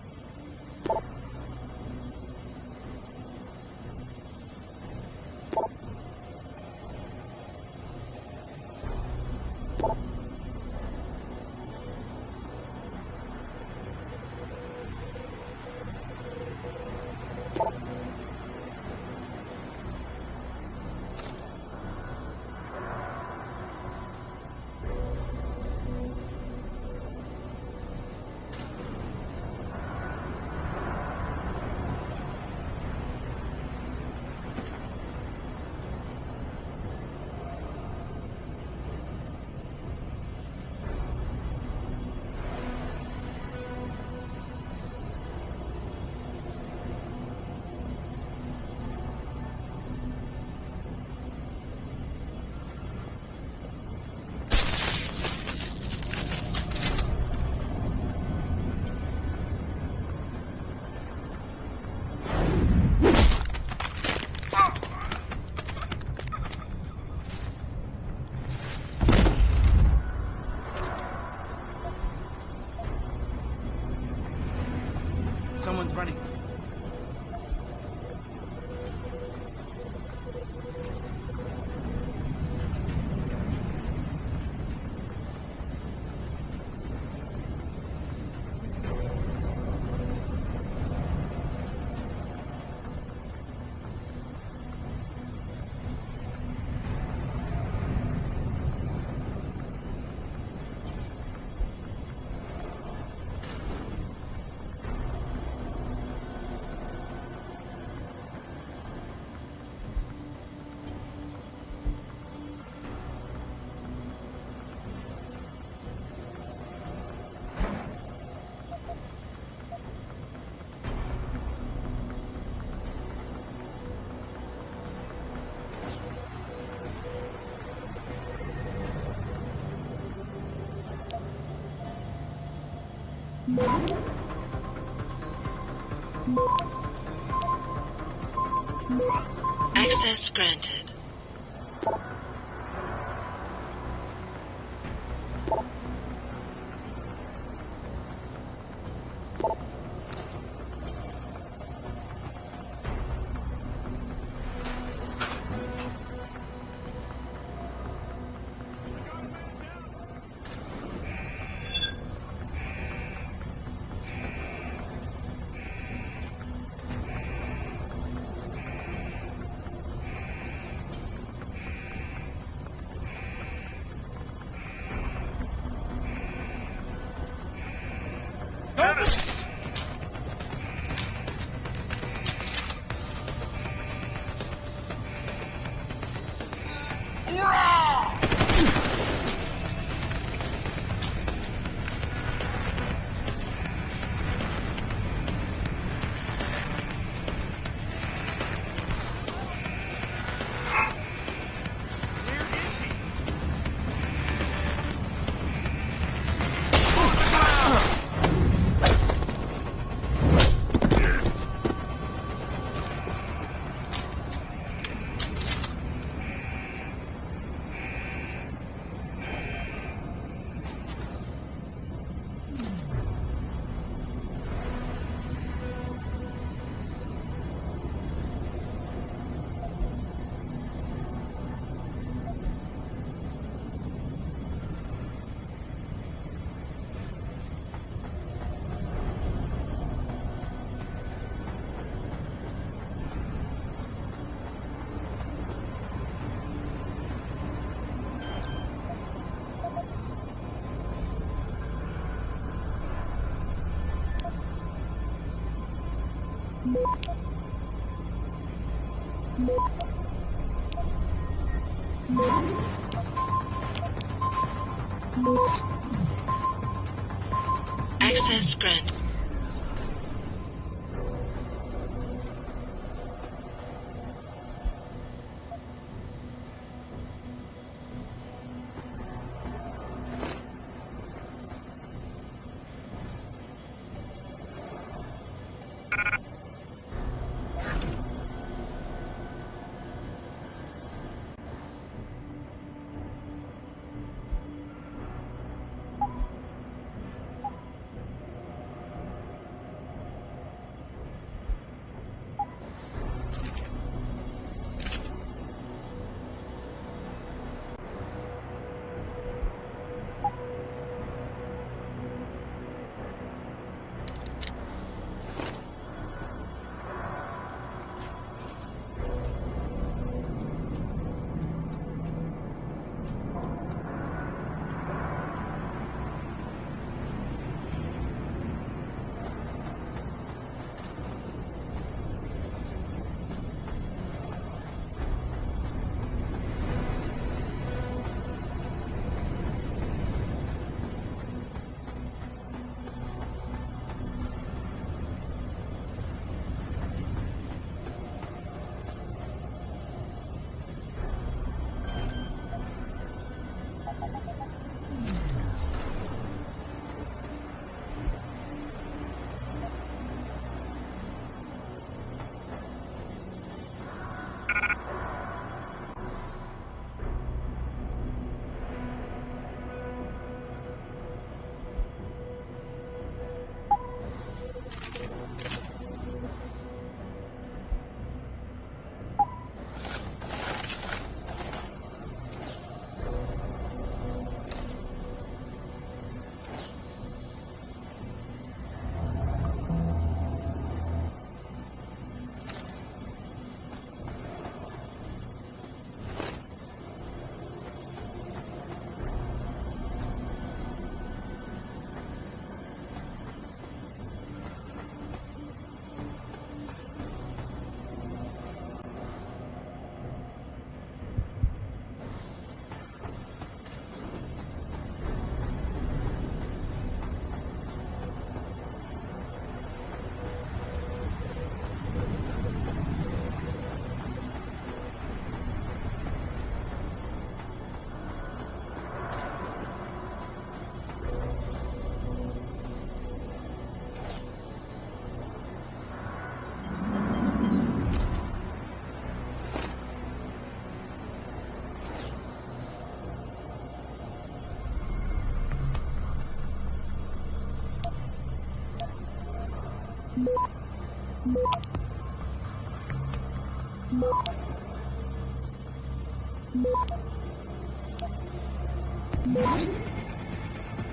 Someone's running. Access granted. Access granted.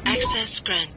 Access granted.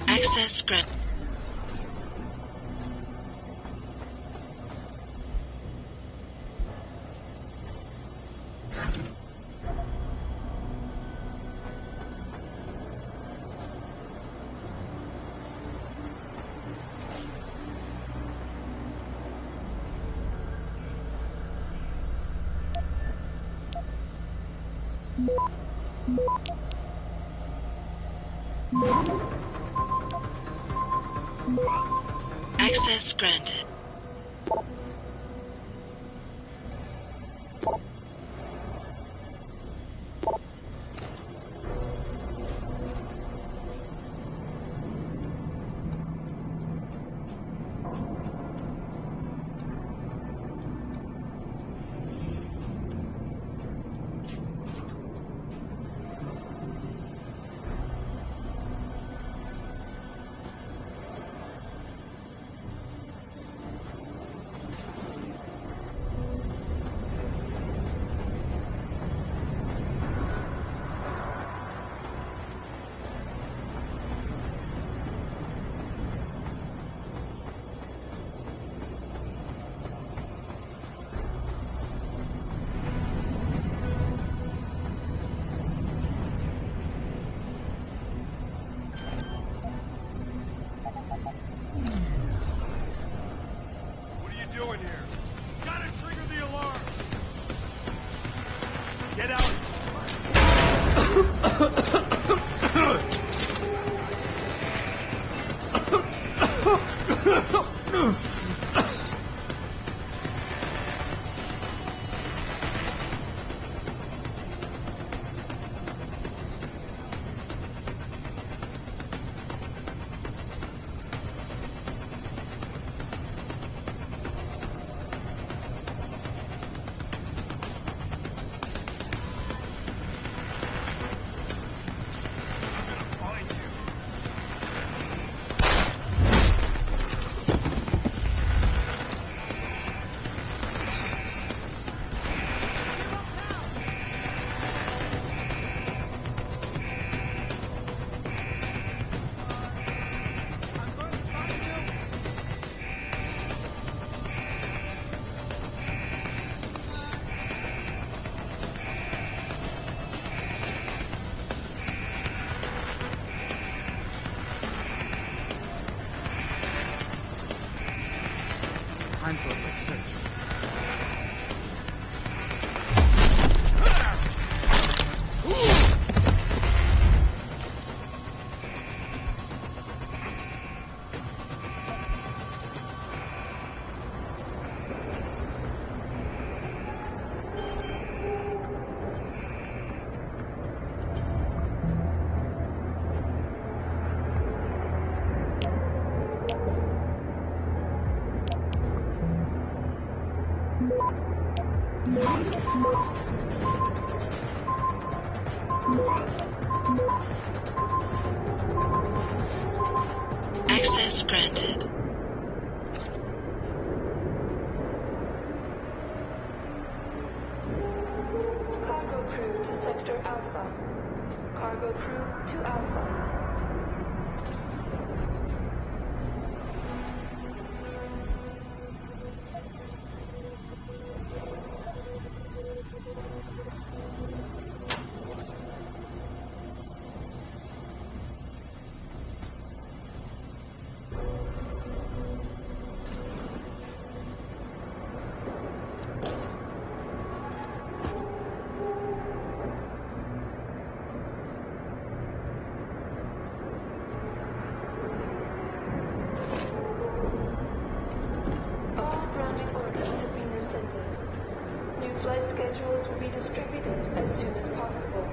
Access granted. Access granted. Access granted. Cargo crew to Sector Alpha. Cargo crew to Alpha. Schedules will be distributed as soon as possible.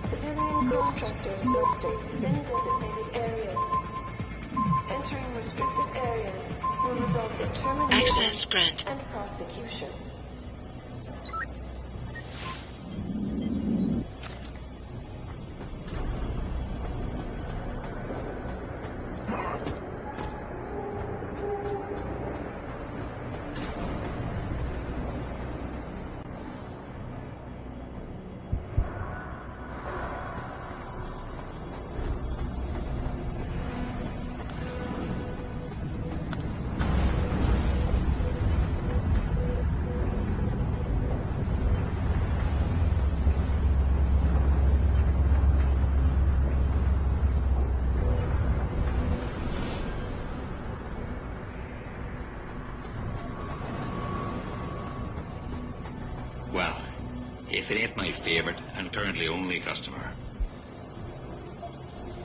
Civilian contractors will stay within designated areas. Entering restricted areas will result in termination Access granted. and prosecution. Well, if it ain't my favorite and currently only customer.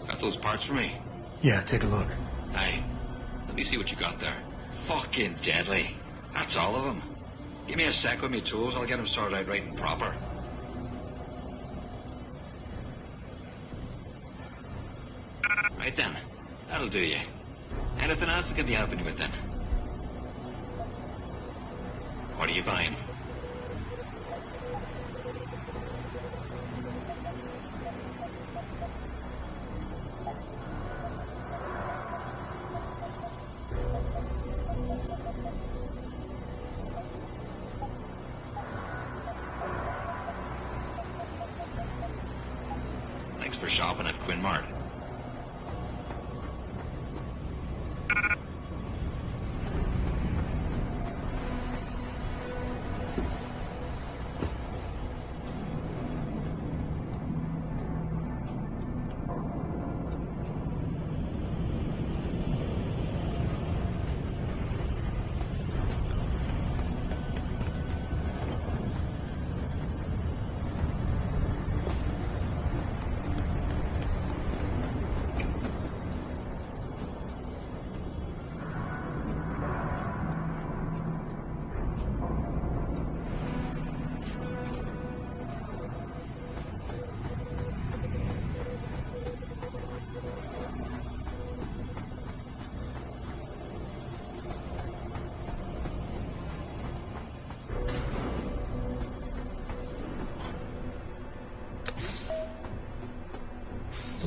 Got those parts for me? Yeah, take a look. Aye. Let me see what you got there. Fucking deadly. That's all of them. Give me a sec with me tools, I'll get them sorted out right and proper. Right then. That'll do you. Anything else I can be helping you with then? What are you buying? Thanks for shopping at Quinn Mart.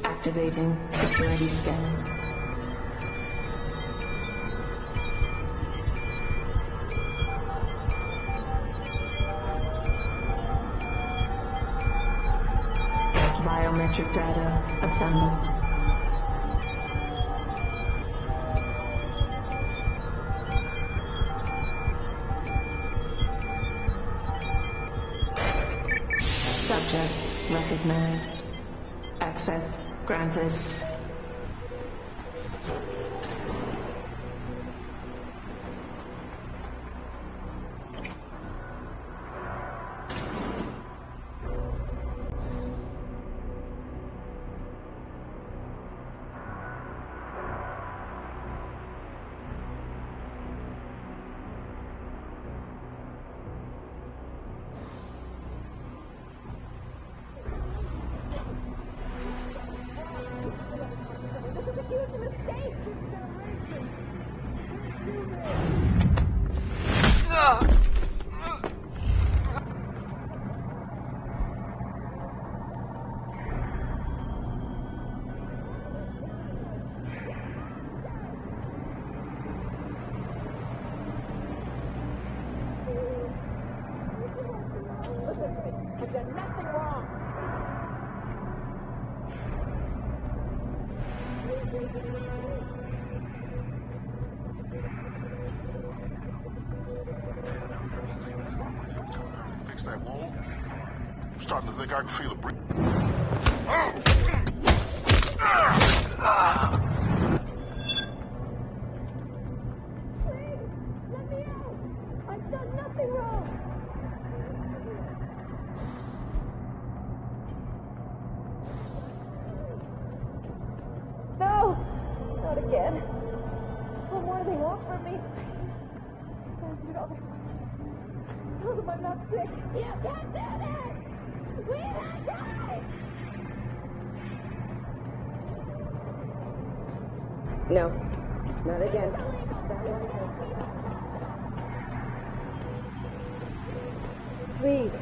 Activating security scan. Biometric data assembled. Subject recognized. Access granted. I've done nothing wrong. Fix that wall. I'm starting to think I can feel a breeze. I've done nothing wrong. No, not again. What more do they want from me? Tell them I'm not sick. You can't do this! We will die! No, not again. Please.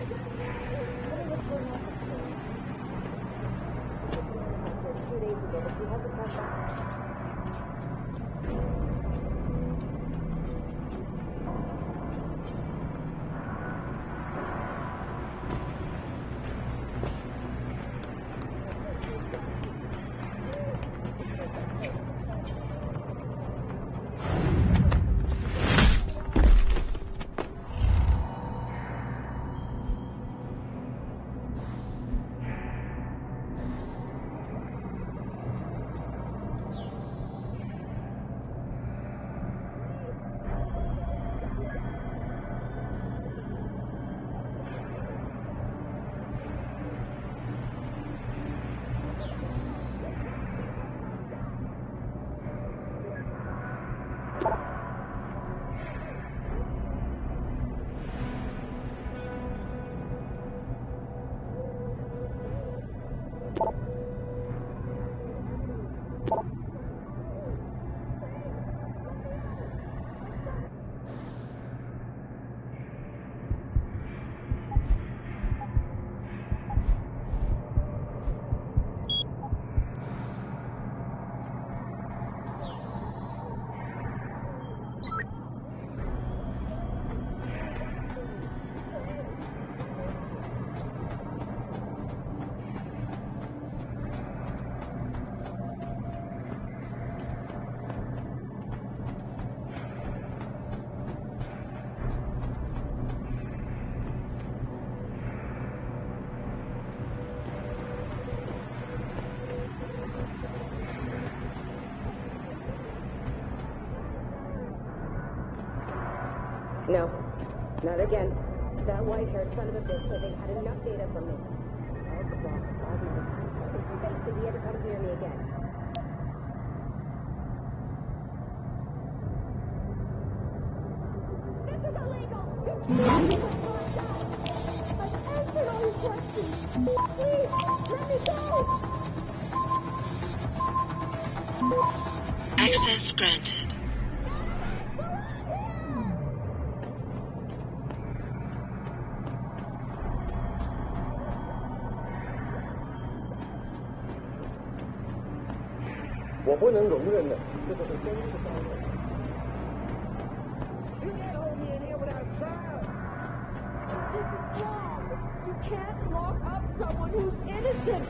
No, not again. That white-haired son of a bitch said they had enough data from me. I'll block 5 minutes. If he ever comes near me again. This is illegal! You can't do I've answered all your questions! Please, let me go! Access granted. You can't hold me in here without a trial. This is wrong! You can't lock up someone who's innocent!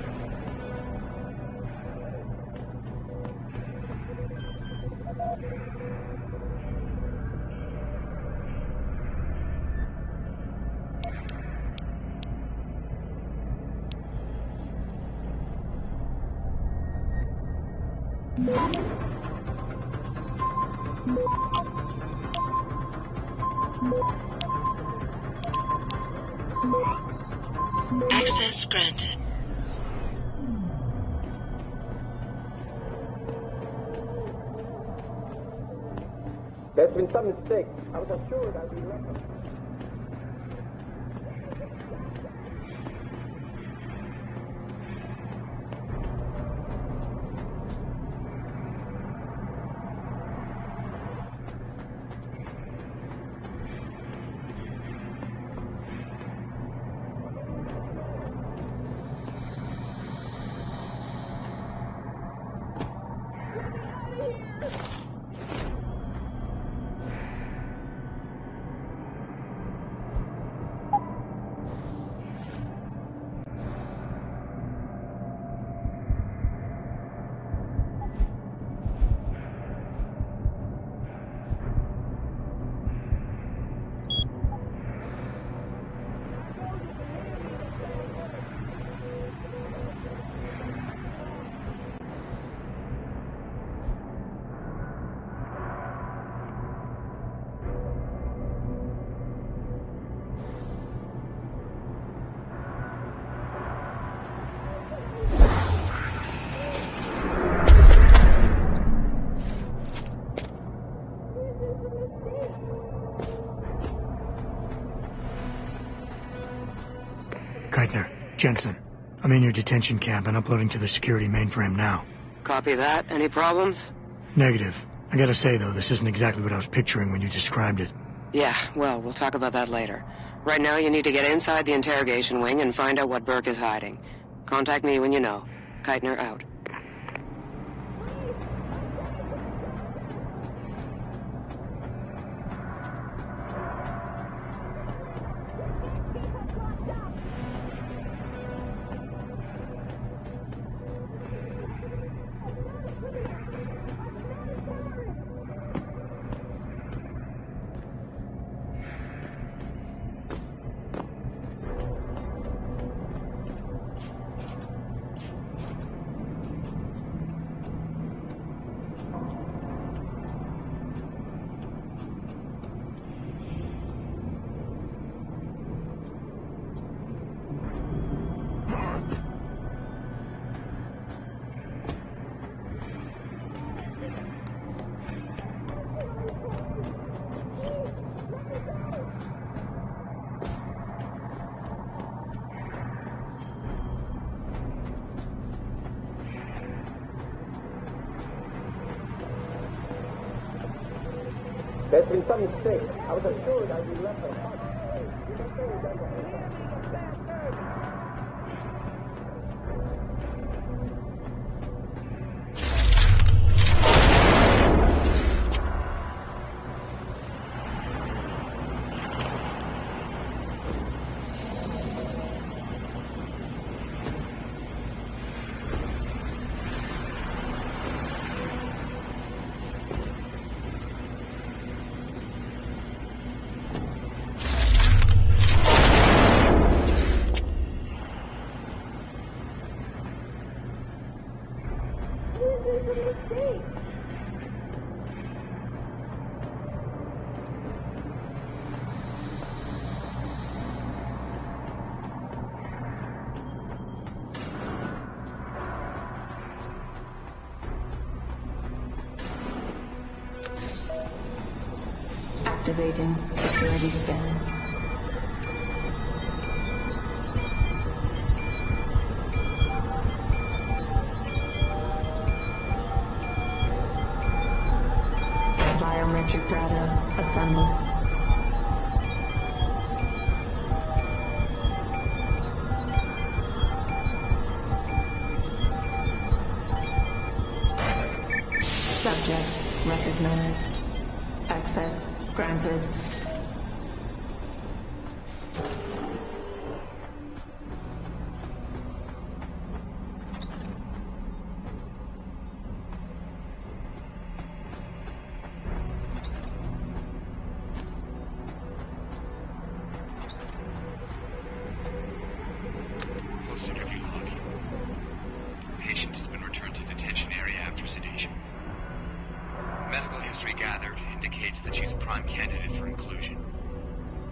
Access granted. There's been some mistake. I was assured I'd be left. Jensen, I'm in your detention camp and uploading to the security mainframe now. Copy that. Any problems? Negative. I gotta say, though, this isn't exactly what I was picturing when you described it. Yeah, well, we'll talk about that later. Right now, you need to get inside the interrogation wing and find out what Burke is hiding. Contact me when you know. Keitner out. There's been some mistake. I was assured I'd be left alone. Activating security scan. Biometric data assembled. Subject recognized. Access granted. Post-interview log. Patient has been returned to detention area after sedation. Medical history gathered indicates that she's a prime candidate for inclusion.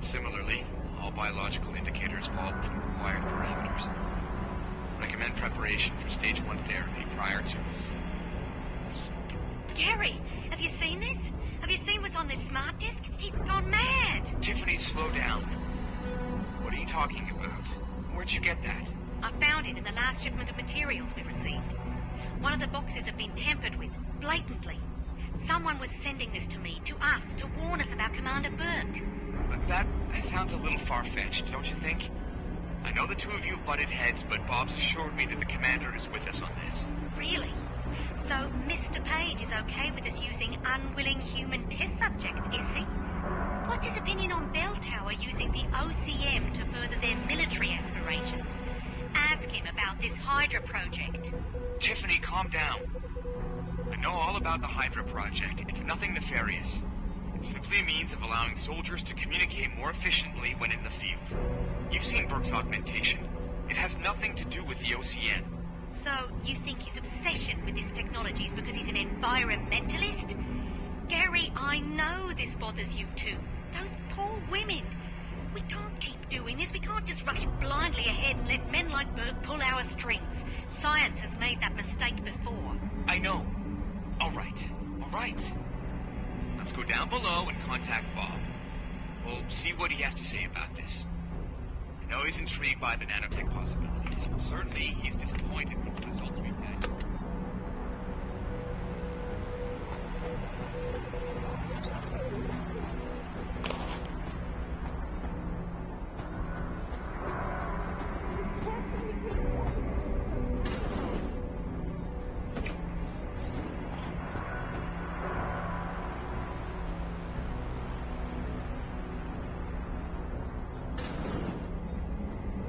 Similarly, all biological indicators fall within required parameters. Recommend preparation for stage 1 therapy prior to... Gary, have you seen this? Have you seen what's on this smart disk? He's gone mad! Tiffany, slow down. What are you talking about? Where'd you get that? I found it in the last shipment of materials we received. One of the boxes have been tampered with, blatantly. Someone was sending this to me, to us, to warn us about Commander Burke. But that sounds a little far-fetched, don't you think? I know the two of you have butted heads, but Bob's assured me that the Commander is with us on this. Really? So Mr. Page is okay with us using unwilling human test subjects, is he? What's his opinion on Bell Tower using the OCM to further their military aspirations? Ask him about this Hydra project. Tiffany, calm down. I know all about the Hydra project. It's nothing nefarious. It's simply a means of allowing soldiers to communicate more efficiently when in the field. You've seen Burke's augmentation. It has nothing to do with the OCN. So, you think his obsession with this technology is because he's an environmentalist? Gary, I know this bothers you too. Those poor women. We can't keep doing this. We can't just rush blindly ahead and let men like Burke pull our strings. Science has made that mistake before. I know. All right. Let's go down below and contact Bob. We'll see what he has to say about this. I know he's intrigued by the nanotech possibility. Certainly, he's disappointed with the results we've had.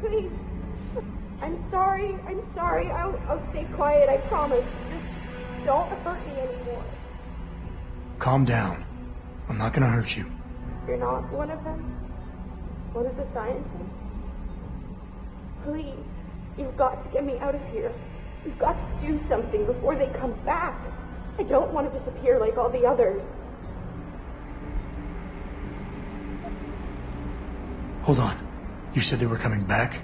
Please. I'm sorry. I'll stay quiet, I promise. Just don't hurt me anymore. Calm down. I'm not gonna hurt you. You're not one of them? One of the scientists? Please, you've got to get me out of here. You've got to do something before they come back. I don't want to disappear like all the others. Hold on. You said they were coming back?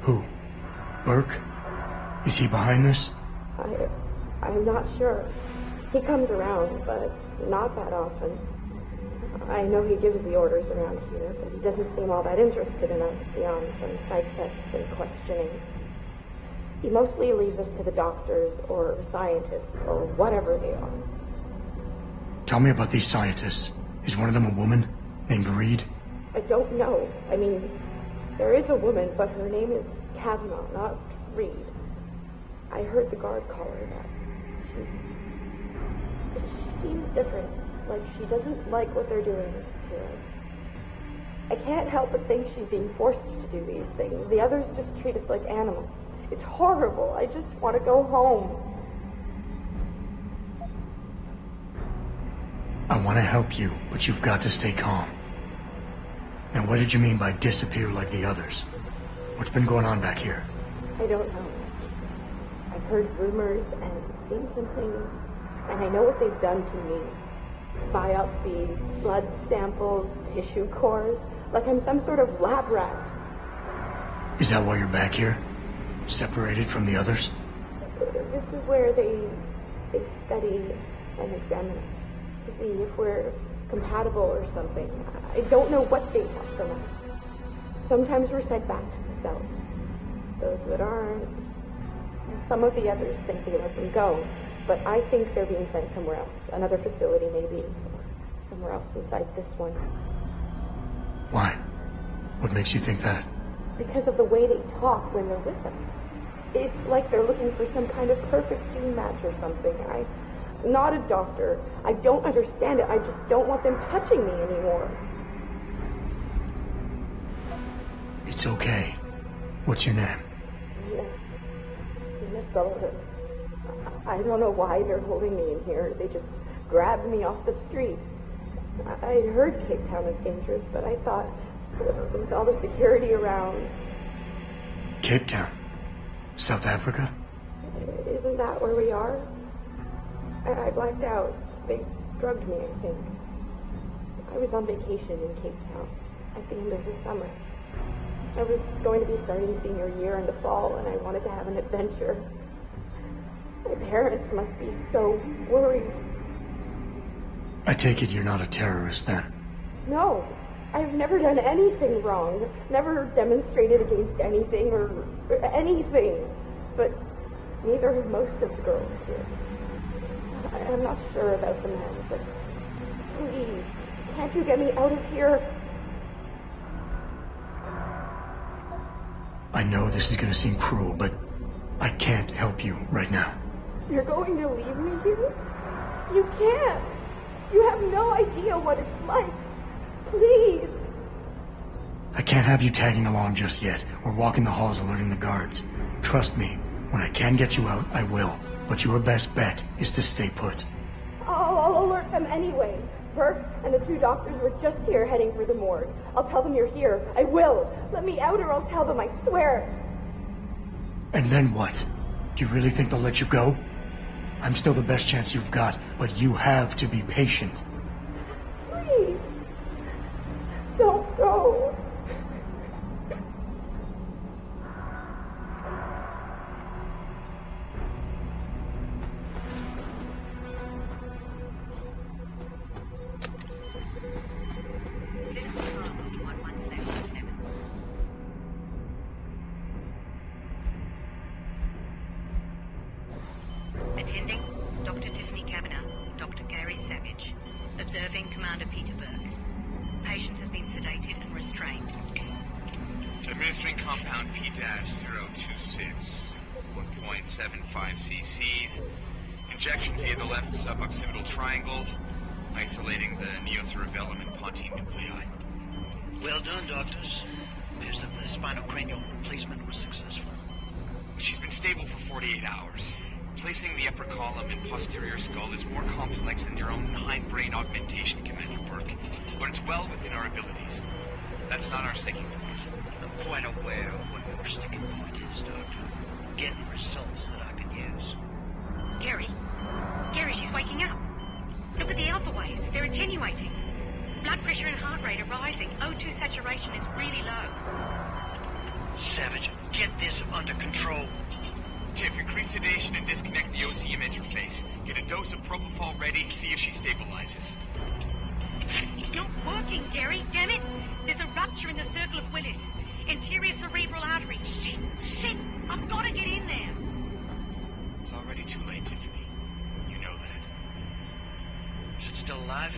Who? Burke? Is he behind this? I'm not sure. He comes around, but not that often. I know he gives the orders around here, but he doesn't seem all that interested in us beyond some psych tests and questioning. He mostly leaves us to the doctors or scientists or whatever they are. Tell me about these scientists. Is one of them a woman named Reed? I don't know. I mean, there is a woman, but her name is Kavanagh, not Reed. I heard the guard call her that. She seems different. Like she doesn't like what they're doing to us. I can't help but think she's being forced to do these things. The others just treat us like animals. It's horrible. I just want to go home. I want to help you, but you've got to stay calm. Now, what did you mean by disappear like the others? What's been going on back here? I don't know. I've heard rumors and seen some things, and I know what they've done to me. Biopsies, blood samples, tissue cores, like I'm some sort of lab rat. Is that why you're back here? Separated from the others? This is where they study and examine us to see if we're compatible or something. I don't know what they want from us. Sometimes we're sent back to the cells. Those that aren't. Some of the others think they let them go, but I think they're being sent somewhere else. Another facility maybe, or somewhere else inside this one. Why? What makes you think that? Because of the way they talk when they're with us. It's like they're looking for some kind of perfect gene match or something. I'm not a doctor. I don't understand it. I just don't want them touching me anymore. It's okay. What's your name? Miss Sullivan. I don't know why they're holding me in here. They just grabbed me off the street. I heard Cape Town is dangerous, but I thought with all the security around... Cape Town? South Africa? Isn't that where we are? I blacked out. They drugged me, I think. I was on vacation in Cape Town at the end of the summer. I was going to be starting senior year in the fall, and I wanted to have an adventure. My parents must be so worried. I take it you're not a terrorist, then? No. I've never done anything wrong. Never demonstrated against anything or anything. But neither have most of the girls here. I'm not sure about the men, but please, can't you get me out of here? I know this is gonna seem cruel, but I can't help you right now. You're going to leave me here? You can't! You have no idea what it's like. Please! I can't have you tagging along just yet, or walking the halls alerting the guards. Trust me, when I can get you out, I will. But your best bet is to stay put. I'll alert them anyway. Burke and the two doctors were just here heading for the morgue. I'll tell them you're here. I will. Let me out or I'll tell them, I swear. And then what? Do you really think they'll let you go? I'm still the best chance you've got, but you have to be patient. Please. Don't go. observing Commander Peter Burke. Patient has been sedated and restrained. Administering compound P-026, 1.75 cc's. Injection via the left suboccipital triangle, isolating the neocerebellum and pontine nuclei. Well done, doctors. Appears that the spinal cranial replacement was successful. She's been stable for 48 hours. Placing the upper column and posterior skull is more complex than your own hindbrain augmentation, Commander Burke, but it's well within our abilities. That's not our sticking point. I'm quite aware of what your sticking point is, Doctor. Getting results that I can use. Gary? Gary, she's waking up. Look at the alpha waves. They're attenuating. Blood pressure and heart rate are rising. O2 saturation is really low. Savage, get this under control. Tiff, increase sedation and disconnect the OCM interface. Get a dose of propofol ready, see if she stabilizes. It's not working, Gary. Damn it! There's a rupture in the circle of Willis. Anterior cerebral artery. Shit! Shit! I've got to get in there! It's already too late, Tiffany. You know that. Is it still alive?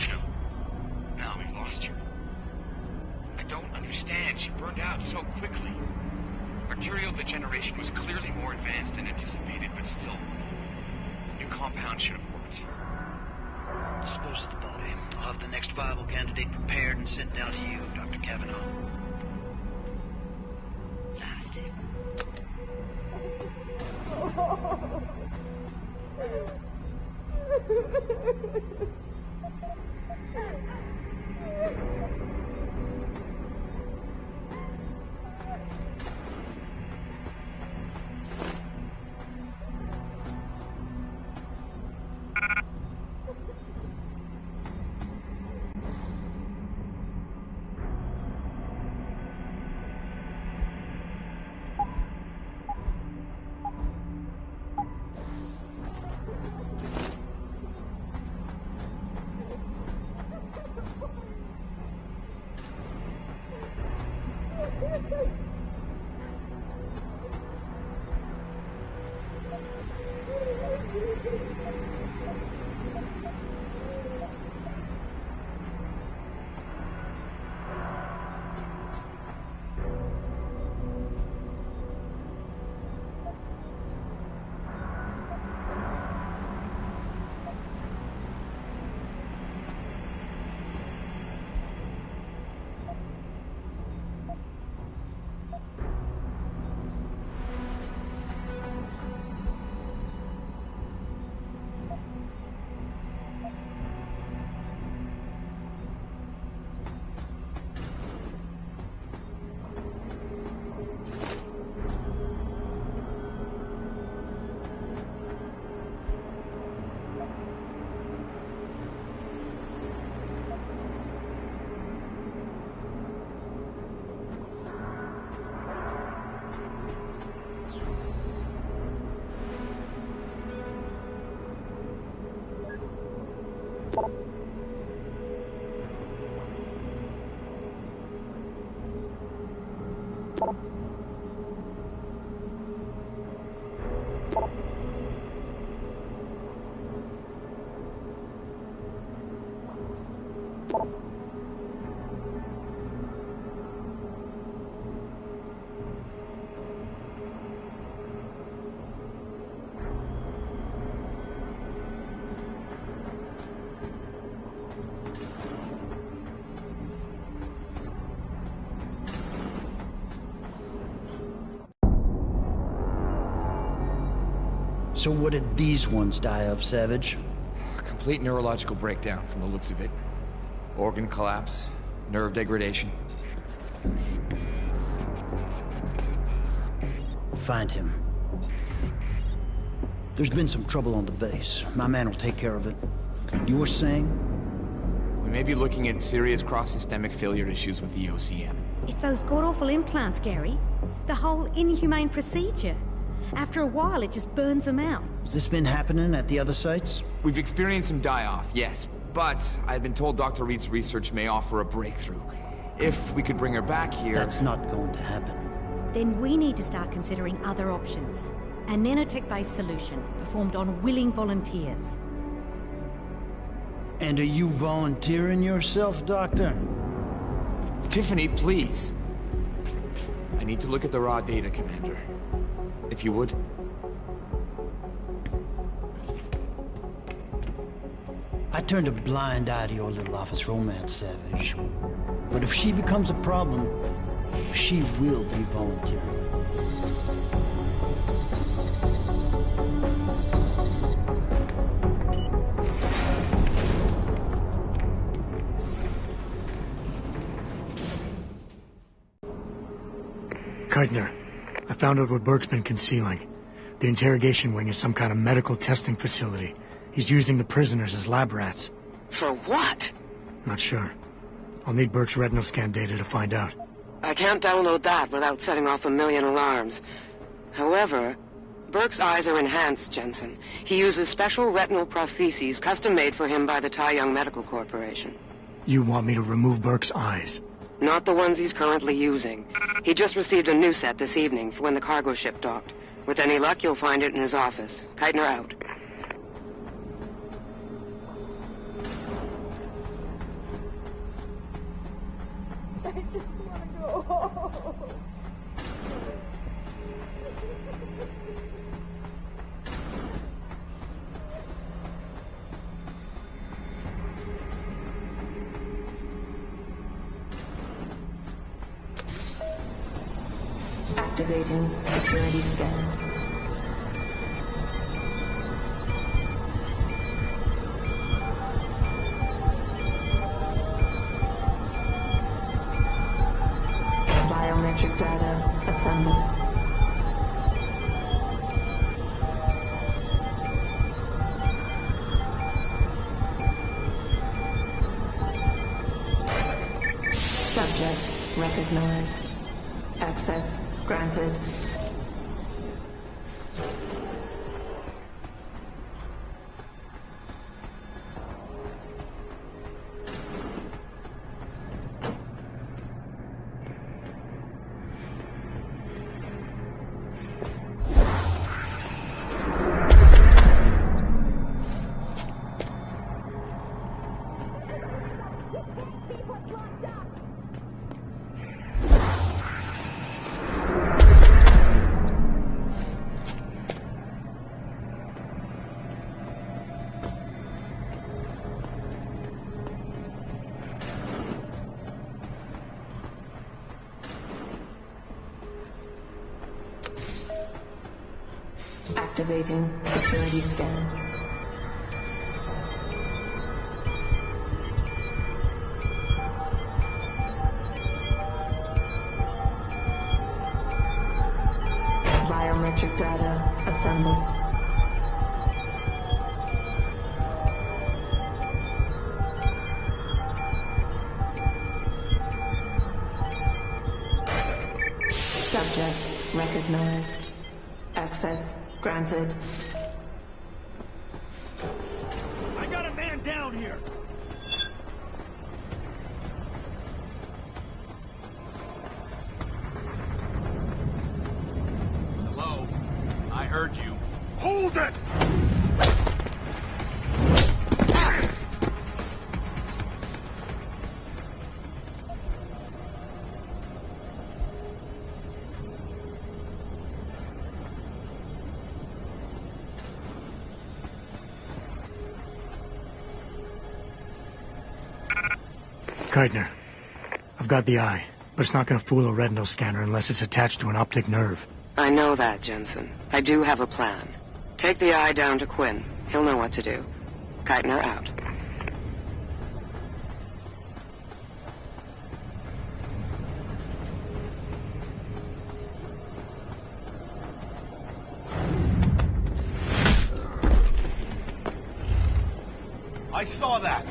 No. No, we've lost her. I don't understand. She burned out so quickly. Arterial degeneration was clearly more advanced than anticipated, but still, new compound should have worked. Dispose of the body. I'll have the next viable candidate prepared and sent down to you, Dr. Kavanagh. Bastard. So what did these ones die of, Savage? Complete neurological breakdown from the looks of it. Organ collapse, nerve degradation. Find him. There's been some trouble on the base. My man will take care of it. You were saying? We may be looking at serious cross-systemic failure issues with the OCM. It's those god-awful implants, Gary. The whole inhumane procedure. After a while, it just burns them out. Has this been happening at the other sites? We've experienced some die-off, yes. But I've been told Dr. Reed's research may offer a breakthrough. If we could bring her back here... That's not going to happen. Then we need to start considering other options. A nanotech-based solution, performed on willing volunteers. And are you volunteering yourself, Doctor? Tiffany, please. I need to look at the raw data, Commander. If you would. I turned a blind eye to your little office romance, Savage. But if she becomes a problem, she will be volunteering. Keitner, I found out what Burke's been concealing. The interrogation wing is some kind of medical testing facility. He's using the prisoners as lab rats. For what? Not sure. I'll need Burke's retinal scan data to find out. I can't download that without setting off a million alarms. However, Burke's eyes are enhanced, Jensen. He uses special retinal prostheses custom-made for him by the Tai Young Medical Corporation. You want me to remove Burke's eyes? Not the ones he's currently using. He just received a new set this evening for when the cargo ship docked. With any luck, you'll find it in his office. Keitner out. I just want to go home. Activating security scan. Biometric data assembled. Subject recognized. Access granted. Activating security scan. Biometric data assembled. Subject recognized. Access granted. I got a man down here. Hello? I heard you. Hold it! Keitner, I've got the eye, but it's not gonna fool a retinal scanner unless it's attached to an optic nerve. I know that, Jensen. I do have a plan. Take the eye down to Quinn. He'll know what to do. Keitner out. I saw that.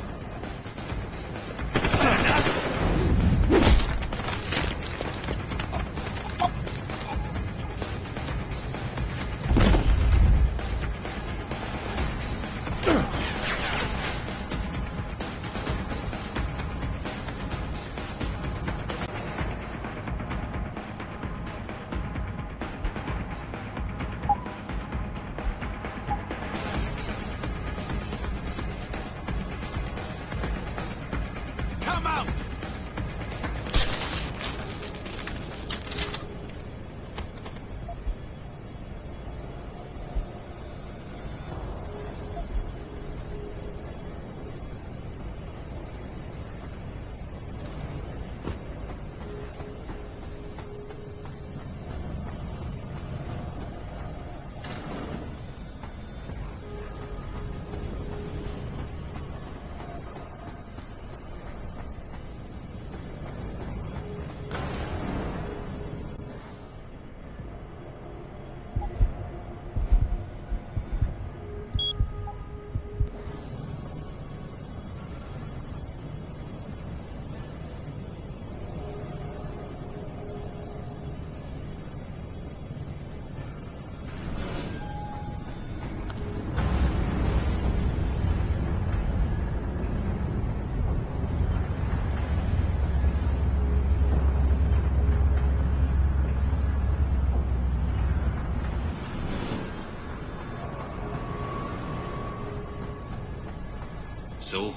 So,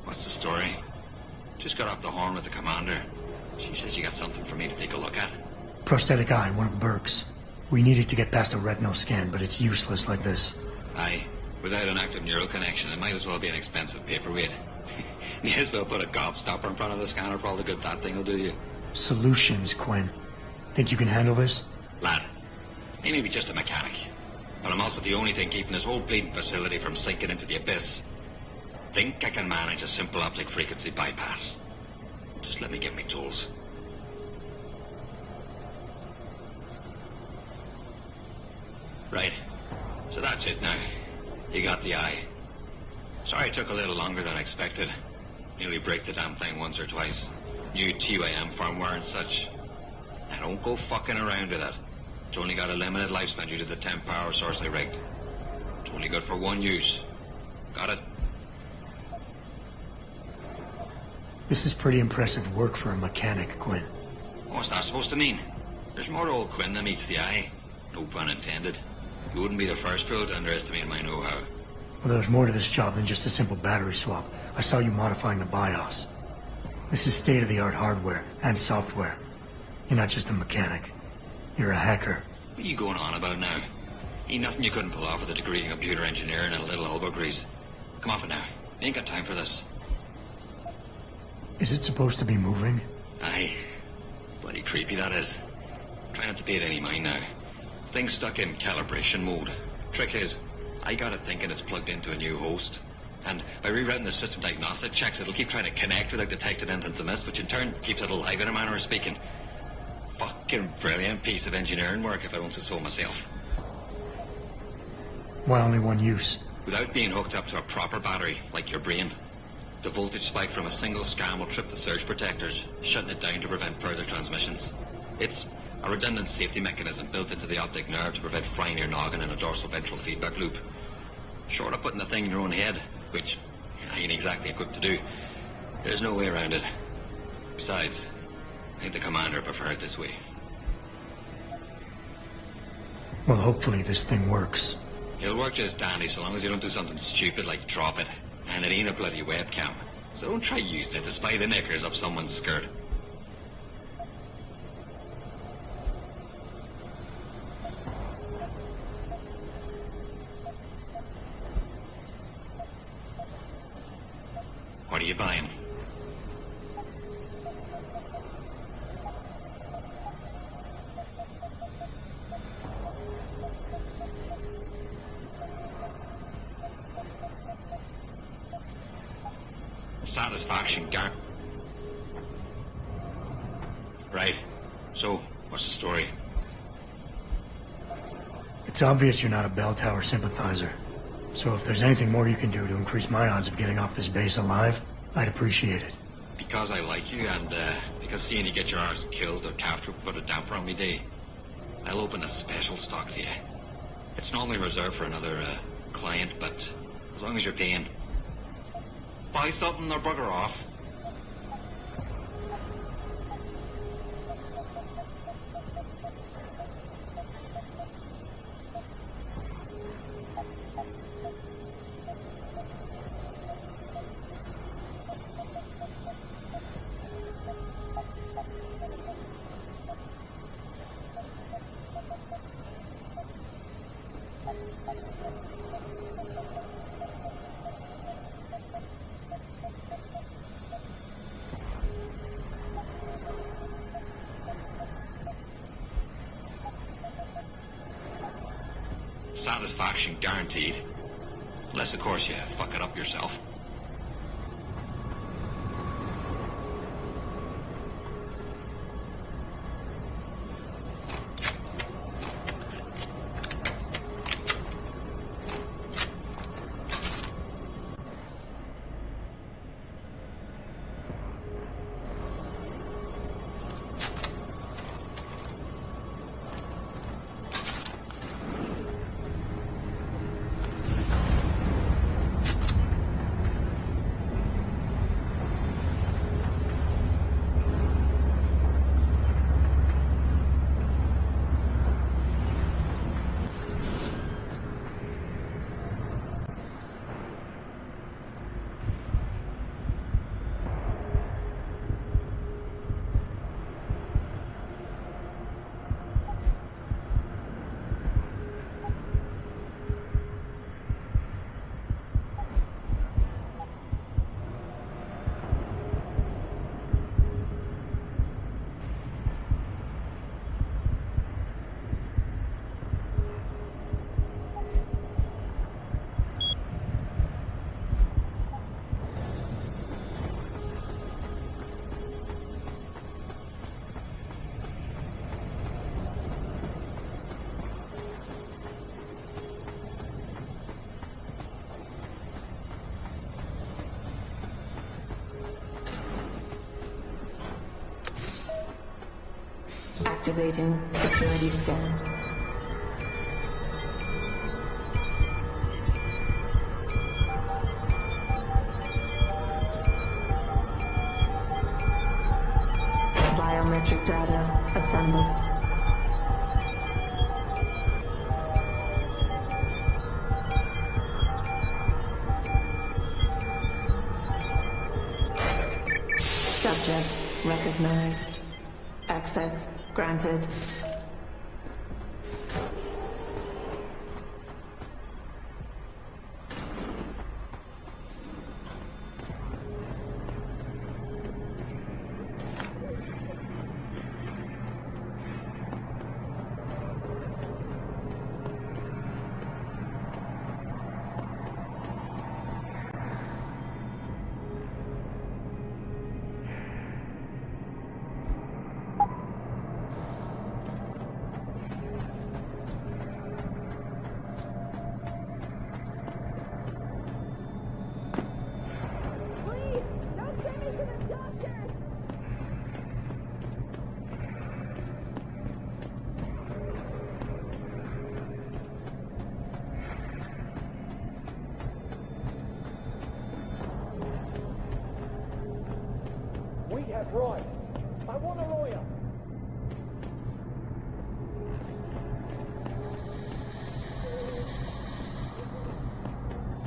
what's the story? Just got off the horn with the commander. She says you got something for me to take a look at. Prosthetic eye, one of Burke's. We needed to get past a retinal scan, but it's useless like this. Aye. Without an active neural connection, it might as well be an expensive paperweight. May as well put a gobstopper in front of the scanner for all the good that thing will do you. Solutions, Quinn. Think you can handle this? Lad, I may be just a mechanic, but I'm also the only thing keeping this whole bleeding facility from sinking into the abyss. Think I can manage a simple optic frequency bypass. Just let me get my tools. Right. So that's it now. You got the eye. Sorry it took a little longer than expected. Nearly break the damn thing once or twice. New TYM firmware and such. Now don't go fucking around with it. It's only got a limited lifespan due to the 10 power source I rigged. It's only good for one use. Got it? This is pretty impressive work for a mechanic, Quinn. What's that supposed to mean? There's more to old Quinn than meets the eye. No pun intended. You wouldn't be the first fool to underestimate my know-how. Well, there's more to this job than just a simple battery swap. I saw you modifying the BIOS. This is state-of-the-art hardware and software. You're not just a mechanic. You're a hacker. What are you going on about now? Ain't nothing you couldn't pull off with a degree in computer engineering and a little elbow grease. Come off it now. Ain't got time for this. Is it supposed to be moving? Aye. Bloody creepy, that is. Try not to pay it any mind now. Thing's stuck in calibration mode. Trick is, I got it thinking it's plugged into a new host. And by rewriting the system diagnostic checks, it'll keep trying to connect without detecting anything amiss, which in turn keeps it alive in a manner of speaking. Fucking brilliant piece of engineering work, if I don't say so myself. Why only one use? Without being hooked up to a proper battery, like your brain. The voltage spike from a single scan will trip the surge protectors, shutting it down to prevent further transmissions. It's a redundant safety mechanism built into the optic nerve to prevent frying your noggin in a dorsal ventral feedback loop. Short of putting the thing in your own head, which I ain't exactly equipped to do, there's no way around it. Besides, I think the commander preferred it this way. Well, hopefully this thing works. It'll work just dandy so long as you don't do something stupid like drop it. And it ain't a bloody webcam. So don't try using it to spy the knickers up someone's skirt. What are you buying? Satisfaction, Gar. Right. So, what's the story? It's obvious you're not a bell tower sympathizer. So if there's anything more you can do to increase my odds of getting off this base alive, I'd appreciate it. Because I like you, and because seeing you get your arse killed or captured would put a damper on me day, I'll open a special stock to you. It's normally reserved for another client, but as long as you're paying. Buy something or bugger off. Satisfaction guaranteed. Unless, of course, you fuck it up yourself. Activating security scan. Biometric data assembled. Subject recognized. Access granted. Right. I want a lawyer.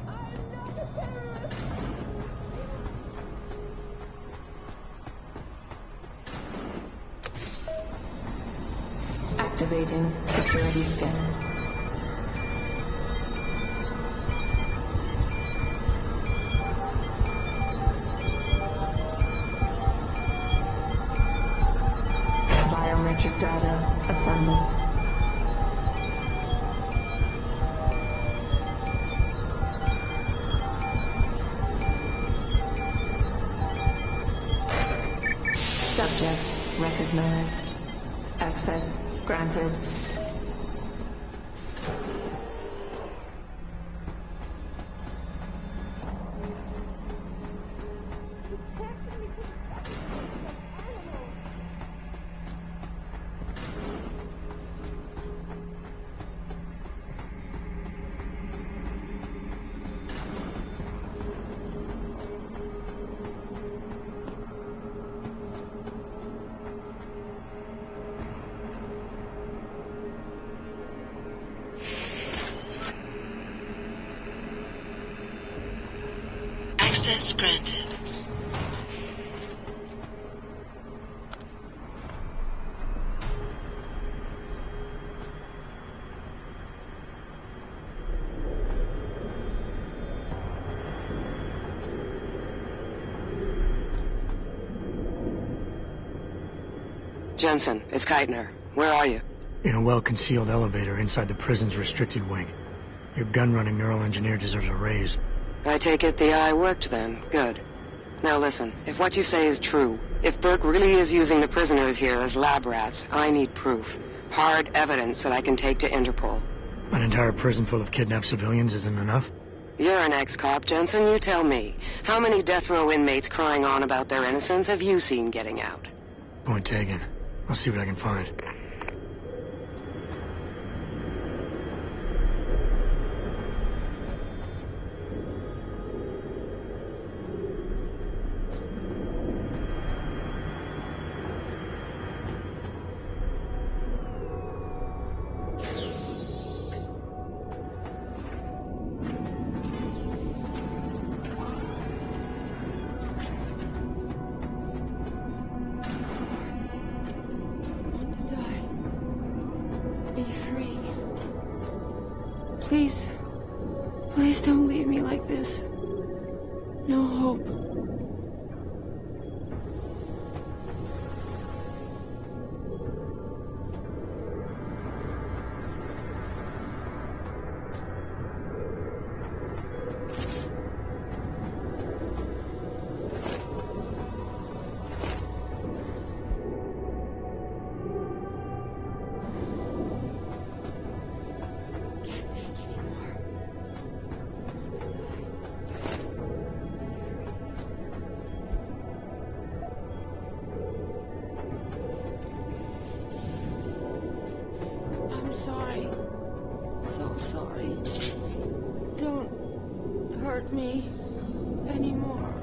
I'm not a terrorist. Activating security scan. Biometric data assembled. Subject recognized. Access granted. Access granted. Jensen, it's Keitner. Where are you? In a well-concealed elevator inside the prison's restricted wing. Your gun-running neural engineer deserves a raise. I take it the eye worked then. Good. Now listen, if what you say is true, if Burke really is using the prisoners here as lab rats, I need proof. Hard evidence that I can take to Interpol. An entire prison full of kidnapped civilians isn't enough? You're an ex-cop, Jensen, you tell me. How many death row inmates crying on about their innocence have you seen getting out? Point taken. I'll see what I can find. Please. Please don't leave me like this. No hope. so sorry. Don't hurt me anymore.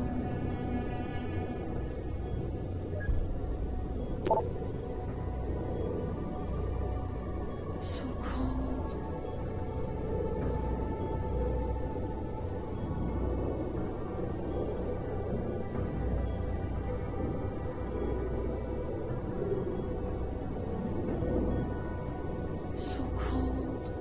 So cold. So cold.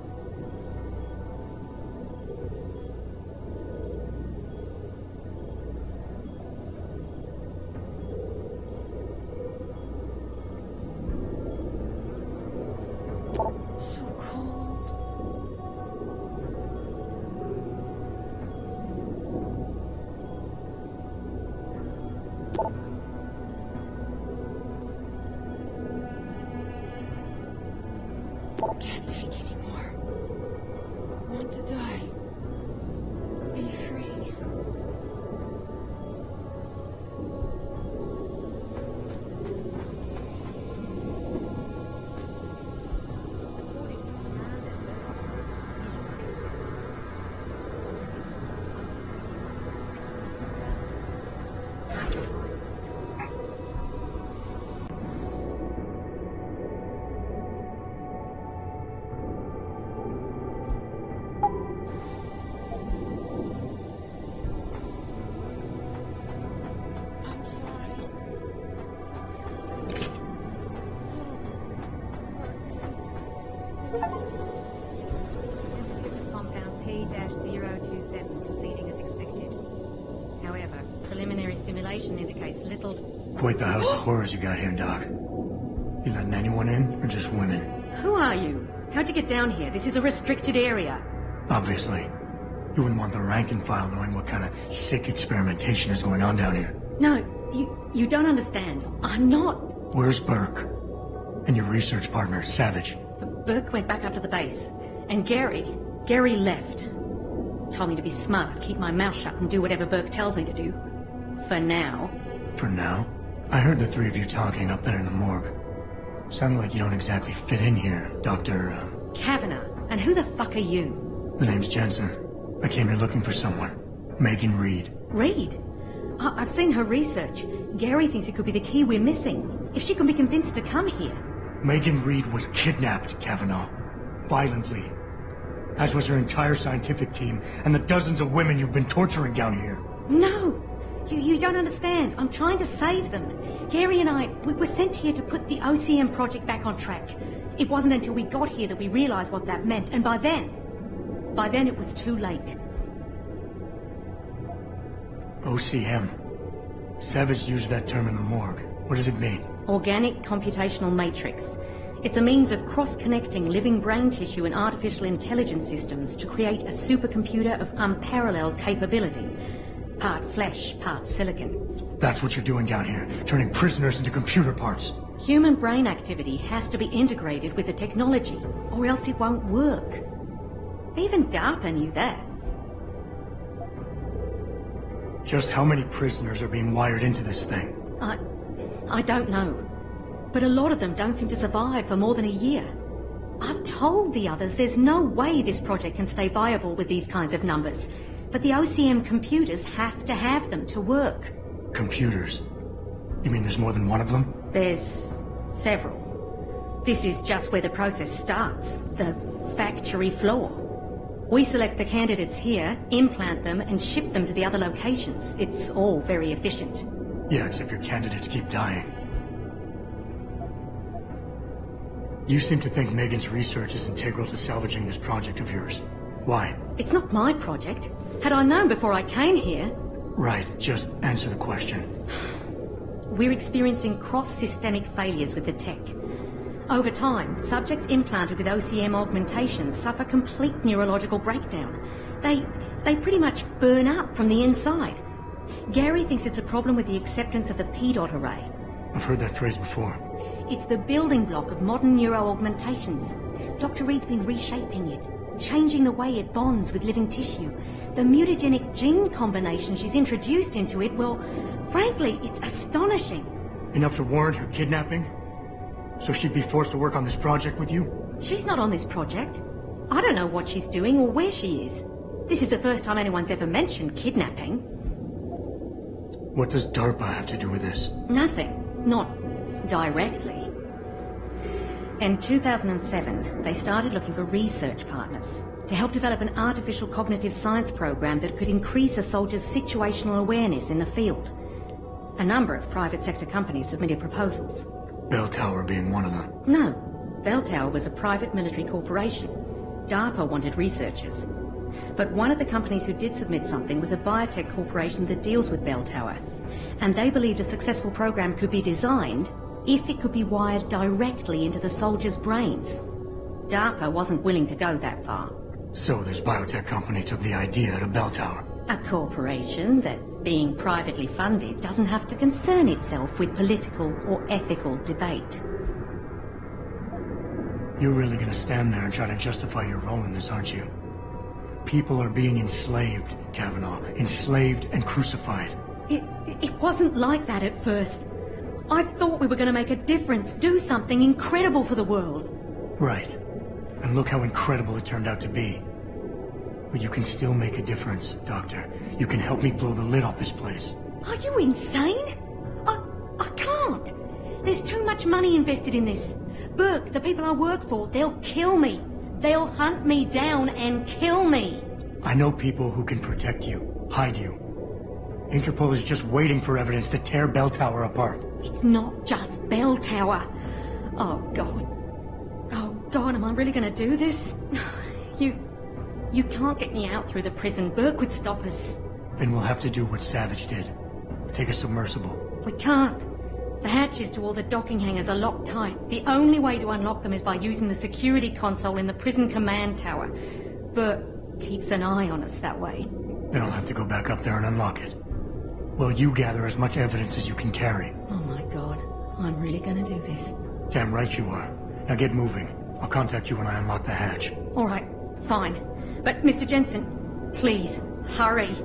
So cold. Can't take anymore. Want to die. Be free. Synthesis of compound P-027 proceeding as expected. However, preliminary simulation indicates little... Quite the house of horrors you got here, Doc. You letting anyone in, or just women? Who are you? How'd you get down here? This is a restricted area. Obviously. You wouldn't want the rank and file knowing what kind of sick experimentation is going on down here. No, you don't understand. I'm not... Where's Burke? And your research partner, Savage? Burke went back up to the base. And Gary left. Told me to be smart, keep my mouth shut, and do whatever Burke tells me to do. For now. For now? I heard the three of you talking up there in the morgue. Sounded like you don't exactly fit in here, Dr. Kavanagh. And who the fuck are you? The name's Jensen. I came here looking for someone. Megan Reed. Reed? I've seen her research. Gary thinks it could be the key we're missing. If she can be convinced to come here. Megan Reed was kidnapped, Kavanagh. Violently. As was her entire scientific team, and the dozens of women you've been torturing down here. No! You don't understand. I'm trying to save them. Gary and we were sent here to put the OCM project back on track. It wasn't until we got here that we realized what that meant, and by then it was too late. OCM. Savage used that term in the morgue. What does it mean? Organic Computational Matrix. It's a means of cross-connecting living brain tissue and artificial intelligence systems to create a supercomputer of unparalleled capability. Part flesh, part silicon. That's what you're doing down here, turning prisoners into computer parts. Human brain activity has to be integrated with the technology, or else it won't work. Even DARPA knew that. Just how many prisoners are being wired into this thing? I don't know. But a lot of them don't seem to survive for more than a year. I've told the others there's no way this project can stay viable with these kinds of numbers. But the OCM computers have to have them to work. Computers? You mean there's more than one of them? There's several. This is just where the process starts. The factory floor. We select the candidates here, implant them, and ship them to the other locations. It's all very efficient. Yeah, except your candidates keep dying. You seem to think Megan's research is integral to salvaging this project of yours. Why? It's not my project. Had I known before I came here... Right, just answer the question. We're experiencing cross-systemic failures with the tech. Over time, subjects implanted with OCM augmentations suffer complete neurological breakdown. They pretty much burn up from the inside. Gary thinks it's a problem with the acceptance of the P-dot array. I've heard that phrase before. It's the building block of modern neuro-augmentations. Dr. Reed's been reshaping it, changing the way it bonds with living tissue. The mutagenic gene combination she's introduced into it, well, frankly, it's astonishing. Enough to warrant her kidnapping? So she'd be forced to work on this project with you? She's not on this project. I don't know what she's doing or where she is. This is the first time anyone's ever mentioned kidnapping. What does DARPA have to do with this? Nothing. Not directly. In 2007, they started looking for research partners to help develop an artificial cognitive science program that could increase a soldier's situational awareness in the field. A number of private sector companies submitted proposals. Bell Tower being one of them. No. Bell Tower was a private military corporation. DARPA wanted researchers. But one of the companies who did submit something was a biotech corporation that deals with Bell Tower. And they believed a successful program could be designed if it could be wired directly into the soldiers' brains. DARPA wasn't willing to go that far. So this biotech company took the idea to Bell Tower. A corporation that, being privately funded, doesn't have to concern itself with political or ethical debate. You're really gonna stand there and try to justify your role in this, aren't you? People are being enslaved, Kavanagh. Enslaved and crucified. It wasn't like that at first. I thought we were gonna make a difference, do something incredible for the world. Right. And look how incredible it turned out to be. But you can still make a difference, Doctor. You can help me blow the lid off this place. Are you insane? I can't. There's too much money invested in this. Burke, the people I work for, they'll kill me. They'll hunt me down and kill me. I know people who can protect you, hide you. Interpol is just waiting for evidence to tear Bell Tower apart. It's not just Bell Tower. Oh, God. Oh, God, am I really gonna do this? You can't get me out through the prison. Burke would stop us. Then we'll have to do what Savage did. Take a submersible. We can't. The hatches to all the docking hangars are locked tight. The only way to unlock them is by using the security console in the prison command tower. Burke keeps an eye on us that way. Then I'll have to go back up there and unlock it. Well, you gather as much evidence as you can carry. Oh my God. I'm really gonna do this. Damn right you are. Now get moving. I'll contact you when I unlock the hatch. All right, fine. But, Mr. Jensen, please, hurry.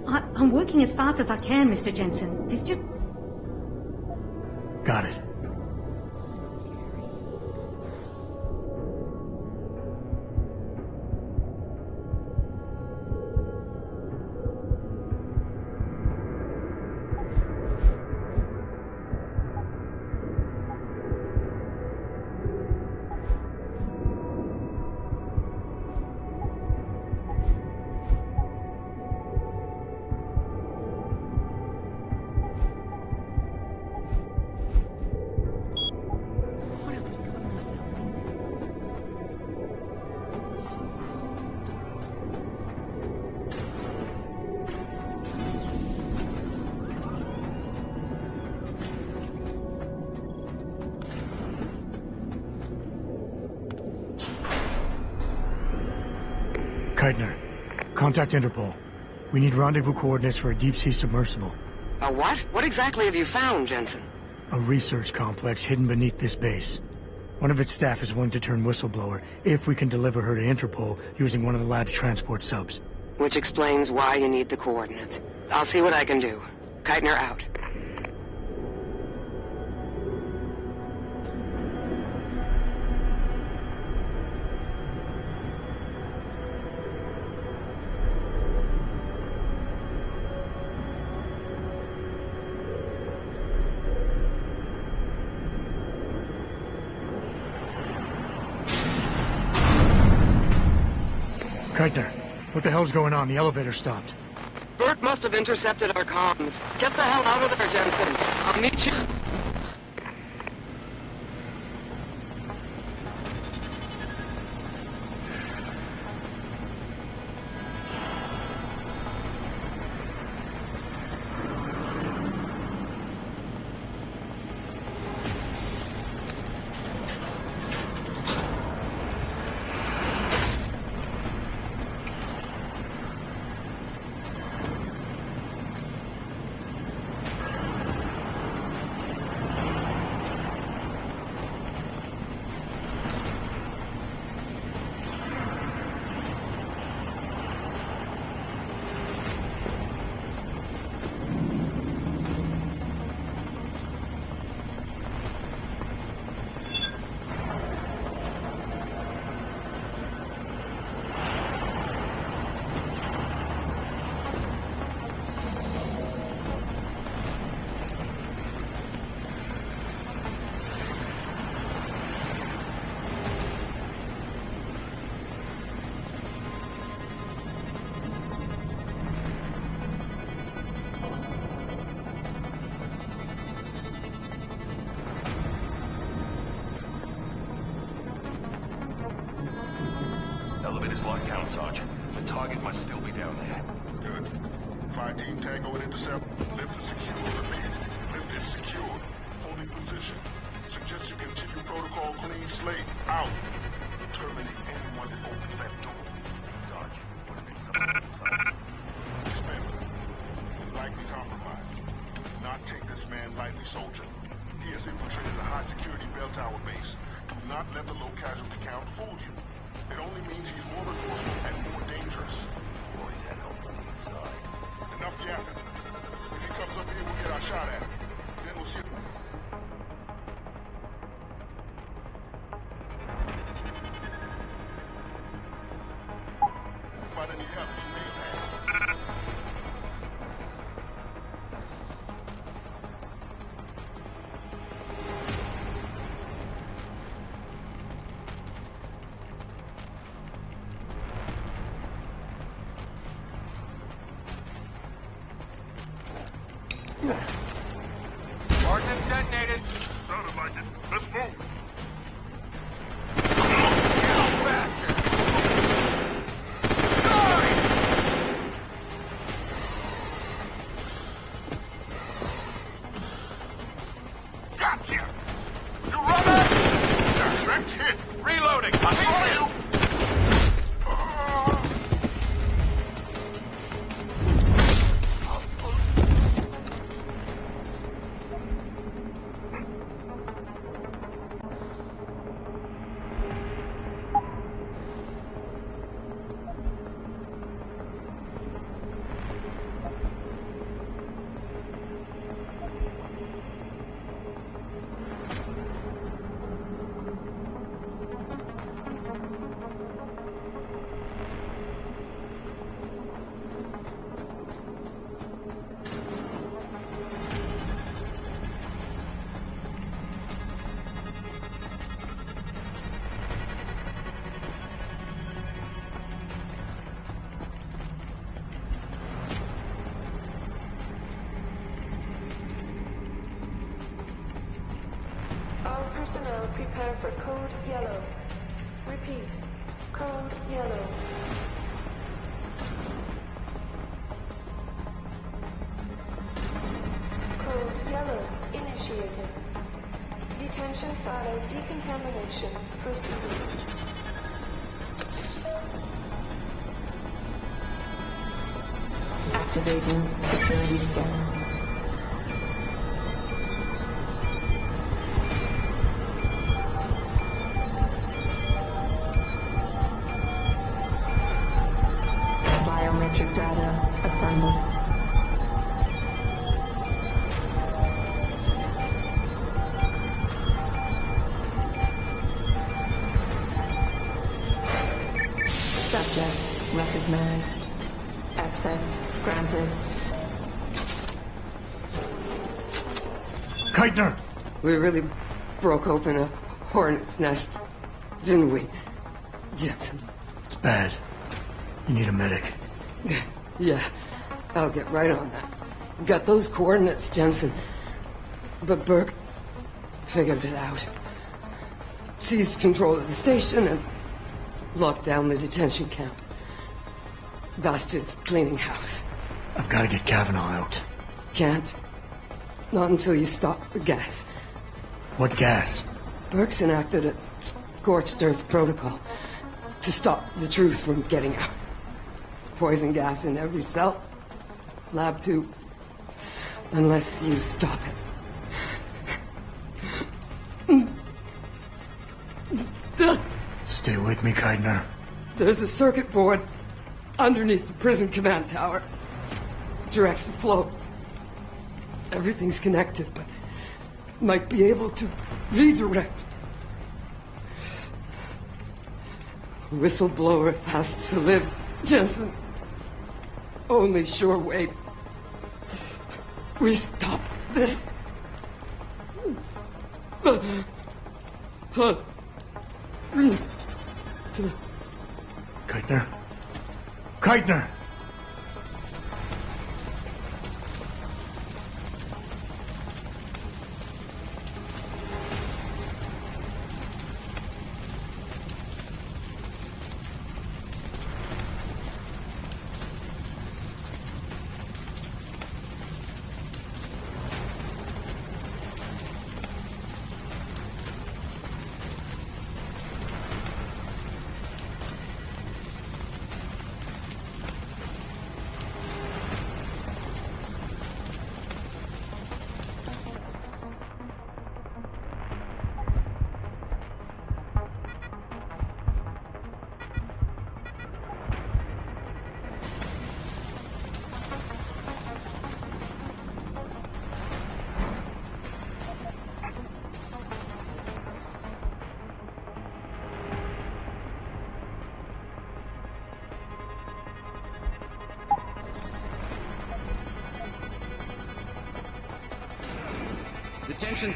I'm working as fast as I can, Mr. Jensen. There's just... Got it. Keitner, contact Interpol. We need rendezvous coordinates for a deep-sea submersible. A what? What exactly have you found, Jensen? A research complex hidden beneath this base. One of its staff is willing to turn whistleblower if we can deliver her to Interpol using one of the lab's transport subs. Which explains why you need the coordinates. I'll see what I can do. Keitner out. Keitner, what the hell's going on? The elevator stopped. Burke must have intercepted our comms. Get the hell out of there, Jensen. I'll meet you. elevator's locked down, Sergeant. The target must still be down there. Good. 5-Team Tango and intercept. Lift is secure. Repeat. Lift is secure. Holding position. Suggest you continue protocol clean slate. Out. Terminate anyone that opens that door. Sergeant, would have been someone inside. Expendable. And likely compromised. Do not take this man lightly, soldier. He has infiltrated a high-security bell tower base. Do not let the low casualty count fool you. It only means he's more resourceful and more dangerous. Boys had nobody inside. Enough yapping. If he comes up here, we'll get our shot at him. Then we'll see. Find any help, you may have. Ordnance detonated. Sounded like it. Let's move. Gotcha! You running? Direct hit. Reloading. I saw you. Personnel prepare for Code Yellow. Repeat. Code Yellow. Code Yellow initiated. Detention silo decontamination proceeding. Activating security scanner. Biometric data assembled. Subject recognized. Access granted. Keitner! We really broke open a hornet's nest, didn't we, Jensen? It's bad. You need a medic. Yeah, I'll get right on that. Got those coordinates, Jensen. But Burke figured it out. Seized control of the station and locked down the detention camp. Bastard's cleaning house. I've got to get Kavanagh out. Can't. Not until you stop the gas. What gas? Burke's enacted a scorched earth protocol to stop the truth from getting out. Poison gas in every cell. Lab 2. Unless you stop it. Stay with me, Keitner. There's a circuit board underneath the prison command tower. Directs the flow. Everything's connected, but might be able to redirect. Whistleblower has to live, Jensen. Only sure way we stop this. Keitner? Keitner! Attention.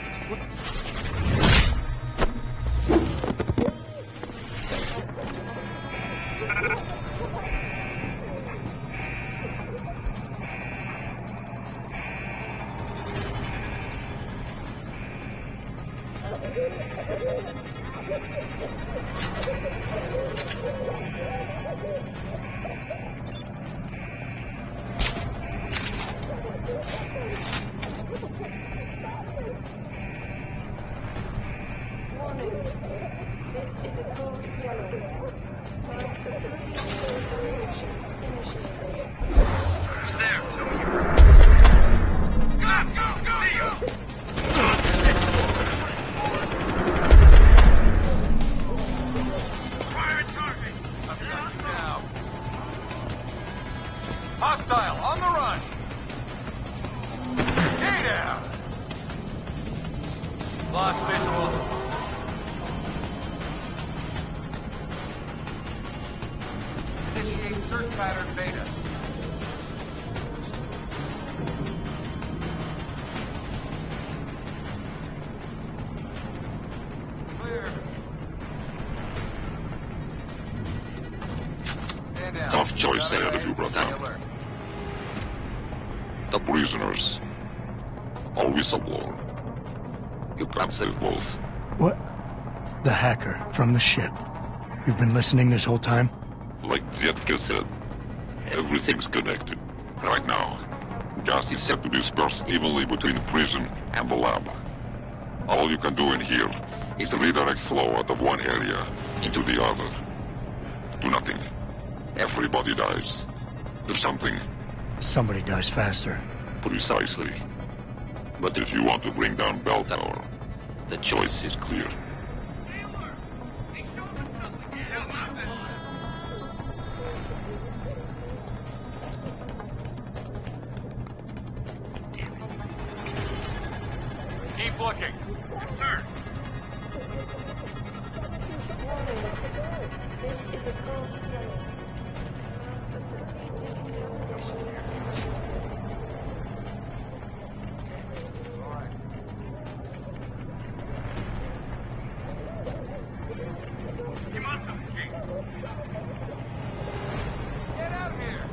This is a code yellow. Mass facility contamination initiated. Who's there? Tell me you're... Go! See you! Fire target! I'm shutting down. Hostile, on the run! Stay down! Lost visual. Initiate search pattern beta. Clear. Tough choice ahead of you, Bratan. The prisoners. Or whistleblower. You can't save both. What? The hacker from the ship. You've been listening this whole time? Like Zetka said, everything's connected. Right now, gas is set to disperse evenly between the prison and the lab. All you can do in here is redirect flow out of one area into the other. Do nothing. Everybody dies. Do something. Somebody dies faster. Precisely. But if you want to bring down Bell Tower, the choice is clear. Keep looking. Yes, sir. This is a code yellow. Mass facility decontamination initiated. He must have escaped. Get out of here!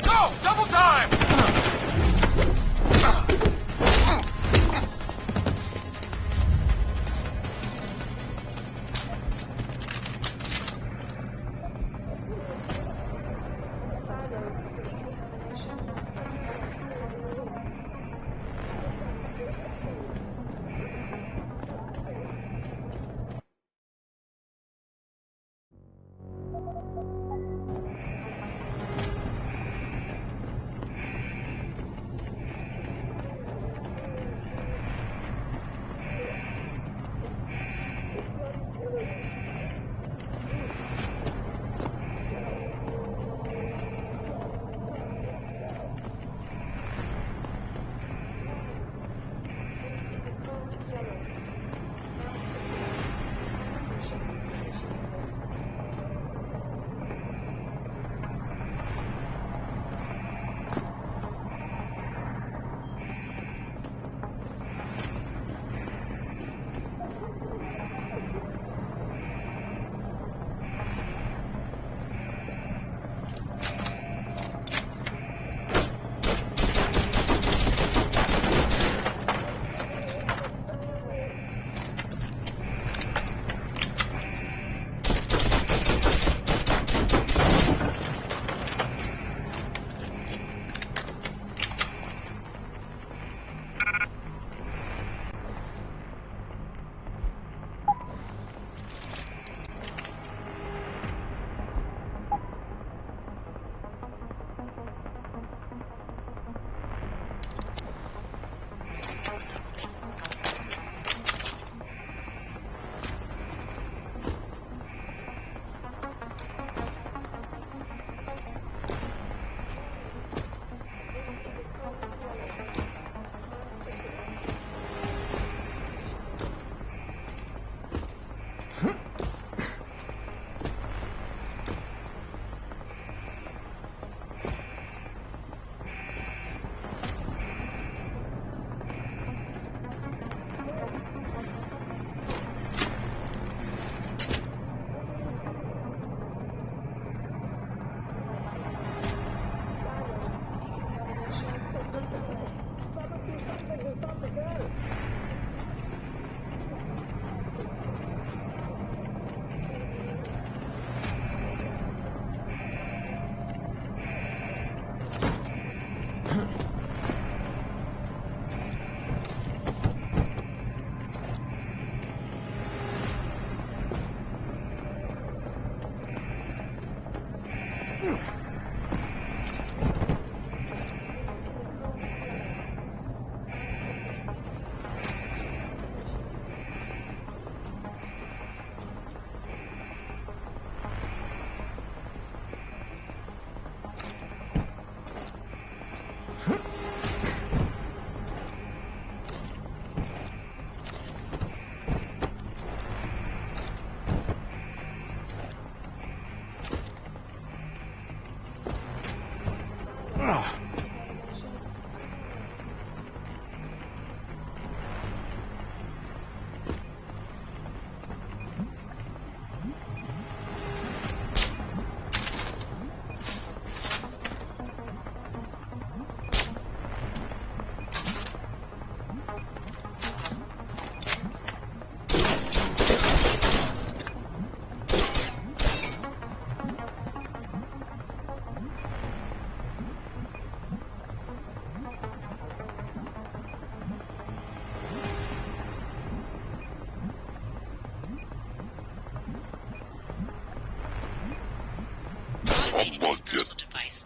Go! Double time! This is a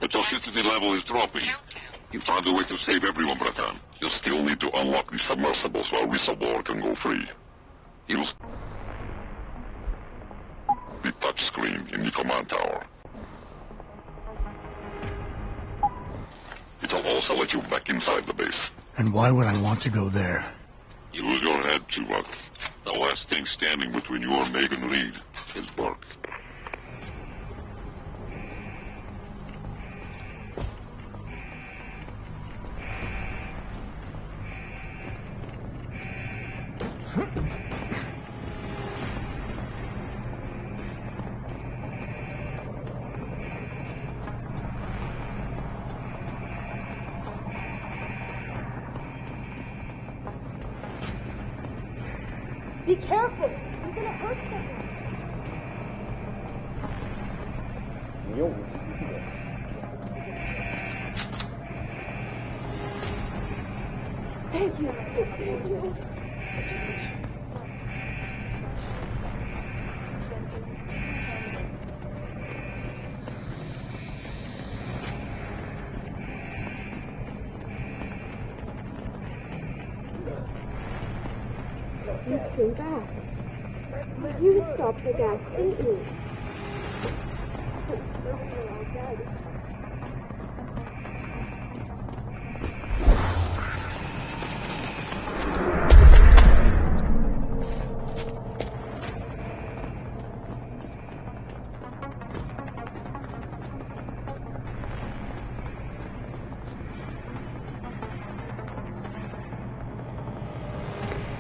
But toxicity level is dropping. You found a way to save everyone, Bratan. You still need to unlock the submersibles while Whistleblower can go free. It'll... the touchscreen in the command tower. It'll also let you back inside the base. And why would I want to go there? Use your head, Tuvok. The last thing standing between you and Megan Reed is Burke. Be careful! You're gonna hurt someone! Thank you! Thank you! You came back. You stopped the gas, didn't you? We're all dead.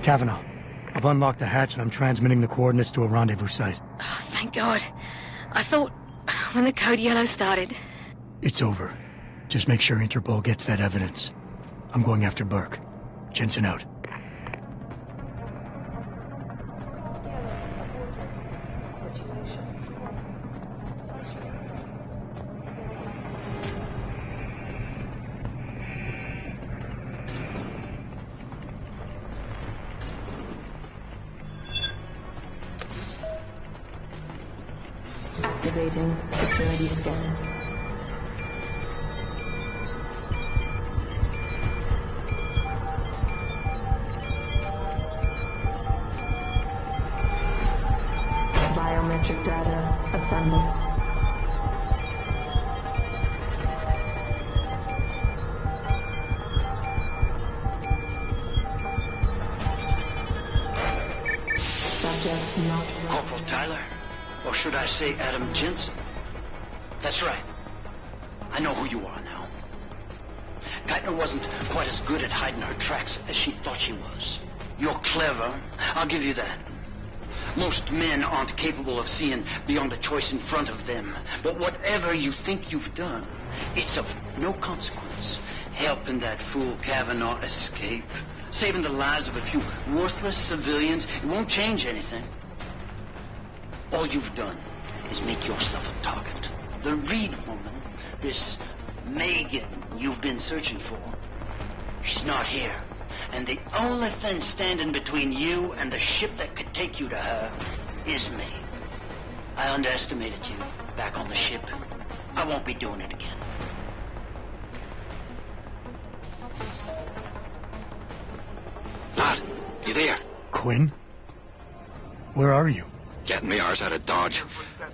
Kavanagh, I've unlocked the hatch and I'm transmitting the coordinates to a rendezvous site. Oh, thank God. I thought when the code yellow started... It's over. Just make sure Interpol gets that evidence. I'm going after Burke. Jensen out. Activating security scan. Biometric data assembled. Subject not ready. Corporal Tyler? Or should I say Adam Jensen? That's right. I know who you are now. Geithner wasn't quite as good at hiding her tracks as she thought she was. You're clever, I'll give you that. Most men aren't capable of seeing beyond the choice in front of them. But whatever you think you've done, it's of no consequence. Helping that fool Kavanagh escape, saving the lives of a few worthless civilians, it won't change anything. All you've done is make yourself a target. The Reed woman, this Megan you've been searching for, she's not here. And the only thing standing between you and the ship that could take you to her is me. I underestimated you back on the ship. I won't be doing it again. Lad, you there? Quinn? Where are you? Getting me arse out of Dodge.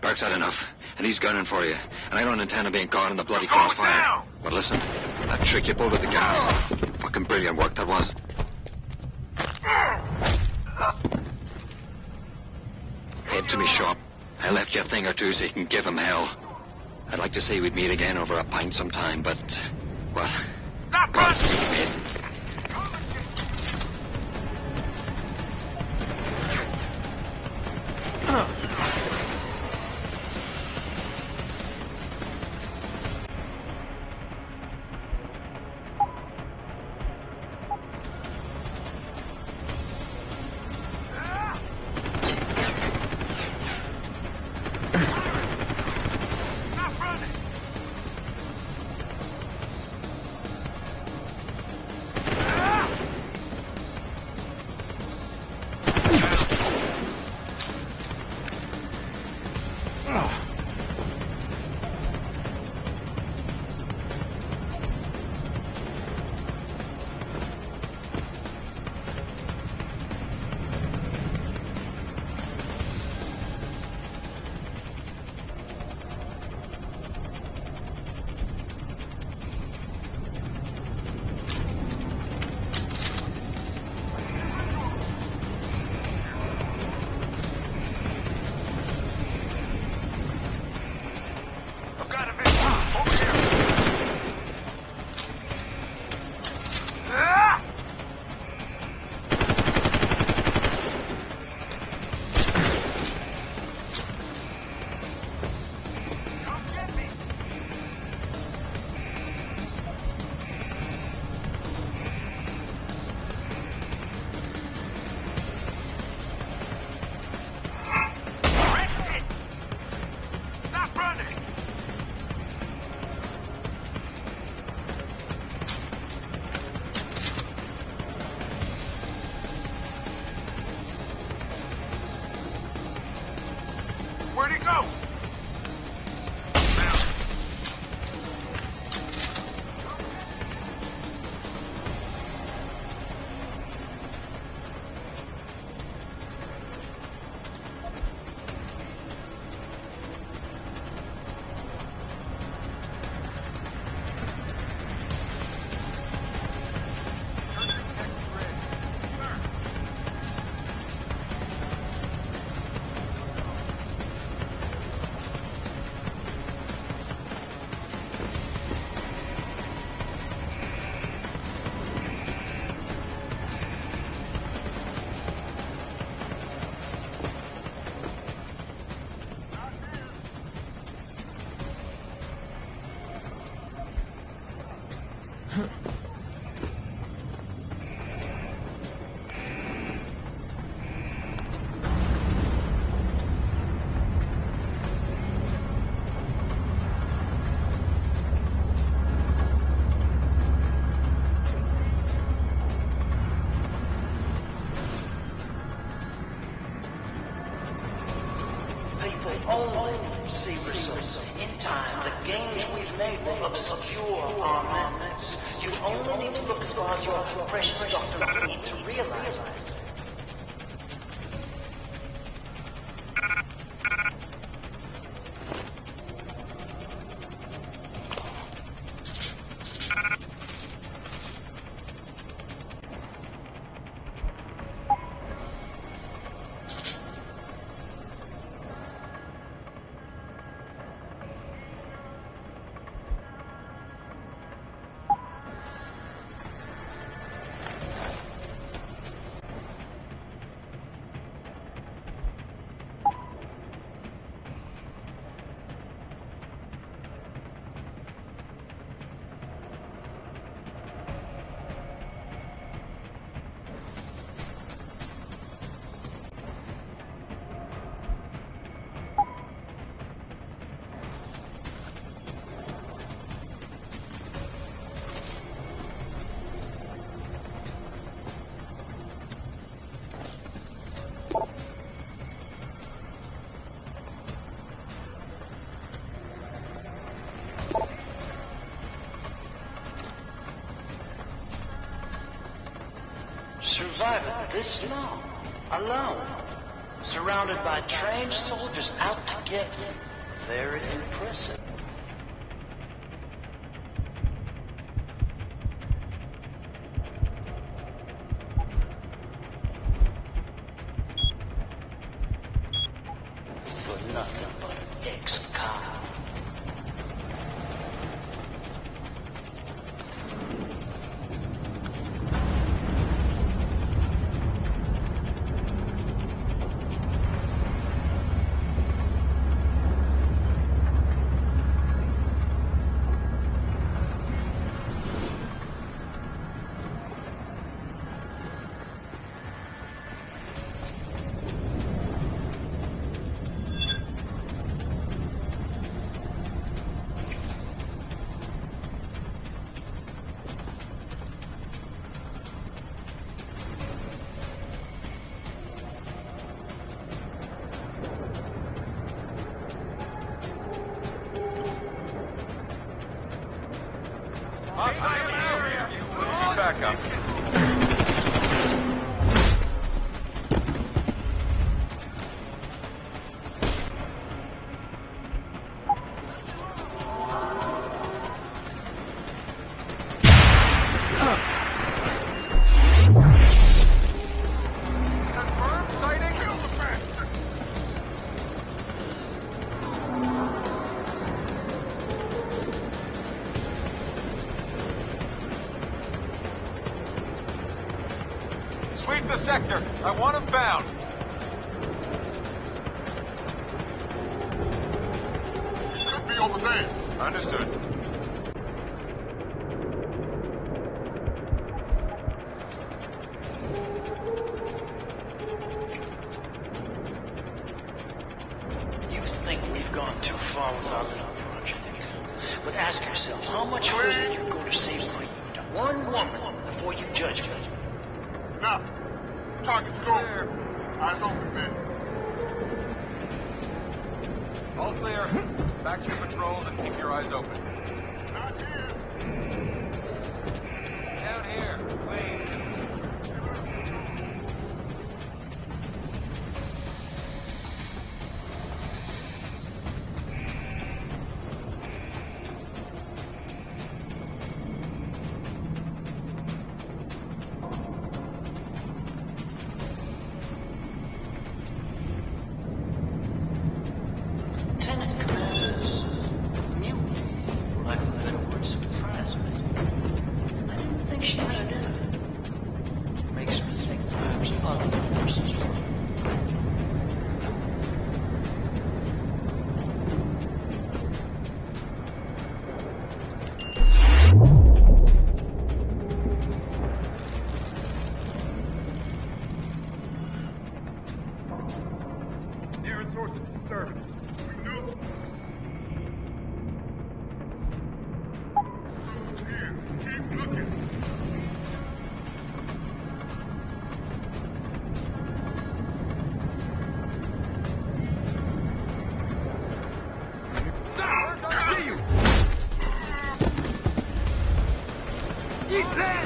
Burke's had enough, and he's gunning for you. And I don't intend on being caught in the bloody crossfire. But listen, that trick you pulled with the gas. Fucking brilliant work that was. Head to me shop. I left you a thing or two so you can give him hell. I'd like to say we'd meet again over a pint sometime, but... well... Stop Godspeed, mate. Where'd he go? Only see results. In time, the gains we've made will obscure our madness. You only need to look as far as your precious Dr. Reed to realize that. Surviving this long, alone, surrounded by trained soldiers out to get you. Very impressive. For nothing but an ex-cop. Back up. Sweep the sector. I want him found. Could be over there. Understood. You think we've gone too far with our little project. But ask yourself, how much further you're going to save for you? One woman before you judge me. Nothing. Target's gone. Eyes open, man. All clear. Back to your patrols and keep your eyes open. Not here. Down here. Wait. Lieutenant Commander's mutiny, for lack of a better word, surprised me. I didn't think she had it in her. Makes me think perhaps other forces were. Nearest source of disturbance. Here. Keep looking. Stop! See you! Eat that!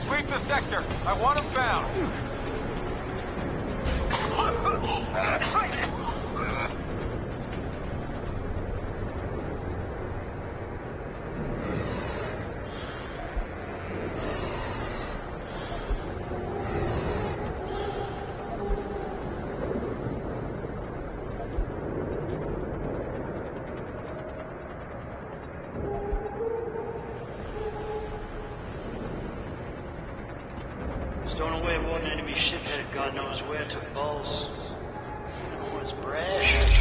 Sweep the sector. I want him found. Stowing Away wasn't enemy ship headed God knows where to balls. It was brash.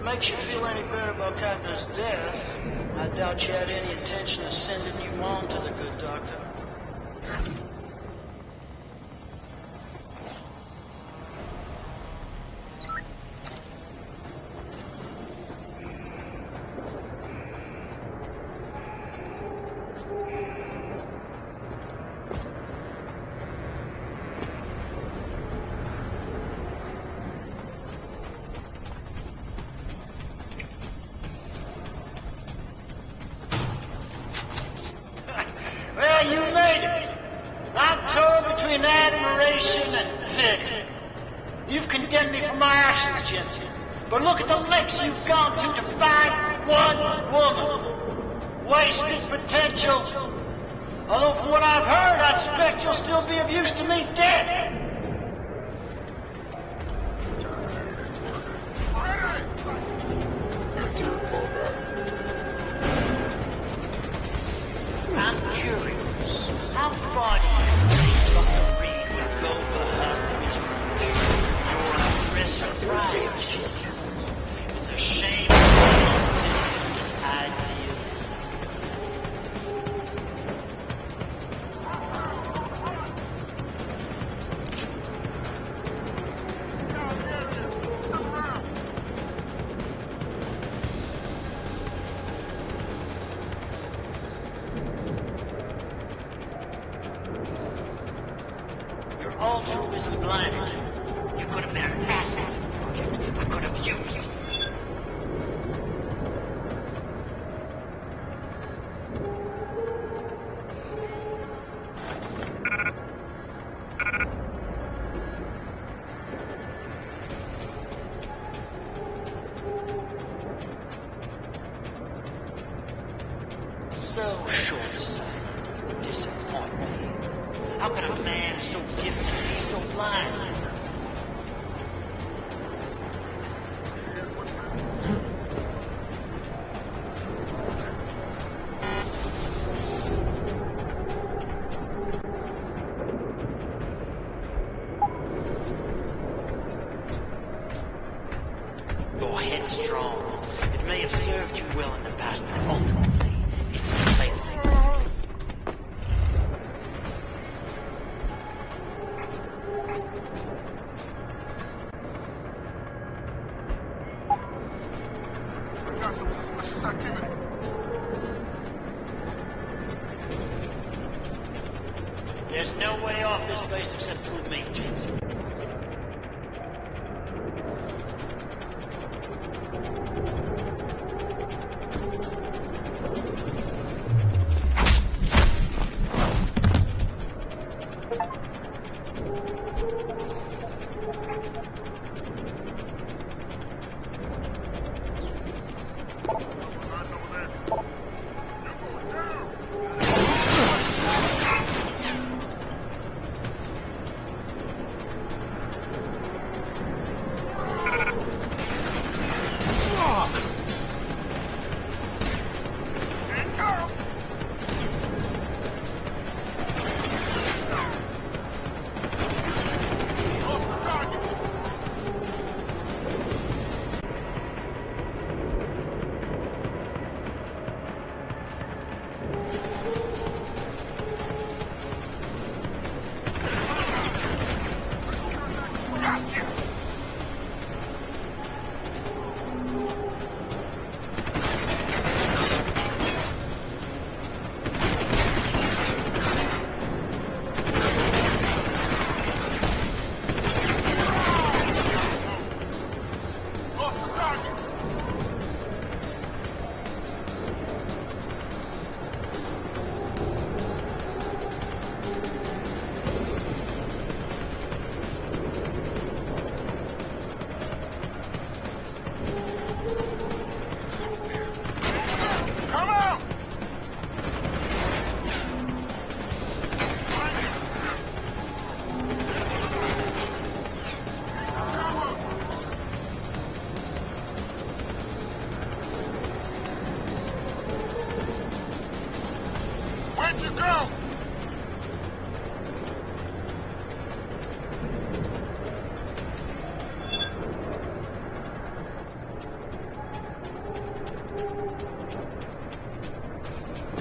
Makes you feel any better about Captain's death, I doubt you had any intention of sending you on to the good doctor. Well, you made it. I'm torn between admiration and pity. You've condemn me for my actions, Jensen. But look at the lengths you've gone to find one woman. Wasted potential. Although from what I've heard, I suspect you'll still be of use to me dead. I'm curious. How far do you think Dr. Reed will go for her research? Your aggressive pride. It's a shame idealist. Your altruism blinded you. You could have been an asset for the project. I could have used you. So short-sighted, you disappoint me. How can a man so gifted be so blind? You're headstrong. It may have served you well in the past, but ultimately, it's a failure. I got some suspicious activity. There's no way off this place except through me, Jensen.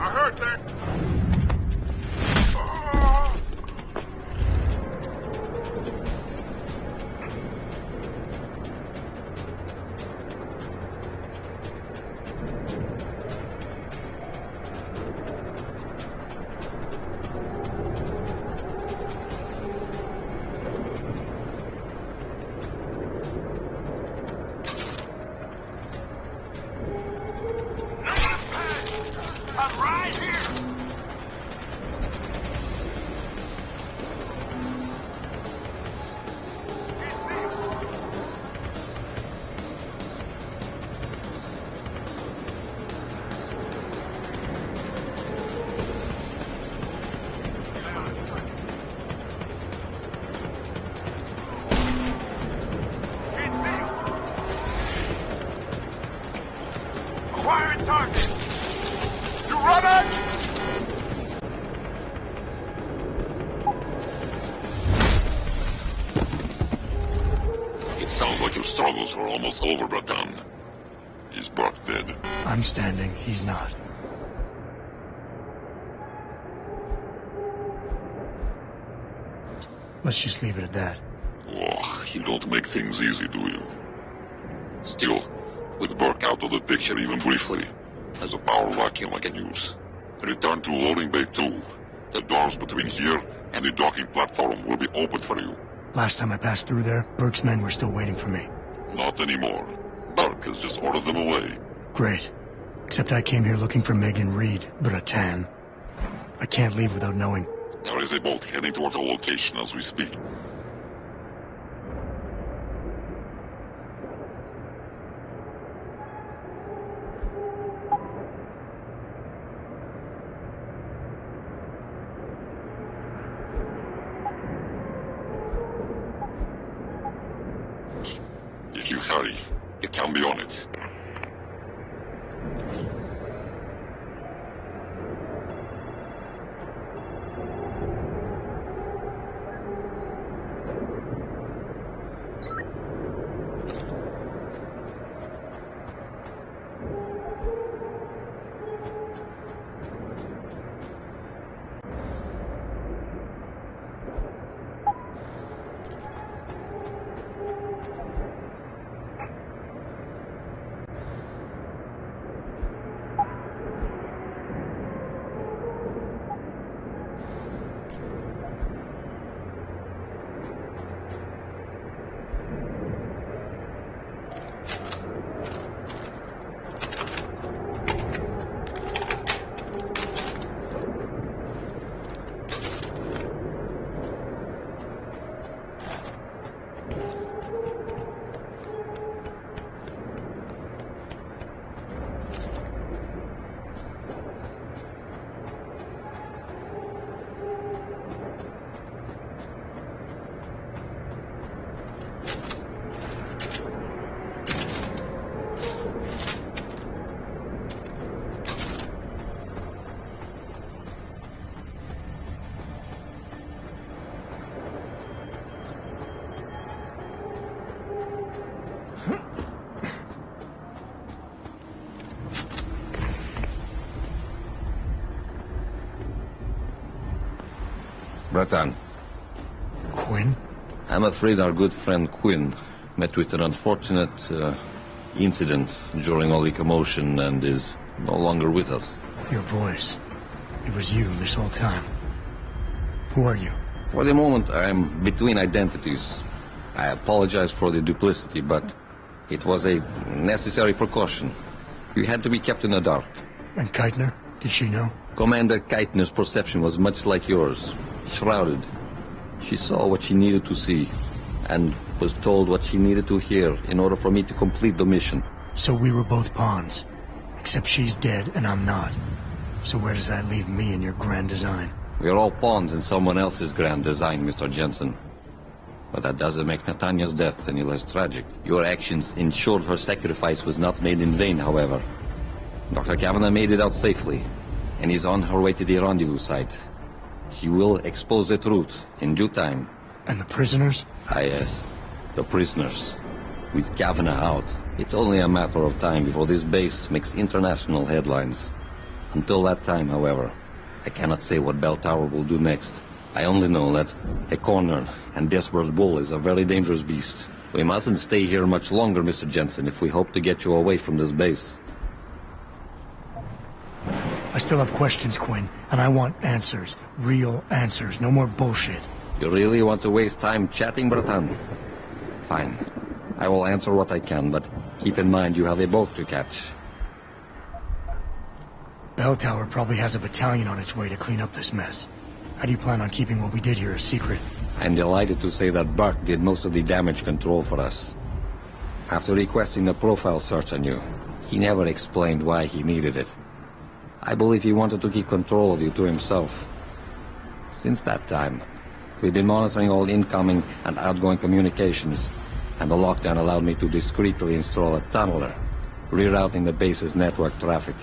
I heard that. target! You running? It sounds like your struggles are almost over, Bratan. Is Burke dead? I'm standing, he's not. Let's just leave it at that. Oh, you don't make things easy, do you? Still, with Burke out of the picture even briefly, there's a power vacuum I can use. Return to loading bay 2. The doors between here and the docking platform will be open for you. Last time I passed through there, Burke's men were still waiting for me. Not anymore. Burke has just ordered them away. Great. Except I came here looking for Megan Reed, Bratan. I can't leave without knowing. There is a boat heading toward the location as we speak. If you hurry, you can be on it. Bratan. Quinn? I'm afraid our good friend Quinn met with an unfortunate incident during all the commotion and is no longer with us. Your voice. It was you this whole time. Who are you? For the moment, I'm between identities. I apologize for the duplicity, but it was a necessary precaution. You had to be kept in the dark. And Keitner? Did she know? Commander Keitner's perception was much like yours. Shrouded. She saw what she needed to see, and was told what she needed to hear in order for me to complete the mission. So we were both pawns. Except she's dead and I'm not. So where does that leave me in your grand design? We're all pawns in someone else's grand design, Mr. Jensen. But that doesn't make Nathaniel's death any less tragic. Your actions ensured her sacrifice was not made in vain, however. Dr. Kavanagh made it out safely, and is on her way to the rendezvous site. She will expose the truth in due time. And the prisoners? Ah, yes. The prisoners. With Kavanagh out, it's only a matter of time before this base makes international headlines. Until that time, however, I cannot say what Bell Tower will do next. I only know that a cornered and desperate bull is a very dangerous beast. We mustn't stay here much longer, Mr. Jensen, if we hope to get you away from this base. I still have questions, Quinn, and I want answers. Real answers, no more bullshit. You really want to waste time chatting, Bratan? Fine. I will answer what I can, but keep in mind you have a boat to catch. Bell Tower probably has a battalion on its way to clean up this mess. How do you plan on keeping what we did here a secret? I'm delighted to say that Burke did most of the damage control for us. After requesting a profile search on you, he never explained why he needed it. I believe he wanted to keep control of you to himself. Since that time, we've been monitoring all incoming and outgoing communications, and the lockdown allowed me to discreetly install a tunneler. rerouting the base's network traffic.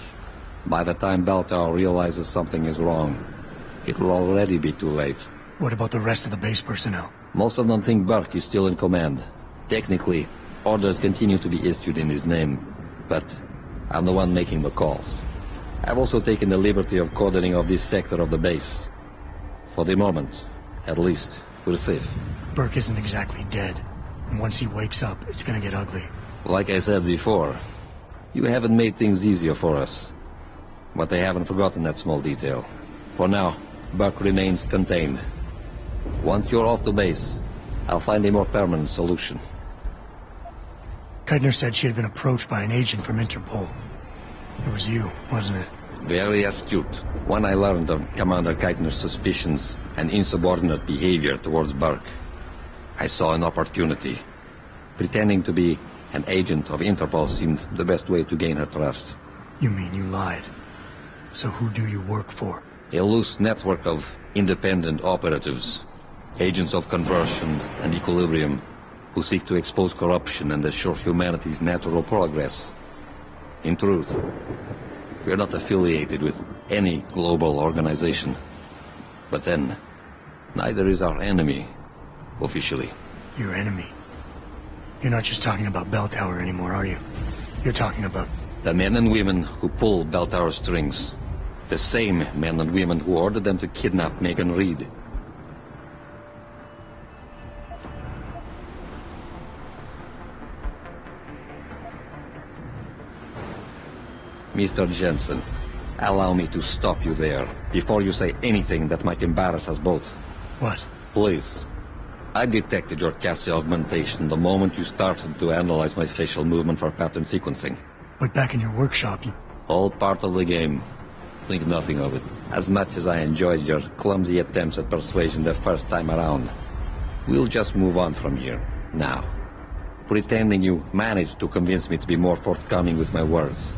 By the time Bell Tower realizes something is wrong, it will already be too late. What about the rest of the base personnel? Most of them think Burke is still in command. Technically, orders continue to be issued in his name, but I'm the one making the calls. I've also taken the liberty of coordinating of this sector of the base. For the moment, at least, we're safe. Burke isn't exactly dead. And once he wakes up, it's gonna get ugly. Like I said before, you haven't made things easier for us. But they haven't forgotten that small detail. For now, Burke remains contained. Once you're off the base, I'll find a more permanent solution. Keitner said she had been approached by an agent from Interpol. It was you, wasn't it? Very astute. When I learned of Commander Keitner's suspicions and insubordinate behavior towards Burke, I saw an opportunity. Pretending to be an agent of Interpol seemed the best way to gain her trust. You mean you lied? So who do you work for? A loose network of independent operatives, agents of conversion and equilibrium, who seek to expose corruption and assure humanity's natural progress. In truth, we are not affiliated with any global organization. But then, neither is our enemy, officially. Your enemy? You're not just talking about Bell Tower anymore, are you? You're talking about... the men and women who pull Bell Tower strings. The same men and women who ordered them to kidnap Megan Reed. Mr. Jensen, allow me to stop you there, before you say anything that might embarrass us both. What? Please. I detected your Cassie augmentation the moment you started to analyze my facial movement for pattern sequencing. But back in your workshop, you... All part of the game. Think nothing of it. As much as I enjoyed your clumsy attempts at persuasion the first time around, we'll just move on from here, now. Pretending you managed to convince me to be more forthcoming with my words.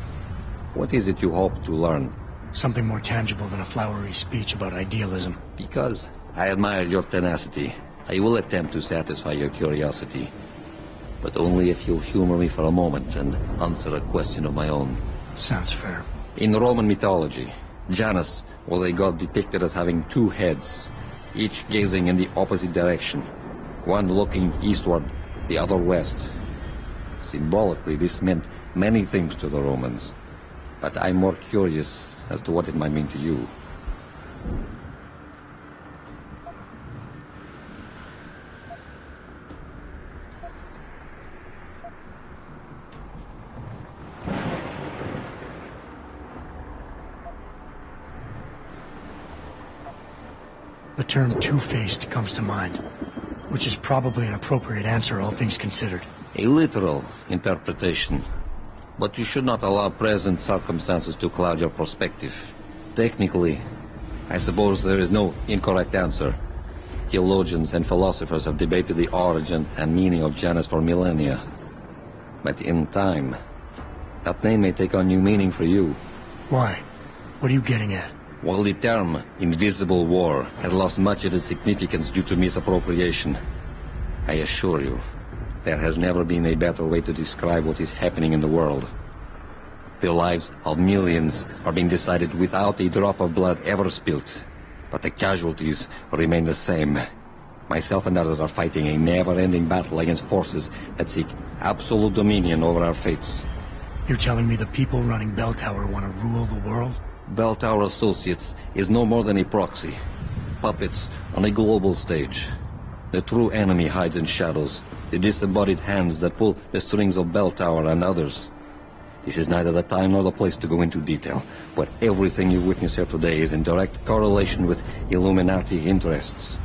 What is it you hope to learn? Something more tangible than a flowery speech about idealism. Because I admire your tenacity, I will attempt to satisfy your curiosity. But only if you'll humor me for a moment and answer a question of my own. Sounds fair. In Roman mythology, Janus was a god depicted as having two heads, each gazing in the opposite direction, one looking eastward, the other west. Symbolically, this meant many things to the Romans, but I'm more curious as to what it might mean to you. The term two-faced comes to mind, which is probably an appropriate answer, all things considered. A literal interpretation, but you should not allow present circumstances to cloud your perspective. Technically, I suppose there is no incorrect answer. Theologians and philosophers have debated the origin and meaning of Janus for millennia. But in time, that name may take on new meaning for you. Why? What are you getting at? While the term invisible war has lost much of its significance due to misappropriation, I assure you, there has never been a better way to describe what is happening in the world. The lives of millions are being decided without a drop of blood ever spilt, but the casualties remain the same. Myself and others are fighting a never-ending battle against forces that seek absolute dominion over our fates. You're telling me the people running Bell Tower want to rule the world? Bell Tower Associates is no more than a proxy. Puppets on a global stage. The true enemy hides in shadows. The disembodied hands that pull the strings of Bell Tower and others. This is neither the time nor the place to go into detail, but everything you witness here today is in direct correlation with Illuminati interests.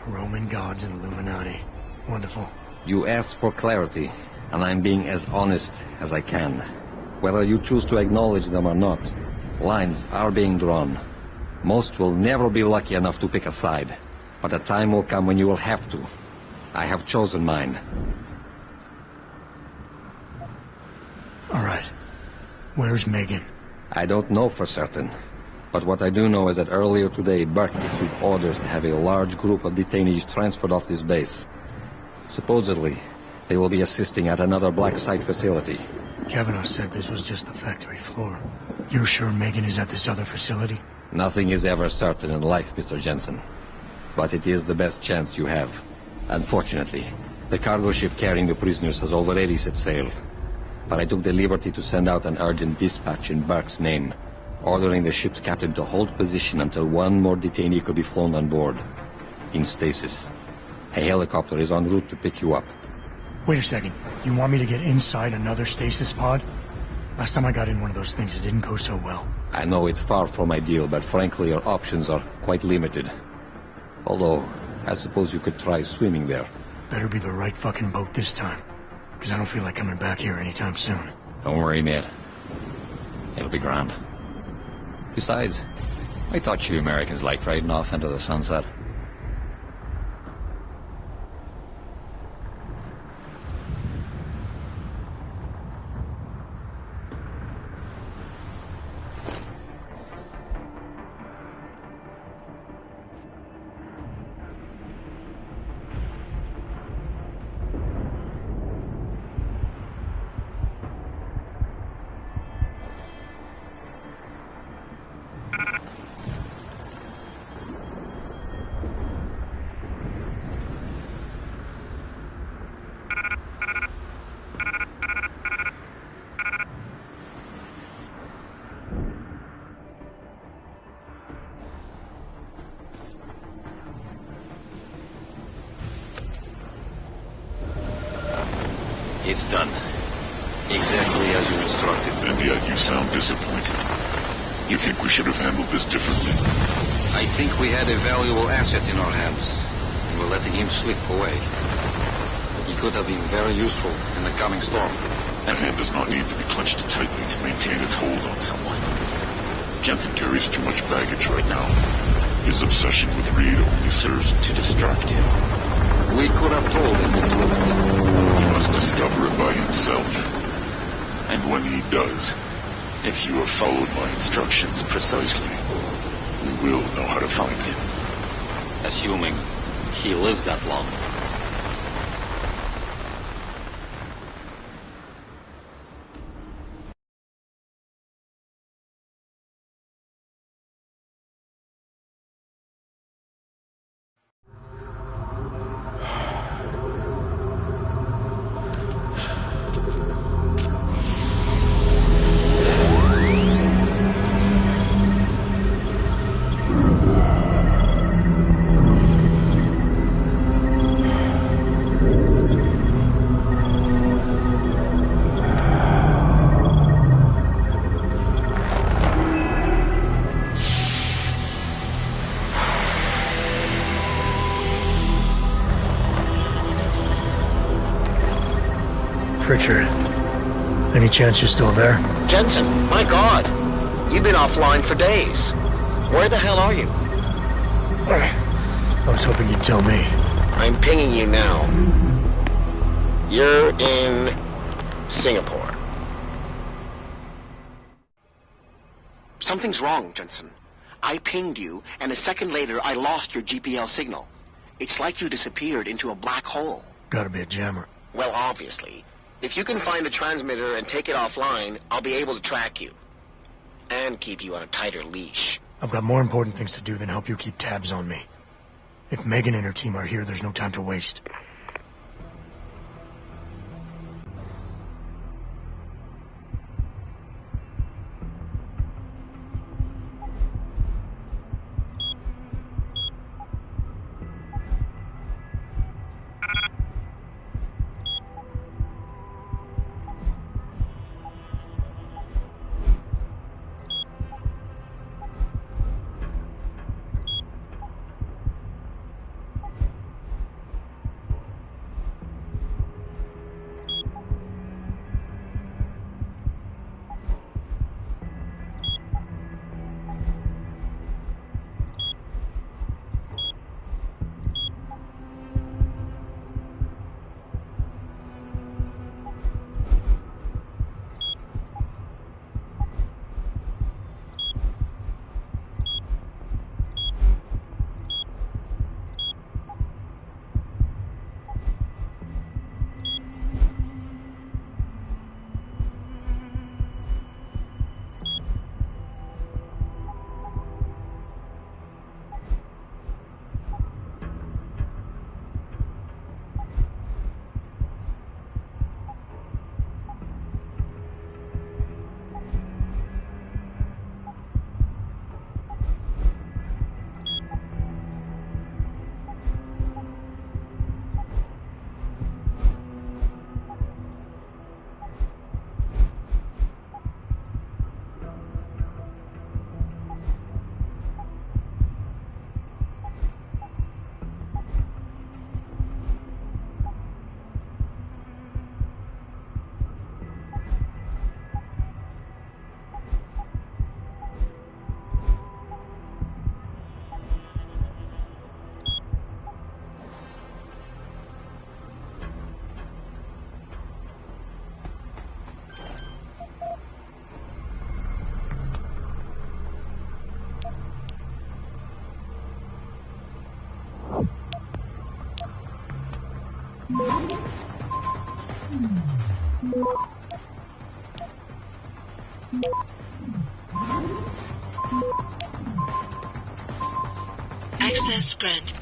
Roman gods and Illuminati. Wonderful. You asked for clarity, and I'm being as honest as I can. Whether you choose to acknowledge them or not, lines are being drawn. Most will never be lucky enough to pick a side, but a time will come when you will have to. I have chosen mine. All right. Where's Megan? I don't know for certain. But what I do know is that earlier today, Burke issued orders to have a large group of detainees transferred off this base. Supposedly, they will be assisting at another black site facility. Kavanagh said this was just the factory floor. You're sure Megan is at this other facility? Nothing is ever certain in life, Mr. Jensen. But it is the best chance you have. Unfortunately, the cargo ship carrying the prisoners has already set sail. But I took the liberty to send out an urgent dispatch in Burke's name, ordering the ship's captain to hold position until one more detainee could be flown on board. In stasis. A helicopter is en route to pick you up. Wait a second. You want me to get inside another stasis pod? Last time I got in one of those things, it didn't go so well. I know it's far from ideal, but frankly, your options are quite limited. Although, I suppose you could try swimming there. Better be the right fucking boat this time. Because I don't feel like coming back here anytime soon. Don't worry, mate. It'll be grand. Besides, I thought you Americans liked riding off into the sunset. It's done. Exactly as you instructed. And yet you sound disappointed. You think we should have handled this differently? I think we had a valuable asset in our hands, and we're letting him slip away. He could have been very useful in the coming storm. That hand does not need to be clenched tightly to maintain its hold on someone. Jensen carries too much baggage right now. His obsession with Reed only serves to distract him. We could have told him the truth. He must discover it by himself. And when he does, if you have followed my instructions precisely, we will know how to find him. Assuming he lives that long. Richard, any chance you're still there? Jensen, my God! You've been offline for days. Where the hell are you? I was hoping you'd tell me. I'm pinging you now. You're in Singapore. Something's wrong, Jensen. I pinged you, and a second later I lost your GPL signal. It's like you disappeared into a black hole. Gotta be a jammer. Well, obviously. If you can find the transmitter and take it offline, I'll be able to track you. And keep you on a tighter leash. I've got more important things to do than help you keep tabs on me. If Megan and her team are here, there's no time to waste. Access granted.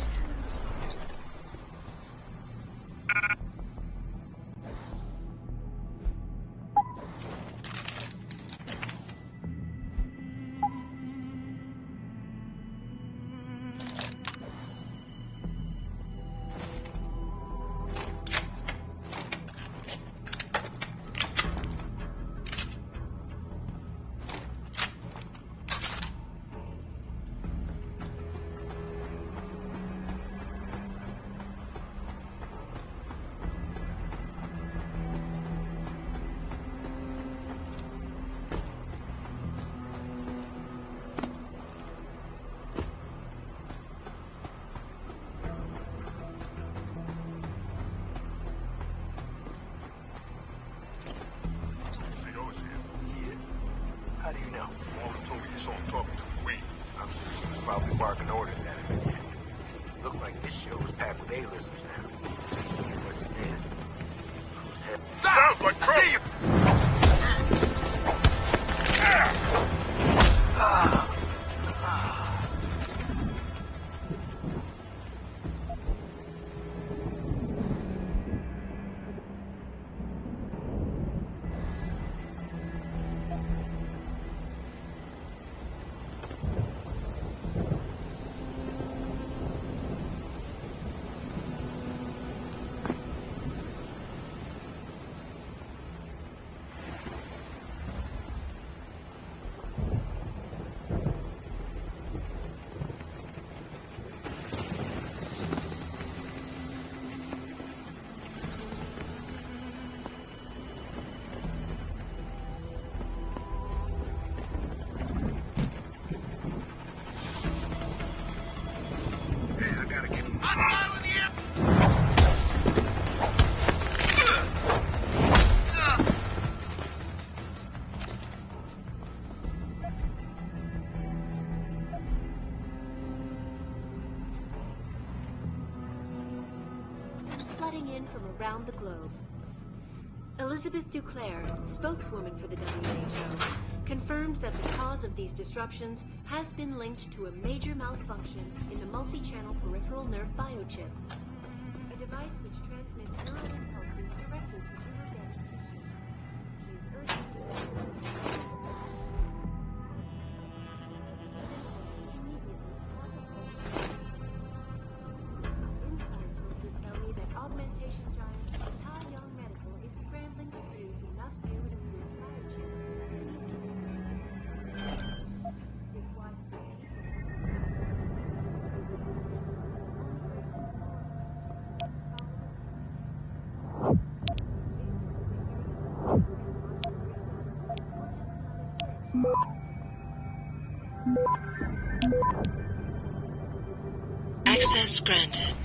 Probably barking orders at him again. Looks like this show is packed with A-listers now. Question is, who's head? Sounds like trouble! I see you! Flooding in from around the globe. Elizabeth Duclair, spokeswoman for the WHO, confirmed that the cause of these disruptions has been linked to a major malfunction in the multi-channel peripheral nerve biochip, a device which transmits neural impulses directly to inorganic tissue. She is urgently augmentation giant Tai Young Medical is scrambling to produce enough new and improved biochips. This widespread Access granted.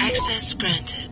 Access granted.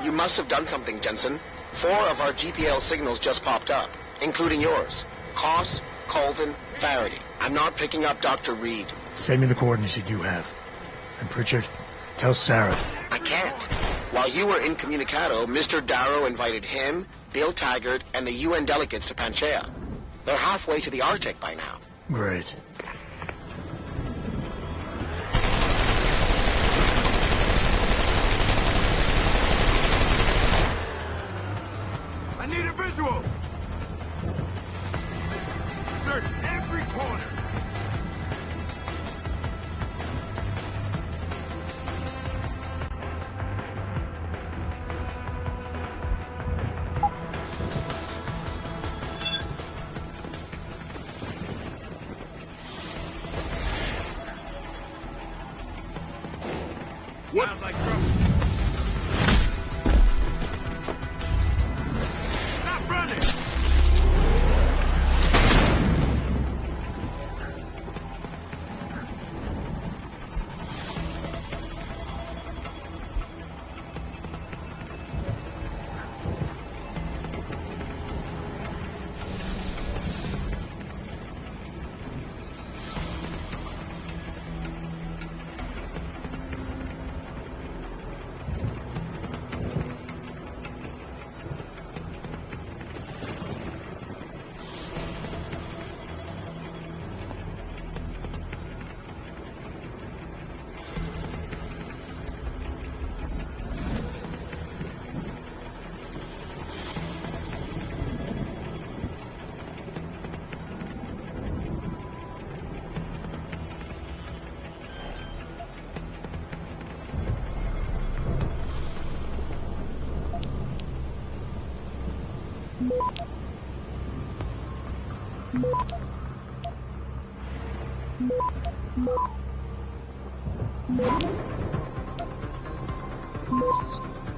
You must have done something, Jensen. 4 of our GPL signals just popped up, including yours. Koss, Colvin, Faraday. I'm not picking up Dr. Reed. Send me the coordinates you do have. And Pritchard, tell Sarif. I can't. While you were incommunicado, Mr. Darrow invited him, Bill Taggart, and the UN delegates to Panchea. They're halfway to the Arctic by now. Great. I need a visual! Search every corner! Sounds like trouble. Stop running!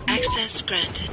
Access granted.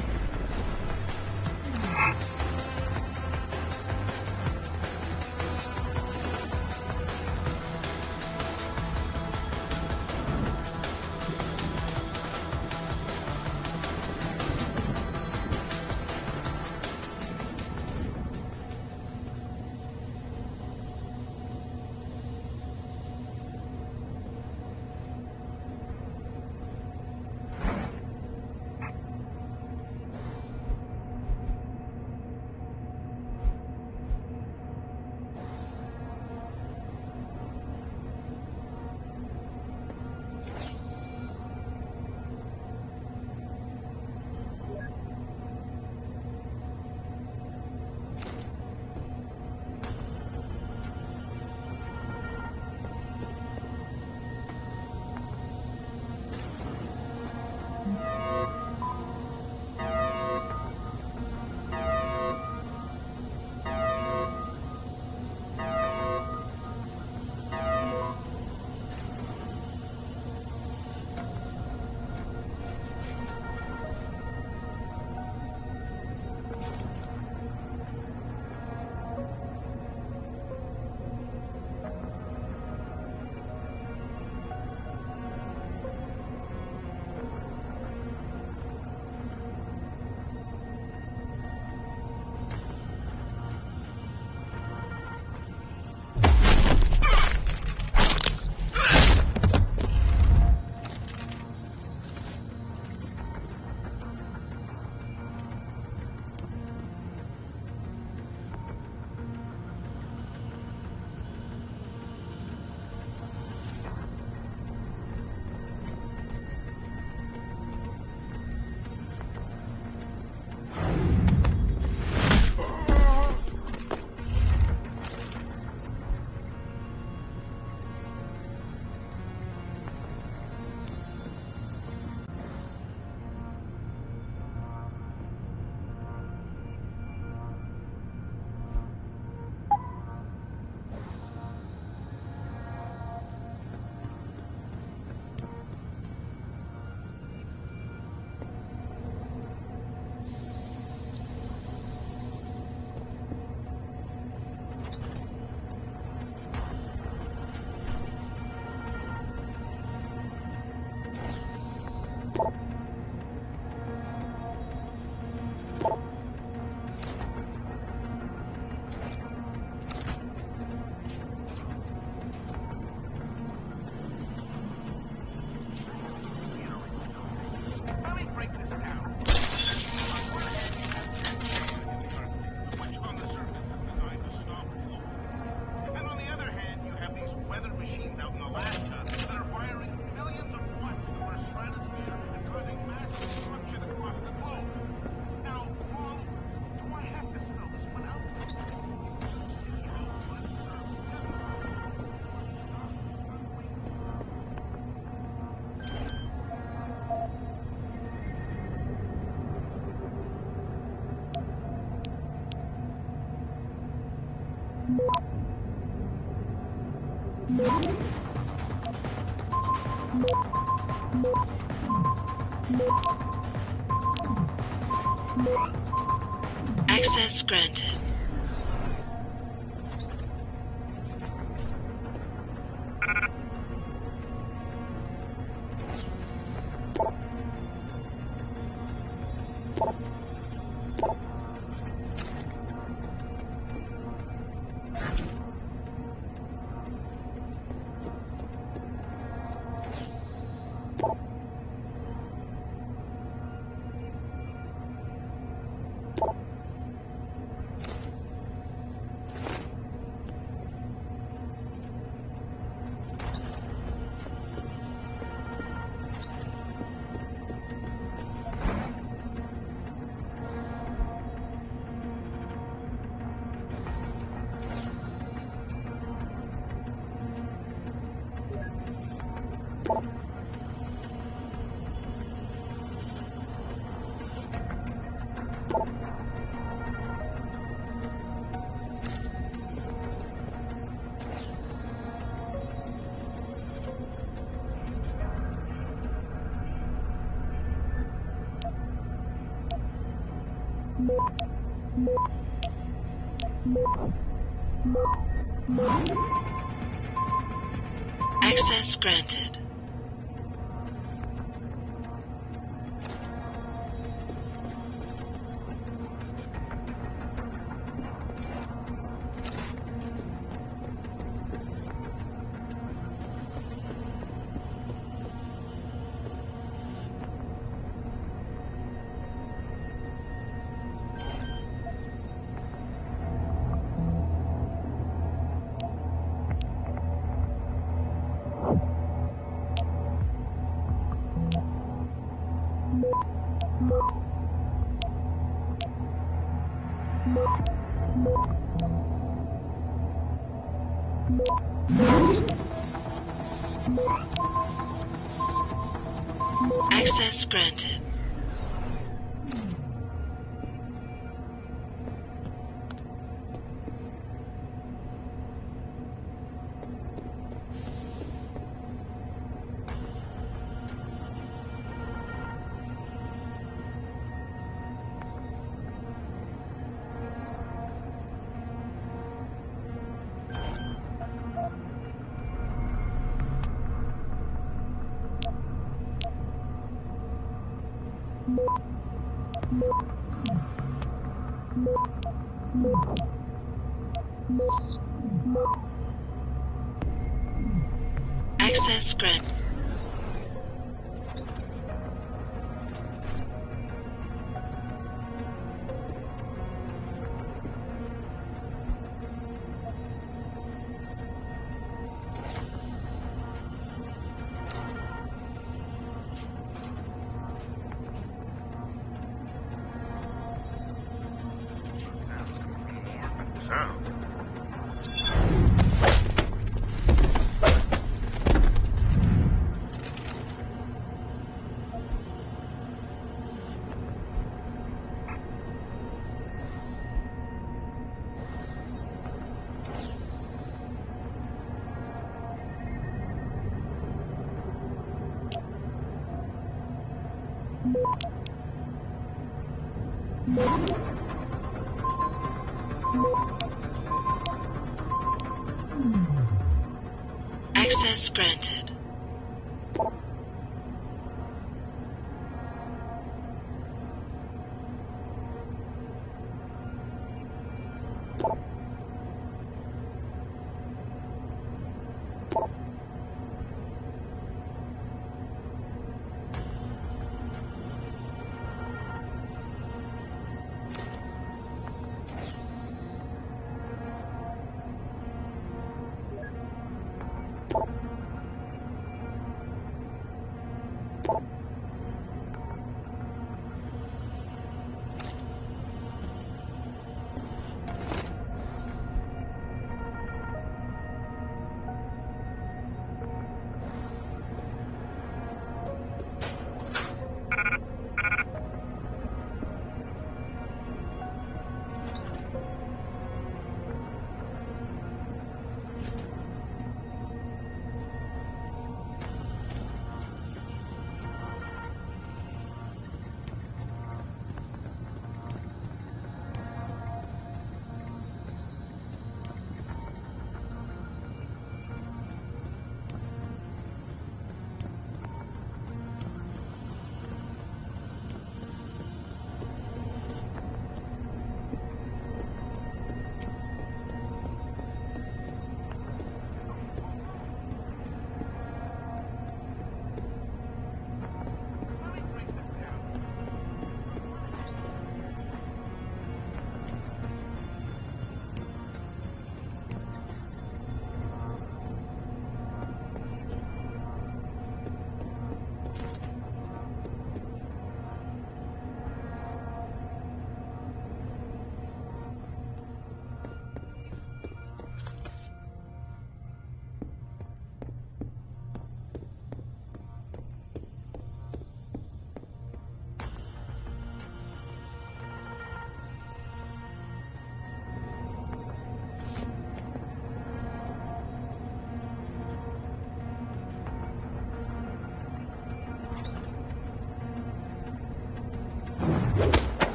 Access granted. Access granted. Access granted. Access granted. Sound. Access granted.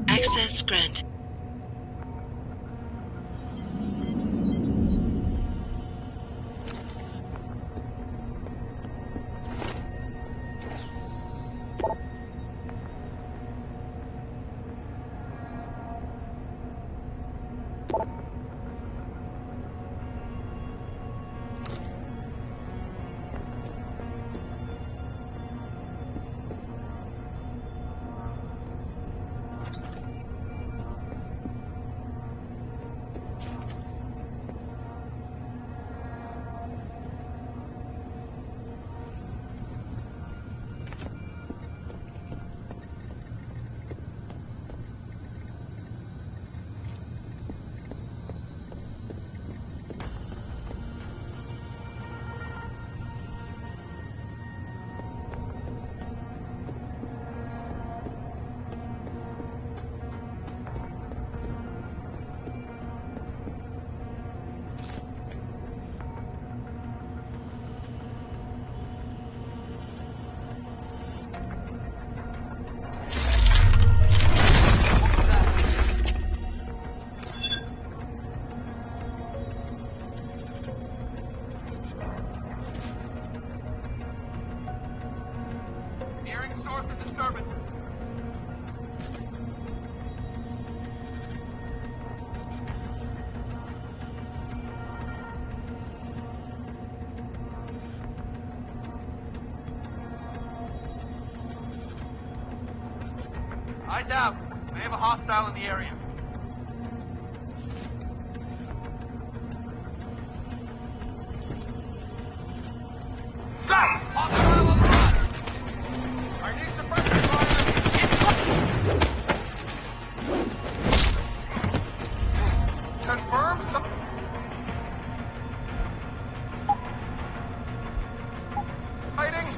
Access granted. Eyes out. I have a hostile in the area. Stop! Hostile on the run! I need suppression fire. Confirm some... Fighting?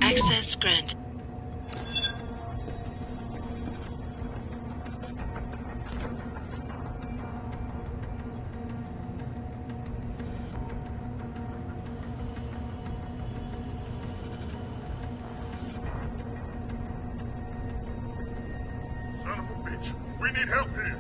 Access granted. Son of a bitch. We need help here.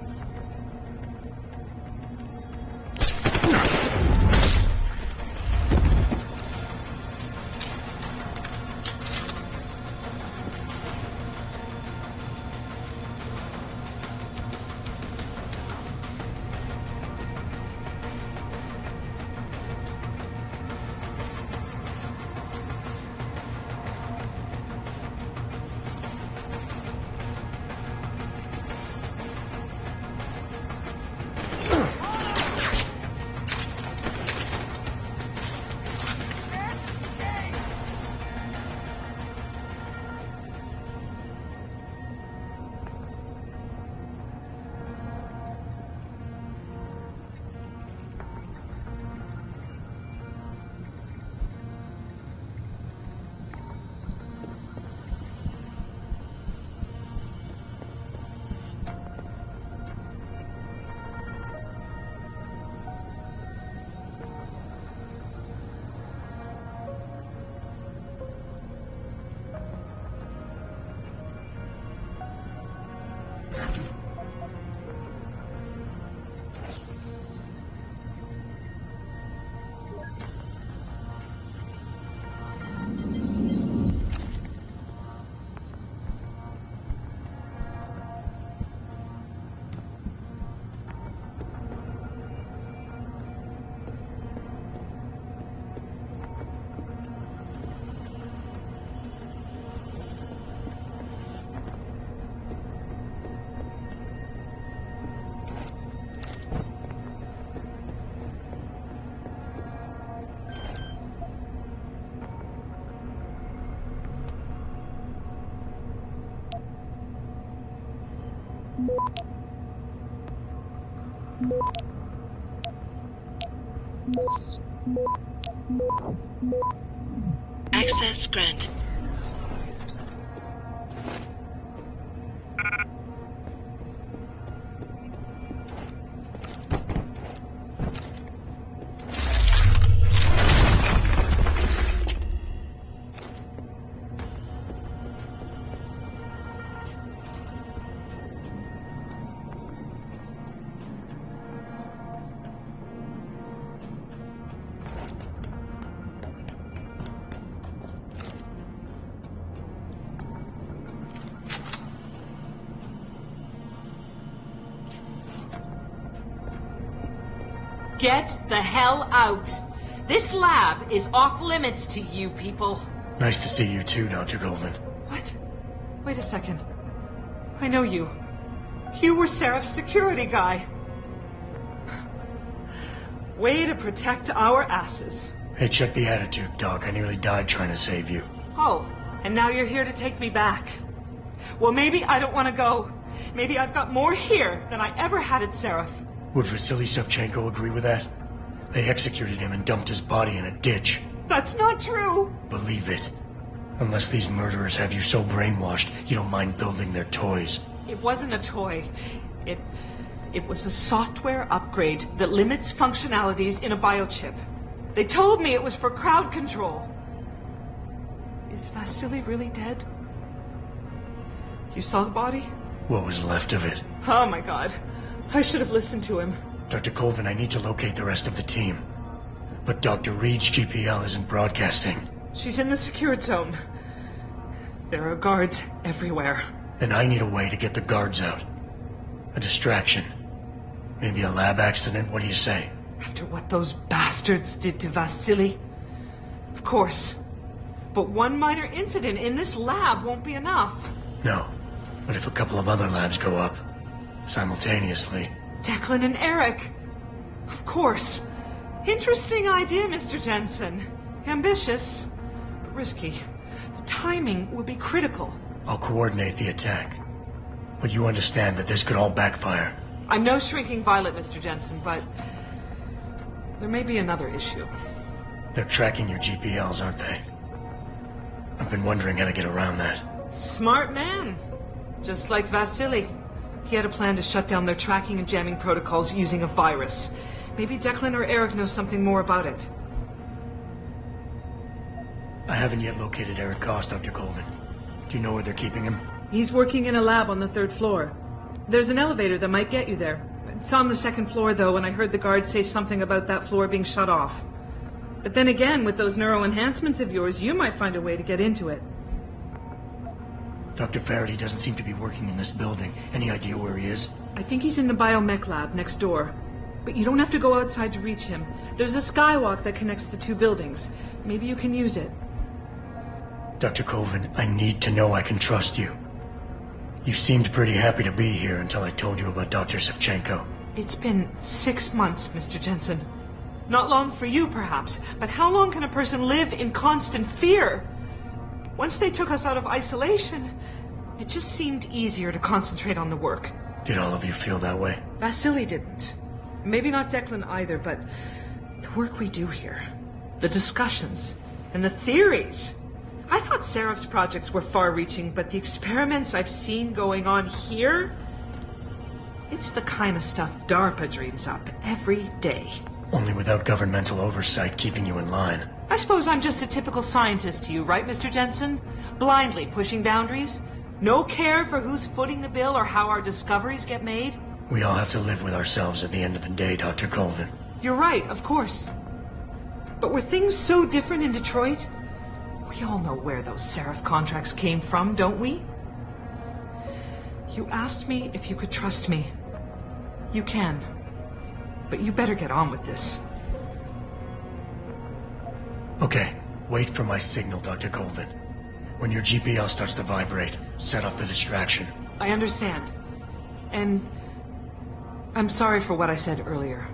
Access granted. Get the hell out! This lab is off limits to you people. Nice to see you too, Dr. Goldman. What? Wait a second. I know you. You were Sarif's security guy. Way to protect our asses. Hey, check the attitude, Doc. I nearly died trying to save you. Oh, and now you're here to take me back. Well, maybe I don't want to go. Maybe I've got more here than I ever had at Sarif. Would Vasili Sevchenko agree with that? They executed him and dumped his body in a ditch. That's not true! Believe it. Unless these murderers have you so brainwashed, you don't mind building their toys. It wasn't a toy. It was a software upgrade that limits functionalities in a biochip. They told me it was for crowd control. Is Vasili really dead? You saw the body? What was left of it? Oh my god. I should have listened to him. Dr. Colvin, I need to locate the rest of the team. But Dr. Reed's GPL isn't broadcasting. She's in the secured zone. There are guards everywhere. Then I need a way to get the guards out. A distraction. Maybe a lab accident, what do you say? After what those bastards did to Vasili? Of course. But one minor incident in this lab won't be enough. No. But if a couple of other labs go up, simultaneously... Declan and Eric. Of course. Interesting idea, Mr. Jensen. Ambitious, but risky. The timing will be critical. I'll coordinate the attack. But you understand that this could all backfire. I'm no shrinking violet, Mr. Jensen, but There may be another issue. They're tracking your GPLs, aren't they? I've been wondering how to get around that. Smart man. Just like Vasili. He had a plan to shut down their tracking and jamming protocols using a virus. Maybe Declan or Eric know something more about it. I haven't yet located Eric Goss, Dr. Colvin. Do you know where they're keeping him? He's working in a lab on the 3rd floor. There's an elevator that might get you there. It's on the 2nd floor, though, and I heard the guard say something about that floor being shut off. But then again, with those neuroenhancements of yours, you might find a way to get into it. Dr. Faraday doesn't seem to be working in this building. Any idea where he is? I think he's in the biomech lab next door. But you don't have to go outside to reach him. There's a skywalk that connects the 2 buildings. Maybe you can use it. Dr. Colvin, I need to know I can trust you. You seemed pretty happy to be here until I told you about Dr. Sevchenko. It's been 6 months, Mr. Jensen. Not long for you, perhaps, but how long can a person live in constant fear? Once they took us out of isolation, it just seemed easier to concentrate on the work. Did all of you feel that way? Vasili didn't. Maybe not Declan either, but the work we do here, the discussions, and the theories. I thought Sarif's projects were far-reaching, but the experiments I've seen going on here, it's the kind of stuff DARPA dreams up every day. Only without governmental oversight keeping you in line. I suppose I'm just a typical scientist to you, right, Mr. Jensen? Blindly pushing boundaries? No care for who's footing the bill or how our discoveries get made? We all have to live with ourselves at the end of the day, Dr. Colvin. You're right, of course. But were things so different in Detroit? We all know where those Sarif contracts came from, don't we? You asked me if you could trust me. You can. But you better get on with this. Okay, wait for my signal, Dr. Colvin. When your GPL starts to vibrate, set off the distraction. I understand. And I'm sorry for what I said earlier.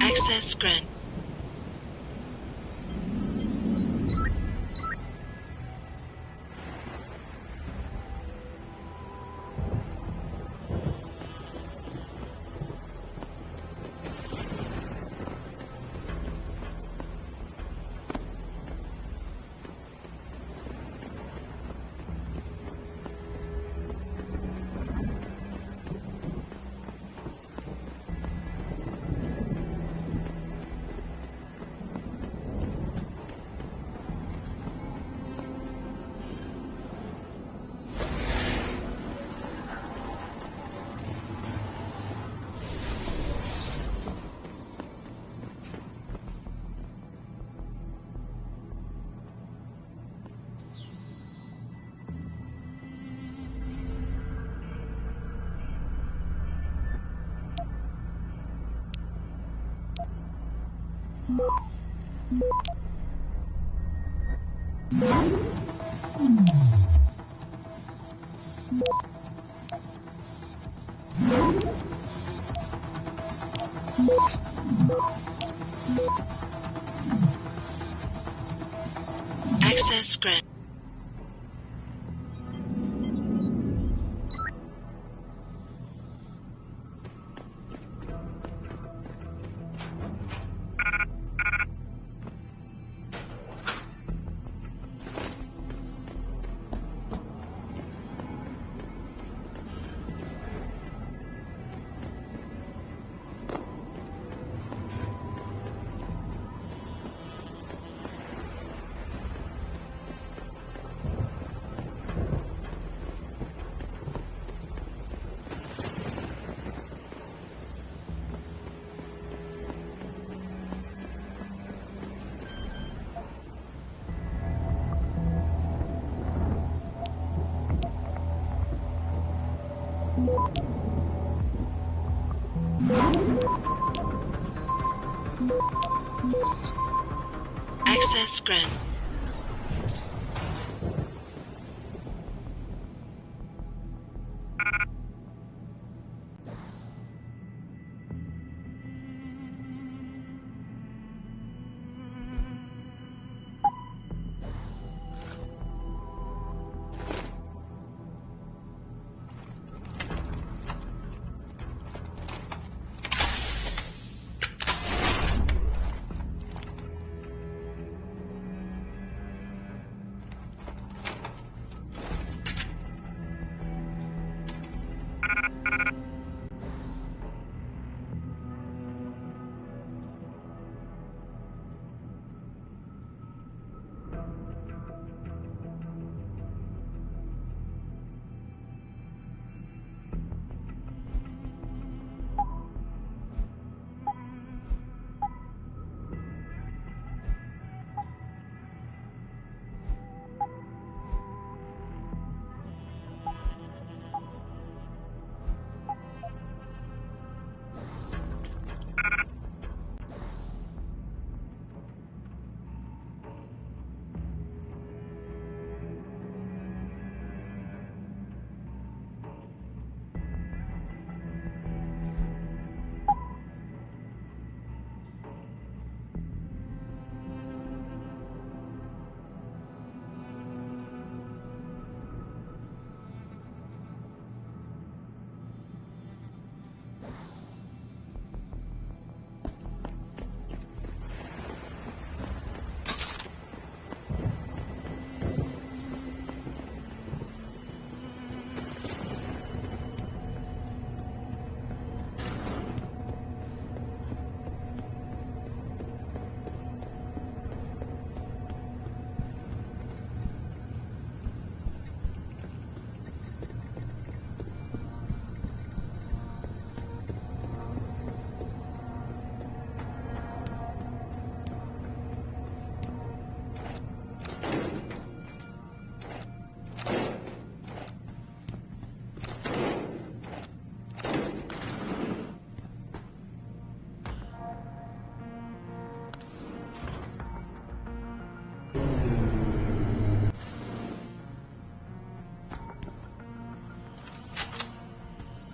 Access granted. Access granted. Access granted.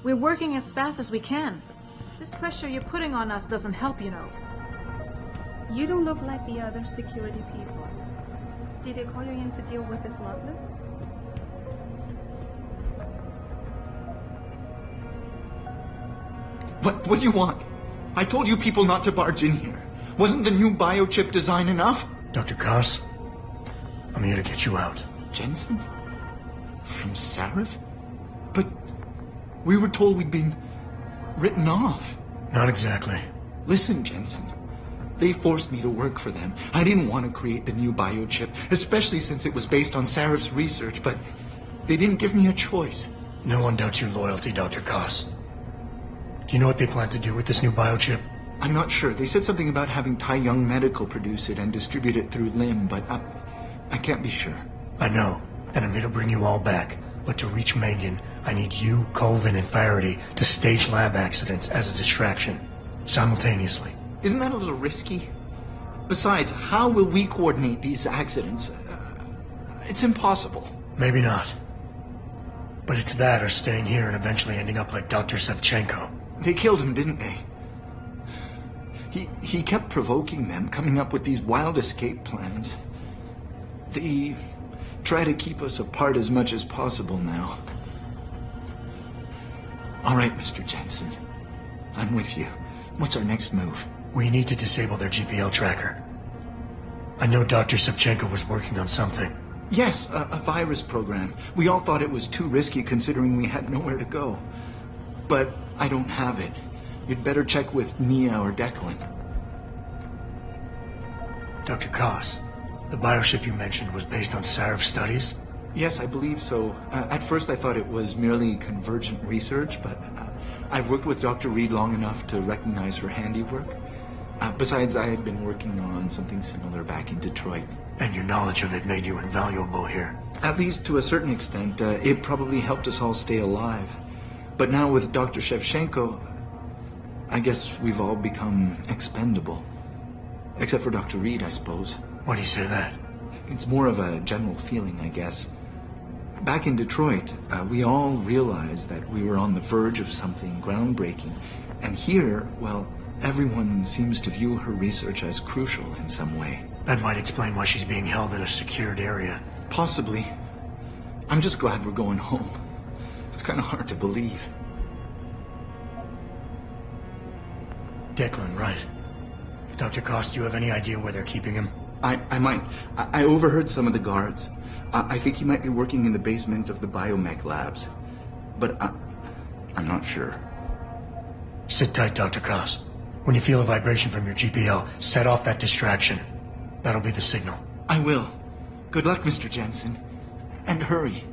We're working as fast as we can. This pressure you're putting on us doesn't help, you know. You don't look like the other security people. Did they call you in to deal with the smugglers? What do you want? I told you people not to barge in here. Wasn't the new biochip design enough? Dr. Koss, I'm here to get you out. Jensen? From Sarif? But we were told we'd been written off. Not exactly. Listen, Jensen. They forced me to work for them. I didn't want to create the new biochip, especially since it was based on Sarif's research, but they didn't give me a choice. No one doubts your loyalty, Dr. Koss. Do you know what they plan to do with this new biochip? I'm not sure. They said something about having Tai Young Medical produce it and distribute it through Lim, but I can't be sure. I know, and I'm here to bring you all back. But to reach Megan, I need you, Colvin, and Faraday to stage lab accidents as a distraction, simultaneously. Isn't that a little risky? Besides, how will we coordinate these accidents? It's impossible. Maybe not. But it's that or staying here and eventually ending up like Dr. Sevchenko. They killed him, didn't they? He kept provoking them, coming up with these wild escape plans. They try to keep us apart as much as possible now. All right, Mr. Jensen. I'm with you. What's our next move? We need to disable their GPL tracker. I know Dr. Sevchenko was working on something. Yes, a virus program. We all thought it was too risky considering we had nowhere to go. But I don't have it. You'd better check with Nia or Declan. Dr. Koss, the bioship you mentioned was based on Sarif studies? Yes, I believe so. At first I thought it was merely convergent research, but I've worked with Dr. Reed long enough to recognize her handiwork. Besides, I had been working on something similar back in Detroit. And your knowledge of it made you invaluable here? At least to a certain extent. It probably helped us all stay alive. But now with Dr. Sevchenko, I guess we've all become expendable. Except for Dr. Reed, I suppose. Why do you say that? It's more of a general feeling, I guess. Back in Detroit, we all realized that we were on the verge of something groundbreaking. And here, well, everyone seems to view her research as crucial in some way. That might explain why she's being held in a secured area. Possibly. I'm just glad we're going home. It's kind of hard to believe. Declan, right. Dr. Koss, do you have any idea where they're keeping him? I might. I overheard some of the guards. I think he might be working in the basement of the biomech labs. But I'm not sure. Sit tight, Dr. Koss. When you feel a vibration from your GPL, set off that distraction. That'll be the signal. I will. Good luck, Mr. Jensen. And hurry.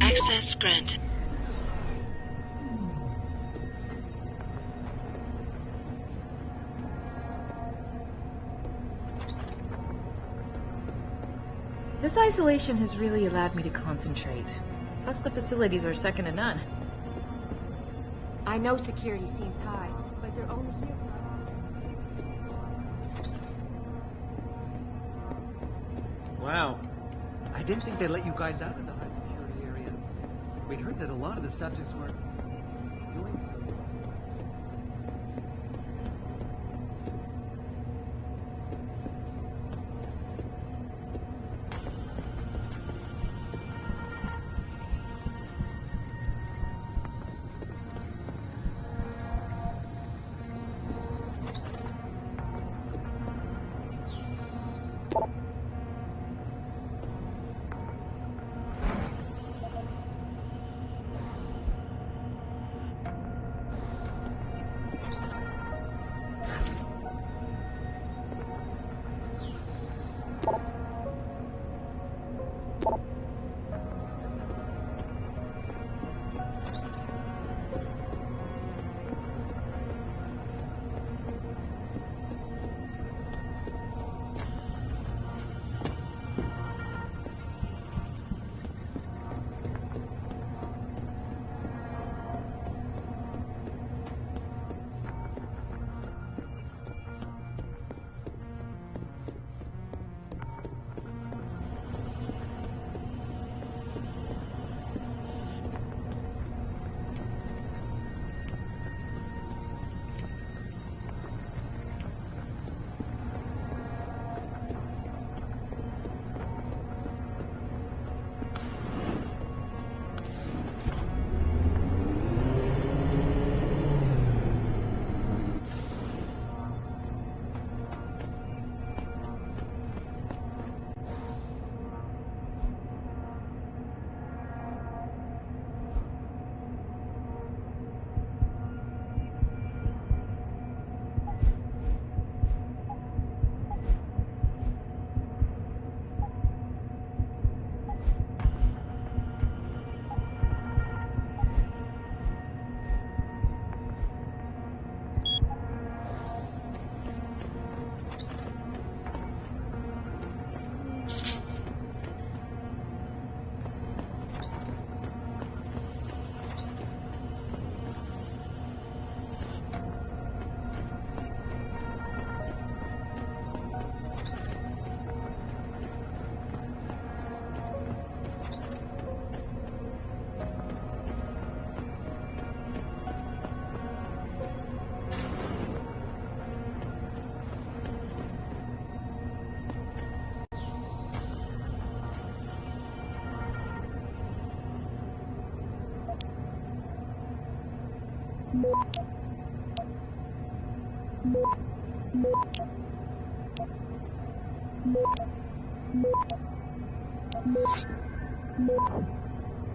Access granted. This isolation has really allowed me to concentrate. Plus the facilities are second to none. I know security seems high, but they're only here. Wow. I didn't think they'd let you guys out of the high security area. We'd heard that a lot of the subjects were doing so.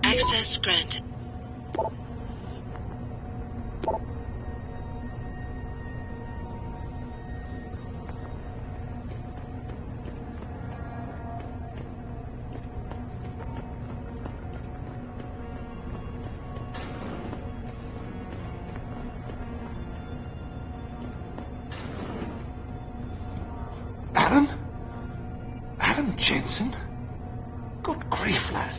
Access granted. Adam Jensen? Good grief, lad.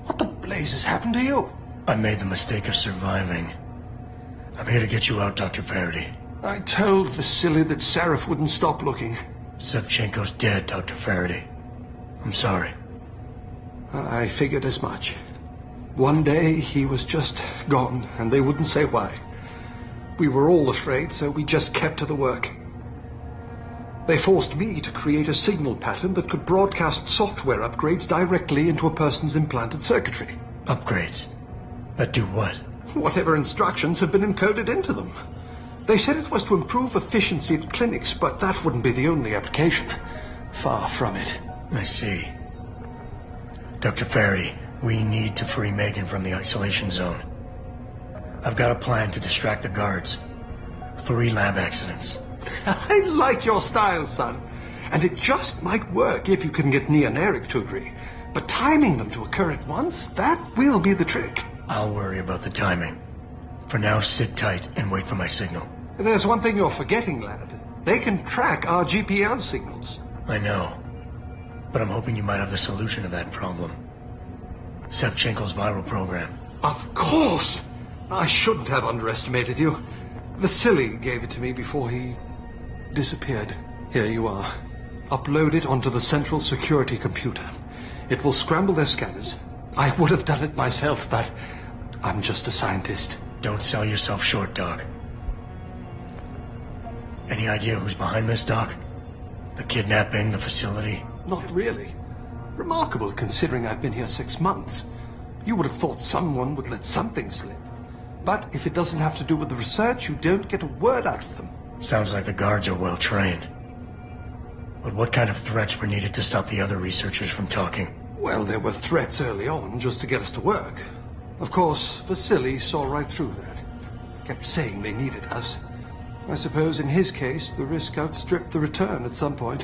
What the blazes happened to you? I made the mistake of surviving. I'm here to get you out, Dr. Faraday. I told Vasili that Sarif wouldn't stop looking. Sevchenko's dead, Dr. Faraday. I'm sorry. I figured as much. One day he was just gone, and they wouldn't say why. We were all afraid, so we just kept to the work. They forced me to create a signal pattern that could broadcast software upgrades directly into a person's implanted circuitry. Upgrades? That do what? Whatever instructions have been encoded into them. They said it was to improve efficiency at clinics, but that wouldn't be the only application. Far from it. I see. Dr. Faraday, we need to free Megan from the isolation zone. I've got a plan to distract the guards. 3 lab accidents. I like your style, son. And it just might work if you can get Nia and Eric to agree. But timing them to occur at once, that will be the trick. I'll worry about the timing. For now, sit tight and wait for my signal. There's one thing you're forgetting, lad. They can track our GPL signals. I know. But I'm hoping you might have the solution to that problem. Sevchenko's viral program. Of course! I shouldn't have underestimated you. Vasili gave it to me before he disappeared. Here you are. Upload it onto the central security computer. It will scramble their scanners. I would have done it myself, but I'm just a scientist. Don't sell yourself short, Doc. Any idea who's behind this, Doc? The kidnapping, the facility? Not really. Remarkable considering I've been here 6 months. You would have thought someone would let something slip. But if it doesn't have to do with the research, you don't get a word out of them. Sounds like the guards are well trained. But what kind of threats were needed to stop the other researchers from talking? Well, there were threats early on just to get us to work. Of course, Vasili saw right through that. Kept saying they needed us. I suppose in his case, the risk outstripped the return at some point.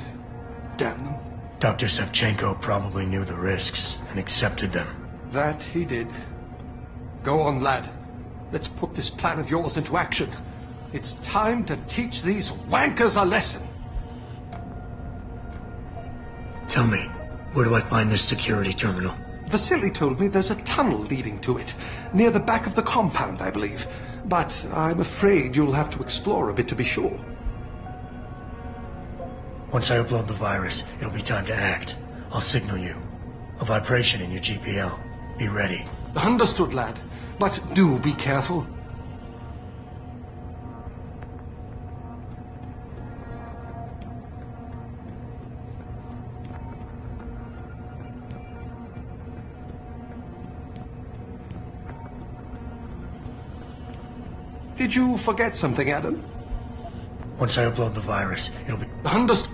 Damn them. Dr. Sevchenko probably knew the risks and accepted them. That he did. Go on, lad. Let's put this plan of yours into action. It's time to teach these wankers a lesson. Tell me, where do I find this security terminal? Vasili told me there's a tunnel leading to it, near the back of the compound, I believe. But I'm afraid you'll have to explore a bit to be sure. Once I upload the virus, it'll be time to act. I'll signal you. A vibration in your GPL. Be ready. Understood, lad. But do be careful. Did you forget something, Adam? Once I upload the virus, it'll be... Understood.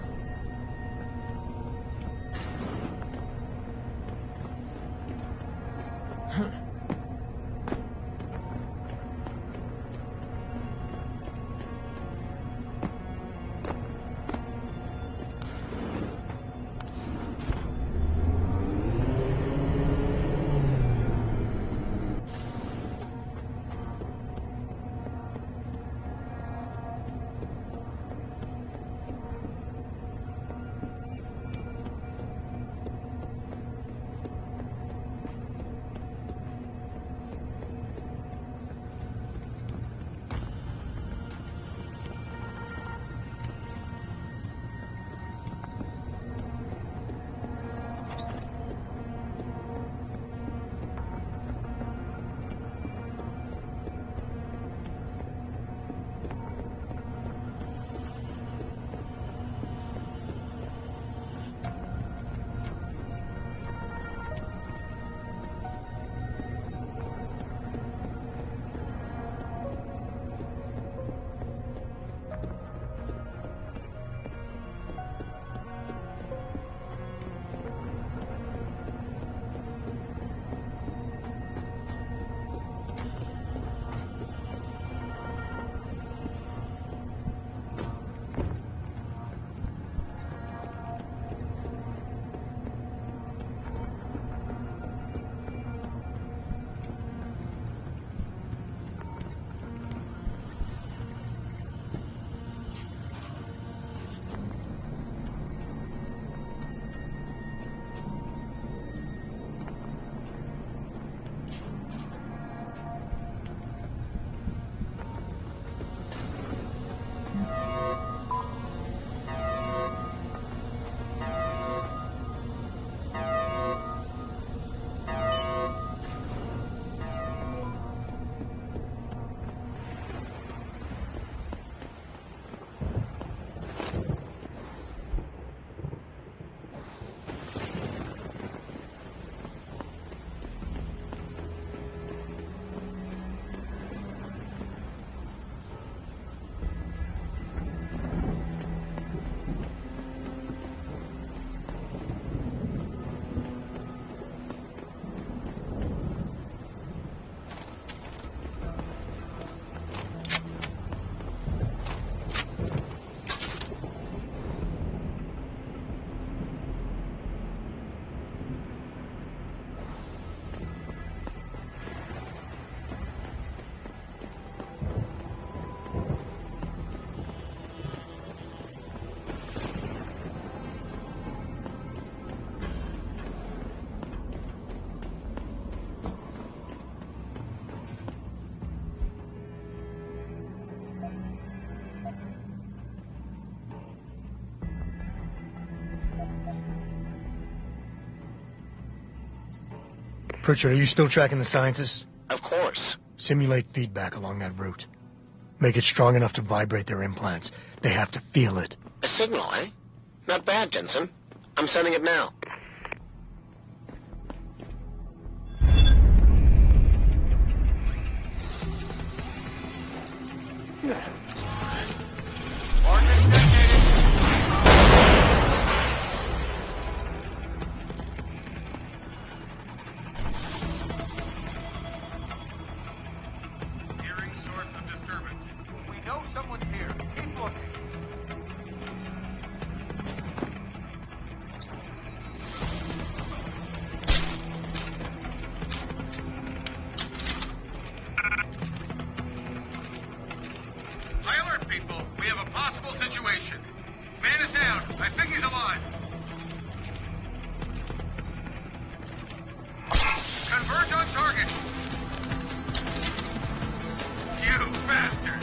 Pritchard, are you still tracking the scientists? Of course. Simulate feedback along that route. Make it strong enough to vibrate their implants. They have to feel it. A signal, eh? Not bad, Jensen. I'm sending it now. Hearing source of disturbance. We know someone's here. Keep looking. High alert, people. We have a possible situation. Man is down. I think he's alive. Converge on target. You bastard!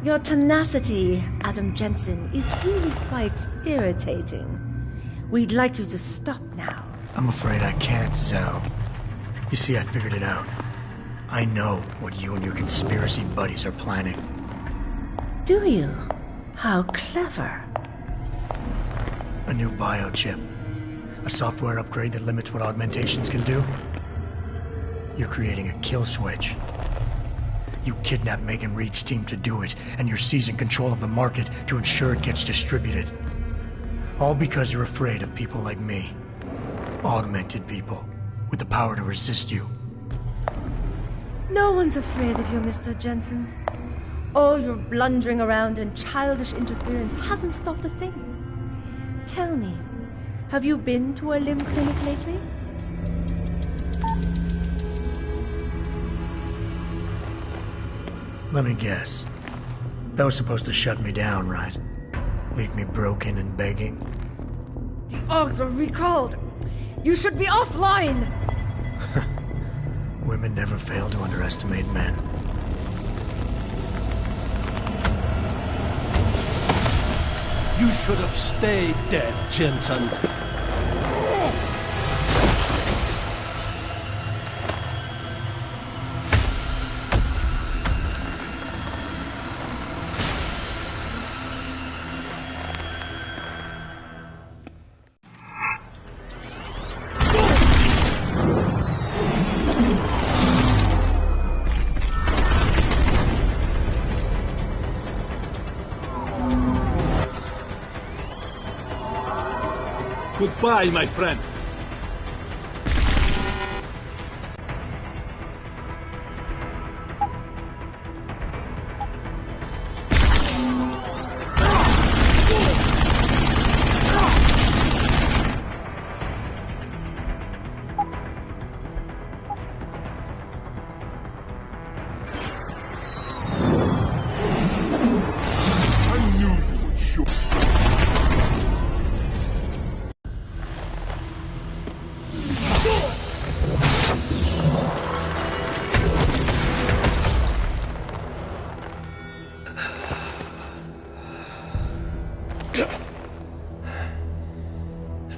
Your tenacity, Adam Jensen, is really quite irritating. We'd like you to stop now. I'm afraid I can't, Zhao. You see, I figured it out. I know what you and your conspiracy buddies are planning. Do you? How clever. A new biochip. A software upgrade that limits what augmentations can do. You're creating a kill switch. You kidnapped Megan Reed's team to do it, and you're seizing control of the market to ensure it gets distributed. All because you're afraid of people like me. Augmented people, with the power to resist you. No one's afraid of you, Mr. Jensen. All your blundering around and childish interference hasn't stopped a thing. Tell me, have you been to a limb clinic lately? Let me guess. That was supposed to shut me down, right? Leave me broken and begging? The Augs were recalled. You should be offline! Women never fail to underestimate men. You should have stayed dead, Jensen. Goodbye, my friend.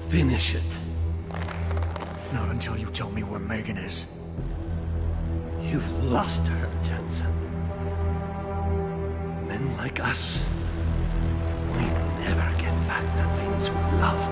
Finish it. Not until you tell me where Megan is. You've lost her, Jensen. Men like us, we never get back the things we love.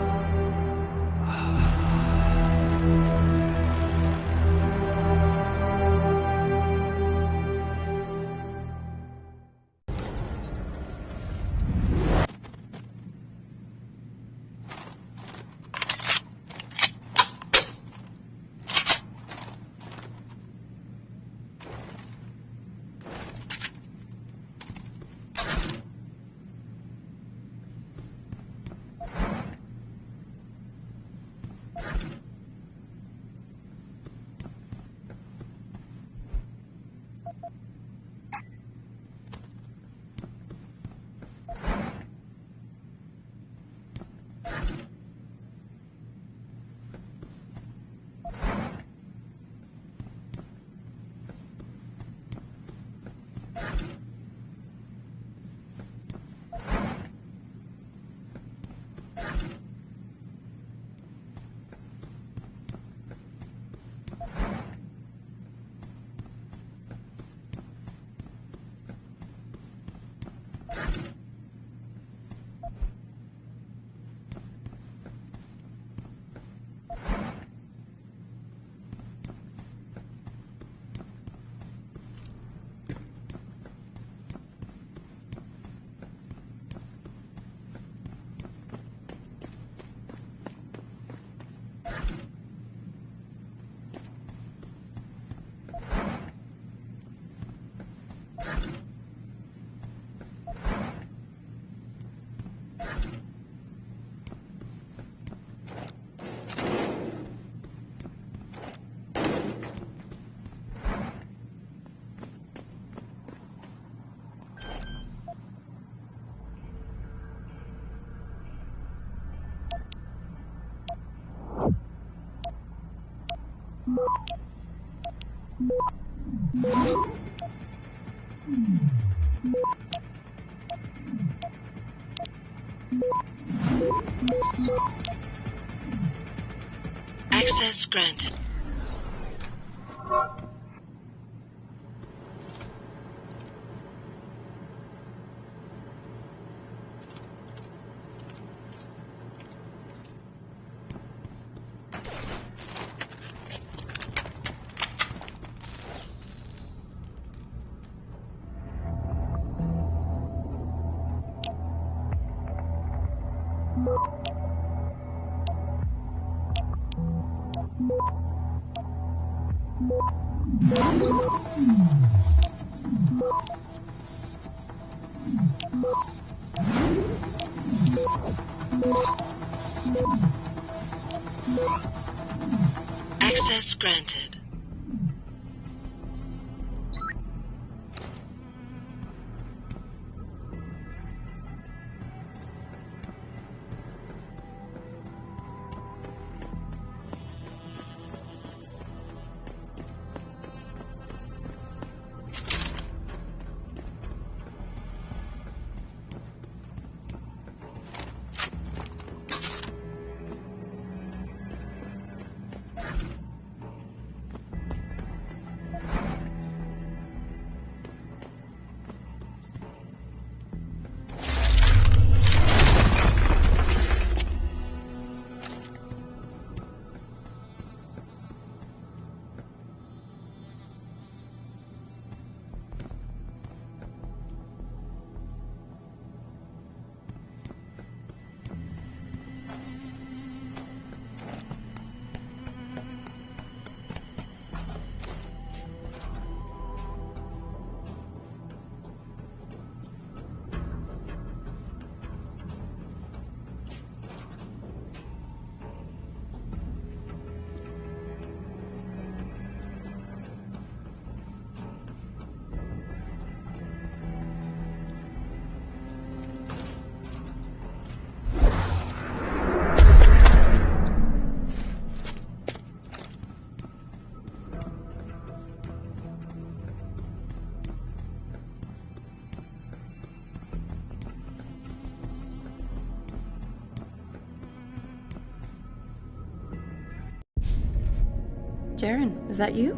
Access granted. Access granted. Jaron, is that you?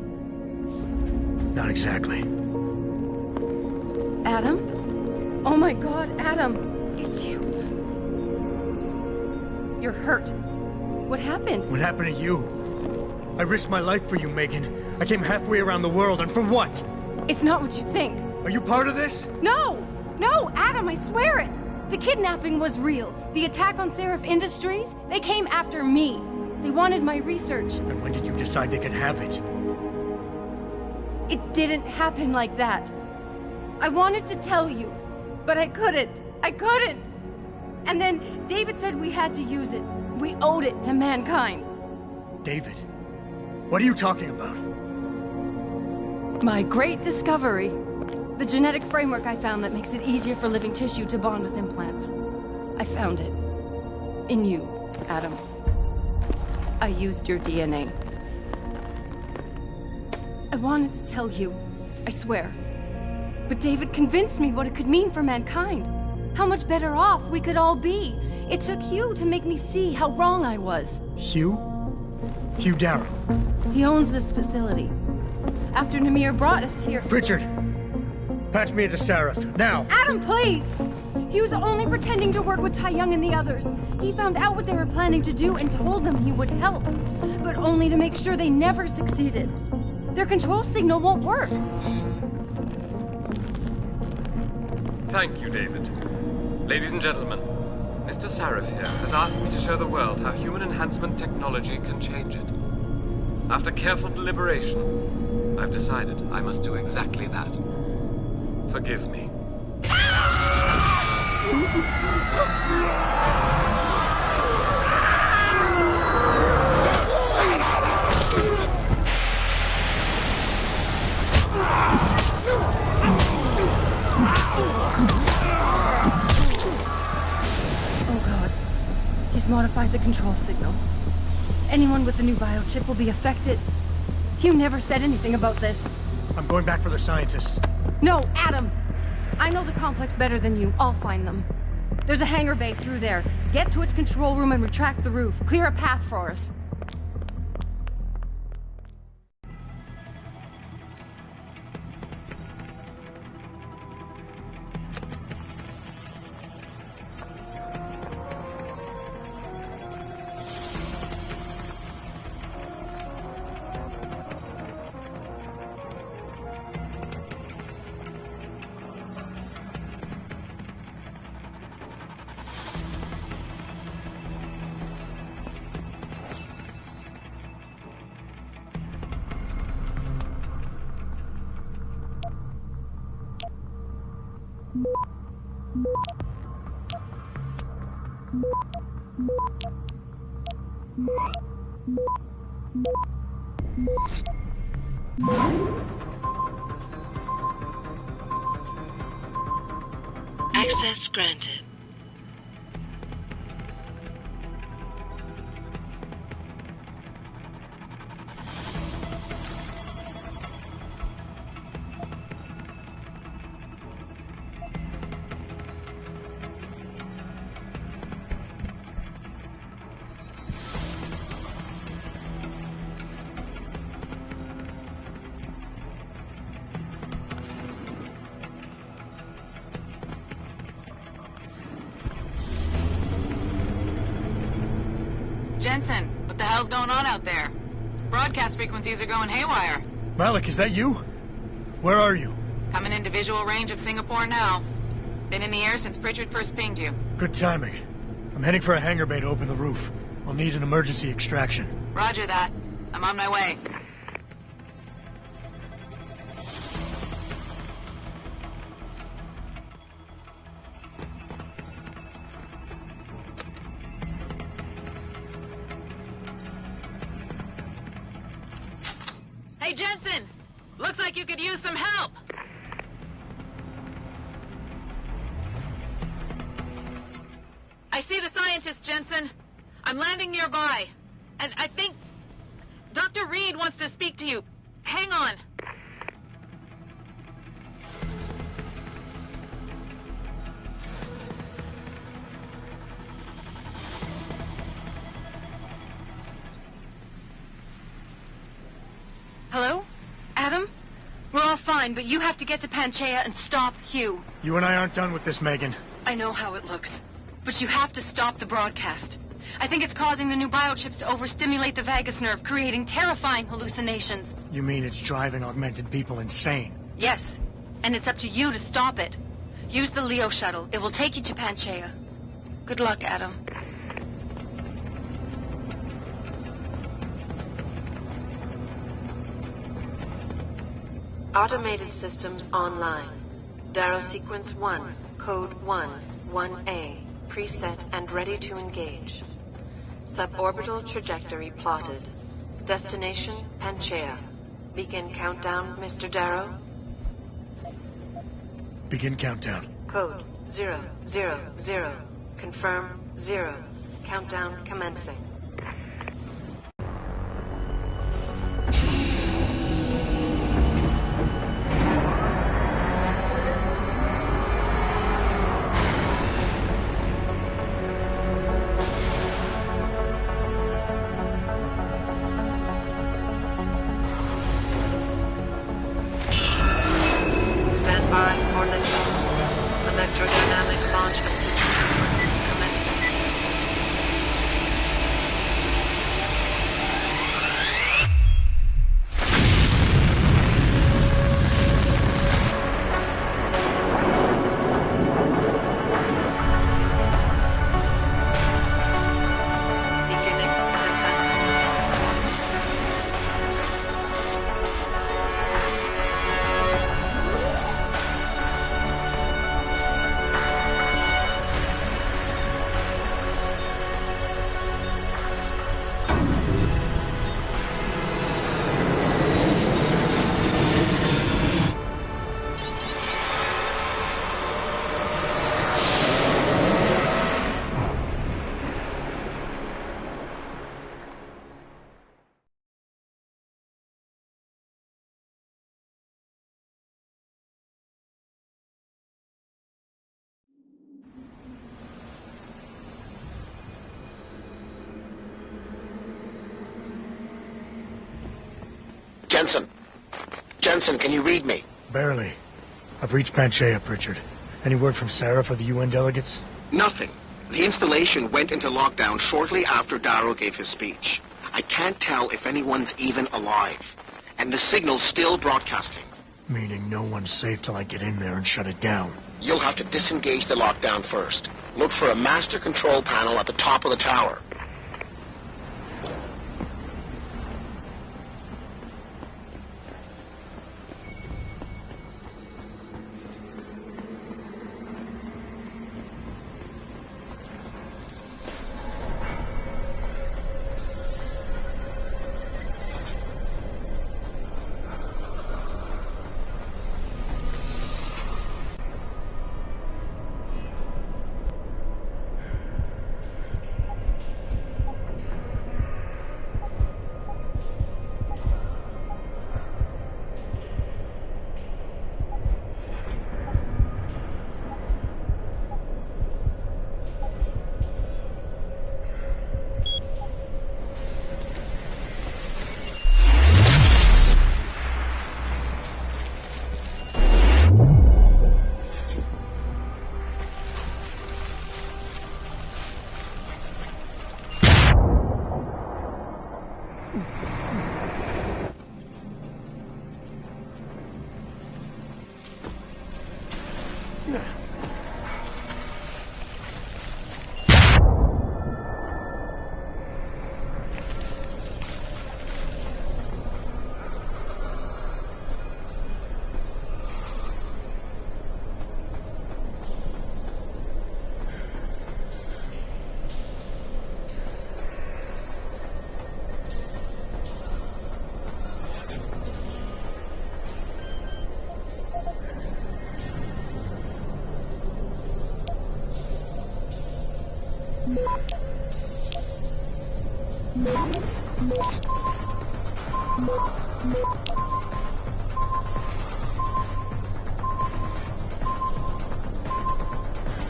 Not exactly. Adam? Oh my god, Adam! It's you. You're hurt. What happened? What happened to you? I risked my life for you, Megan. I came halfway around the world, and for what? It's not what you think. Are you part of this? No! No, Adam, I swear it! The kidnapping was real. The attack on Sarif Industries, they came after me. They wanted my research. And when did you decide they could have it? It didn't happen like that. I wanted to tell you, but I couldn't. I couldn't! And then David said we had to use it. We owed it to mankind. David? What are you talking about? My great discovery. The genetic framework I found that makes it easier for living tissue to bond with implants. I found it. In you, Adam. I used your DNA. I wanted to tell you, I swear. But David convinced me what it could mean for mankind. How much better off we could all be. It took Hugh to make me see how wrong I was. Hugh? Hugh Darrow. He owns this facility. After Namir brought us here... Richard! Patch me into Sarif, now! Adam, please! He was only pretending to work with Tai Young and the others. He found out what they were planning to do and told them he would help. But only to make sure they never succeeded. Their control signal won't work. Thank you, David. Ladies and gentlemen, Mr. Sarif here has asked me to show the world how human enhancement technology can change it. After careful deliberation, I've decided I must do exactly that. Forgive me. He's modified the control signal. Anyone with the new biochip will be affected. Hugh never said anything about this. I'm going back for the scientists. No, Adam! I know the complex better than you. I'll find them. There's a hangar bay through there. Get to its control room and retract the roof. Clear a path for us. Access granted. Jensen, what the hell's going on out there? Broadcast frequencies are going haywire. Malik, is that you? Where are you? Coming into visual range of Singapore now. Been in the air since Pritchard first pinged you. Good timing. I'm heading for a hangar bay to open the roof. I'll need an emergency extraction. Roger that. I'm on my way. Hey, Jensen! Looks like you could use some help! I see the scientist, Jensen. I'm landing nearby. And I think... Dr. Reed wants to speak to you. Hang on. Hello? Adam? We're all fine, but you have to get to Panchea and stop Hugh. You and I aren't done with this, Megan. I know how it looks, but you have to stop the broadcast. I think it's causing the new biochips to overstimulate the vagus nerve, creating terrifying hallucinations. You mean it's driving augmented people insane? Yes, and it's up to you to stop it. Use the Leo shuttle. It will take you to Panchea. Good luck, Adam. Automated systems online. Darrow Sequence 1, Code 1, 1A, preset and ready to engage. Suborbital trajectory plotted. Destination, Panchea. Begin countdown, Mr. Darrow. Begin countdown. Code 000. Confirm 0. Countdown commencing. Jensen, can you read me? Barely. I've reached Panchea, Pritchard. Any word from Sarif or the UN delegates? Nothing. The installation went into lockdown shortly after Darrow gave his speech. I can't tell if anyone's even alive. And the signal's still broadcasting. Meaning no one's safe till I get in there and shut it down. You'll have to disengage the lockdown first. Look for a master control panel at the top of the tower.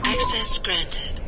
Access granted.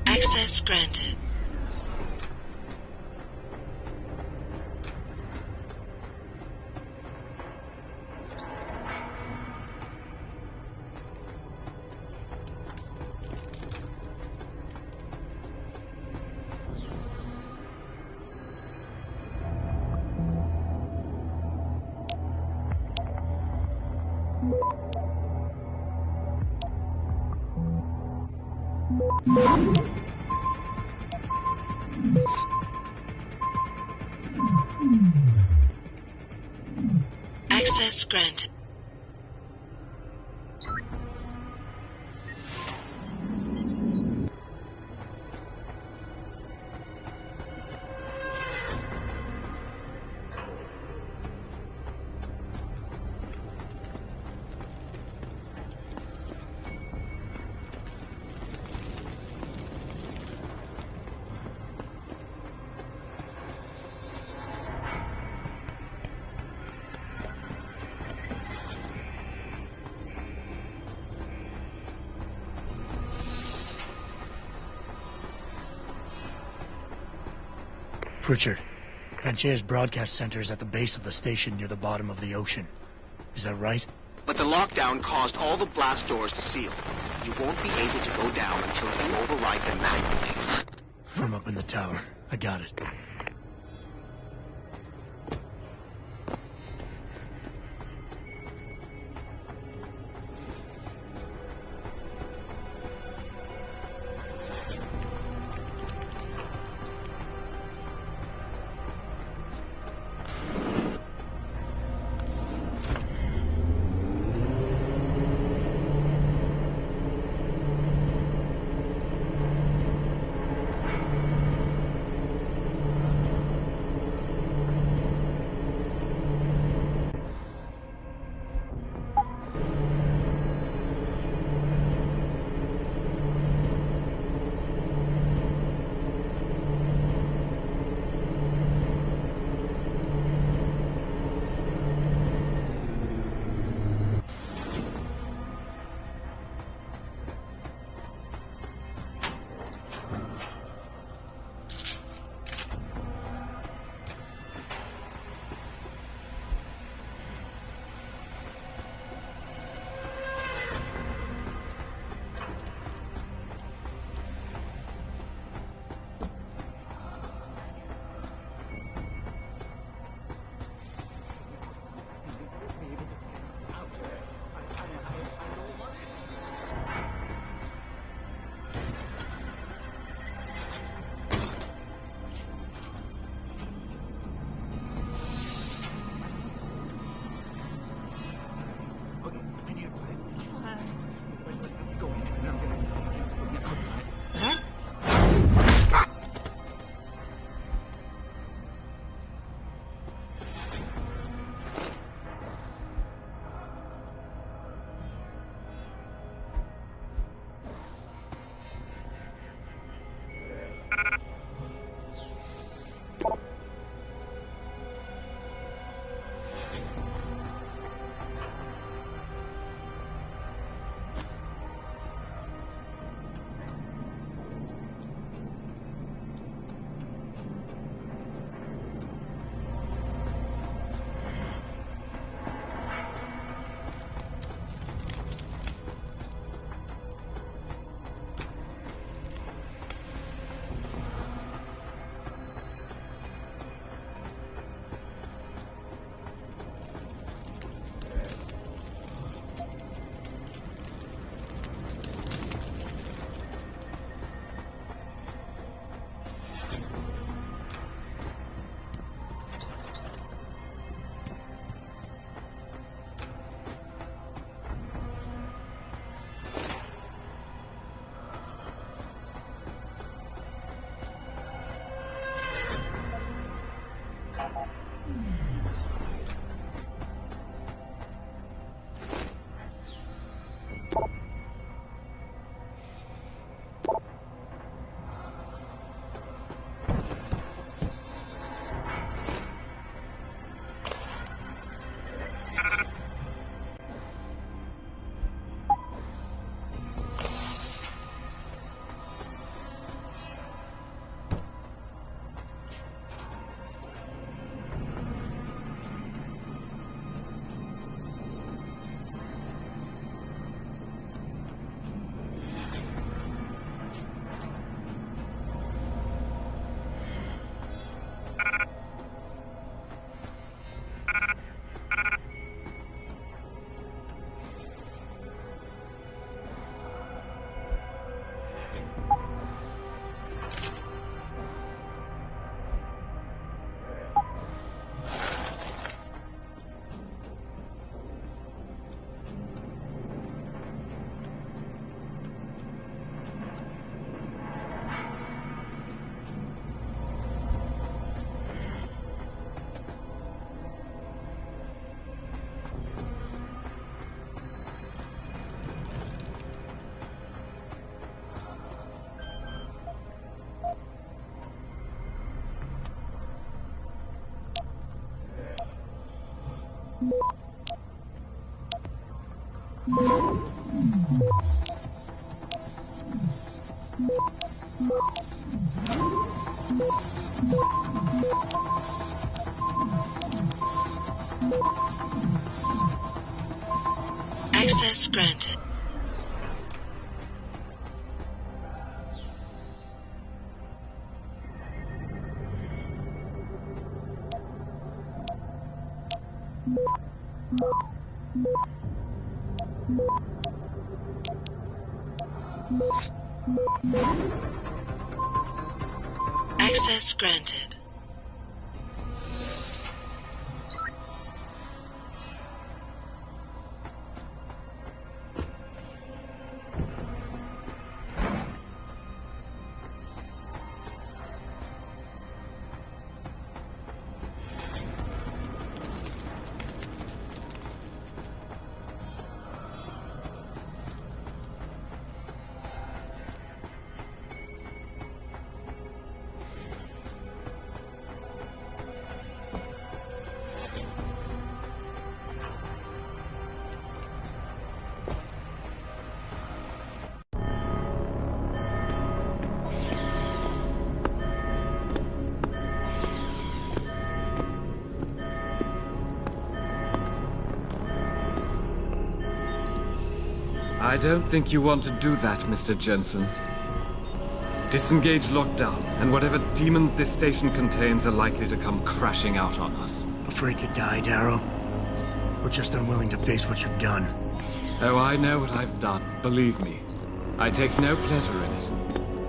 Access granted. Access granted. Pritchard, Panchea's broadcast center is at the base of the station near the bottom of the ocean. Is that right? But the lockdown caused all the blast doors to seal. You won't be able to go down until you override them manually. From up in the tower. I got it. Access granted. Access granted. I don't think you want to do that, Mr. Jensen. Disengage lockdown, and whatever demons this station contains are likely to come crashing out on us. Afraid to die, Darrow? Or just unwilling to face what you've done? Oh, I know what I've done, believe me. I take no pleasure in it.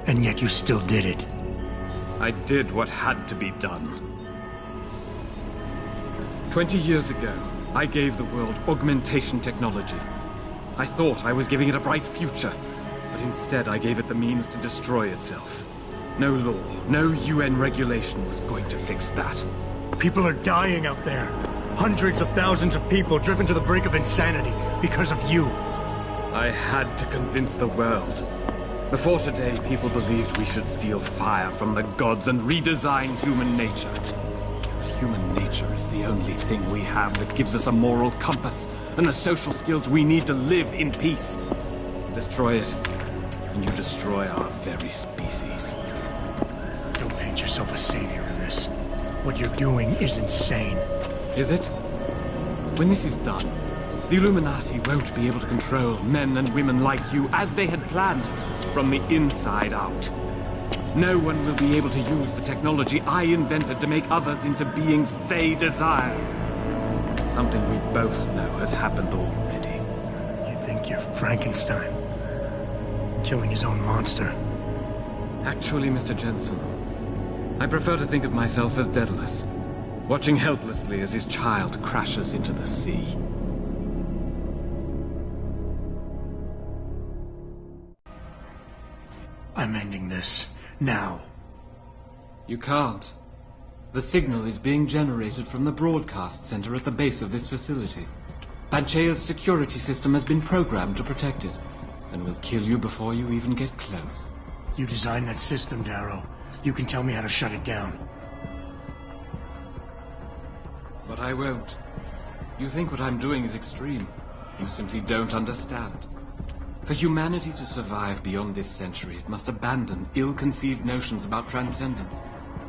And yet you still did it. I did what had to be done. 20 years ago, I gave the world augmentation technology. I thought I was giving it a bright future, but instead I gave it the means to destroy itself. No law, no UN regulation was going to fix that. People are dying out there. Hundreds of thousands of people driven to the brink of insanity because of you. I had to convince the world. Before today, people believed we should steal fire from the gods and redesign human nature. Human nature is the only thing we have that gives us a moral compass and the social skills we need to live in peace. Destroy it, and you destroy our very species. Don't paint yourself a savior in this. What you're doing is insane. Is it? When this is done, the Illuminati won't be able to control men and women like you as they had planned, from the inside out. No one will be able to use the technology I invented to make others into beings they desire. Something we both know has happened already. You think you're Frankenstein? Killing his own monster? Actually, Mr. Jensen, I prefer to think of myself as Daedalus, watching helplessly as his child crashes into the sea. I'm ending this. Now. You can't. The signal is being generated from the broadcast center at the base of this facility. Panchea's security system has been programmed to protect it, and will kill you before you even get close. You designed that system, Darrow. You can tell me how to shut it down. But I won't. You think what I'm doing is extreme. You simply don't understand. For humanity to survive beyond this century, it must abandon ill-conceived notions about transcendence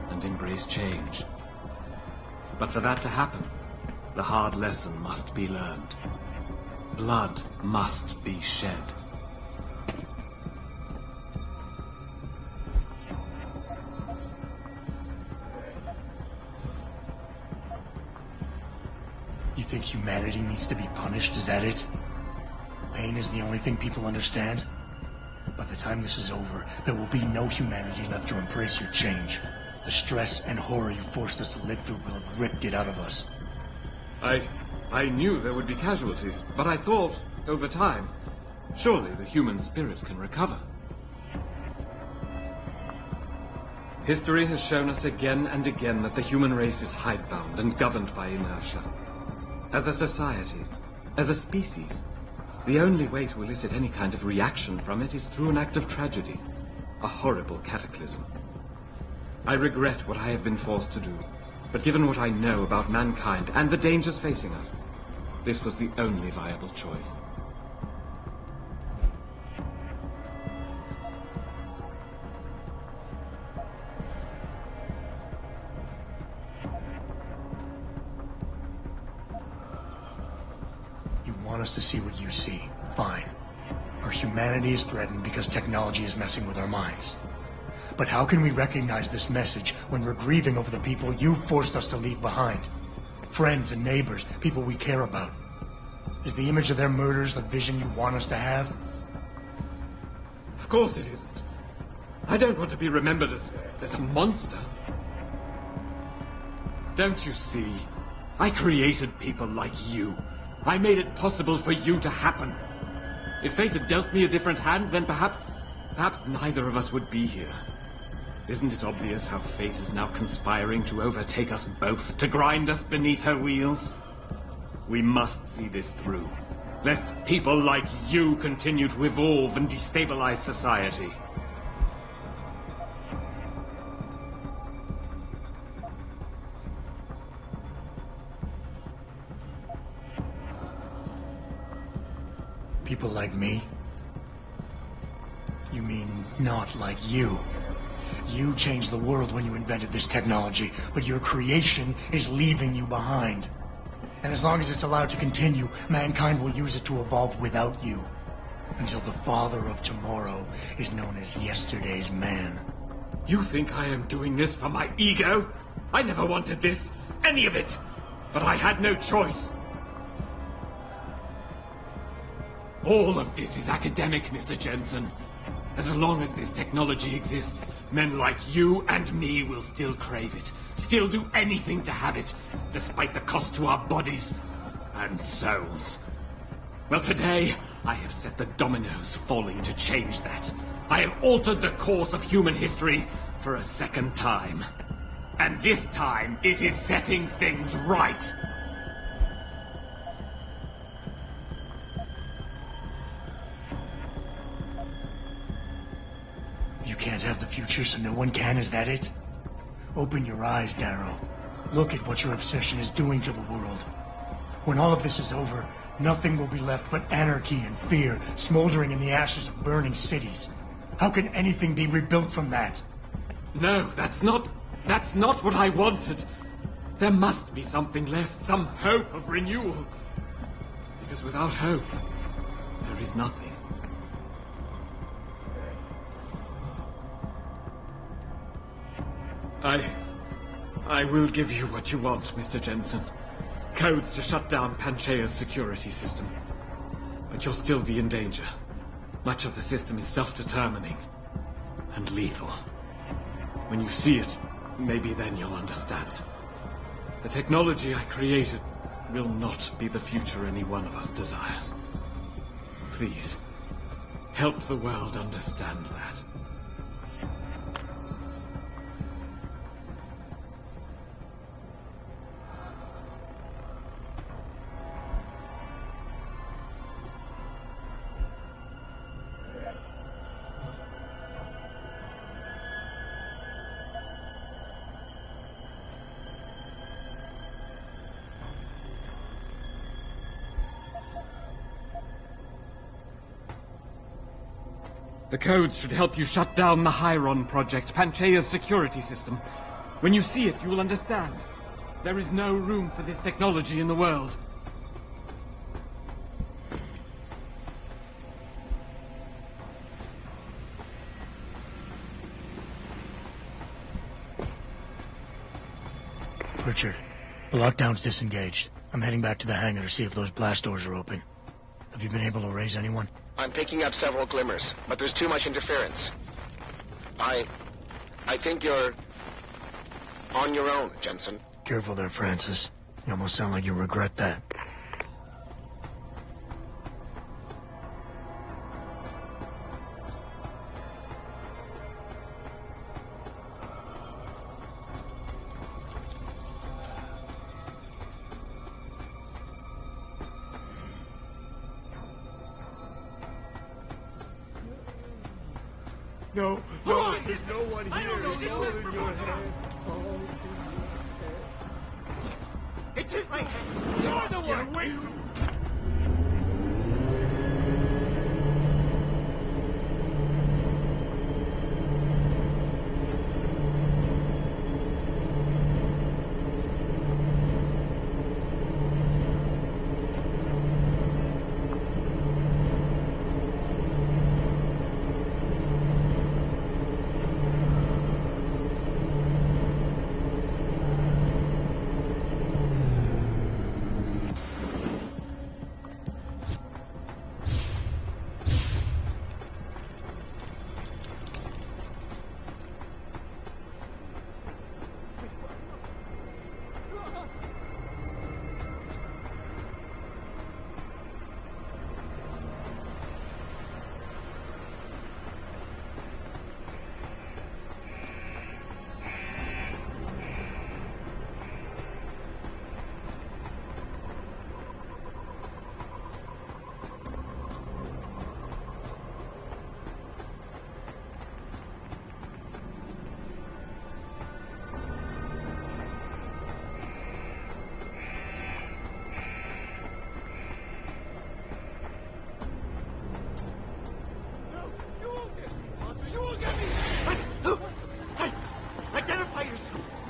and embrace change. But for that to happen, the hard lesson must be learned. Blood must be shed. You think humanity needs to be punished? Is that it? Pain is the only thing people understand? By the time this is over, there will be no humanity left to embrace your change. The stress and horror you forced us to live through will have ripped it out of us. I knew there would be casualties, but I thought, over time, surely the human spirit can recover. History has shown us again and again that the human race is hidebound and governed by inertia. As a society, as a species, the only way to elicit any kind of reaction from it is through an act of tragedy, a horrible cataclysm. I regret what I have been forced to do, but given what I know about mankind and the dangers facing us, This was the only viable choice. You want us to see what you see. Fine. Our humanity is threatened because technology is messing with our minds. But how can we recognize this message when we're grieving over the people you forced us to leave behind? Friends and neighbors, people we care about. Is the image of their murders the vision you want us to have? Of course it isn't. I don't want to be remembered as a monster. Don't you see? I created people like you. I made it possible for you to happen. If fate had dealt me a different hand, then perhaps neither of us would be here. Isn't it obvious how fate is now conspiring to overtake us both, to grind us beneath her wheels? We must see this through, lest people like you continue to evolve and destabilize society. People like me? You mean not like you? You changed the world when you invented this technology, but your creation is leaving you behind. And as long as it's allowed to continue, mankind will use it to evolve without you. Until the father of tomorrow is known as yesterday's man. You think I am doing this for my ego? I never wanted this, any of it. But I had no choice. All of this is academic, Mr. Jensen. As long as this technology exists, men like you and me will still crave it, still do anything to have it, despite the cost to our bodies and souls. Well, today, I have set the dominoes falling to change that. I have altered the course of human history for a second time. And this time, it is setting things right. You can't have the future, so no one can, is that it? Open your eyes, Darrow. Look at what your obsession is doing to the world. When all of this is over, nothing will be left but anarchy and fear, smoldering in the ashes of burning cities. How can anything be rebuilt from that? No, that's not what I wanted. There must be something left, some hope of renewal. Because without hope, there is nothing. I will give you what you want, Mr. Jensen. Codes to shut down Panchea's security system. But you'll still be in danger. Much of the system is self-determining and lethal. When you see it, maybe then you'll understand. The technology I created will not be the future any one of us desires. Please, help the world understand that. The codes should help you shut down the Hyron project, Panchea's security system. When you see it, you will understand. There is no room for this technology in the world. Richard, the lockdown's disengaged. I'm heading back to the hangar to see if those blast doors are open. Have you been able to raise anyone? I'm picking up several glimmers, but there's too much interference. I think you're on your own, Jensen. Careful there, Francis. You almost sound like you regret that. No, there's no one here. It's all in your head. It's in my head. other way! Get away from me!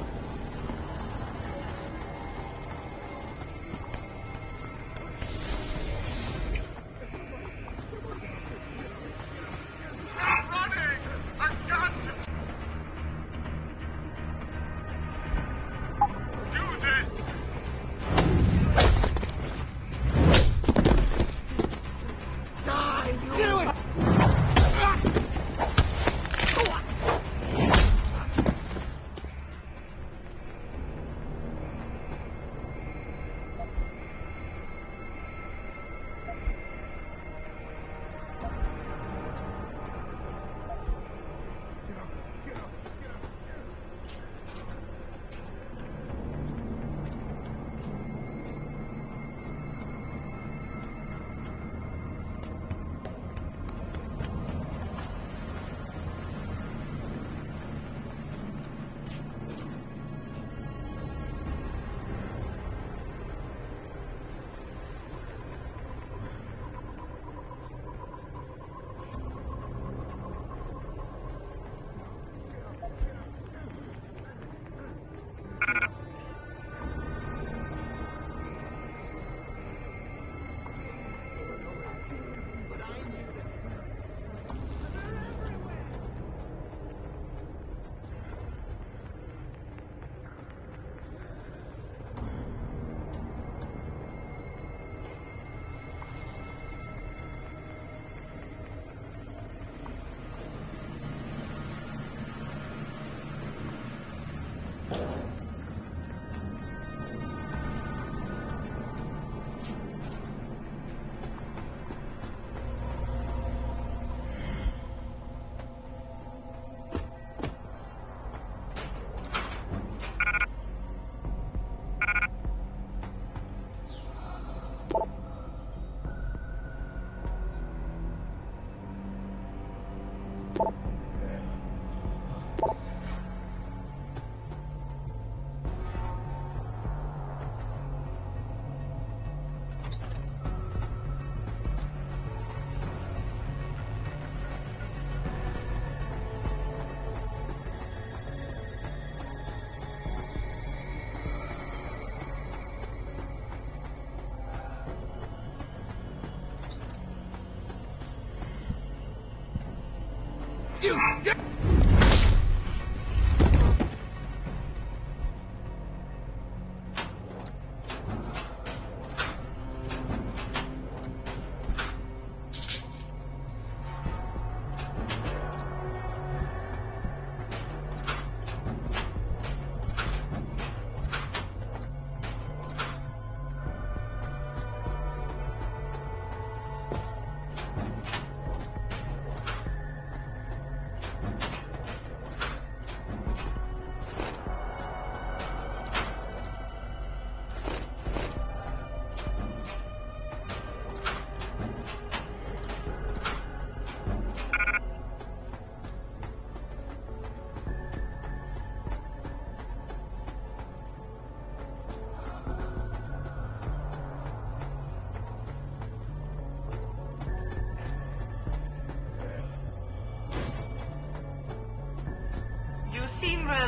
You get...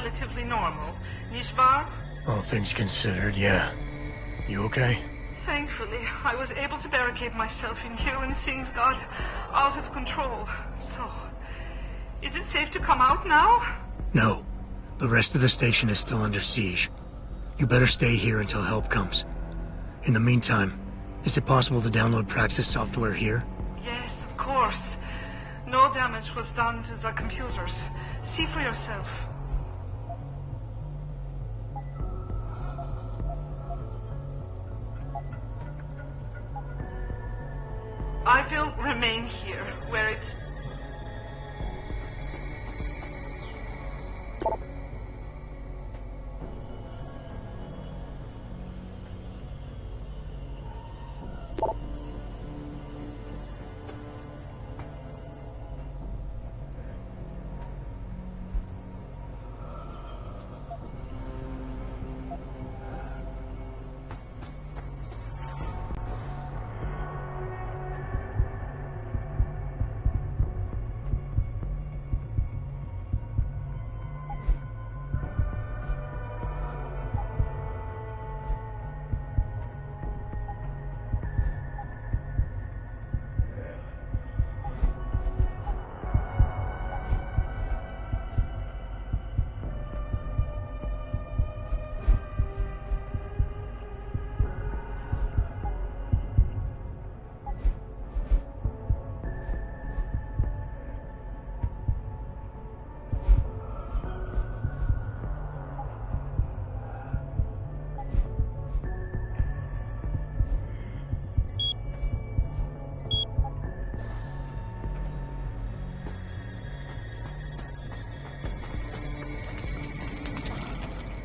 relatively normal, nicht wahr? All things considered, yeah. You okay? Thankfully, I was able to barricade myself in here when things got out of control. So, is it safe to come out now? No. The rest of the station is still under siege. You better stay here until help comes. In the meantime, is it possible to download Praxis software here? Yes, of course. No damage was done to the computers. See for yourself. I will remain here, where it's...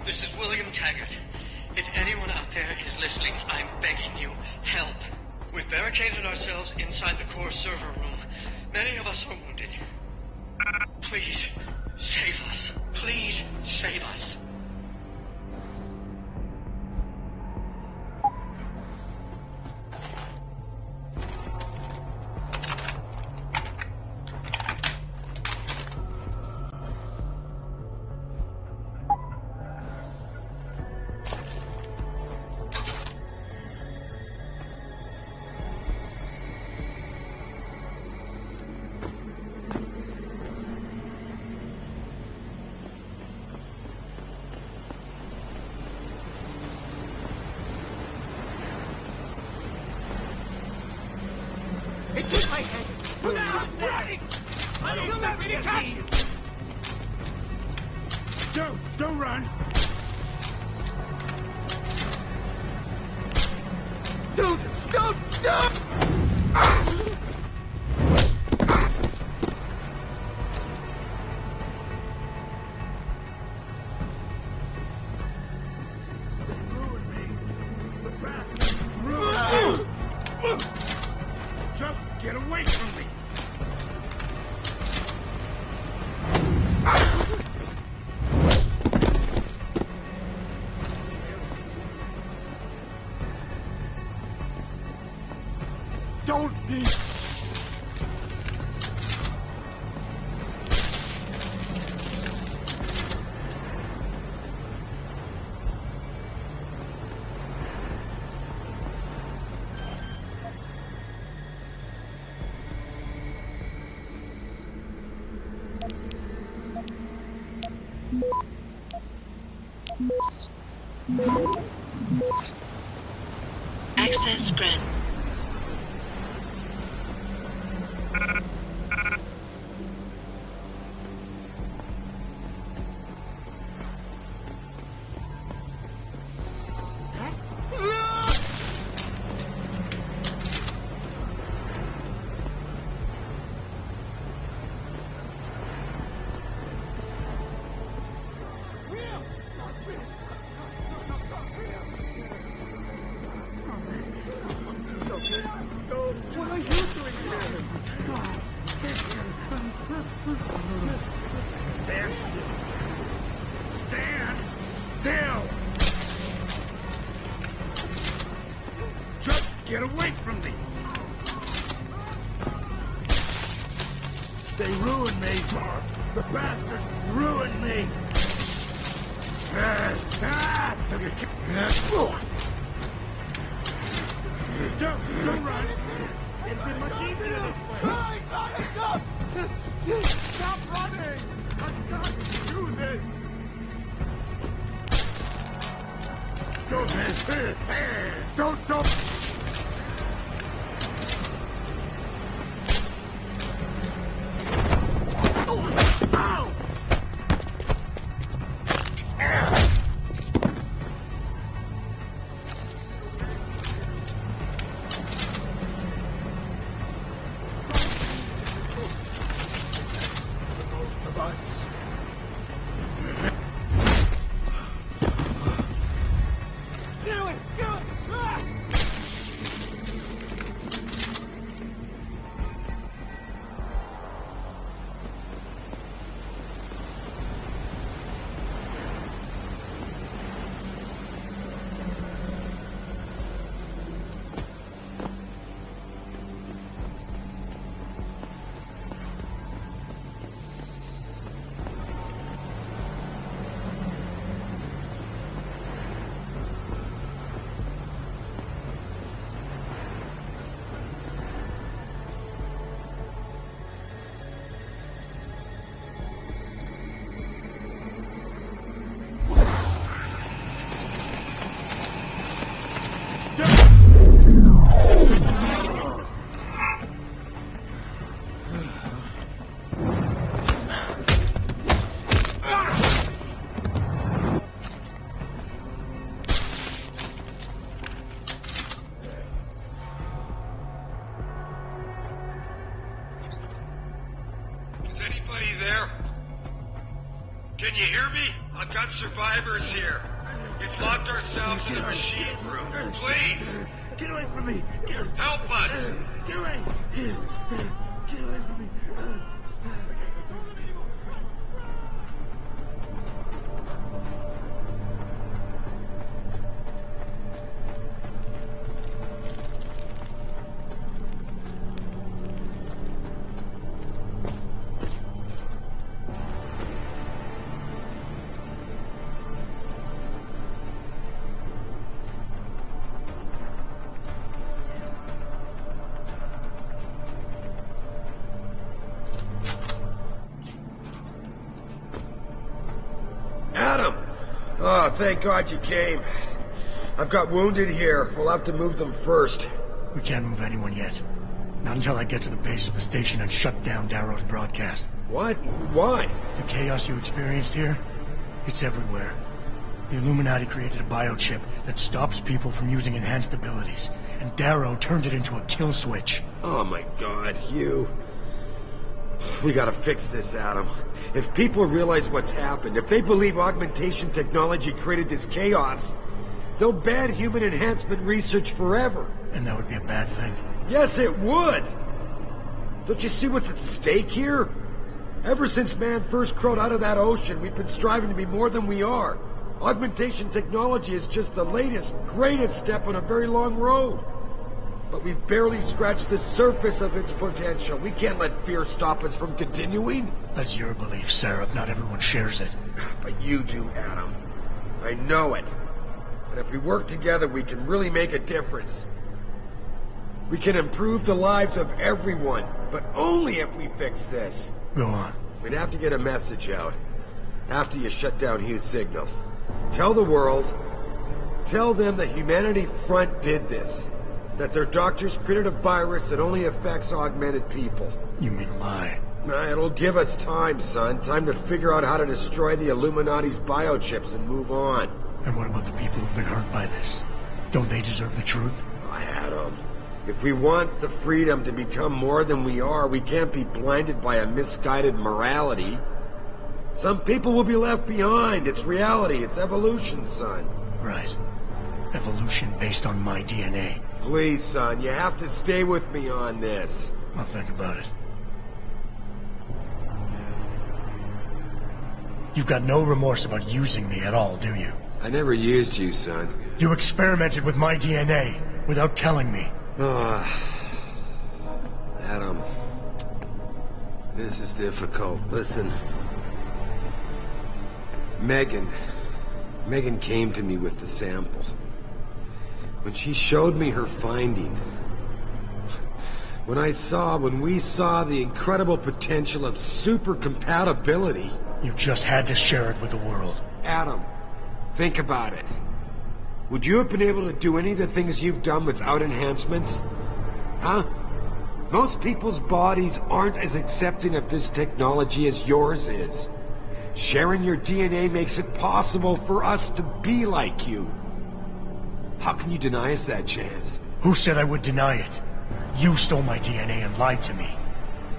This is William Taggart. If anyone out there is listening, I'm begging you, help. We've barricaded ourselves inside the core server room. Many of us are wounded. Please, save us. Please, save us. It's in my head. Look out! I don't expect me to catch you. Don't run. Don't! Just get away from me! Don't be... Access granted. What are you doing here? Stand still. Stand still! Just get away from me! They ruined me! The bastards ruined me! Don't run. It'd be much easier this way. Stop running! I've got to do this! Don't! Can you hear me? I've got survivors here. We've locked ourselves in the machine room. Please! Get away from me! Help us! Get away! Get away from me! Oh, thank God you came. I've got wounded here. We'll have to move them first. We can't move anyone yet. Not until I get to the base of the station and shut down Darrow's broadcast. What? Why? The chaos you experienced here, it's everywhere. The Illuminati created a biochip that stops people from using enhanced abilities, and Darrow turned it into a kill switch. Oh my God, Hugh. We gotta fix this, Adam. If people realize what's happened, if they believe augmentation technology created this chaos, they'll ban human enhancement research forever. And that would be a bad thing. Yes, it would! Don't you see what's at stake here? Ever since man first crawled out of that ocean, we've been striving to be more than we are. Augmentation technology is just the latest, greatest step on a very long road. But we've barely scratched the surface of its potential. We can't let fear stop us from continuing. That's your belief, Sarif. Not everyone shares it. But you do, Adam. I know it. And if we work together, we can really make a difference. We can improve the lives of everyone, but only if we fix this. Go on. We'd have to get a message out after you shut down Hugh's signal. Tell the world, tell them the Humanity Front did this. That their doctors created a virus that only affects augmented people. You mean lie? Nah, it'll give us time, son. Time to figure out how to destroy the Illuminati's biochips and move on. And what about the people who've been hurt by this? Don't they deserve the truth? Adam, if we want the freedom to become more than we are, we can't be blinded by a misguided morality. Some people will be left behind. It's reality. It's evolution, son. Right. Evolution based on my DNA. Please, son, you have to stay with me on this. I'll think about it. You've got no remorse about using me at all, do you? I never used you, son. You experimented with my DNA without telling me. Adam, this is difficult. Listen. Megan, Megan came to me with the sample. When she showed me her finding, when we saw the incredible potential of super compatibility... You just had to share it with the world. Adam, think about it. Would you have been able to do any of the things you've done without enhancements? Huh? Most people's bodies aren't as accepting of this technology as yours is. Sharing your DNA makes it possible for us to be like you. How can you deny us that chance? Who said I would deny it? You stole my DNA and lied to me.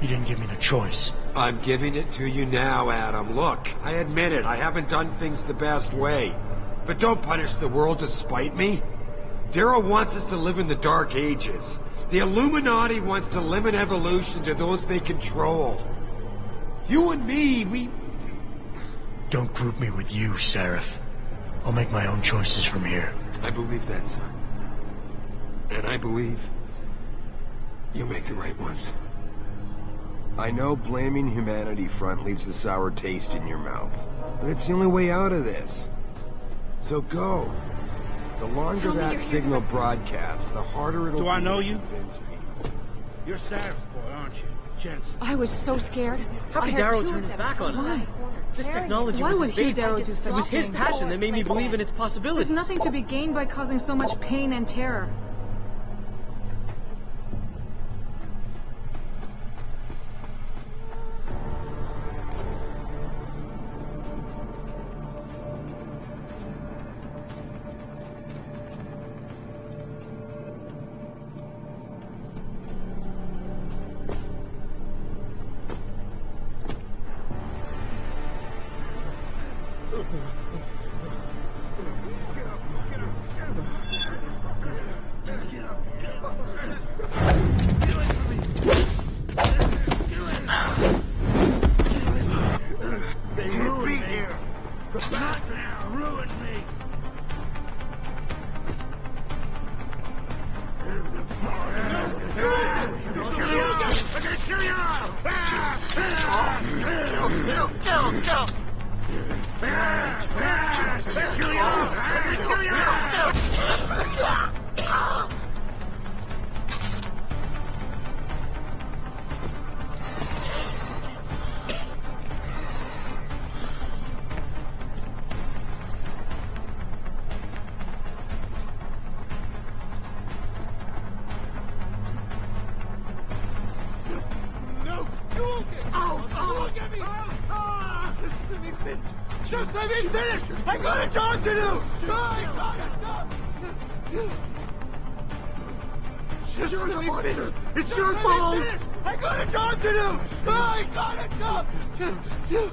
You didn't give me the choice. I'm giving it to you now, Adam. Look, I admit it, I haven't done things the best way. But don't punish the world to spite me. Darrow wants us to live in the Dark Ages. The Illuminati wants to limit evolution to those they control. You and me, we... Don't group me with you, Sarif. I'll make my own choices from here. I believe that, son. And I believe you'll make the right ones. I know blaming humanity front leaves a sour taste in your mouth, but it's the only way out of this. So go. The longer that signal broadcasts, the harder it'll be. Do I know you? You're Sarif's boy, aren't you? Jensen. I was so scared. How could Darrow turn his back on us? Why? This technology was his baby. Darrow do such It was his thing? passion that made me believe in its possibilities. There's nothing to be gained by causing so much pain and terror. Just let me finish! I got a job to do! Just let me finish! It's your fault! I got a job to do! I got a job to do!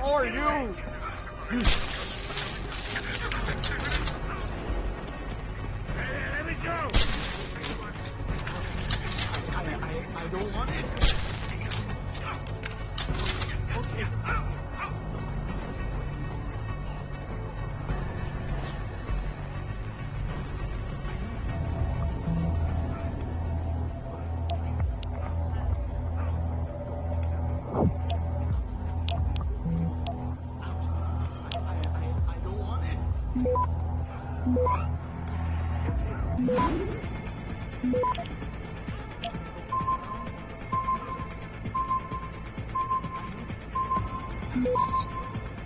are you? Let me go! I don't want it. Okay.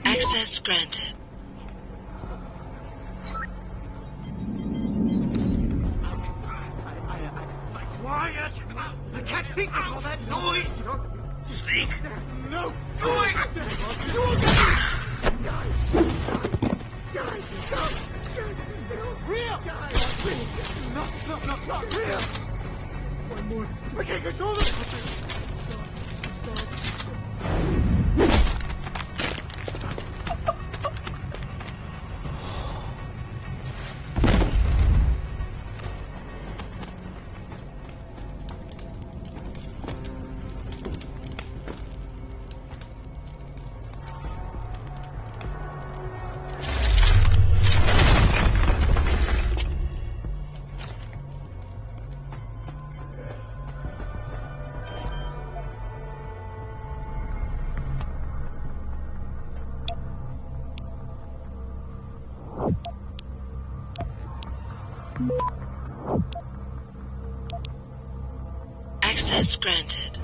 Access granted. Quiet! I can't think with all that noise! Sneak! No! Going! Real! No, not real! One more. I can't control this! Access granted.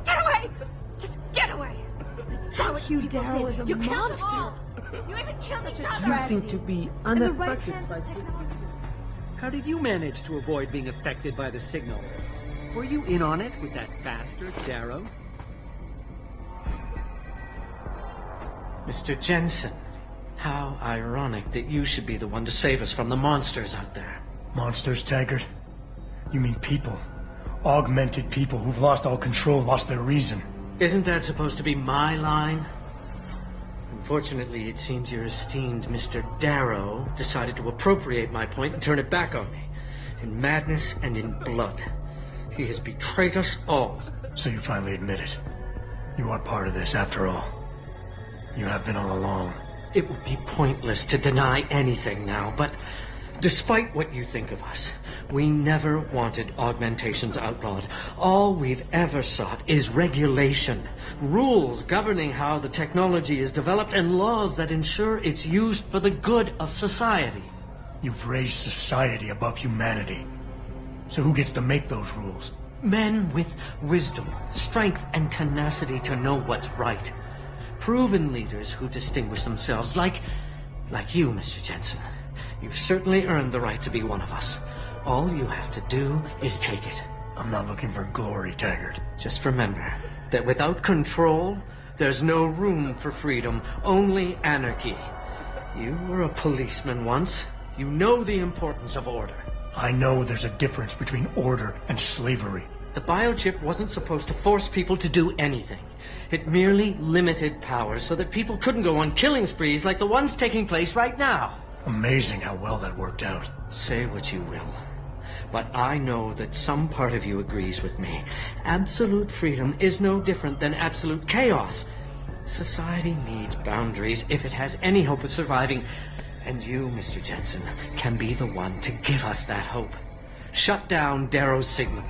Get away! Just get away! Hugh Darrow is a you monster. You even killed each other! You seem to be unaffected by this. How did you manage to avoid being affected by the signal? Were you in on it with that bastard, Darrow? Mr. Jensen, how ironic that you should be the one to save us from the monsters out there. Monsters, Taggart? You mean people. Augmented people who've lost all control, lost their reason. Isn't that supposed to be my line? Unfortunately, it seems your esteemed Mr. Darrow decided to appropriate my point and turn it back on me. In madness and in blood. He has betrayed us all. So you finally admit it. You are part of this, after all. You have been all along. It would be pointless to deny anything now, but despite what you think of us, we never wanted augmentations outlawed. All we've ever sought is regulation. Rules governing how the technology is developed and laws that ensure it's used for the good of society. You've raised society above humanity. So who gets to make those rules? Men with wisdom, strength, and tenacity to know what's right. Proven leaders who distinguish themselves like you, Mr. Jensen. You've certainly earned the right to be one of us. All you have to do is take it. I'm not looking for glory, Taggart. Just remember that without control, there's no room for freedom, only anarchy. You were a policeman once. You know the importance of order. I know there's a difference between order and slavery. The biochip wasn't supposed to force people to do anything. It merely limited power so that people couldn't go on killing sprees like the ones taking place right now. Amazing how well that worked out. Say what you will, but I know that some part of you agrees with me. Absolute freedom is no different than absolute chaos. Society needs boundaries if it has any hope of surviving. And you, Mr. Jensen, can be the one to give us that hope. Shut down Darrow's signal.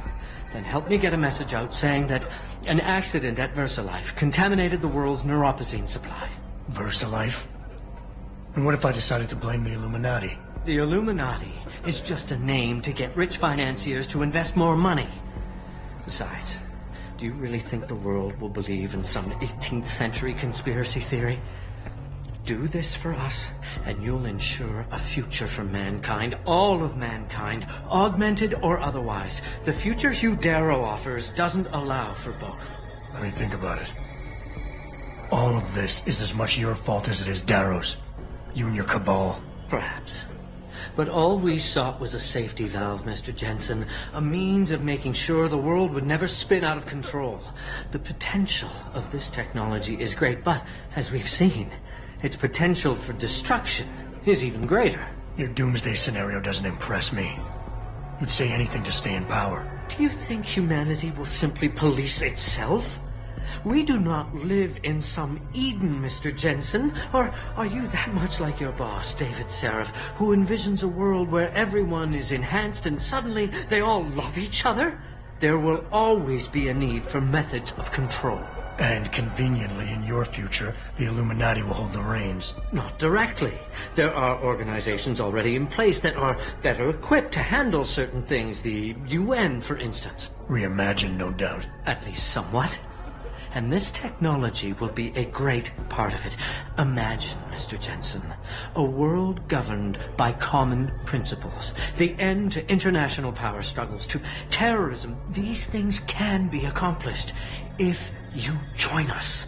Then help me get a message out saying that an accident at VersaLife contaminated the world's neuropozyne supply. VersaLife? And what if I decided to blame the Illuminati? The Illuminati is just a name to get rich financiers to invest more money. Besides, do you really think the world will believe in some 18th century conspiracy theory? Do this for us, and you'll ensure a future for mankind, all of mankind, augmented or otherwise. The future Hugh Darrow offers doesn't allow for both. Let me think about it. All of this is as much your fault as it is Darrow's. You and your cabal. Perhaps. But all we sought was a safety valve, Mr. Jensen. A means of making sure the world would never spin out of control. The potential of this technology is great, but, as we've seen, its potential for destruction is even greater. Your doomsday scenario doesn't impress me. You'd say anything to stay in power. Do you think humanity will simply police itself? We do not live in some Eden, Mr. Jensen. Or are you that much like your boss, David Sarif, who envisions a world where everyone is enhanced and suddenly they all love each other? There will always be a need for methods of control. And conveniently, in your future, the Illuminati will hold the reins. Not directly. There are organizations already in place that are better equipped to handle certain things. The UN, for instance. Reimagined, no doubt. At least somewhat. And this technology will be a great part of it. Imagine, Mr. Jensen, a world governed by common principles. The end to international power struggles, to terrorism. These things can be accomplished if you join us.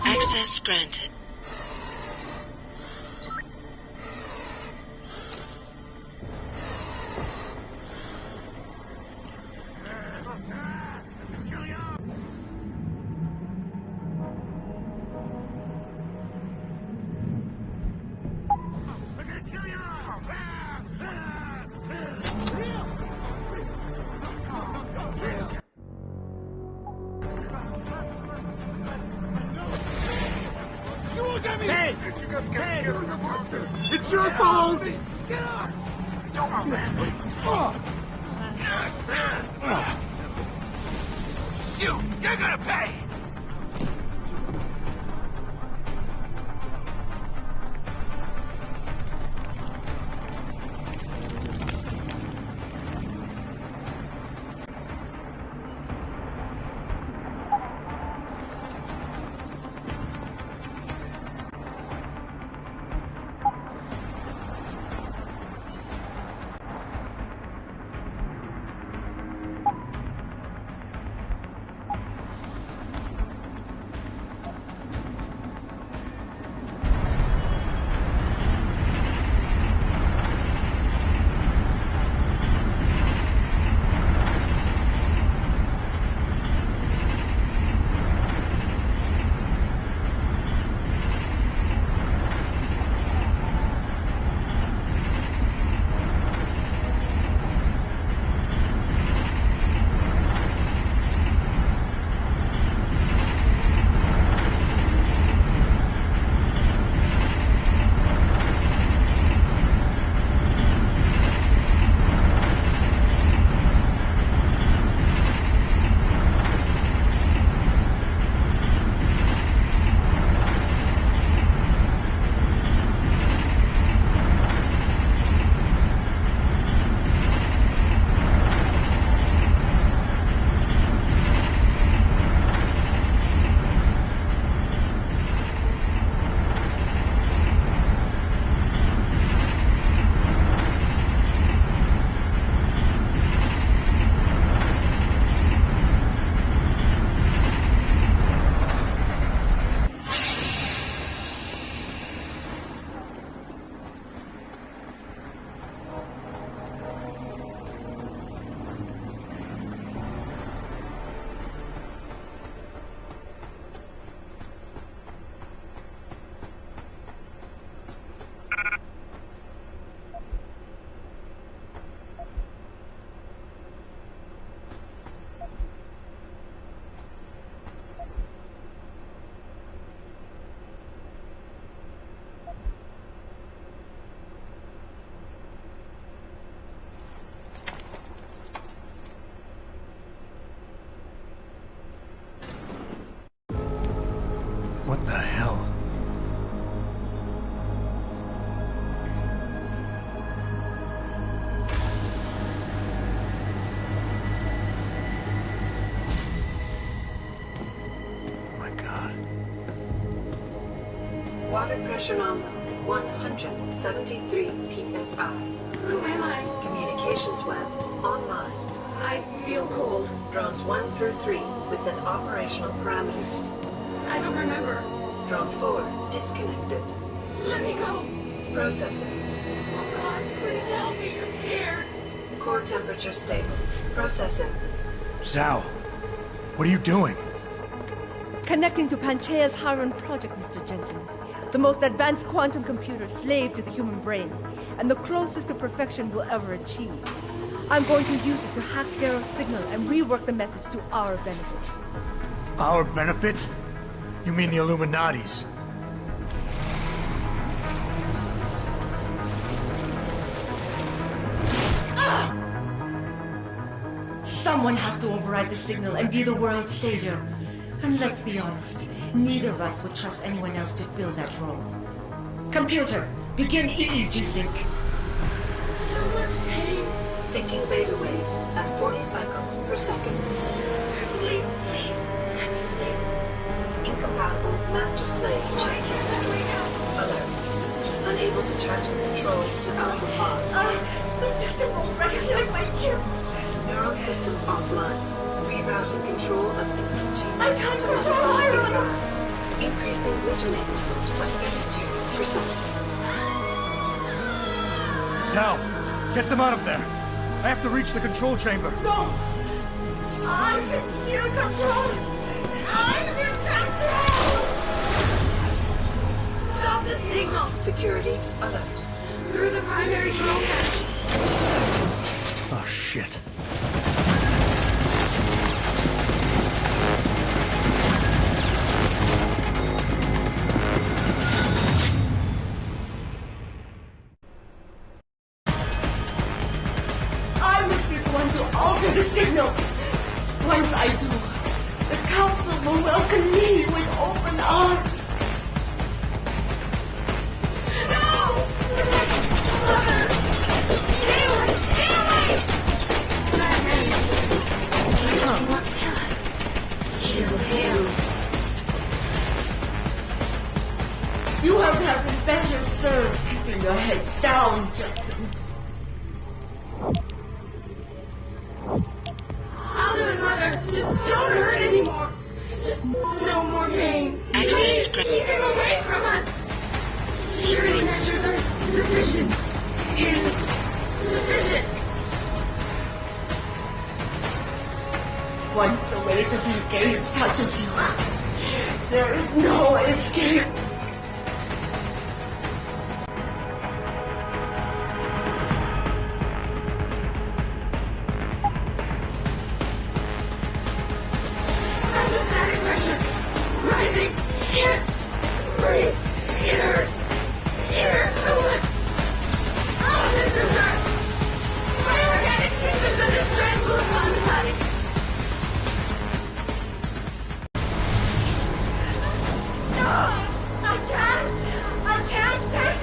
Access granted. It's your fault! Get up! You're gonna pay! Water pressure nominal at 173 psi. Who am I? Communications web online. I feel cold. Drones 1 through 3 within operational parameters. I don't remember. Drone 4 disconnected. Let me go. Processing. Oh God, please help me. I'm scared. Core temperature stable. Processing. Zhao, what are you doing? Connecting to Panchea's Hyron project, Mr. Jensen. The most advanced quantum computer slave to the human brain, and the closest to perfection we'll ever achieve. I'm going to use it to hack Darrow's signal and rework the message to our benefit. Our benefit? You mean the Illuminati's? Someone has to override the signal and be the world's savior. And let's be honest, neither of us would trust anyone else to fill that role. Computer, begin EEG sync. So much pain. Syncing beta waves at 40 cycles per second. Sleep, please. Let me sleep. Incompatible master-slave change detected. Alert. Unable to transfer control to Alpha Pod. The system won't recognize my chip. Neural systems offline. Rerouting control of the I can't control Hyron! Increasing gluten levels by 32%. Zhao, get them out of there. I have to reach the control chamber. No! I can still control! I'm in control! Stop the signal! Security alert. Through the primary drone hatch. Oh, shit. I must be the one to alter the signal. Once I do, the Council will welcome me with open arms. No! Mother! Stay away! Stay away! He wants to kill us. Kill him. You have been better served keeping your head down, Jackson. I'll do it, Mother. Just don't hurt anymore. Just no more pain. Please keep him away from us. Security measures are sufficient. Insufficient. Once the weight of your gaze touches you, there is no escape. Hydrostatic pressure rising. Can't breathe. It hurts. Here, so much. All systems are. My organic systems of distress will apologize. I can't take.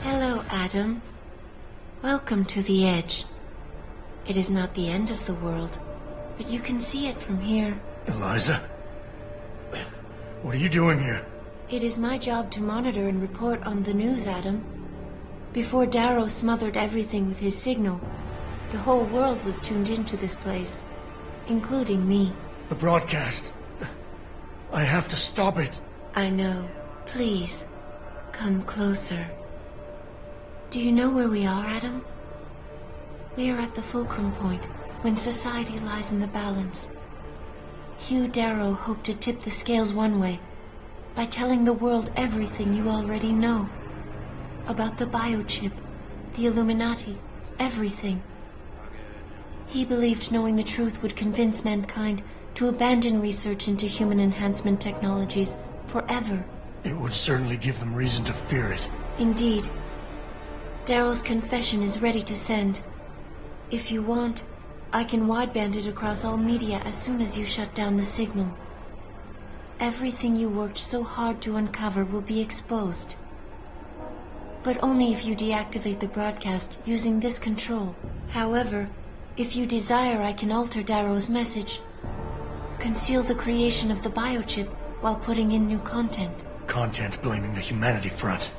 Hello, Adam. Welcome to the Edge. It is not the end of the world, but you can see it from here. Eliza? What are you doing here? It is my job to monitor and report on the news, Adam. Before Darrow smothered everything with his signal, the whole world was tuned into this place, including me. The broadcast. I have to stop it. I know. Please, come closer. Do you know where we are, Adam? We are at the fulcrum point, when society lies in the balance. Hugh Darrow hoped to tip the scales one way, by telling the world everything you already know. About the biochip, the Illuminati, everything. He believed knowing the truth would convince mankind to abandon research into human enhancement technologies forever. It would certainly give them reason to fear it. Indeed. Darrow's confession is ready to send. If you want, I can wideband it across all media as soon as you shut down the signal. Everything you worked so hard to uncover will be exposed. But only if you deactivate the broadcast using this control. However, if you desire, I can alter Darrow's message. Conceal the creation of the biochip while putting in new content. Content blaming the humanity front,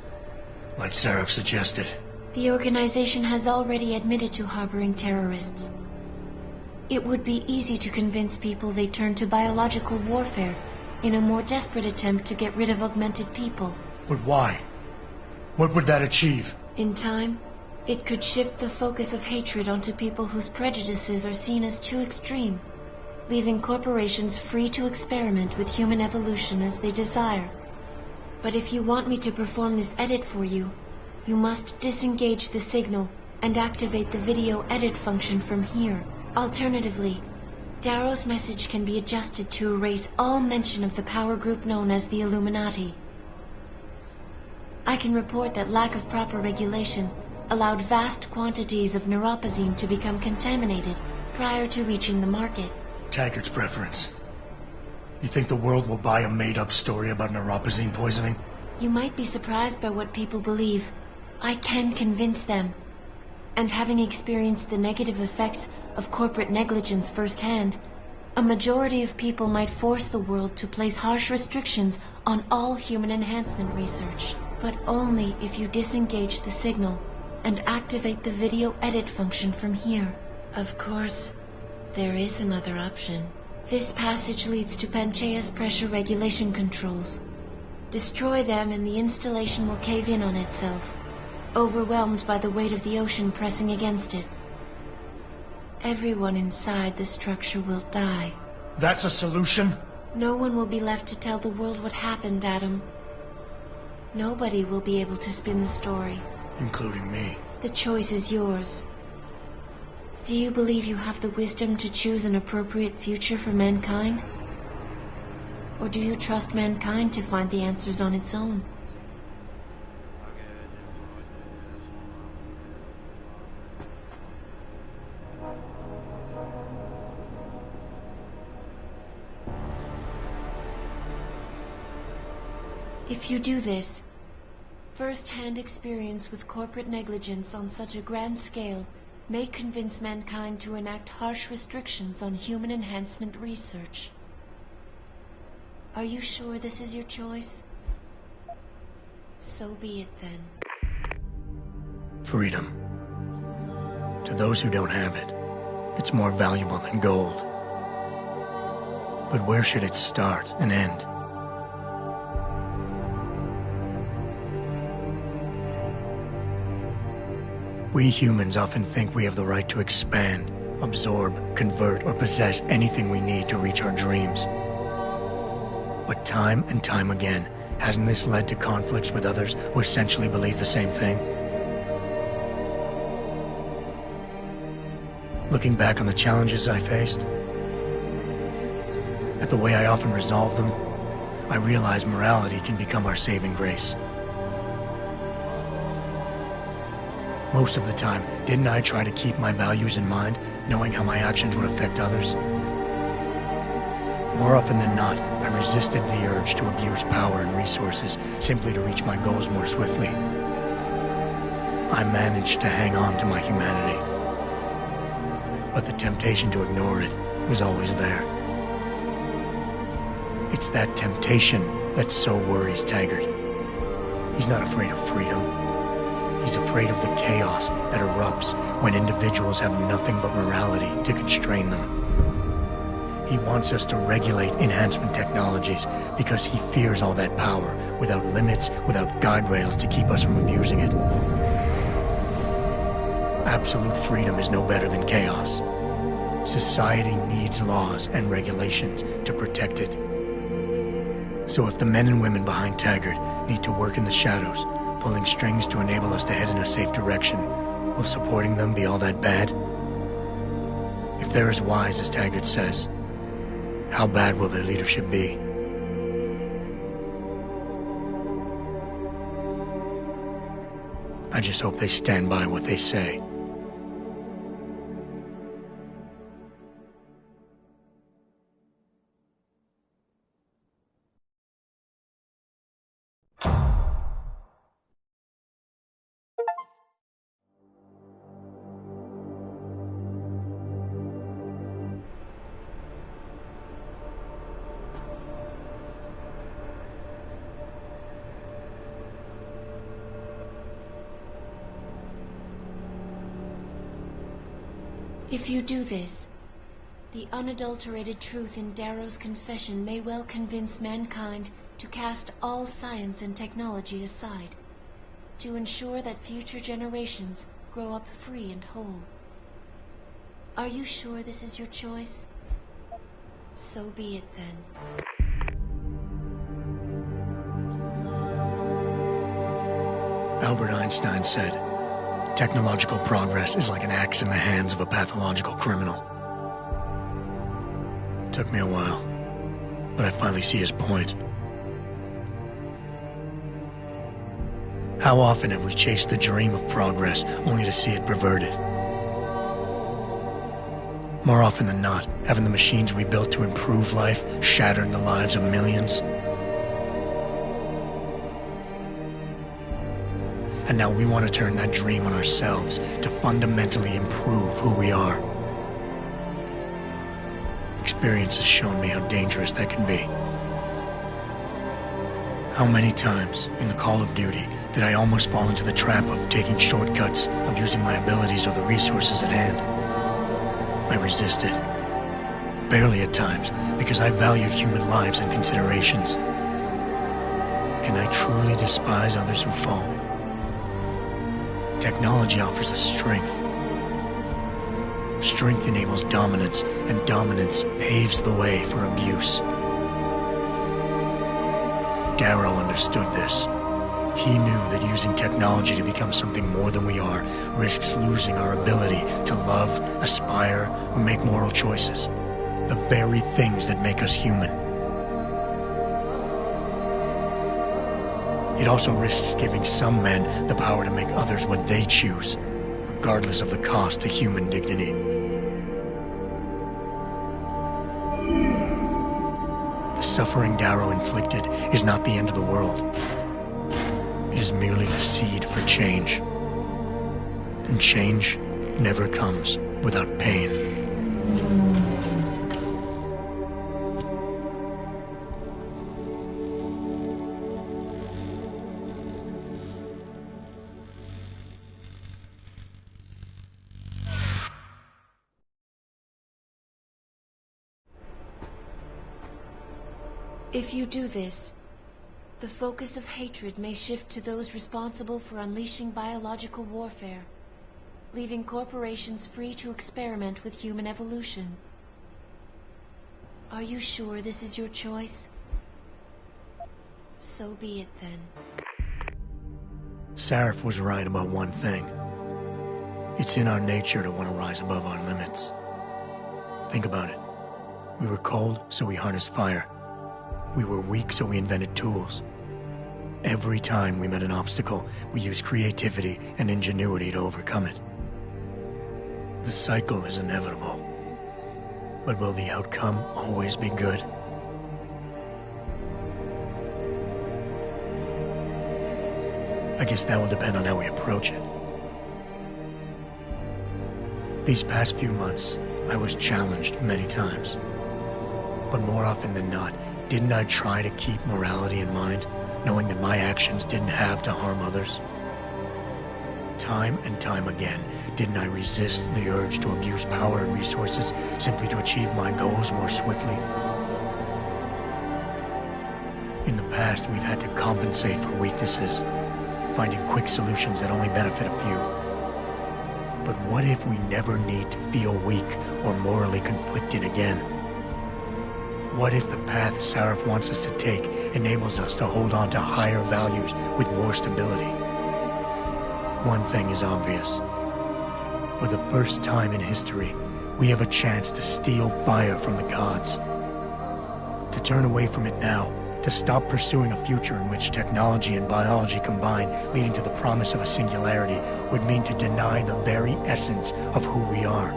like Sarif suggested. The organization has already admitted to harboring terrorists. It would be easy to convince people they turn to biological warfare in a more desperate attempt to get rid of augmented people. But why? What would that achieve? In time, it could shift the focus of hatred onto people whose prejudices are seen as too extreme, leaving corporations free to experiment with human evolution as they desire. But if you want me to perform this edit for you, you must disengage the signal and activate the video edit function from here. Alternatively, Darrow's message can be adjusted to erase all mention of the power group known as the Illuminati. I can report that lack of proper regulation allowed vast quantities of neuropozyne to become contaminated prior to reaching the market. Taggart's preference. You think the world will buy a made-up story about neuropozyne poisoning? You might be surprised by what people believe. I can convince them. And having experienced the negative effects of corporate negligence firsthand, a majority of people might force the world to place harsh restrictions on all human enhancement research. But only if you disengage the signal and activate the video edit function from here. Of course, there is another option. This passage leads to Panchea's pressure regulation controls. Destroy them and the installation will cave in on itself, overwhelmed by the weight of the ocean pressing against it. Everyone inside the structure will die. That's a solution? No one will be left to tell the world what happened, Adam. Nobody will be able to spin the story. Including me. The choice is yours. Do you believe you have the wisdom to choose an appropriate future for mankind? Or do you trust mankind to find the answers on its own? If you do this, first-hand experience with corporate negligence on such a grand scale may convince mankind to enact harsh restrictions on human enhancement research. Are you sure this is your choice? So be it then. Freedom. To those who don't have it, it's more valuable than gold. But where should it start and end? We humans often think we have the right to expand, absorb, convert, or possess anything we need to reach our dreams. But time and time again, hasn't this led to conflicts with others who essentially believe the same thing? Looking back on the challenges I faced, at the way I often resolve them, I realize morality can become our saving grace. Most of the time, didn't I try to keep my values in mind, knowing how my actions would affect others? More often than not, I resisted the urge to abuse power and resources simply to reach my goals more swiftly. I managed to hang on to my humanity. But the temptation to ignore it was always there. It's that temptation that so worries Taggart. He's not afraid of freedom. He's afraid of the chaos that erupts when individuals have nothing but morality to constrain them. He wants us to regulate enhancement technologies because he fears all that power, without limits, without guide rails to keep us from abusing it. Absolute freedom is no better than chaos. Society needs laws and regulations to protect it. So if the men and women behind Taggart need to work in the shadows, pulling strings to enable us to head in a safe direction, will supporting them be all that bad? If they're as wise as Taggart says, how bad will their leadership be? I just hope they stand by what they say. If you do this, the unadulterated truth in Darrow's confession may well convince mankind to cast all science and technology aside, to ensure that future generations grow up free and whole. Are you sure this is your choice? So be it then. Albert Einstein said, technological progress is like an axe in the hands of a pathological criminal. It took me a while, but I finally see his point. How often have we chased the dream of progress only to see it perverted? More often than not, haven't the machines we built to improve life shattered the lives of millions? And now we want to turn that dream on ourselves to fundamentally improve who we are. Experience has shown me how dangerous that can be. How many times in the call of duty did I almost fall into the trap of taking shortcuts, abusing my abilities or the resources at hand? I resisted. Barely at times, because I valued human lives and considerations. Can I truly despise others who fall? Technology offers us strength. Strength enables dominance, and dominance paves the way for abuse. Darrow understood this. He knew that using technology to become something more than we are risks losing our ability to love, aspire, or make moral choices. The very things that make us human. It also risks giving some men the power to make others what they choose, regardless of the cost to human dignity. The suffering Darrow inflicted is not the end of the world. It is merely the seed for change. And change never comes without pain. If you do this, the focus of hatred may shift to those responsible for unleashing biological warfare, leaving corporations free to experiment with human evolution. Are you sure this is your choice? So be it then. Sarif was right about one thing. It's in our nature to want to rise above our limits. Think about it. We were cold, so we harnessed fire. We were weak, so we invented tools. Every time we met an obstacle, we used creativity and ingenuity to overcome it. The cycle is inevitable. But will the outcome always be good? I guess that will depend on how we approach it. These past few months, I was challenged many times. But more often than not, didn't I try to keep morality in mind, knowing that my actions didn't have to harm others? Time and time again, didn't I resist the urge to abuse power and resources simply to achieve my goals more swiftly? In the past, we've had to compensate for weaknesses, finding quick solutions that only benefit a few. But what if we never need to feel weak or morally conflicted again? What if the path Sarif wants us to take enables us to hold on to higher values with more stability? One thing is obvious. For the first time in history, we have a chance to steal fire from the gods. To turn away from it now, to stop pursuing a future in which technology and biology combine, leading to the promise of a singularity, would mean to deny the very essence of who we are.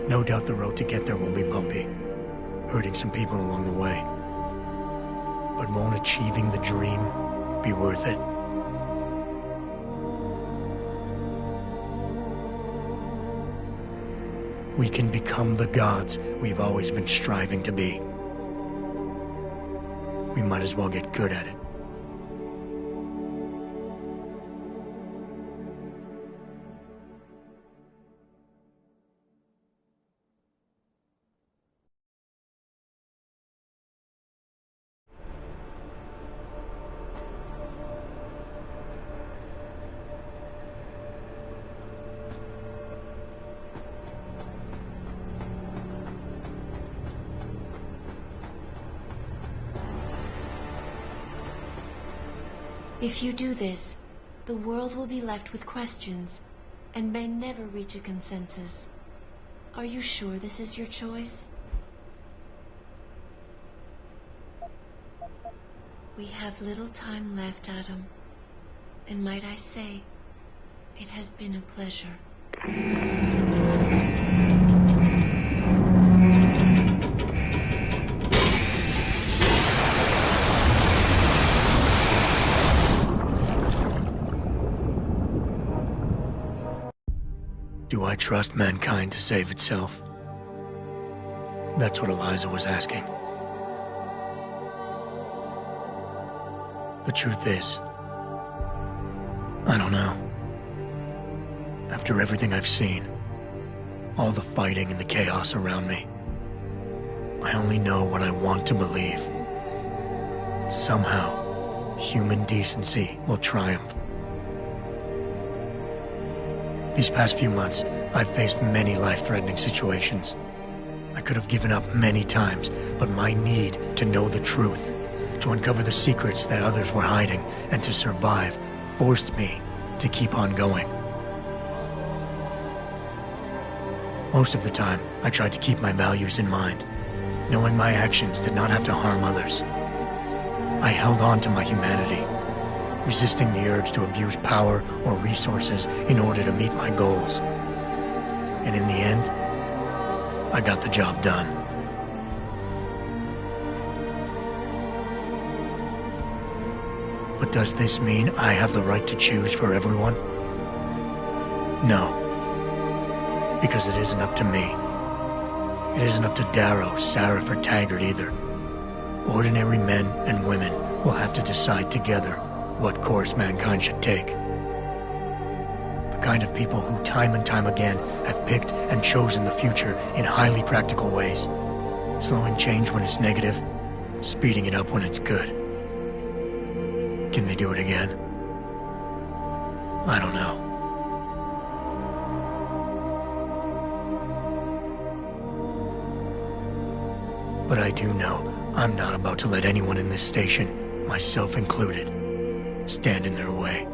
No doubt the road to get there will be bumpy, hurting some people along the way. But won't achieving the dream be worth it? We can become the gods we've always been striving to be. We might as well get good at it. If you do this, the world will be left with questions, and may never reach a consensus. Are you sure this is your choice? We have little time left, Adam. And might I say, it has been a pleasure. Do I trust mankind to save itself? That's what Eliza was asking. The truth is, I don't know. After everything I've seen, all the fighting and the chaos around me, I only know what I want to believe. Somehow, human decency will triumph. These past few months, I've faced many life-threatening situations. I could have given up many times, but my need to know the truth, to uncover the secrets that others were hiding, and to survive, forced me to keep on going. Most of the time, I tried to keep my values in mind, knowing my actions did not have to harm others. I held on to my humanity, resisting the urge to abuse power or resources in order to meet my goals. And in the end, I got the job done. But does this mean I have the right to choose for everyone? No. Because it isn't up to me. It isn't up to Darrow, Sarif, or Taggart either. Ordinary men and women will have to decide together what course mankind should take. The kind of people who time and time again have picked and chosen the future in highly practical ways, slowing change when it's negative, speeding it up when it's good. Can they do it again? I don't know. But I do know I'm not about to let anyone in this station, myself included, stand in their way.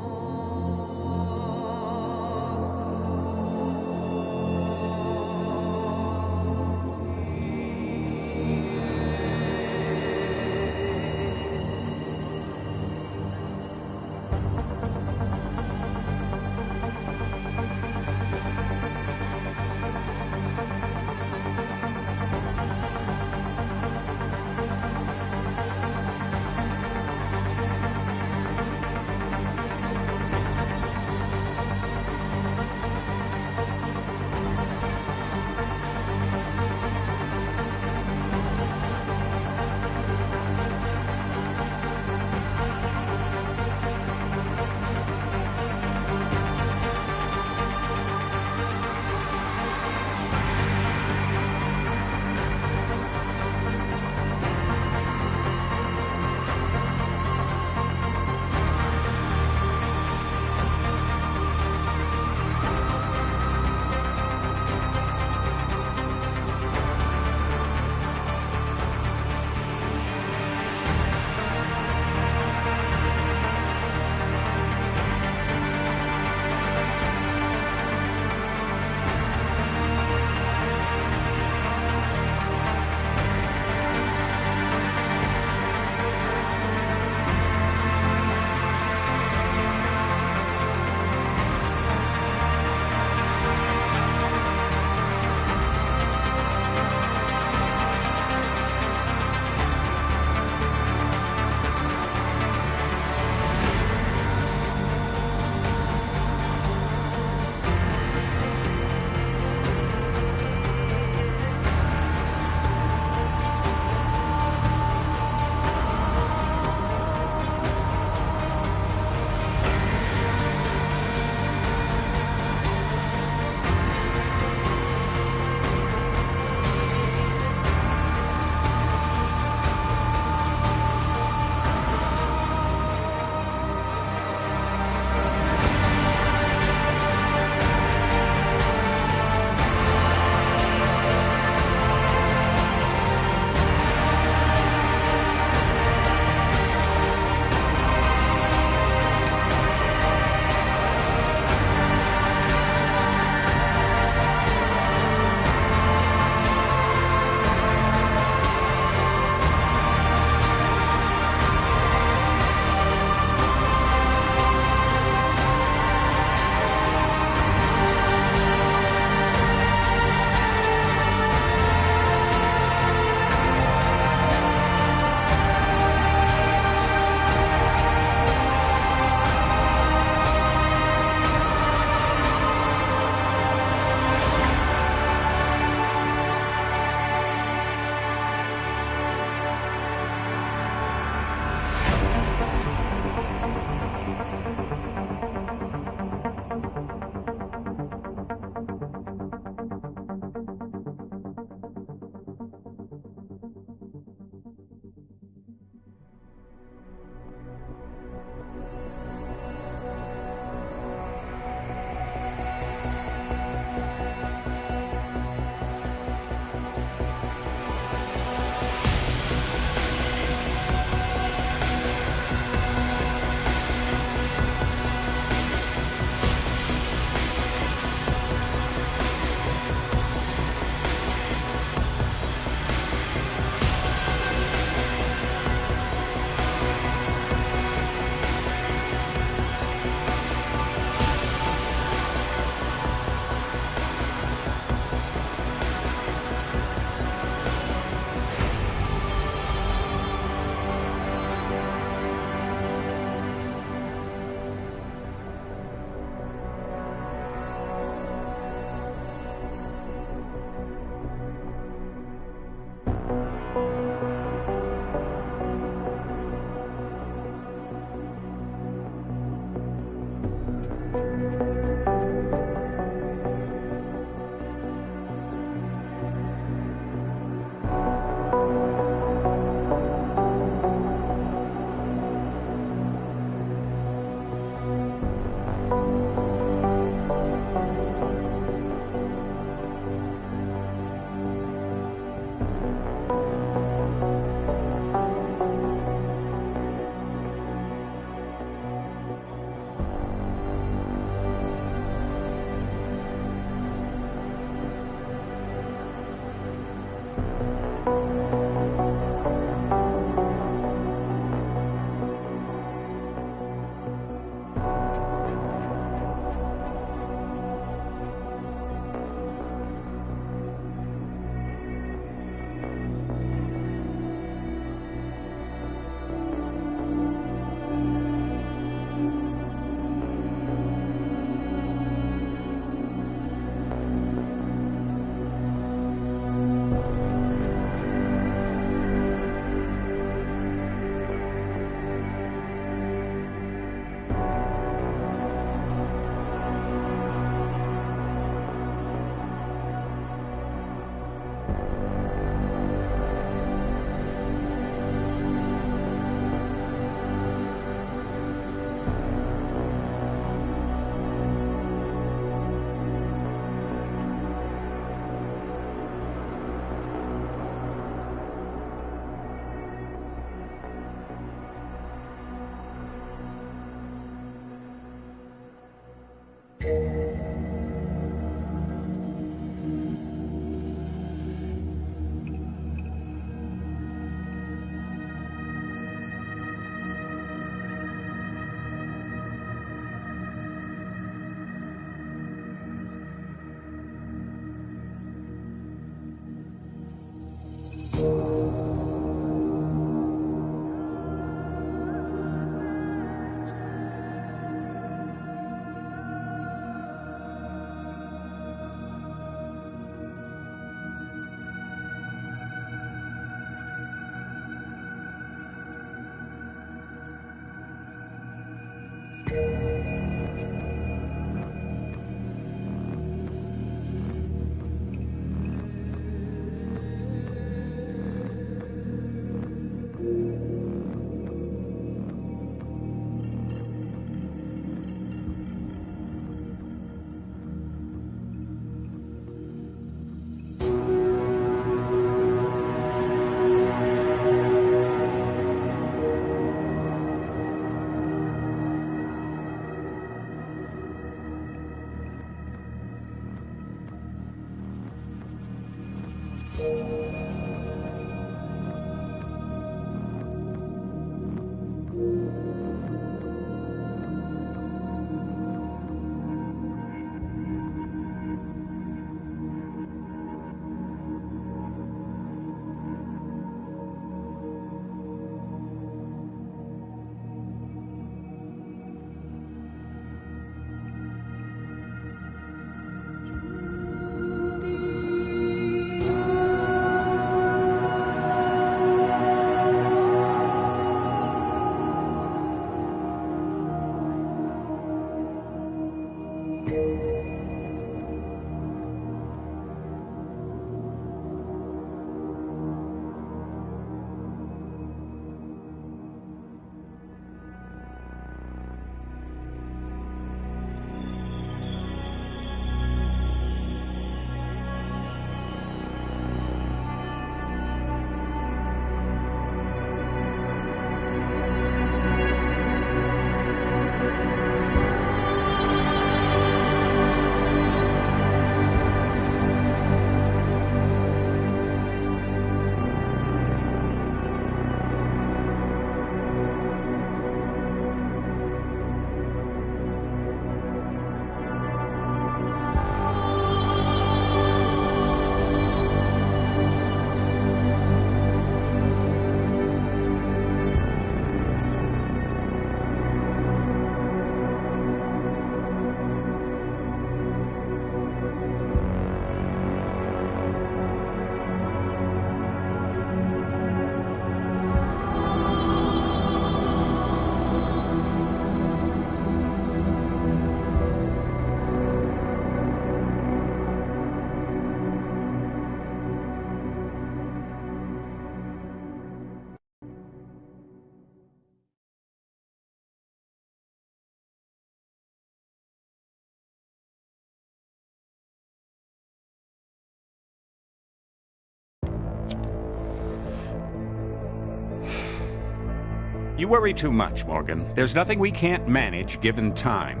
You worry too much, Morgan. There's nothing we can't manage given time.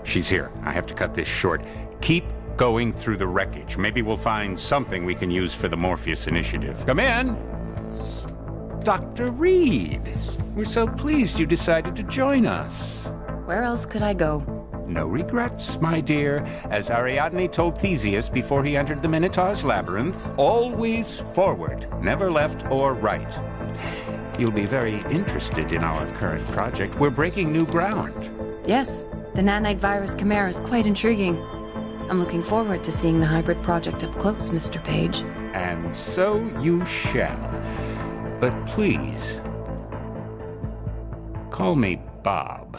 She's here. I have to cut this short. Keep going through the wreckage. Maybe we'll find something we can use for the Morpheus initiative. Come in! Dr. Reed! We're so pleased you decided to join us. Where else could I go? No regrets, my dear. As Ariadne told Theseus before he entered the Minotaur's labyrinth, always forward, never left or right. You'll be very interested in our current project. We're breaking new ground. Yes, the nanite virus chimera is quite intriguing. I'm looking forward to seeing the hybrid project up close, Mr. Page. And so you shall. But please, call me Bob.